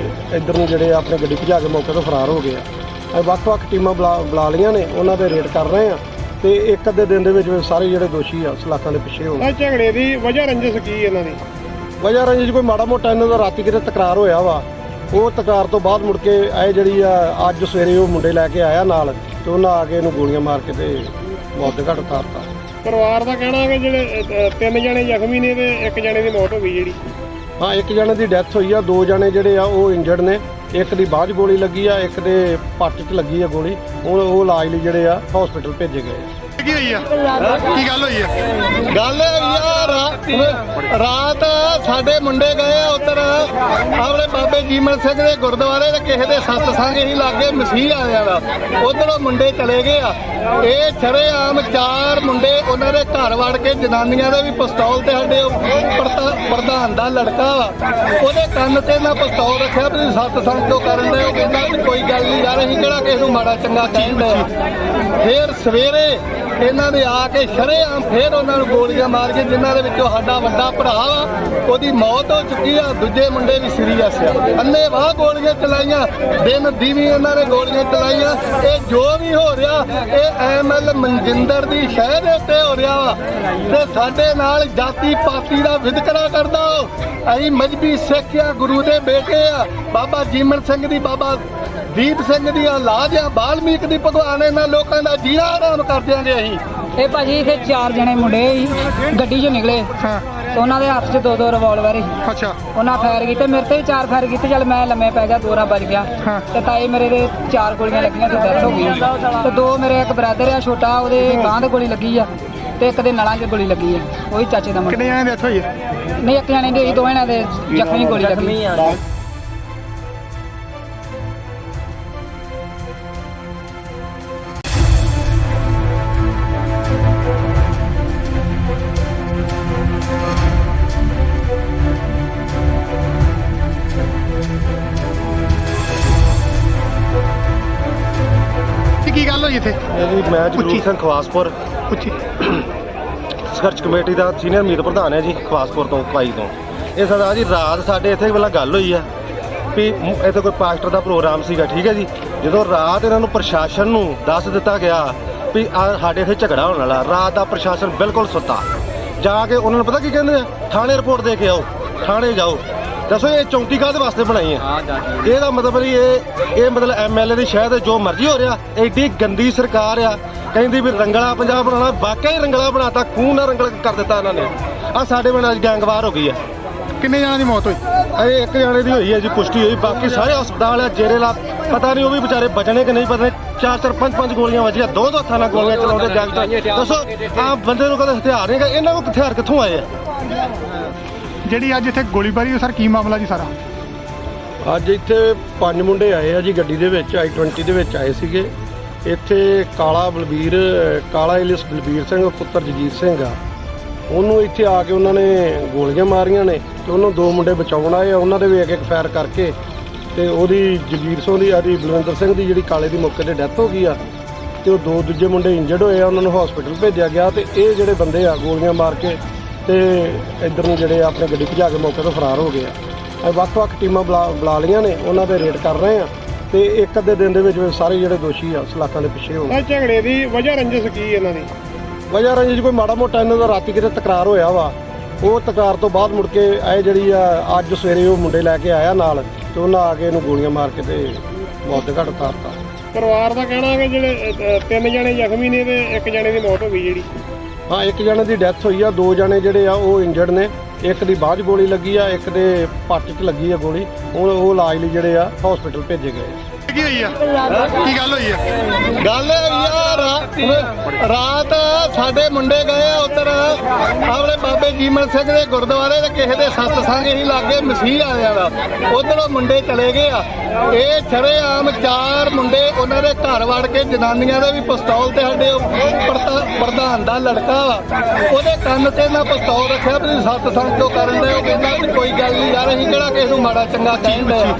ਇੱਧਰ ਨੂੰ ਜਿਹੜੇ ਆਪਣੇ ਗੱਡੀ ਭਜਾ ਕੇ ਮੌਕੇ ਤੋਂ ਫਰਾਰ ਹੋ ਗਏ ਆ। ਅਸੀਂ ਵੱਖ-ਵੱਖ ਟੀਮਾਂ ਬੁਲਾ ਲਈਆਂ ਨੇ, ਉਹਨਾਂ ਦੇ ਰੇਡ ਕਰ ਰਹੇ ਆ ਤੇ ਇੱਕ ਅੱਧੇ ਦਿਨ ਦੇ ਵਿੱਚ ਸਾਰੇ ਜਿਹੜੇ ਦੋਸ਼ੀ ਆ ਸਲਾਖਾਂ ਦੇ ਪਿੱਛੇ ਹੋਣ। ਇਹ ਝਗੜੇ ਦੀ ਵਜ੍ਹਾ ਰੰਜਿਸ਼ ਕੀ ਇਹਨਾਂ ਦੀ? ਵਜ੍ਹਾ ਰੰਜਿਸ਼ ਕੋਈ ਮਾੜਾ ਮੋਟਾ ਇਹਨਾਂ ਦਾ ਰਾਤੀ ਕਿਤੇ ਤਕਰਾਰ ਹੋਇਆ ਵਾ, ਉਹ ਤਕਰਾਰ ਤੋਂ ਬਾਅਦ ਮੁੜ ਕੇ ਇਹ ਜਿਹੜੀ ਆ ਅੱਜ ਸਵੇਰੇ ਉਹ ਮੁੰਡੇ ਲੈ ਕੇ ਆਇਆ ਨਾਲ ਤੇ ਉਹਨਾਂ ਆ ਕੇ ਇਹਨੂੰ ਗੋਲੀਆਂ ਮਾਰ ਕੇ ਤੇ ਮੌਤ ਦੇ ਘਾਟ ਉਤਾਰਤਾ। ਪਰਿਵਾਰ ਦਾ ਕਹਿਣਾ ਹੈ ਕਿ ਜਿਹੜੇ 3 ਜਣੇ ਜ਼ਖਮੀ ਨੇ ਤੇ 1 ਜਣੇ ਦੀ ਮੌਤ ਹੋ ਗਈ ਜਿਹੜੀ। ਹਾਂ, 1 ਜਣੇ ਦੀ ਡੈਥ ਹੋਈ ਆ, 2 ਜਣੇ ਜਿਹੜੇ ਆ ਉਹ ਇੰਜਰਡ ਨੇ। ਇੱਕ ਦੀ ਬਾਂਹ 'ਚ ਗੋਲੀ ਲੱਗੀ ਆ, ਇੱਕ ਦੇ ਪੱਟ 'ਚ ਲੱਗੀ ਆ ਗੋਲੀ। ਉਹ ਇਲਾਜ ਲਈ ਜਿਹੜੇ ਆ ਹਸਪੀਟਲ ਭੇਜੇ ਗਏ ਆ। ਕੀ ਹੋਈ ਆ? ਕੀ ਗੱਲ ਹੋਈ ਆ? ਗੱਲ ਰਾਤ ਸਾਡੇ ਮੁੰਡੇ ਗਏ ਆ ਉੱਧਰ ਆਪਣੇ ਬਾਬੇ ਜੀਮਨ ਸਿੰਘ ਦੇ ਗੁਰਦੁਆਰੇ ਤੇ ਕਿਸੇ ਦੇ ਸਤਸੰਗ ਹੀ ਲਾਗੇ ਮਸੀਹ ਆਇਆ ਦਾ, ਉਧਰੋਂ ਮੁੰਡੇ ਚਲੇ ਗਏ ਆ। ਇਹ ਸ਼ਰੇਆਮ 4 ਮੁੰਡੇ ਉਹਨਾਂ ਦੇ ਘਰ ਵੜ ਕੇ ਜਨਾਨੀਆਂ ਦੇ ਵੀ ਪਿਸਤੌਲ ਤੇ ਸਾਡੇ ਪ੍ਰਧਾਨ ਦਾ ਲੜਕਾ ਵਾ, ਉਹਦੇ ਕੰਨ ਤੇ ਨਾ ਪਿਸਤੌਲ ਰੱਖਿਆ ਵੀ ਸਤਸੰਗ ਕਿਉਂ ਕਰਨ ਦੇ। ਉਹ ਕਹਿੰਦਾ ਵੀ ਕੋਈ ਗੱਲ ਨਹੀਂ ਯਾਰ, ਅਸੀਂ ਕਿਹੜਾ ਕਿਸੇ ਨੂੰ ਮਾੜਾ ਚੰਗਾ ਕਹਿੰਦੇ ਆ। ਫਿਰ ਸਵੇਰੇ ਇਹਨਾਂ ਨੇ ਆ ਕੇ ਸ਼ਰੇਆਮ ਫੇਰ ਉਹਨਾਂ ਨੂੰ ਗੋਲੀਆਂ ਮਾਰ ਕੇ, ਜਿਨ੍ਹਾਂ ਦੇ ਵਿੱਚੋਂ ਸਾਡਾ ਵੱਡਾ ਭਰਾ ਵਾ ਉਹਦੀ ਮੌਤ ਹੋ ਚੁੱਕੀ ਆ, ਦੂਜੇ ਮੁੰਡੇ ਵੀ ਸੀਰੀਅਸ ਆ। ਅੰਨ੍ਹੇਵਾਹ ਗੋਲੀਆਂ ਚਲਾਈਆਂ, ਦਿਨ ਦੀਵੀ ਇਹਨਾਂ ਨੇ ਗੋਲੀਆਂ ਚਲਾਈਆਂ। ਇਹ ਜੋ ਵੀ ਹੋ ਰਿਹਾ ਇਹ ਐਮਐਲ ਮਨਜਿੰਦਰ ਦੀ ਸ਼ਹਿ ਦੇ ਉੱਤੇ ਹੋ ਰਿਹਾ ਵਾ ਤੇ ਸਾਡੇ ਨਾਲ ਜਾਤੀ ਪਾਤੀ ਦਾ ਵਿਤਕਰਾ ਕਰਦਾ। ਅਸੀਂ ਮਜਬੀ ਸਿੱਖ ਆ, ਗੁਰੂ ਦੇ ਬੇਟੇ ਆ, ਬਾਬਾ ਜੀਮਨ ਸਿੰਘ ਦੀ, ਬਾਬਾ ਦੀਪ ਸਿੰਘ ਦੀ ਔਲਾਦ ਆ, ਬਾਲਮੀਕ ਦੀ ਭਗਵਾਨ। ਇਹਨਾਂ ਲੋਕਾਂ ਦਾ ਜੀਣਾ ਆਰਾਮ ਕਰ ਦਿਆਂਗੇ ਅਸੀਂ। ਇਹ ਭਾਜੀ ਇੱਥੇ 4 ਜਣੇ ਮੁੰਡੇ ਸੀ, ਗੱਡੀ 'ਚੋਂ ਨਿਕਲੇ ਤੇ ਉਹਨਾਂ ਦੇ ਹੱਥ 'ਚ 2 ਰਿਵਾਲਵਰ ਸੀ। ਅੱਛਾ, ਉਹਨਾਂ ਫਾਇਰ ਕੀਤੇ, ਮੇਰੇ ਤੇ ਵੀ 4 ਫਾਇਰ ਕੀਤੇ। ਚੱਲ ਮੈਂ ਲੰਮੇ ਪੈ ਗਿਆ, 2 ਵੱਜ ਗਿਆ ਤੇ ਤਾਏ ਮੇਰੇ ਦੇ 4 ਗੋਲੀਆਂ ਲੱਗੀਆਂ ਤੇ ਡੈਥ ਹੋ ਗਈ। ਤੇ 2 ਮੇਰੇ ਇੱਕ ਬ੍ਰਦਰ ਆ ਛੋਟਾ, ਉਹਦੇ ਬਾਂਹ ਤੇ ਗੋਲੀ ਲੱਗੀ ਆ ਤੇ ਇੱਕ ਦੇ ਨਲਾਂ 'ਚ ਗੋਲੀ ਲੱਗੀ ਆ, ਉਹੀ ਚਾਚੇ ਦਾ ਮੁੰਡਾ। ਕਿੰਨੇ ਜਣੇ ਡੈਥ ਹੋਈ ਆ? ਨਹੀਂ, 1 ਜਣੇ ਦੀ ਹੋਈ, 2 ਜਣਿਆਂ ਦੇ ਜ਼ਖਮੀ ਗੋਲੀ ਲੱਗੀ। ਕੀ ਗੱਲ ਹੋਈ ਇੱਥੇ? ਇਹ ਜੀ ਮੈਂ ਜਗਰੂਪ ਸਿੰਘ ਖਵਾਸਪੁਰ ਸੰਘਰਸ਼ ਕਮੇਟੀ ਦਾ ਸੀਨੀਅਰ ਮੀਤ ਪ੍ਰਧਾਨ ਹੈ ਜੀ, ਖਵਾਸਪੁਰ ਤੋਂ ਕਾਈ ਤੋਂ। ਇਹ ਸਰਦਾਰ ਜੀ ਰਾਤ ਸਾਡੇ ਇੱਥੇ ਪਹਿਲਾਂ ਗੱਲ ਹੋਈ ਆ ਵੀ ਇੱਥੇ ਕੋਈ ਪਾਸਟਰ ਦਾ ਪ੍ਰੋਗਰਾਮ ਸੀਗਾ, ਠੀਕ ਹੈ ਜੀ। ਜਦੋਂ ਰਾਤ ਇਹਨਾਂ ਨੂੰ ਪ੍ਰਸ਼ਾਸਨ ਨੂੰ ਦੱਸ ਦਿੱਤਾ ਗਿਆ ਵੀ ਸਾਡੇ ਇੱਥੇ ਝਗੜਾ ਹੋਣ ਵਾਲਾ, ਰਾਤ ਦਾ ਪ੍ਰਸ਼ਾਸਨ ਬਿਲਕੁਲ ਸੁੱਤਾ। ਜਾ ਕੇ ਉਹਨਾਂ ਨੂੰ ਪਤਾ ਕੀ ਕਹਿੰਦੇ ਆ, ਥਾਣੇ ਰਿਪੋਰਟ ਦੇ ਕੇ ਆਓ, ਥਾਣੇ ਜਾਓ। ਦੱਸੋ ਇਹ ਚੌਂਕੀ ਕਾਹਦੇ ਵਾਸਤੇ ਬਣਾਈ ਹੈ? ਇਹਦਾ ਮਤਲਬ ਨਹੀਂ ਇਹ ਮਤਲਬ ਐਮਐਲਏ ਦੀ ਸ਼ਹਿਰ ਜੋ ਮਰਜ਼ੀ ਹੋ ਰਿਹਾ। ਐਡੀ ਗੰਦੀ ਸਰਕਾਰ ਆ, ਕਹਿੰਦੀ ਵੀ ਰੰਗਲਾ ਪੰਜਾਬ ਬਣਾਉਣਾ, ਵਾਕਿਆ ਹੀ ਰੰਗਲਾ ਬਣਾਤਾ, ਖੂਨ ਨਾਲ ਰੰਗਲ ਕਰ ਦਿੱਤਾ ਇਹਨਾਂ ਨੇ। ਆ ਸਾਡੇ ਪਿੰਡ ਅੱਜ ਗੈਂਗਵਾਰ ਹੋ ਗਈ ਆ। ਕਿੰਨੇ ਜਣਾਂ ਦੀ ਮੌਤ ਹੋਈ? ਇਹ 1 ਜਣੇ ਦੀ ਹੋਈ ਹੈ ਜੀ, ਪੁਸ਼ਟੀ ਹੋਈ। ਬਾਕੀ ਸਾਰੇ ਹਸਪਤਾਲ ਆ, ਜੇਰੇ ਲਾ ਪਤਾ ਨਹੀਂ ਉਹ ਵੀ ਵਿਚਾਰੇ ਬਚਣੇ ਕਿ ਨਹੀਂ ਬਚਣੇ। 4-4 5-5 ਗੋਲੀਆਂ ਵੱਜੀਆਂ, 2 ਹੱਥਾਂ ਨਾਲ ਗੋਲੀਆਂ ਚਲਾਉਂਦੇ ਗੈਂਗਸਟਰ। ਦੱਸੋ ਆ ਬੰਦੇ ਨੂੰ ਕਦੇ ਹਥਿਆਰ ਨਹੀਂ ਹੈਗਾ, ਇਹਨਾਂ ਕੋਲ ਹਥਿਆਰ ਕਿੱਥੋਂ ਆਏ ਆ? ਜਿਹੜੀ ਅੱਜ ਇੱਥੇ ਗੋਲੀਬਾਰੀ, ਸਰ ਕੀ ਮਾਮਲਾ ਜੀ ਸਾਰਾ? ਅੱਜ ਇੱਥੇ 5 ਮੁੰਡੇ ਆਏ ਆ ਜੀ, ਗੱਡੀ ਦੇ ਵਿੱਚ i20 ਦੇ ਵਿੱਚ ਆਏ ਸੀਗੇ। ਇੱਥੇ ਕਾਲਾ ਇਲਿਸ ਬਲਬੀਰ ਸਿੰਘ ਪੁੱਤਰ ਜਗੀਰ ਸਿੰਘ ਆ, ਉਹਨੂੰ ਇੱਥੇ ਆ ਕੇ ਉਹਨਾਂ ਨੇ ਗੋਲੀਆਂ ਮਾਰੀਆਂ ਨੇ ਤੇ ਉਹਨੂੰ 2 ਮੁੰਡੇ ਬਚਾਉਣ ਆਏ ਆ। ਉਹਨਾਂ ਦੇ ਵੀ ਇੱਕ ਫਾਇਰ ਕਰਕੇ ਤੇ ਉਹਦੀ ਜਗੀਰ ਸਿੰਘ ਦੀ ਆਦੀ ਬਲਵਿੰਦਰ ਸਿੰਘ ਦੀ ਜਿਹੜੀ ਕਾਲੇ ਦੀ ਮੌਕੇ ਤੇ ਡੈਥ ਹੋ ਗਈ ਆ ਤੇ ਉਹ 2 ਦੂਜੇ ਮੁੰਡੇ ਇੰਜਰਡ ਹੋਏ ਆ, ਉਹਨਾਂ ਨੂੰ ਹਸਪੀਟਲ ਭੇਜਿਆ ਗਿਆ। ਤੇ ਇਹ ਜਿਹੜੇ ਬੰਦੇ ਆ ਗੋਲੀਆਂ ਮਾਰ ਕੇ ਤੇ ਇੱਧਰ ਨੂੰ ਜਿਹੜੇ ਆਪਣੀ ਗੱਡੀ ਭਜਾ ਕੇ ਮੌਕੇ ਤੋਂ ਫਰਾਰ ਹੋ ਗਏ ਆ। ਅਸੀਂ ਵੱਖ-ਵੱਖ ਟੀਮਾਂ ਬੁਲਾ ਲਈਆਂ ਨੇ, ਉਹਨਾਂ ਦੇ ਰੇਡ ਕਰ ਰਹੇ ਆ ਤੇ ਇੱਕ ਅੱਧੇ ਦਿਨ ਦੇ ਵਿੱਚ ਸਾਰੇ ਜਿਹੜੇ ਦੋਸ਼ੀ ਆ ਸਲਾਖਾਂ ਦੇ ਪਿੱਛੇ ਹੋਣ। ਇਹ ਝਗੜੇ ਦੀ ਵਜ੍ਹਾ ਰੰਜਿਸ਼ ਕੀ ਇਹਨਾਂ ਦੀ? ਵਜ੍ਹਾ ਰੰਜਿਸ਼ ਕੋਈ ਮਾੜਾ ਮੋਟਾ ਇਹਨਾਂ ਦਾ ਰਾਤੀ ਕਿਤੇ ਤਕਰਾਰ ਹੋਇਆ ਵਾ, ਉਹ ਤਕਰਾਰ ਤੋਂ ਬਾਅਦ ਮੁੜ ਕੇ ਇਹ ਜਿਹੜੀ ਆ ਅੱਜ ਸਵੇਰੇ ਉਹ ਮੁੰਡੇ ਲੈ ਕੇ ਆਇਆ ਨਾਲ ਤੇ ਉਹਨਾਂ ਆ ਕੇ ਇਹਨੂੰ ਗੋਲੀਆਂ ਮਾਰ ਕੇ ਤੇ ਮੌਤ ਦੇ ਘਾਟ ਉਤਾਰਤਾ। ਪਰਿਵਾਰ ਦਾ ਕਹਿਣਾ ਹੈ ਕਿ ਜਿਹੜੇ 3 ਜਣੇ ਜ਼ਖਮੀ ਨੇ ਤੇ 1 ਜਣੇ ਦੀ ਮੌਤ ਹੋ ਗਈ ਜਿਹੜੀ। ਹਾਂ, 1 ਜਣੇ ਦੀ ਡੈਥ ਹੋਈ ਆ, 2 ਜਣੇ ਜਿਹੜੇ ਆ ਉਹ ਇੰਜਰਡ ਨੇ। ਇੱਕ ਦੀ ਬਾਂਹ 'ਚ ਗੋਲੀ ਲੱਗੀ ਆ, ਇੱਕ ਦੇ ਪੱਟ 'ਚ ਲੱਗੀ ਆ ਗੋਲੀ। ਉਹ ਇਲਾਜ ਲਈ ਜਿਹੜੇ ਆ ਹਸਪੀਟਲ ਭੇਜੇ ਗਏ ਆ। ਕੀ ਹੋਈ ਆ? ਕੀ ਗੱਲ ਹੋਈ ਆ? ਗੱਲ ਰਾਤ ਸਾਡੇ ਮੁੰਡੇ ਗਏ ਆ ਉੱਧਰ ਆਪਣੇ ਬਾਬੇ ਜੀਮਨ ਸਿੰਘ ਦੇ ਗੁਰਦੁਆਰੇ ਤੇ ਕਿਸੇ ਦੇ ਸਤਸੰਗ ਹੀ ਲਾਗੇ ਮਸੀਹ ਆਇਆ ਦਾ, ਉਧਰੋਂ ਮੁੰਡੇ ਚਲੇ ਗਏ ਆ। ਇਹ ਸ਼ਰੇਆਮ 4 ਮੁੰਡੇ ਉਹਨਾਂ ਦੇ ਘਰ ਵੜ ਕੇ ਜਨਾਨੀਆਂ ਦੇ ਵੀ ਪਿਸਤੌਲ ਤੇ ਸਾਡੇ ਪ੍ਰਧਾਨ ਦਾ ਲੜਕਾ ਵਾ, ਉਹਦੇ ਕੰਨ ਤੇ ਨਾ ਪਿਸਤੌਲ ਰੱਖਿਆ ਵੀ ਸਤਸੰਗ ਕਿਉਂ ਕਰਨ ਦੇ। ਉਹ ਕਹਿੰਦਾ ਵੀ ਕੋਈ ਗੱਲ ਨਹੀਂ ਯਾਰ, ਅਸੀਂ ਕਿਹੜਾ ਕਿਸੇ ਨੂੰ ਮਾੜਾ ਚੰਗਾ ਕਹਿੰਦੇ ਆ।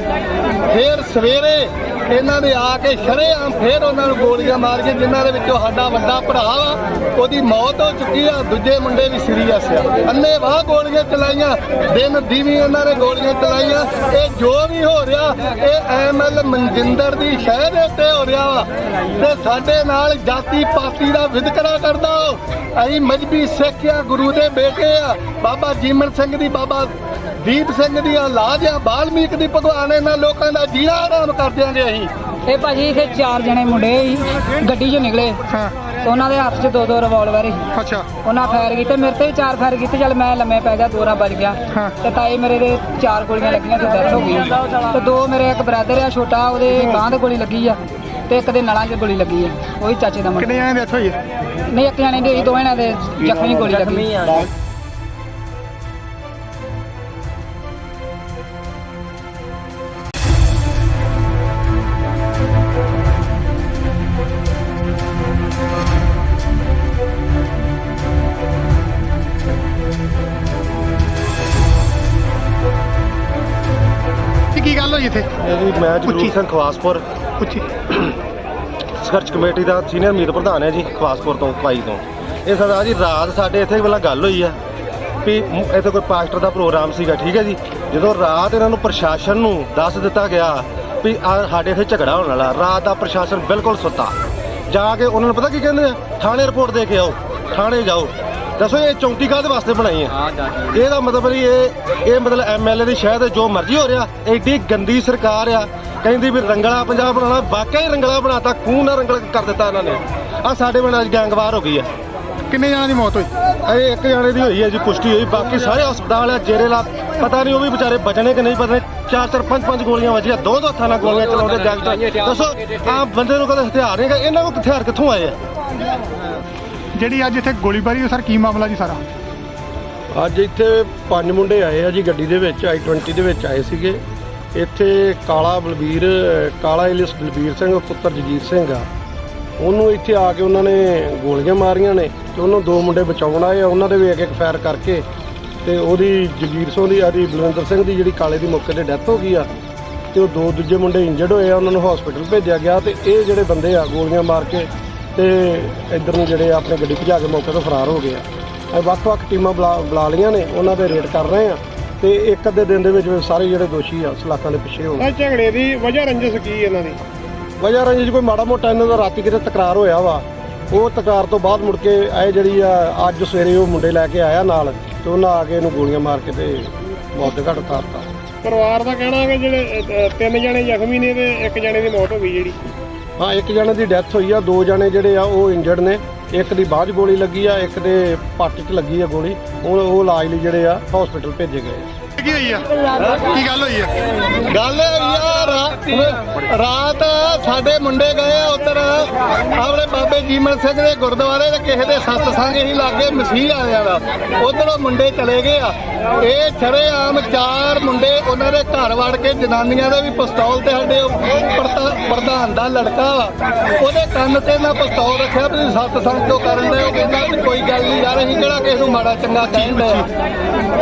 ਫਿਰ ਸਵੇਰੇ ਇਹਨਾਂ ਨੇ ਆ ਕੇ ਸ਼ਰੇਆਮ ਫੇਰ ਉਹਨਾਂ ਨੂੰ ਗੋਲੀਆਂ ਮਾਰੀਆਂ, ਜਿਨ੍ਹਾਂ ਦੇ ਵਿੱਚੋਂ ਸਾਡਾ ਵੱਡਾ ਭਰਾ ਵਾ ਉਹਦੀ ਮੌਤ ਹੋ ਚੁੱਕੀ ਆ, ਦੂਜੇ ਮੁੰਡੇ ਵੀ ਸੀਰੀਅਸ ਆ। ਅੰਨ੍ਹੇਵਾਹ ਗੋਲੀਆਂ ਚਲਾਈਆਂ, ਦਿਨ ਦੀਵੀ ਇਹਨਾਂ ਨੇ ਗੋਲੀਆਂ ਚਲਾਈਆਂ। ਇਹ ਜੋ ਵੀ ਹੋ ਰਿਹਾ ਇਹ ਐਮਐਲ ਮਨਜਿੰਦਰ ਦੀ ਸ਼ਹਿ ਦੇ ਉੱਤੇ ਹੋ ਰਿਹਾ ਵਾ ਤੇ ਸਾਡੇ ਨਾਲ ਜਾਤੀ ਪਾਤੀ ਦਾ ਵਿਤਕਰਾ ਕਰਦਾ। ਅਸੀਂ ਮਜਬੀ ਸਿੱਖ ਆ, ਗੁਰੂ ਦੇ ਬੇਟੇ ਆ, ਬਾਬਾ ਜੀਮਨ ਸਿੰਘ ਦੀ, ਬਾਬਾ ਦੀਪ ਸਿੰਘ ਦੀ ਔਲਾਦ ਆ, ਬਾਲਮੀਕ ਦੀ, ਭਗਵਾਨ ਇਹਨਾਂ ਲੋਕਾਂ ਦਾ ਜੀਣਾ ਆਰਾਮ ਕਰ ਦਿਆਂਗੇ ਅਸੀਂ। ਇਹ ਭਾਜੀ ਇੱਥੇ 4 ਜਣੇ ਮੁੰਡੇ ਸੀ ਗੱਡੀ 'ਚੋਂ ਨਿਕਲੇ ਤੇ ਉਹਨਾਂ ਦੇ ਹੱਥ 'ਚ 2 ਰਿਵਾਲਵਰ ਸੀ। ਅੱਛਾ, ਉਹਨਾਂ ਫਾਇਰ ਕੀਤੇ, ਮੇਰੇ ਤੇ ਵੀ 4 ਫਾਇਰ ਕੀਤੇ। ਚੱਲ ਮੈਂ ਲੰਮੇ ਪੈ ਗਿਆ, 2 ਵੱਜ ਗਿਆ ਤੇ ਤਾਏ ਮੇਰੇ ਦੇ 4 ਗੋਲੀਆਂ ਲੱਗੀਆਂ ਤੇ ਡੈਥ ਹੋ ਗਈ ਤੇ 2 ਮੇਰੇ ਇੱਕ ਬ੍ਰਦਰ ਆ ਛੋਟਾ, ਉਹਦੇ ਬਾਂਹ ਤੇ ਗੋਲੀ ਲੱਗੀ ਆ ਤੇ ਇੱਕ ਦੇ ਨਲਾਂ 'ਚ ਗੋਲੀ ਲੱਗੀ ਆ, ਉਹੀ ਚਾਚੇ ਦਾ ਮੁੰਡਾ। ਕਿੰਨੇ ਜਣੇ ਡੈਥ ਹੋਈ ਹੈ? ਨਹੀਂ, ਇੱਕ ਜਾਣੇ ਦੀ ਹੋਈ, 2 ਜਣਿਆਂ ਦੇ ਜ਼ਖਮੀ ਗੋਲੀ ਲੱਗੀ। ਕੀ ਗੱਲ ਹੋਈ ਇੱਥੇ? ਇਹ ਜੀ ਮੈਂ ਜਗਰੂਪ ਸਿੰਘ ਖਵਾਸਪੁਰ ਪੁੱਛੀ। ਸੰਘਰਸ਼ ਕਮੇਟੀ ਦਾ ਸੀਨੀਅਰ ਮੀਤ ਪ੍ਰਧਾਨ ਹੈ ਜੀ, ਖਵਾਸਪੁਰ ਤੋਂ ਪਾਈ ਤੋਂ। ਇਹ ਸਰਦਾਰ ਜੀ ਰਾਤ ਸਾਡੇ ਇੱਥੇ ਪਹਿਲਾਂ ਗੱਲ ਹੋਈ ਆ ਵੀ ਇੱਥੇ ਕੋਈ ਪਾਸਟਰ ਦਾ ਪ੍ਰੋਗਰਾਮ ਸੀਗਾ, ਠੀਕ ਹੈ ਜੀ। ਜਦੋਂ ਰਾਤ ਇਹਨਾਂ ਨੂੰ ਪ੍ਰਸ਼ਾਸਨ ਨੂੰ ਦੱਸ ਦਿੱਤਾ ਗਿਆ ਵੀ ਸਾਡੇ ਇੱਥੇ ਝਗੜਾ ਹੋਣ ਵਾਲਾ, ਰਾਤ ਦਾ ਪ੍ਰਸ਼ਾਸਨ ਬਿਲਕੁਲ ਸੁੱਤਾ। ਜਾ ਕੇ ਉਹਨਾਂ ਨੂੰ ਪਤਾ ਕੀ ਕਹਿੰਦੇ ਆ, ਥਾਣੇ ਰਿਪੋਰਟ ਦੇ ਕੇ ਆਓ, ਥਾਣੇ ਜਾਓ। ਦੱਸੋ ਇਹ ਚੌਂਕੀ ਕਾਹਦੇ ਵਾਸਤੇ ਬਣਾਈ ਹੈ? ਇਹਦਾ ਮਤਲਬ ਨਹੀਂ ਇਹ ਮਤਲਬ ਐਮਐਲਏ ਦੀ ਸ਼ਹਿਰ ਜੋ ਮਰਜ਼ੀ ਹੋ ਰਿਹਾ। ਐਡੀ ਗੰਦੀ ਸਰਕਾਰ ਆ, ਕਹਿੰਦੀ ਵੀ ਰੰਗਲਾ ਪੰਜਾਬ ਬਣਾਉਣਾ, ਵਾਕਿਆ ਹੀ ਰੰਗਲਾ ਬਣਾਤਾ, ਖੂਨ ਨਾਲ ਰੰਗਲ ਕਰ ਦਿੱਤਾ ਇਹਨਾਂ ਨੇ। ਆ ਸਾਡੇ ਪਿੰਡ ਅੱਜ ਗੈਂਗਵਾਰ ਹੋ ਗਈ ਆ। ਕਿੰਨੇ ਜਣਾਂ ਦੀ ਮੌਤ ਹੋਈ? ਇਹ ਇੱਕ ਜਾਣੇ ਦੀ ਹੋਈ ਹੈ ਜੀ, ਪੁਸ਼ਟੀ ਹੋਈ। ਬਾਕੀ ਸਾਰੇ ਹਸਪਤਾਲ ਆ, ਜੇਰੇਲਾ ਪਤਾ ਨਹੀਂ ਉਹ ਵੀ ਵਿਚਾਰੇ ਬਚਣੇ ਕਿ ਨਹੀਂ ਬਚਣੇ। 4-4 5-5 ਗੋਲੀਆਂ ਵੱਜੀਆਂ, 2 ਹੱਥਾਂ ਨਾਲ ਗੋਲੀਆਂ ਚਲਾਉਂਦੇ ਗੈਂਗਸਟਰ। ਦੱਸੋ ਆਹ ਬੰਦੇ ਨੂੰ ਕਦੇ ਹਥਿਆਰ ਨਹੀਂ, ਇਹਨਾਂ ਕੋਲ ਹਥਿਆਰ ਕਿੱਥੋਂ ਆਏ ਆ? ਜਿਹੜੀ ਅੱਜ ਇੱਥੇ ਗੋਲੀਬਾਰੀ ਹੋਈ ਸਰ, ਕੀ ਮਾਮਲਾ ਜੀ ਸਾਰਾ? ਅੱਜ ਇੱਥੇ 5 ਮੁੰਡੇ ਆਏ ਆ ਜੀ ਗੱਡੀ ਦੇ ਵਿੱਚ, i20 ਦੇ ਵਿੱਚ ਆਏ ਸੀਗੇ। ਇੱਥੇ ਕਾਲਾ ਇਲਿਸ ਬਲਬੀਰ ਸਿੰਘ ਪੁੱਤਰ ਜਗੀਰ ਸਿੰਘ ਆ, ਉਹਨੂੰ ਇੱਥੇ ਆ ਕੇ ਉਹਨਾਂ ਨੇ ਗੋਲੀਆਂ ਮਾਰੀਆਂ ਨੇ ਤੇ ਉਹਨੂੰ 2 ਮੁੰਡੇ ਬਚਾਉਣ ਆਏ ਆ। ਉਹਨਾਂ ਦੇ ਵੀ ਇੱਕ ਫਾਇਰ ਕਰਕੇ ਤੇ ਉਹਦੀ ਜਗੀਰ ਸਿੰਘ ਦੀ ਆਦੀ ਬਲਵਿੰਦਰ ਸਿੰਘ ਦੀ ਜਿਹੜੀ ਕਾਲੇ ਦੀ ਮੌਕੇ ਤੇ ਡੈਥ ਹੋ ਗਈ ਆ ਤੇ ਉਹ 2 ਦੂਜੇ ਮੁੰਡੇ ਇੰਜਰਡ ਹੋਏ ਆ, ਉਹਨਾਂ ਨੂੰ ਹਸਪੀਟਲ ਭੇਜਿਆ ਗਿਆ। ਤੇ ਇਹ ਜਿਹੜੇ ਬੰਦੇ ਆ ਗੋਲੀਆਂ ਮਾਰ ਕੇ ਤੇ ਇੱਧਰ ਨੂੰ ਜਿਹੜੇ ਆਪਣੀ ਗੱਡੀ ਭਜਾ ਕੇ ਮੌਕੇ ਤੋਂ ਫਰਾਰ ਹੋ ਗਏ ਆ। ਵੱਖ-ਵੱਖ ਟੀਮਾਂ ਬੁਲਾ ਲਈਆਂ ਨੇ, ਉਹਨਾਂ ਦੇ ਰੇਡ ਕਰ ਰਹੇ ਆ ਤੇ ਇੱਕ ਅੱਧੇ ਦਿਨ ਦੇ ਵਿੱਚ ਸਾਰੇ ਜਿਹੜੇ ਦੋਸ਼ੀ ਆ ਸਲਾਖਾਂ ਦੇ ਪਿੱਛੇ ਹੋ ਗਏ। ਇਹ ਝਗੜੇ ਦੀ ਵਜ੍ਹਾ ਰੰਜਿਸ਼ ਕੀ ਇਹਨਾਂ ਦੀ? ਵਜ੍ਹਾ ਰੰਜਿਸ਼ ਕੋਈ ਮਾੜਾ ਮੋਟਾ ਇਹਨਾਂ ਦਾ ਰਾਤੀ ਕਿਤੇ ਤਕਰਾਰ ਹੋਇਆ ਵਾ, ਉਹ ਤਕਰਾਰ ਤੋਂ ਬਾਅਦ ਮੁੜ ਕੇ ਇਹ ਜਿਹੜੀ ਆ ਅੱਜ ਸਵੇਰੇ ਉਹ ਮੁੰਡੇ ਲੈ ਕੇ ਆਇਆ ਨਾਲ ਤੇ ਉਹਨਾਂ ਆ ਕੇ ਇਹਨੂੰ ਗੋਲੀਆਂ ਮਾਰ ਕੇ ਤੇ ਮੌਤ ਦੇ ਘਾਟ ਉਤਾਰਤਾ। ਪਰਿਵਾਰ ਦਾ ਕਹਿਣਾ ਹੈ ਕਿ ਜਿਹੜੇ 3 ਜਣੇ ਜ਼ਖਮੀ ਨੇ ਤੇ 1 ਜਣੇ ਦੀ ਮੌਤ ਹੋ ਗਈ ਜਿਹੜੀ। ਹਾਂ, 1 ਜਣੇ ਦੀ ਡੈਥ ਹੋਈ ਆ, 2 ਜਣੇ ਜਿਹੜੇ ਆ ਉਹ ਇੰਜਰਡ ਨੇ। ਇੱਕ ਦੀ ਬਾਂਹ 'ਚ ਗੋਲੀ ਲੱਗੀ ਆ, ਇੱਕ ਦੇ ਪੱਟ 'ਚ ਲੱਗੀ ਆ ਗੋਲੀ। ਉਹ ਇਲਾਜ ਲਈ ਜਿਹੜੇ ਆ ਹਸਪੀਟਲ ਭੇਜੇ ਗਏ ਆ। ਕੀ ਹੋਈ ਆ? ਕੀ ਗੱਲ ਹੋਈ ਆ? ਗੱਲ ਯਾਰ ਰਾਤ ਸਾਡੇ ਮੁੰਡੇ ਗਏ ਆ ਉੱਧਰ ਆਪਣੇ ਬਾਬੇ ਜੀਮਨ ਸਿੰਘ ਦੇ ਗੁਰਦੁਆਰੇ ਤੇ ਕਿਸੇ ਦੇ ਸਤਸੰਗ ਹੀ ਲਾਗੇ ਮਸੀਹ ਵਾਲਿਆਂ ਦਾ, ਉੱਧਰੋਂ ਮੁੰਡੇ ਚਲੇ ਗਏ ਆ। ਇਹ ਸ਼ਰੇਆਮ 4 ਮੁੰਡੇ ਉਹਨਾਂ ਦੇ ਘਰ ਵੜ ਕੇ, ਜਨਾਨੀਆਂ ਦੇ ਵੀ ਪਿਸਤੌਲ ਤੇ ਸਾਡੇ ਪ੍ਰਧਾਨ ਦਾ ਲੜਕਾ ਵਾ, ਉਹਦੇ ਕੰਨ ਤੇ ਨਾ ਪਿਸਤੌਲ ਰੱਖਿਆ ਵੀ ਸਤਸੰਗ ਕਿਉਂ ਕਰਨ ਦੇ। ਉਹ ਕਹਿੰਦਾ ਵੀ ਕੋਈ ਗੱਲ ਨਹੀਂ ਯਾਰ, ਅਸੀਂ ਕਿਹੜਾ ਕਿਸੇ ਨੂੰ ਮਾੜਾ ਚੰਗਾ ਕਹਿੰਦੇ ਆ।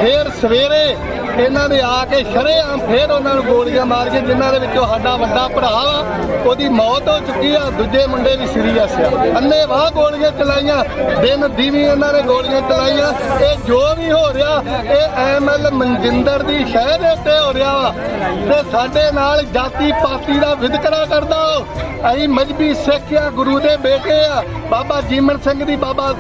ਫੇਰ ਸਵੇਰੇ ਇਹਨਾਂ ਨੇ ਆ ਕੇ ਸ਼ਰੇਆਮ ਫੇਰ ਉਹਨਾਂ ਨੂੰ ਗੋਲੀਆਂ ਮਾਰੀਆਂ, ਜਿਨ੍ਹਾਂ ਦੇ ਵਿੱਚੋਂ ਸਾਡਾ ਵੱਡਾ ਭਰਾ ਵਾ ਉਹਦੀ ਮੌਤ ਹੋ ਚੁੱਕੀ ਆ, ਦੂਜੇ ਮੁੰਡੇ ਵੀ ਸੀਰੀਅਸ ਆ। ਅੰਨ੍ਹੇਵਾਹ ਗੋਲੀਆਂ ਚਲਾਈਆਂ, ਦਿਨ ਦੀਵੀ ਇਹਨਾਂ ਨੇ ਗੋਲੀਆਂ ਚਲਾਈਆਂ। ਇਹ ਜੋ ਵੀ ਹੋ ਰਿਹਾ ਇਹ ਐਮਐਲ ਮਨਜਿੰਦਰ ਦੀ ਸ਼ਹਿ ਦੇ ਉੱਤੇ ਹੋ ਰਿਹਾ ਵਾ ਤੇ ਸਾਡੇ ਨਾਲ ਜਾਤੀ ਪਾਤੀ ਦਾ ਵਿਤਕਰਾ ਕਰਦਾ। ਅਸੀਂ ਮਜਬੀ ਸਿੱਖ ਆ, ਗੁਰੂ ਦੇ ਬੇਟੇ ਆ, ਬਾਬਾ ਜੀਮਨ ਸਿੰਘ ਦੀ, ਬਾਬਾ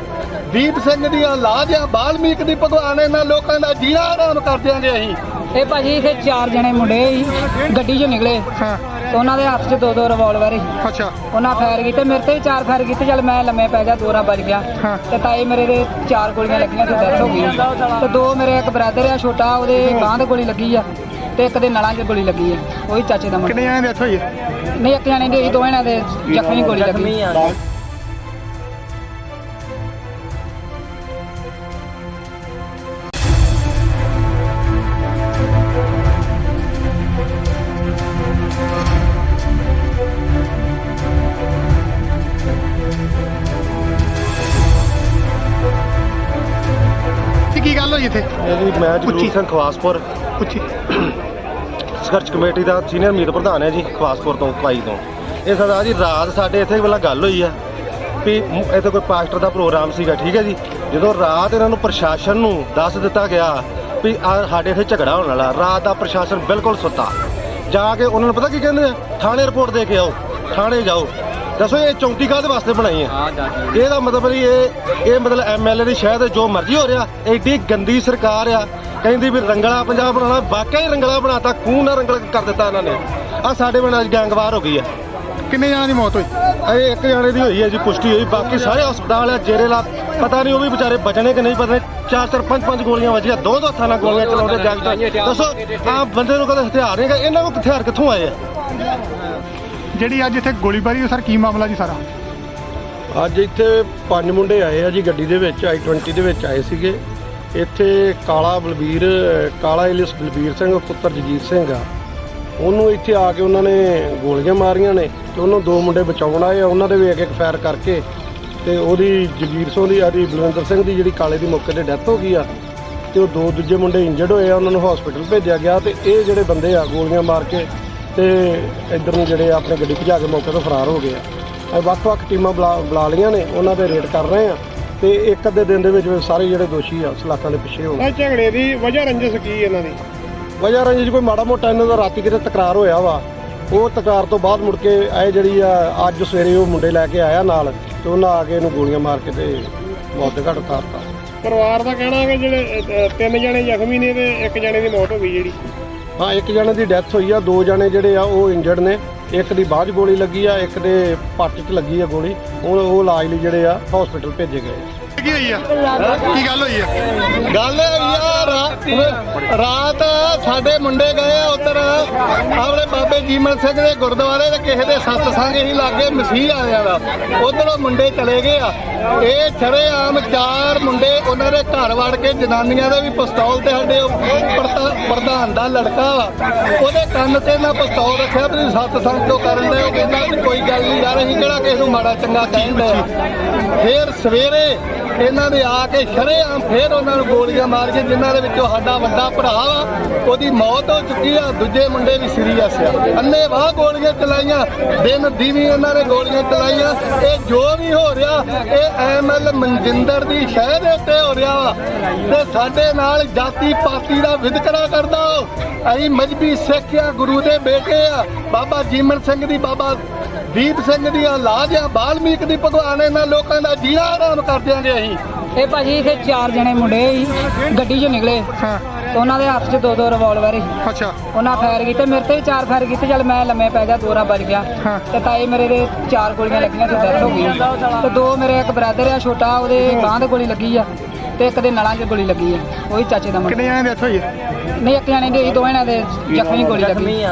ਦੀਪ ਸਿੰਘ ਦੀ ਔਲਾਦ ਆ, ਬਾਲਮੀਕ ਦੀ, ਭਗਵਾਨ ਇਹਨਾਂ ਲੋਕਾਂ ਦਾ ਜੀਣਾ ਆਰਾਮ ਕਰ ਦਿਆਂਗੇ ਅਸੀਂ। ਇਹ ਭਾਜੀ ਇੱਥੇ 4 ਜਣੇ ਮੁੰਡੇ ਸੀ ਗੱਡੀ 'ਚੋਂ ਨਿਕਲੇ ਤੇ ਉਹਨਾਂ ਦੇ ਹੱਥ 'ਚ 2 ਰਿਵਾਲਵਰ ਸੀ। ਅੱਛਾ, ਉਹਨਾਂ ਫਾਇਰ ਕੀਤੇ, ਮੇਰੇ ਤੇ ਵੀ 4 ਫਾਇਰ ਕੀਤੇ। ਚੱਲ ਮੈਂ ਲੰਮੇ ਪੈ ਗਿਆ, 2 ਵੱਜ ਗਿਆ ਤੇ ਤਾਏ ਮੇਰੇ ਦੇ 4 ਗੋਲੀਆਂ ਲੱਗੀਆਂ ਤੇ ਡੈਥ ਹੋ ਗਈ ਤੇ 2 ਮੇਰੇ ਇੱਕ ਬ੍ਰਦਰ ਆ ਛੋਟਾ, ਉਹਦੇ ਬਾਂਹ ਤੇ ਗੋਲੀ ਲੱਗੀ ਆ ਤੇ ਇੱਕ ਦੇ ਨਲਾਂ 'ਚ ਗੋਲੀ ਲੱਗੀ ਆ, ਉਹੀ ਚਾਚੇ ਦਾ ਮੁੰਡਾ। ਕਿੰਨੇ ਜਣੇ ਡੈਥ ਹੋਈ ਹੈ? ਨਹੀਂ, ਇੱਕ ਜਾਣੇ ਦੀ ਹੋਈ, 2 ਜਣਿਆਂ ਦੇ ਜ਼ਖਮੀ ਗੋਲੀ ਲੱਗੀ। ਕੀ ਗੱਲ ਹੋਈ ਇੱਥੇ? ਇਹ ਜੀ ਮੈਂ ਜਗਰੂਪ ਸਿੰਘ ਖਵਾਸਪੁਰ ਪੁੱਛੀ। ਸੰਘਰਸ਼ ਕਮੇਟੀ ਦਾ ਸੀਨੀਅਰ ਮੀਤ ਪ੍ਰਧਾਨ ਹੈ ਜੀ ਖਵਾਸਪੁਰ ਤੋਂ ਭਾਈ ਤੋਂ। ਇਹ ਸਰਦਾਰ ਜੀ ਰਾਤ ਸਾਡੇ ਇੱਥੇ ਪਹਿਲਾਂ ਗੱਲ ਹੋਈ ਆ ਵੀ ਇੱਥੇ ਕੋਈ ਪਾਸਟਰ ਦਾ ਪ੍ਰੋਗਰਾਮ ਸੀਗਾ, ਠੀਕ ਹੈ ਜੀ। ਜਦੋਂ ਰਾਤ ਇਹਨਾਂ ਨੂੰ ਪ੍ਰਸ਼ਾਸਨ ਨੂੰ ਦੱਸ ਦਿੱਤਾ ਗਿਆ ਵੀ ਸਾਡੇ ਇੱਥੇ ਝਗੜਾ ਹੋਣ ਵਾਲਾ, ਰਾਤ ਦਾ ਪ੍ਰਸ਼ਾਸਨ ਬਿਲਕੁਲ ਸੁੱਤਾ। ਜਾ ਕੇ ਉਹਨਾਂ ਨੂੰ ਪਤਾ ਕੀ ਕਹਿੰਦੇ ਆ, ਥਾਣੇ ਰਿਪੋਰਟ ਦੇ ਕੇ ਆਓ, ਥਾਣੇ ਜਾਓ। ਦੱਸੋ ਇਹ ਚੌਂਕੀ ਕਾਹਦੇ ਵਾਸਤੇ ਬਣਾਈ ਹੈ? ਇਹਦਾ ਮਤਲਬ ਨਹੀਂ ਇਹ ਮਤਲਬ ਐਮਐਲਏ ਦੀ ਸ਼ਾਇਦ ਜੋ ਮਰਜ਼ੀ ਹੋ ਰਿਹਾ। ਐਡੀ ਗੰਦੀ ਸਰਕਾਰ ਆ, ਕਹਿੰਦੀ ਵੀ ਰੰਗਲਾ ਪੰਜਾਬ ਬਣਾਉਣਾ, ਵਾਕਿਆ ਹੀ ਰੰਗਲਾ ਬਣਾਤਾ, ਖੂਨ ਨਾਲ ਰੰਗਲਾ ਕਰ ਦਿੱਤਾ ਇਹਨਾਂ ਨੇ। ਆ ਸਾਡੇ ਪਿੰਡ ਅੱਜ ਗੈਂਗਵਾਰ ਹੋ ਗਈ ਆ। ਕਿੰਨੇ ਜਣਾਂ ਦੀ ਮੌਤ ਹੋਈ? ਇਹ ਇੱਕ ਜਾਣੇ ਦੀ ਹੋਈ ਹੈ ਜੀ, ਪੁਸ਼ਟੀ ਹੋਈ। ਬਾਕੀ ਸਾਰੇ ਹਸਪਤਾਲ ਆ ਜੇਰੇ ਲਾ, ਪਤਾ ਨਹੀਂ ਉਹ ਵੀ ਵਿਚਾਰੇ ਬਚਣੇ ਕਿ ਨਹੀਂ ਬਚਣੇ। 4-4 5-5 ਗੋਲੀਆਂ ਵੱਜੀਆਂ, ਦੋ ਹੱਥਾਂ ਨਾਲ ਗੋਲੀਆਂ ਚਲਾਉਂਦੇ ਗੈਂਗਸਟਰ। ਦੱਸੋ ਆਹ ਬੰਦੇ ਨੂੰ ਕਦੇ ਹਥਿਆਰ ਨਹੀਂ ਹੈਗਾ, ਇਹਨਾਂ ਕੋਲ ਹਥਿਆਰ ਕਿੱਥੋਂ ਆਏ ਆ? ਜਿਹੜੀ ਅੱਜ ਇੱਥੇ ਗੋਲੀਬਾਰੀ, ਸਰ ਕੀ ਮਾਮਲਾ ਜੀ ਸਾਰਾ? ਅੱਜ ਇੱਥੇ 5 ਮੁੰਡੇ ਆਏ ਆ ਜੀ ਗੱਡੀ ਦੇ ਵਿੱਚ, i20 ਦੇ ਵਿੱਚ ਆਏ ਸੀਗੇ। ਇੱਥੇ ਕਾਲਾ ਇਲਿਸ ਬਲਬੀਰ ਸਿੰਘ ਪੁੱਤਰ ਜਗੀਰ ਸਿੰਘ ਆ, ਉਹਨੂੰ ਇੱਥੇ ਆ ਕੇ ਉਹਨਾਂ ਨੇ ਗੋਲੀਆਂ ਮਾਰੀਆਂ ਨੇ ਤੇ ਉਹਨੂੰ ਦੋ ਮੁੰਡੇ ਬਚਾਉਣ ਆਏ ਆ। ਉਹਨਾਂ ਦੇ ਵੀ ਇੱਕ ਫਾਇਰ ਕਰਕੇ ਤੇ ਉਹਦੀ ਜਗੀਰ ਸਿੰਘ ਦੀ ਬਲਵਿੰਦਰ ਸਿੰਘ ਦੀ ਜਿਹੜੀ ਕਾਲੇ ਦੀ ਮੌਕੇ ਤੇ ਡੈਥ ਹੋ ਗਈ ਆ ਤੇ ਉਹ ਦੋ ਦੂਜੇ ਮੁੰਡੇ ਇੰਜਰਡ ਹੋਏ ਆ, ਉਹਨਾਂ ਨੂੰ ਹਸਪੀਟਲ ਭੇਜਿਆ ਗਿਆ। ਤੇ ਇਹ ਜਿਹੜੇ ਬੰਦੇ ਆ ਗੋਲੀਆਂ ਮਾਰ ਕੇ ਤੇ ਇੱਧਰ ਨੂੰ ਜਿਹੜੇ ਆਪਣੇ ਗੱਡੀ ਭਜਾ ਕੇ ਮੌਕੇ ਤੋਂ ਫਰਾਰ ਹੋ ਗਏ ਆ। ਵੱਖ-ਵੱਖ ਟੀਮਾਂ ਬੁਲਾ ਲਈਆਂ ਨੇ, ਉਹਨਾਂ ਦੇ ਰੇਡ ਕਰ ਰਹੇ ਆ ਤੇ ਇੱਕ ਅੱਧੇ ਦਿਨ ਦੇ ਵਿੱਚ ਸਾਰੇ ਜਿਹੜੇ ਦੋਸ਼ੀ ਆ ਸਲਾਖਾਂ ਦੇ ਪਿੱਛੇ ਹੋ ਗਏ। ਇਹ ਝਗੜੇ ਦੀ ਵਜ੍ਹਾ ਰੰਜਿਸ਼ ਕੀ ਇਹਨਾਂ ਦੀ? ਵਜ੍ਹਾ ਰੰਜਿਸ਼ ਕੋਈ ਮਾੜਾ ਮੋਟਾ ਇਹਨਾਂ ਦਾ ਰਾਤੀ ਕਿਤੇ ਤਕਰਾਰ ਹੋਇਆ ਵਾ। ਉਹ ਤਕਰਾਰ ਤੋਂ ਬਾਅਦ ਮੁੜ ਕੇ ਇਹ ਜਿਹੜੀ ਆ ਅੱਜ ਸਵੇਰੇ ਉਹ ਮੁੰਡੇ ਲੈ ਕੇ ਆਇਆ ਨਾਲ ਤੇ ਉਹਨਾਂ ਆ ਕੇ ਇਹਨੂੰ ਗੋਲੀਆਂ ਮਾਰ ਕੇ ਤੇ ਮੌਤ ਦੇ ਘਾਟ ਉਤਾਰਤਾ। ਪਰਿਵਾਰ ਦਾ ਕਹਿਣਾ ਹੈ ਕਿ ਜਿਹੜੇ 3 ਜਣੇ ਜ਼ਖਮੀ ਨੇ ਤੇ 1 ਜਣੇ ਦੀ ਮੌਤ ਹੋ ਗਈ ਜਿਹੜੀ। ਹਾਂ, 1 ਜਣੇ ਦੀ ਡੈਥ ਹੋਈ ਆ, 2 ਜਣੇ ਜਿਹੜੇ ਆ ਉਹ ਇੰਜਰਡ ਨੇ। ਇੱਕ ਦੀ ਬਾਅਦ ਗੋਲੀ ਲੱਗੀ ਆ, ਇੱਕ ਦੇ ਪੱਟ 'ਚ ਲੱਗੀ ਆ ਗੋਲੀ। ਉਹ ਇਲਾਜ ਲਈ ਜਿਹੜੇ ਆ ਹਸਪੀਟਲ ਭੇਜੇ ਗਏ। ਕੀ ਹੋਈ ਆ? ਕੀ ਗੱਲ ਹੋਈ ਆ? ਗੱਲ ਰਾਤ ਸਾਡੇ ਮੁੰਡੇ ਗਏ ਆ ਉੱਧਰ ਆਪਣੇ ਬਾਬੇ ਜੀਮਲ ਸਿੰਘ ਦੇ ਗੁਰਦੁਆਰੇ ਤੇ ਕਿਸੇ ਦੇ ਸਤਸੰਗ ਹੀ ਲਾਗੇ ਮਸੀਹ ਆਇਆ ਦਾ, ਉਧਰੋਂ ਮੁੰਡੇ ਚਲੇ ਗਏ ਆ। ਇਹ ਸ਼ਰੇਆਮ 4 ਮੁੰਡੇ ਉਹਨਾਂ ਦੇ ਘਰ ਵੜ ਕੇ ਜਨਾਨੀਆਂ ਦੇ ਵੀ ਪਿਸਤੌਲ ਤੇ ਸਾਡੇ ਪ੍ਰਧਾਨ ਦਾ ਲੜਕਾ ਵਾ, ਉਹਦੇ ਕੰਨ ਤੇ ਨਾ ਪਿਸਤੌਲ ਰੱਖਿਆ ਵੀ ਸਤਸੰਗ ਕਿਉਂ ਕਰਨ ਦੇ। ਉਹ ਕਹਿੰਦਾ ਵੀ ਕੋਈ ਗੱਲ ਨਹੀਂ ਯਾਰ, ਅਸੀਂ ਕਿਹੜਾ ਕਿਸੇ ਨੂੰ ਮਾੜਾ ਚੰਗਾ ਕਹਿੰਦੇ ਆ। ਫਿਰ ਸਵੇਰੇ ਇਹਨਾਂ ਨੇ ਆ ਕੇ ਸ਼ਰੇਆਮ ਫੇਰ ਉਹਨਾਂ ਨੂੰ ਗੋਲੀਆਂ ਮਾਰ ਕੇ, ਜਿਨ੍ਹਾਂ ਦੇ ਵਿੱਚੋਂ ਸਾਡਾ ਵੱਡਾ ਭਰਾ ਵਾ ਉਹਦੀ ਮੌਤ ਹੋ ਚੁੱਕੀ ਆ, ਦੂਜੇ ਮੁੰਡੇ ਵੀ ਸੀਰੀਅਸ ਆ। ਅੰਨ੍ਹੇਵਾਹ ਗੋਲੀਆਂ ਚਲਾਈਆਂ, ਦਿਨ ਦੀਵੀ ਇਹਨਾਂ ਨੇ ਗੋਲੀਆਂ ਚਲਾਈਆਂ। ਇਹ ਜੋ ਵੀ ਹੋ ਰਿਹਾ ਇਹ ਐਮਐਲ ਮਨਜਿੰਦਰ ਦੀ ਸ਼ਹਿ ਦੇ ਉੱਤੇ ਹੋ ਰਿਹਾ ਵਾ ਤੇ ਸਾਡੇ ਨਾਲ ਜਾਤੀ ਪਾਤੀ ਦਾ ਵਿਤਕਰਾ ਕਰਦਾ। ਅਸੀਂ ਮਜਬੀ ਸਿੱਖ ਆ, ਗੁਰੂ ਦੇ ਬੇਟੇ ਆ, ਬਾਬਾ ਜੀਮਨ ਸਿੰਘ ਦੀ, ਬਾਬਾ ਦੀਪ ਸਿੰਘ ਦੀਆਂ ਲਾਜ ਆ, ਬਾਲਮੀਕ ਦੀ ਭਗਵਾਨ। ਇਹਨਾਂ ਲੋਕਾਂ ਦਾ ਜੀਣਾ ਆਰਾਮ ਕਰ ਦਿਆਂਗੇ ਅਸੀਂ। ਇਹ ਭਾਜੀ ਇੱਥੇ 4 ਜਣੇ ਮੁੰਡੇ ਸੀ, ਗੱਡੀ 'ਚੋਂ ਨਿਕਲੇ ਤੇ ਉਹਨਾਂ ਦੇ ਹੱਥ 'ਚ 2 ਰਿਵਾਲਵਰ ਸੀ। ਅੱਛਾ। ਉਹਨਾਂ ਫਾਇਰ ਕੀਤੇ, ਮੇਰੇ ਤੇ ਵੀ 4 ਫਾਇਰ ਕੀਤੇ। ਚੱਲ ਮੈਂ ਲੰਮੇ ਪੈ ਗਿਆ, 2 ਰਾਂ ਵੱਜ ਗਿਆ ਤੇ ਤਾਏ ਮੇਰੇ ਦੇ 4 ਗੋਲੀਆਂ ਲੱਗੀਆਂ ਤੇ ਡੈਥ ਹੋ ਗਈ ਤੇ 2 ਮੇਰੇ ਇੱਕ ਬ੍ਰਦਰ ਆ ਛੋਟਾ, ਉਹਦੇ ਬਾਂਹ ਤੇ ਗੋਲੀ ਲੱਗੀ ਆ ਤੇ ਇੱਕ ਦੇ ਨਲਾਂ 'ਚ ਗੋਲੀ ਲੱਗੀ ਆ, ਉਹੀ ਚਾਚੇ ਦਾ ਮੁੰਡਾ। ਕਿੰਨੇ ਜਣਾਂ ਦੀ ਡੈਥ ਹੋਈ? ਨਹੀਂ, 1 ਜਣੇ ਦੀ ਹੋਈ, 2 ਜਣਿਆਂ ਦੇ ਜ਼ਖਮੀ ਗੋਲੀ ਲੱਗੀ।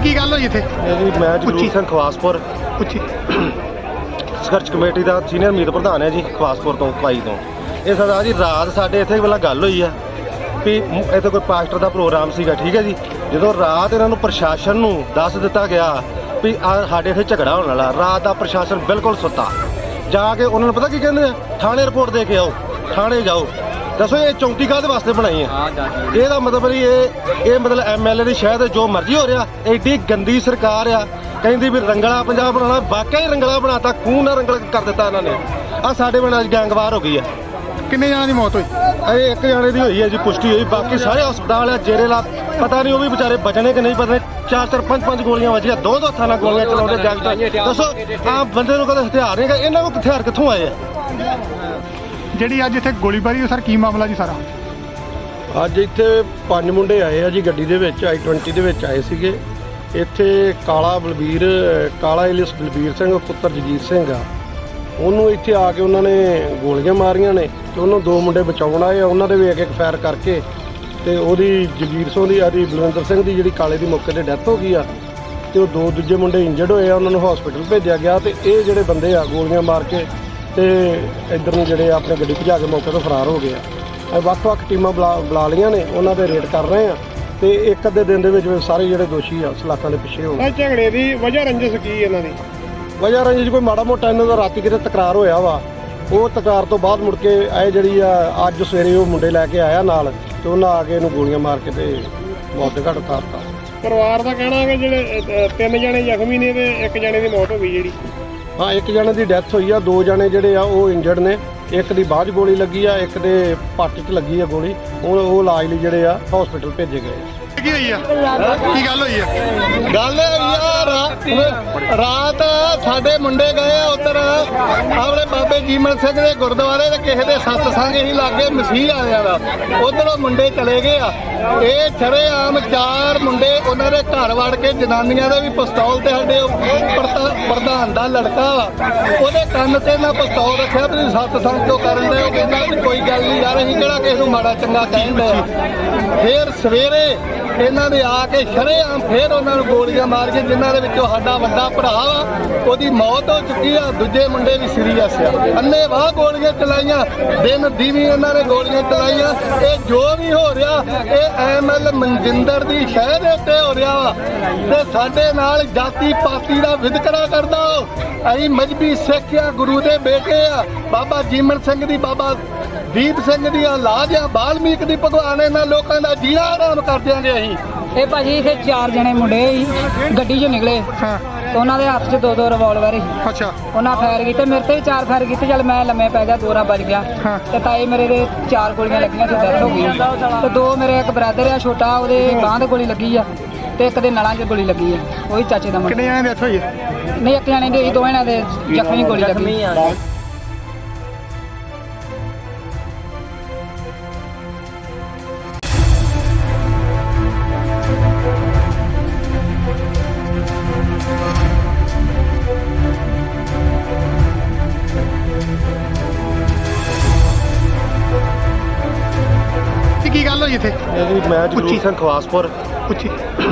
ਕੀ ਗੱਲ ਹੋਈ ਇੱਥੇ? ਇਹ ਜੀ ਮੈਂ ਜਗਰੂਪ ਸਿੰਘ ਖਵਾਸਪੁਰ ਸੰਘਰਸ਼ ਕਮੇਟੀ ਦਾ ਸੀਨੀਅਰ ਮੀਤ ਪ੍ਰਧਾਨ ਹੈ ਜੀ ਖਵਾਸਪੁਰ ਤੋਂ ਭਾਈ ਤੋਂ। ਇਹ ਸਰਦਾਰ ਜੀ ਰਾਤ ਸਾਡੇ ਇੱਥੇ ਪਹਿਲਾਂ ਗੱਲ ਹੋਈ ਆ ਵੀ ਇੱਥੇ ਕੋਈ ਪਾਸਟਰ ਦਾ ਪ੍ਰੋਗਰਾਮ ਸੀਗਾ, ਠੀਕ ਹੈ ਜੀ। ਜਦੋਂ ਰਾਤ ਇਹਨਾਂ ਨੂੰ ਪ੍ਰਸ਼ਾਸਨ ਨੂੰ ਦੱਸ ਦਿੱਤਾ ਗਿਆ ਵੀ ਸਾਡੇ ਇੱਥੇ ਝਗੜਾ ਹੋਣ ਵਾਲਾ, ਰਾਤ ਦਾ ਪ੍ਰਸ਼ਾਸਨ ਬਿਲਕੁਲ ਸੁੱਤਾ। ਜਾ ਕੇ ਉਹਨਾਂ ਨੂੰ ਪਤਾ ਕੀ ਕਹਿੰਦੇ ਆ, ਥਾਣੇ ਰਿਪੋਰਟ ਦੇ ਕੇ ਆਓ, ਥਾਣੇ ਜਾਓ। ਦੱਸੋ ਇਹ ਚੌਂਕੀ ਕਾਹਦੇ ਵਾਸਤੇ ਬਣਾਈ ਹੈ? ਇਹਦਾ ਮਤਲਬ ਨਹੀਂ ਇਹ ਮਤਲਬ ਐਮਐਲਏ ਦੀ ਸ਼ਾਇਦ ਜੋ ਮਰਜ਼ੀ ਹੋ ਰਿਹਾ। ਐਡੀ ਗੰਦੀ ਸਰਕਾਰ ਆ, ਕਹਿੰਦੀ ਵੀ ਰੰਗਲਾ ਪੰਜਾਬ ਬਣਾਉਣਾ, ਵਾਕਿਆ ਹੀ ਰੰਗਲਾ ਬਣਾਤਾ, ਖੂਨ ਨਾਲ ਰੰਗਲਾ ਕਰ ਦਿੱਤਾ ਇਹਨਾਂ ਨੇ। ਆ ਸਾਡੇ ਪਿੰਡ ਅੱਜ ਗੈਂਗਵਾਰ ਹੋ ਗਈ ਆ। ਕਿੰਨੇ ਜਣਾਂ ਦੀ ਮੌਤ ਹੋਈ? ਇਹ ਇੱਕ ਜਾਣੇ ਦੀ ਹੋਈ ਹੈ ਜੀ, ਪੁਸ਼ਟੀ ਹੋਈ। ਬਾਕੀ ਸਾਰੇ ਹਸਪਤਾਲ ਆ ਜੇਰੇ ਲਾ, ਪਤਾ ਨਹੀਂ ਉਹ ਵੀ ਵਿਚਾਰੇ ਬਚਣੇ ਕਿ ਨਹੀਂ ਬਚਣੇ। 4-4 5-5 ਗੋਲੀਆਂ ਵੱਜੀਆਂ, ਦੋ ਹੱਥਾਂ ਨਾਲ ਗੋਲੀਆਂ ਚਲਾਉਂਦੇ ਗੈਂਗਸਟਰ। ਦੱਸੋ ਆਹ ਬੰਦੇ ਨੂੰ ਕਦੇ ਹਥਿਆਰ ਨਹੀਂ ਹੈਗਾ, ਇਹਨਾਂ ਕੋਲ ਹਥਿਆਰ ਕਿੱਥੋਂ ਆਏ ਆ? ਜਿਹੜੀ ਅੱਜ ਇੱਥੇ ਗੋਲੀਬਾਰੀ, ਸਰ ਕੀ ਮਾਮਲਾ ਜੀ ਸਾਰਾ? ਅੱਜ ਇੱਥੇ 5 ਮੁੰਡੇ ਆਏ ਆ ਜੀ ਗੱਡੀ ਦੇ ਵਿੱਚ, i20 ਦੇ ਵਿੱਚ ਆਏ ਸੀਗੇ। ਇੱਥੇ ਕਾਲਾ ਇਲਿਸ ਬਲਬੀਰ ਸਿੰਘ ਪੁੱਤਰ ਜਗੀਰ ਸਿੰਘ ਆ, ਉਹਨੂੰ ਇੱਥੇ ਆ ਕੇ ਉਹਨਾਂ ਨੇ ਗੋਲੀਆਂ ਮਾਰੀਆਂ ਨੇ ਤੇ ਉਹਨੂੰ 2 ਮੁੰਡੇ ਬਚਾਉਣ ਆਏ ਆ। ਉਹਨਾਂ ਦੇ ਵੀ ਇੱਕ ਫਾਇਰ ਕਰਕੇ ਤੇ ਉਹਦੀ ਜਗੀਰ ਸਿੰਘ ਦੀ ਬਲਵਿੰਦਰ ਸਿੰਘ ਦੀ ਜਿਹੜੀ ਕਾਲੇ ਦੀ ਮੌਕੇ ਤੇ ਡੈਥ ਹੋ ਗਈ ਆ ਤੇ ਉਹ 2 ਦੂਜੇ ਮੁੰਡੇ ਇੰਜਰਡ ਹੋਏ ਆ, ਉਹਨਾਂ ਨੂੰ ਹਸਪੀਟਲ ਭੇਜਿਆ ਗਿਆ। ਤੇ ਇਹ ਜਿਹੜੇ ਬੰਦੇ ਆ ਗੋਲੀਆਂ ਮਾਰ ਕੇ ਤੇ ਇੱਧਰ ਨੂੰ ਜਿਹੜੇ ਆਪਣੇ ਗੱਡੀ ਭਜਾ ਕੇ ਮੌਕੇ ਤੋਂ ਫਰਾਰ ਹੋ ਗਏ ਆ। ਵੱਖ-ਵੱਖ ਟੀਮਾਂ ਬੁਲਾ ਲਈਆਂ ਨੇ, ਉਹਨਾਂ ਦੇ ਰੇਡ ਕਰ ਰਹੇ ਆ ਤੇ ਇੱਕ ਅੱਧੇ ਦਿਨ ਦੇ ਵਿੱਚ ਸਾਰੇ ਜਿਹੜੇ ਦੋਸ਼ੀ ਆ ਸਲਾਖਾਂ ਦੇ ਪਿੱਛੇ ਹੋਣ। ਇਹ ਝਗੜੇ ਦੀ ਵਜ੍ਹਾ ਰੰਜਿਸ਼ ਕੀ ਇਹਨਾਂ ਦੀ? ਵਜ੍ਹਾ ਰੰਜਿਸ਼ ਕੋਈ ਮਾੜਾ ਮੋਟਾ ਇਹਨਾਂ ਦਾ ਰਾਤੀ ਕਿਤੇ ਤਕਰਾਰ ਹੋਇਆ ਵਾ, ਉਹ ਤਕਰਾਰ ਤੋਂ ਬਾਅਦ ਮੁੜ ਕੇ ਇਹ ਜਿਹੜੀ ਆ ਅੱਜ ਸਵੇਰੇ ਉਹ ਮੁੰਡੇ ਲੈ ਕੇ ਆਇਆ ਨਾਲ ਤੇ ਉਹਨਾਂ ਆ ਕੇ ਇਹਨੂੰ ਗੋਲੀਆਂ ਮਾਰ ਕੇ ਤੇ ਮੌਤ ਦੇ ਘਾਟ ਉਤਾਰਤਾ। ਪਰਿਵਾਰ ਦਾ ਕਹਿਣਾ ਹੈ ਕਿ ਜਿਹੜੇ 3 ਜਣੇ ਜ਼ਖਮੀ ਨੇ ਤੇ 1 ਜਣੇ ਦੀ ਮੌਤ ਹੋ ਗਈ ਜਿਹੜੀ। ਹਾਂ, 1 ਜਣੇ ਦੀ ਡੈਥ ਹੋਈ ਆ, 2 ਜਣੇ ਜਿਹੜੇ ਆ ਉਹ ਇੰਜਰਡ ਨੇ। ਇੱਕ ਦੀ ਬਾਅਦ ਗੋਲੀ ਲੱਗੀ ਆ, ਇੱਕ ਦੇ ਪੱਟ 'ਚ ਲੱਗੀ ਆ ਗੋਲੀ। ਉਹ ਇਲਾਜ ਲਈ ਜਿਹੜੇ ਆ ਹਸਪੀਟਲ ਭੇਜੇ ਗਏ ਆ। ਕੀ ਹੋਈ ਆ? ਕੀ ਗੱਲ ਹੋਈ ਆ? ਗੱਲ ਰਾਤ ਸਾਡੇ ਮੁੰਡੇ ਗਏ ਆ ਉੱਧਰ ਆਪਣੇ ਬਾਬੇ ਜੀਮਲ ਸਿੰਘ ਦੇ ਗੁਰਦੁਆਰੇ ਤੇ ਕਿਸੇ ਦੇ ਸਤਸੰਗ ਹੀ ਲਾਗੇ ਮਸੀਹ ਆਇਆ ਦਾ, ਉਧਰੋਂ ਮੁੰਡੇ ਚਲੇ ਗਏ ਆ। ਇਹ ਸ਼ਰੇਆਮ 4 ਮੁੰਡੇ ਉਹਨਾਂ ਦੇ ਘਰ ਵੜ ਕੇ ਜਨਾਨੀਆਂ ਦੇ ਵੀ ਪਿਸਤੌਲ ਤੇ ਸਾਡੇ ਪ੍ਰਧਾਨ ਦਾ ਲੜਕਾ ਵਾ, ਉਹਦੇ ਕੰਨ ਤੇ ਨਾ ਪਿਸਤੌਲ ਰੱਖਿਆ ਵੀ ਸਤਸੰਗ ਕਿਉਂ ਕਰਨ ਦੇ। ਉਹ ਕਹਿੰਦਾ ਵੀ ਕੋਈ ਗੱਲ ਨਹੀਂ ਯਾਰ, ਅਸੀਂ ਕਿਹੜਾ ਕਿਸੇ ਨੂੰ ਮਾੜਾ ਚੰਗਾ ਕਹਿੰਦੇ ਆ। ਫਿਰ ਸਵੇਰੇ ਇਹਨਾਂ ਨੇ ਆ ਕੇ ਸ਼ਰੇਆਮ ਫੇਰ ਉਹਨਾਂ ਨੂੰ ਗੋਲੀਆਂ ਮਾਰ ਕੇ, ਜਿਨ੍ਹਾਂ ਦੇ ਵਿੱਚੋਂ ਸਾਡਾ ਵੱਡਾ ਭਰਾ ਵਾ ਉਹਦੀ ਮੌਤ ਹੋ ਚੁੱਕੀ ਆ, ਦੂਜੇ ਮੁੰਡੇ ਵੀ ਸੀਰੀਅਸ ਆ। ਅੰਨ੍ਹੇਵਾਹ ਗੋਲੀਆਂ ਚਲਾਈਆਂ, ਦਿਨ ਦੀਵੀ ਇਹਨਾਂ ਨੇ ਗੋਲੀਆਂ ਚਲਾਈਆਂ। ਇਹ ਜੋ ਵੀ ਹੋ ਰਿਹਾ ਇਹ ਐਮਐਲ ਮਨਜਿੰਦਰ ਦੀ ਸ਼ਹਿ ਦੇ ਉੱਤੇ ਹੋ ਰਿਹਾ ਵਾ ਤੇ ਸਾਡੇ ਨਾਲ ਜਾਤੀ ਪਾਤੀ ਦਾ ਵਿਤਕਰਾ ਕਰਦਾ। ਅਸੀਂ ਮਜਬੀ ਸਿੱਖ ਆ, ਗੁਰੂ ਦੇ ਬੇਟੇ ਆ, ਬਾਬਾ ਜੀਮਨ ਸਿੰਘ ਦੀ, ਬਾਬਾ ਦੀਪ ਸਿੰਘ ਦੀ ਔਲਾਦ ਆ, ਬਾਲਮੀਕ ਦੀ ਭਗਵਾਨ। ਇਹਨਾਂ ਲੋਕਾਂ ਦਾ ਜੀਣਾ ਆਰਾਮ ਕਰ ਦਿਆਂਗੇ ਅਸੀਂ। ਇਹ ਭਾਜੀ ਇੱਥੇ 4 ਜਣੇ ਮੁੰਡੇ ਸੀ, ਗੱਡੀ 'ਚੋਂ ਨਿਕਲੇ ਤੇ ਉਹਨਾਂ ਦੇ ਹੱਥ 'ਚ 2 ਰਿਵਾਲਵਰ ਸੀ। ਅੱਛਾ, ਉਹਨਾਂ ਫਾਇਰ ਕੀਤੇ, ਮੇਰੇ ਤੇ ਵੀ 4 ਫਾਇਰ ਕੀਤੇ। ਚੱਲ ਮੈਂ ਲੰਮੇ ਪੈ ਗਿਆ, 2 ਰਾਂ ਵੱਜ ਗਿਆ ਤੇ ਤਾਏ ਮੇਰੇ ਦੇ 4 ਗੋਲੀਆਂ ਲੱਗੀਆਂ ਤੇ ਡੈਥ ਹੋ ਗਈ ਤੇ 2 ਮੇਰੇ ਇੱਕ ਬ੍ਰਦਰ ਆ ਛੋਟਾ, ਉਹਦੇ ਬਾਂਹ ਤੇ ਗੋਲੀ ਲੱਗੀ ਆ ਤੇ ਇੱਕ ਦੇ ਨਲਾਂ 'ਚ ਗੋਲੀ ਲੱਗੀ ਆ, ਉਹੀ ਚਾਚੇ ਦਾ ਮੁੰਡਾ। ਕਿੰਨੇ ਜਣੇ ਡੈਥ ਹੋਈ ਆ? ਨਹੀਂ, 1 ਜਣੇ ਦੀ, 2 ਜਣਿਆਂ ਦੇ ਜ਼ਖਮੀ ਗੋਲੀ ਲੱਗੀ। ਕੀ ਗੱਲ ਹੋਈ ਇੱਥੇ? ਇਹ ਜੀ ਮੈਂ ਜਗਰੂਪ ਸਿੰਘ ਖਵਾਸਪੁਰ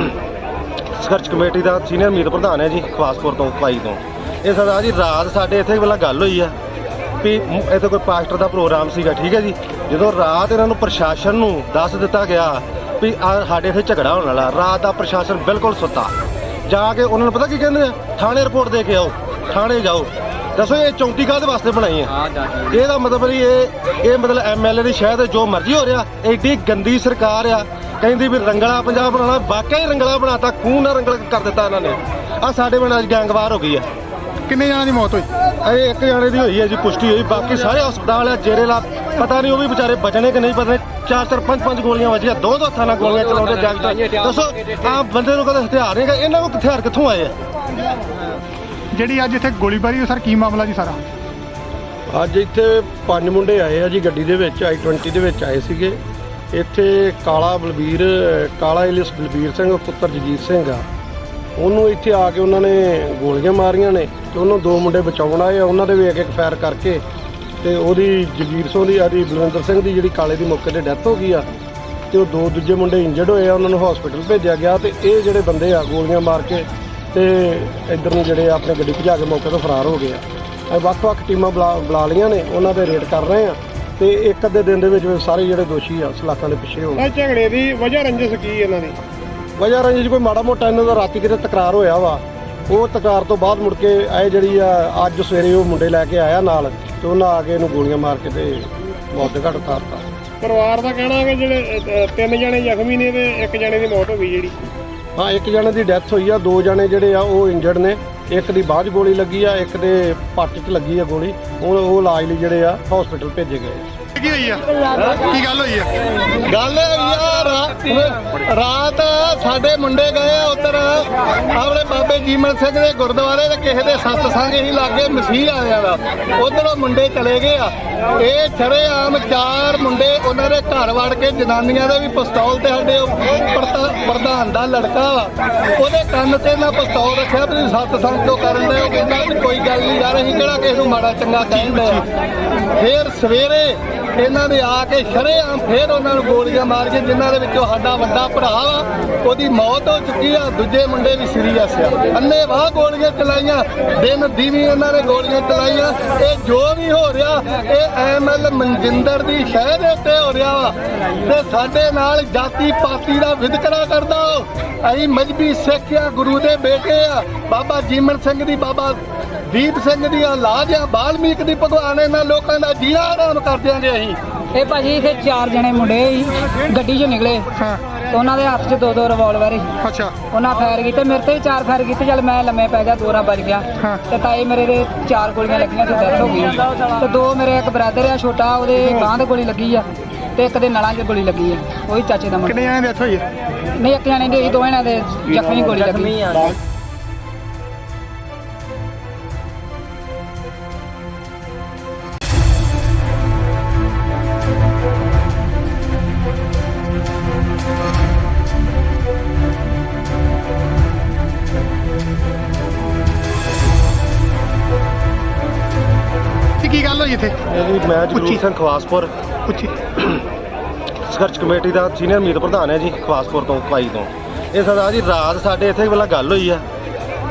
ਸੰਘਰਸ਼ ਕਮੇਟੀ ਦਾ ਸੀਨੀਅਰ ਮੀਤ ਪ੍ਰਧਾਨ ਹੈ ਜੀ, ਖਵਾਸਪੁਰ ਤੋਂ ਭਾਈ ਤੋਂ। ਇਹ ਸਰਦਾਰ ਜੀ ਰਾਤ ਸਾਡੇ ਇੱਥੇ ਪਹਿਲਾਂ ਗੱਲ ਹੋਈ ਆ ਵੀ ਇੱਥੇ ਕੋਈ ਪਾਸਟਰ ਦਾ ਪ੍ਰੋਗਰਾਮ ਸੀਗਾ, ਠੀਕ ਹੈ ਜੀ। ਜਦੋਂ ਰਾਤ ਇਹਨਾਂ ਨੂੰ ਪ੍ਰਸ਼ਾਸਨ ਨੂੰ ਦੱਸ ਦਿੱਤਾ ਗਿਆ ਵੀ ਸਾਡੇ ਇੱਥੇ ਝਗੜਾ ਹੋਣ ਵਾਲਾ, ਰਾਤ ਦਾ ਪ੍ਰਸ਼ਾਸਨ ਬਿਲਕੁਲ ਸੁੱਤਾ। ਜਾ ਕੇ ਉਹਨਾਂ ਨੂੰ ਪਤਾ ਕੀ ਕਹਿੰਦੇ ਆ, ਥਾਣੇ ਰਿਪੋਰਟ ਦੇ ਕੇ ਆਓ, ਥਾਣੇ ਜਾਓ। ਦੱਸੋ ਇਹ ਚੌਂਕੀ ਕਾਹਦੇ ਵਾਸਤੇ ਬਣਾਈ ਹੈ? ਇਹਦਾ ਮਤਲਬ ਨਹੀਂ ਇਹ ਮਤਲਬ ਐਮਐਲਏ ਦੀ ਸ਼ਾਇਦ ਜੋ ਮਰਜ਼ੀ ਹੋ ਰਿਹਾ। ਐਡੀ ਗੰਦੀ ਸਰਕਾਰ ਆ, ਕਹਿੰਦੀ ਵੀ ਰੰਗਲਾ ਪੰਜਾਬ ਬਣਾਉਣਾ, ਵਾਕਿਆ ਹੀ ਰੰਗਲਾ ਬਣਾਤਾ, ਖੂਨ ਨਾਲ ਰੰਗਲ ਕਰ ਦਿੱਤਾ ਇਹਨਾਂ ਨੇ। ਆ ਸਾਡੇ ਪਿੰਡ ਅੱਜ ਗੈਂਗਵਾਰ ਹੋ ਗਈ ਆ। ਕਿੰਨੇ ਜਣਾਂ ਦੀ ਮੌਤ ਹੋਈ? ਇਹ 1 ਜਣੇ ਦੀ ਹੋਈ ਹੈ ਜੀ, ਪੁਸ਼ਟੀ ਹੋਈ। ਬਾਕੀ ਸਾਰੇ ਹਸਪਤਾਲ ਆ, ਜੇਰੇ ਲਾ ਪਤਾ ਨਹੀਂ ਉਹ ਵੀ ਵਿਚਾਰੇ ਬਚਣੇ ਕਿ ਨਹੀਂ ਬਚਣੇ। 4-4 5-5 ਗੋਲੀਆਂ ਵੱਜੀਆਂ, 2 ਹੱਥਾਂ ਨਾਲ ਗੋਲੀਆਂ ਚਲਾਉਂਦੇ ਜੱਜ। ਦੱਸੋ ਆਹ ਬੰਦੇ ਨੂੰ ਕਦੇ ਹਥਿਆਰ ਨਹੀਂ ਹੈਗਾ, ਇਹਨਾਂ ਕੋਲ ਹਥਿਆਰ ਕਿੱਥੋਂ ਆਏ ਆ? ਜਿਹੜੀ ਅੱਜ ਇੱਥੇ ਗੋਲੀਬਾਰੀ, ਸਰ ਕੀ ਮਾਮਲਾ ਜੀ ਸਾਰਾ? ਅੱਜ ਇੱਥੇ 5 ਮੁੰਡੇ ਆਏ ਆ ਜੀ, ਗੱਡੀ ਦੇ ਵਿੱਚ i20 ਦੇ ਵਿੱਚ ਆਏ ਸੀਗੇ। ਇੱਥੇ ਕਾਲਾ ਇਲਿਸ ਬਲਬੀਰ ਸਿੰਘ ਪੁੱਤਰ ਜਗੀਰ ਸਿੰਘ ਆ, ਉਹਨੂੰ ਇੱਥੇ ਆ ਕੇ ਉਹਨਾਂ ਨੇ ਗੋਲੀਆਂ ਮਾਰੀਆਂ ਨੇ ਤੇ ਉਹਨੂੰ 2 ਮੁੰਡੇ ਬਚਾਉਣ ਆਏ ਆ। ਉਹਨਾਂ ਦੇ ਵੀ ਇੱਕ ਫਾਇਰ ਕਰਕੇ ਤੇ ਉਹਦੀ ਜਗੀਰ ਸਿੰਘ ਦੀ ਬਲਵਿੰਦਰ ਸਿੰਘ ਦੀ ਜਿਹੜੀ ਕਾਲੇ ਦੀ ਮੌਕੇ ਤੇ ਡੈਥ ਹੋ ਗਈ ਆ ਤੇ ਉਹ 2 ਦੂਜੇ ਮੁੰਡੇ ਇੰਜਰਡ ਹੋਏ ਆ, ਉਹਨਾਂ ਨੂੰ ਹਸਪੀਟਲ ਭੇਜਿਆ ਗਿਆ। ਤੇ ਇਹ ਜਿਹੜੇ ਬੰਦੇ ਆ ਗੋਲੀਆਂ ਮਾਰ ਕੇ ਤੇ ਇੱਧਰ ਨੂੰ ਜਿਹੜੇ ਆਪਣੀ ਗੱਡੀ ਭਜਾ ਕੇ ਮੌਕੇ ਤੋਂ ਫਰਾਰ ਹੋ ਗਏ ਆ। ਵੱਖ-ਵੱਖ ਟੀਮਾਂ ਬੁਲਾ ਲਈਆਂ ਨੇ, ਉਹਨਾਂ ਦੇ ਰੇਡ ਕਰ ਰਹੇ ਆ ਤੇ ਇੱਕ ਅੱਧੇ ਦਿਨ ਦੇ ਵਿੱਚ ਸਾਰੇ ਜਿਹੜੇ ਦੋਸ਼ੀ ਆ ਸਲਾਖਾਂ ਦੇ ਪਿੱਛੇ ਹੋਣ। ਇਹ ਝਗੜੇ ਦੀ ਵਜ੍ਹਾ ਰੰਜਿਸ਼ ਕੀ ਇਹਨਾਂ ਦੀ? ਵਜ੍ਹਾ ਰੰਜਿਸ਼ ਕੋਈ ਮਾੜਾ ਮੋਟਾ ਇਹਨਾਂ ਦਾ ਰਾਤੀ ਕਿਤੇ ਤਕਰਾਰ ਹੋਇਆ ਵਾ, ਉਹ ਤਕਰਾਰ ਤੋਂ ਬਾਅਦ ਮੁੜ ਕੇ ਇਹ ਜਿਹੜੀ ਆ ਅੱਜ ਸਵੇਰੇ ਉਹ ਮੁੰਡੇ ਲੈ ਕੇ ਆਇਆ ਨਾਲ ਤੇ ਉਹਨਾਂ ਆ ਕੇ ਇਹਨੂੰ ਗੋਲੀਆਂ ਮਾਰ ਕੇ ਤੇ ਮੌਤ ਦੇ ਘਾਟ ਉਤਾਰਤਾ। ਪਰਿਵਾਰ ਦਾ ਕਹਿਣਾ ਹੈ ਕਿ ਜਿਹੜੇ 3 ਜਣੇ ਜ਼ਖਮੀ ਨੇ ਤੇ 1 ਜਣੇ ਦੀ ਮੌਤ ਹੋ ਗਈ ਜਿਹੜੀ। ਹਾਂ, 1 ਜਣੇ ਦੀ ਡੈਥ ਹੋਈ ਆ, 2 ਜਣੇ ਜਿਹੜੇ ਆ ਉਹ ਇੰਜਰਡ ਨੇ। ਇੱਕ ਦੀ ਬਾਅਦ ਗੋਲੀ ਲੱਗੀ ਆ, ਇੱਕ ਦੇ ਪੱਟ 'ਚ ਲੱਗੀ ਆ ਗੋਲੀ। ਉਹ ਇਲਾਜ ਲਈ ਜਿਹੜੇ ਆ ਹਸਪੀਟਲ ਭੇਜੇ ਗਏ ਆ। ਕੀ ਹੋਈ ਆ? ਕੀ ਗੱਲ ਹੋਈ ਆ? ਗੱਲ ਰਾਤ ਸਾਡੇ ਮੁੰਡੇ ਗਏ ਆ ਉੱਧਰ ਆਪਣੇ ਬਾਬੇ ਜੀਮਨ ਸਿੰਘ ਦੇ ਗੁਰਦੁਆਰੇ ਤੇ ਕਿਸੇ ਦੇ ਸਤਸੰਗ ਹੀ ਲਾਗੇ ਮਸੀਹ ਆਇਆ ਦਾ, ਉਧਰੋਂ ਮੁੰਡੇ ਚਲੇ ਗਏ ਆ। ਇਹ ਸ਼ਰੇਆਮ 4 ਮੁੰਡੇ ਉਹਨਾਂ ਦੇ ਘਰ ਵੜ ਕੇ ਜਨਾਨੀਆਂ ਦੇ ਵੀ ਪਿਸਤੌਲ ਤੇ ਸਾਡੇ ਪ੍ਰਧਾਨ ਦਾ ਲੜਕਾ ਵਾ, ਉਹਦੇ ਕੰਨ ਤੇ ਨਾ ਪਿਸਤੌਲ ਰੱਖਿਆ ਵੀ ਸਤਸੰਗ ਕਿਉਂ ਕਰਨ ਦੇ। ਉਹ ਕਹਿੰਦਾ ਵੀ ਕੋਈ ਗੱਲ ਨਹੀਂ ਯਾਰ, ਅਸੀਂ ਕਿਹੜਾ ਕਿਸੇ ਨੂੰ ਮਾੜਾ ਚੰਗਾ ਕਹਿੰਦੇ ਆ। ਫਿਰ ਸਵੇਰੇ ਇਹਨਾਂ ਨੇ ਆ ਕੇ ਸ਼ਰੇਆਮ ਫੇਰ ਉਹਨਾਂ ਨੂੰ ਗੋਲੀਆਂ ਮਾਰ ਕੇ, ਜਿਨ੍ਹਾਂ ਦੇ ਵਿੱਚੋਂ ਸਾਡਾ ਵੱਡਾ ਭਰਾ ਵਾ ਉਹਦੀ ਮੌਤ ਹੋ ਚੁੱਕੀ ਆ, ਦੂਜੇ ਮੁੰਡੇ ਵੀ ਸੀਰੀਅਸ ਆ। ਅੰਨ੍ਹੇਵਾਹ ਗੋਲੀਆਂ ਚਲਾਈਆਂ, ਦਿਨ ਦੀਵੀ ਇਹਨਾਂ ਨੇ ਗੋਲੀਆਂ ਚਲਾਈਆਂ। ਇਹ ਜੋ ਵੀ ਹੋ ਰਿਹਾ ਇਹ ਐਮਐਲ ਮਨਜਿੰਦਰ ਦੀ ਸ਼ਹਿ ਦੇ ਉੱਤੇ ਹੋ ਰਿਹਾ ਵਾ ਤੇ ਸਾਡੇ ਨਾਲ ਜਾਤੀ ਪਾਤੀ ਦਾ ਵਿਤਕਰਾ ਕਰਦਾ। ਅਸੀਂ ਮਜਬੀ ਸਿੱਖ ਆ, ਗੁਰੂ ਦੇ ਬੇਟੇ ਆ, ਬਾਬਾ ਜੀਮਨ ਸਿੰਘ ਦੀ, ਬਾਬਾ ਦੀਪ ਸਿੰਘ ਦੀ ਔਲਾਦ ਆ, ਬਾਲਮੀਕ ਦੀ। ਭਗਵਾਨ ਇਹਨਾਂ ਲੋਕਾਂ ਦਾ ਜੀਣਾ ਆਰਾਮ ਕਰ ਦਿਆਂਗੇ ਅਸੀਂ। ਇਹ ਭਾਜੀ ਇੱਥੇ 4 ਜਣੇ ਮੁੰਡੇ ਸੀ ਗੱਡੀ 'ਚੋਂ ਨਿਕਲੇ ਤੇ ਉਹਨਾਂ ਦੇ ਹੱਥ 'ਚ 2 ਰਿਵਾਲਵਰ ਸੀ। ਅੱਛਾ, ਉਹਨਾਂ ਫਾਇਰ ਕੀਤੇ, ਮੇਰੇ ਤੇ ਵੀ 4 ਫਾਇਰ ਕੀਤੇ। ਚੱਲ ਮੈਂ ਲੰਮੇ ਪੈ ਗਿਆ, 2 ਵੱਜ ਗਿਆ ਤੇ ਤਾਏ ਮੇਰੇ ਦੇ 4 ਗੋਲੀਆਂ ਲੱਗੀਆਂ ਤੇ ਡੈਥ ਹੋ ਗਈ ਤੇ 2 ਮੇਰੇ ਇੱਕ ਬ੍ਰਦਰ ਆ ਛੋਟਾ, ਉਹਦੇ ਬਾਂਹ ਤੇ ਗੋਲੀ ਲੱਗੀ ਆ ਤੇ ਇੱਕ ਦੇ ਨਲਾਂ 'ਚ ਗੋਲੀ ਲੱਗੀ ਆ, ਉਹੀ ਚਾਚੇ ਦਾ ਮੁੰਡਾ। ਕਿੰਨੇ ਜਣੇ ਡੈਥ ਹੋਈ ਹੈ? ਨਹੀਂ, ਇੱਕ ਜਣੇ ਦੀ, 2 ਜਣਿਆਂ ਦੇ ਜ਼ਖਮੀ ਗੋਲੀ ਲੱਗੀ। ਕੀ ਗੱਲ ਹੋਈ ਇੱਥੇ? ਇਹ ਜੀ ਮੈਂ ਜਗਰੂਪ ਸਿੰਘ ਖਵਾਸਪੁਰ ਪੁੱਛੀ। ਸੰਘਰਸ਼ ਕਮੇਟੀ ਦਾ ਸੀਨੀਅਰ ਮੀਤ ਪ੍ਰਧਾਨ ਹੈ ਜੀ, ਖਵਾਸਪੁਰ ਤੋਂ ਕਾਈ ਤੋਂ। ਇਹ ਸਰਦਾਰ ਜੀ ਰਾਤ ਸਾਡੇ ਇੱਥੇ ਪਹਿਲਾਂ ਗੱਲ ਹੋਈ ਆ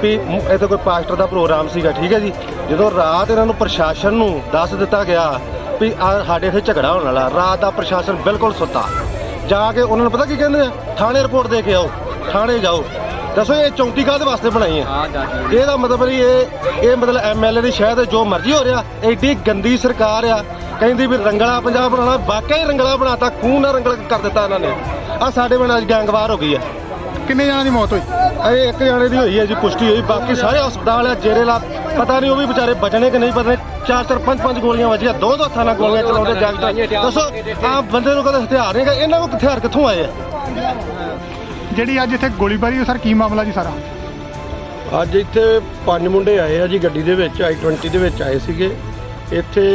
ਵੀ ਇੱਥੇ ਕੋਈ ਪਾਸਟਰ ਦਾ ਪ੍ਰੋਗਰਾਮ ਸੀਗਾ, ਠੀਕ ਹੈ ਜੀ। ਜਦੋਂ ਰਾਤ ਇਹਨਾਂ ਨੂੰ ਪ੍ਰਸ਼ਾਸਨ ਨੂੰ ਦੱਸ ਦਿੱਤਾ ਗਿਆ ਵੀ ਸਾਡੇ ਇੱਥੇ ਝਗੜਾ ਹੋਣ ਵਾਲਾ, ਰਾਤ ਦਾ ਪ੍ਰਸ਼ਾਸਨ ਬਿਲਕੁਲ ਸੁੱਤਾ। ਜਾ ਕੇ ਉਹਨਾਂ ਨੂੰ ਪਤਾ ਕੀ ਕਹਿੰਦੇ ਆ, ਥਾਣੇ ਰਿਪੋਰਟ ਦੇ ਕੇ ਆਓ, ਥਾਣੇ ਜਾਓ। ਦੱਸੋ ਇਹ ਚੌਂਕੀ ਕਾਹਦੇ ਵਾਸਤੇ ਬਣਾਈ ਹੈ? ਇਹਦਾ ਮਤਲਬ ਨਹੀਂ ਇਹ ਮਤਲਬ ਐਮਐਲਏ ਦੀ ਸ਼ਾਇਦ ਜੋ ਮਰਜ਼ੀ ਹੋ ਰਿਹਾ। ਐਡੀ ਗੰਦੀ ਸਰਕਾਰ ਆ, ਕਹਿੰਦੀ ਵੀ ਰੰਗਲਾ ਪੰਜਾਬ ਬਣਾਉਣਾ, ਵਾਕਿਆ ਹੀ ਰੰਗਲਾ ਬਣਾਤਾ, ਖੂਨ ਨਾਲ ਰੰਗਲ ਕਰ ਦਿੱਤਾ ਇਹਨਾਂ ਨੇ। ਆ ਸਾਡੇ ਪਿੰਡ ਅੱਜ ਗੈਂਗਵਾਰ ਹੋ ਗਈ ਆ। ਕਿੰਨੇ ਜਣਾਂ ਦੀ ਮੌਤ ਹੋਈ? ਇਹ ਇੱਕ ਜਾਣੇ ਦੀ ਹੋਈ ਹੈ ਜੀ, ਪੁਸ਼ਟੀ ਹੋਈ। ਬਾਕੀ ਸਾਰੇ ਹਸਪਤਾਲ ਆ, ਜੇਰੇਲਾ ਪਤਾ ਨਹੀਂ ਉਹ ਵੀ ਵਿਚਾਰੇ ਬਚਣੇ ਕਿ ਨਹੀਂ ਬਚਣੇ। 4-4 5-5 ਗੋਲੀਆਂ ਵੱਜੀਆਂ, 2 ਹੱਥਾਂ ਨਾਲ ਗੋਲੀਆਂ ਚਲਾਉਂਦੇ ਜੱਗ। ਦੱਸੋ ਆਹ ਬੰਦੇ ਨੂੰ ਕਦੇ ਹਥਿਆਰ ਨਹੀਂ ਹੈਗਾ, ਇਹਨਾਂ ਕੋਲ ਹਥਿਆਰ ਕਿੱਥੋਂ ਆਏ ਆ? ਜਿਹੜੀ ਅੱਜ ਇੱਥੇ ਗੋਲੀਬਾਰੀ, ਸਰ ਕੀ ਮਾਮਲਾ ਜੀ ਸਾਰਾ? ਅੱਜ ਇੱਥੇ 5 ਮੁੰਡੇ ਆਏ ਆ ਜੀ ਗੱਡੀ ਦੇ ਵਿੱਚ, i20 ਦੇ ਵਿੱਚ ਆਏ ਸੀਗੇ। ਇੱਥੇ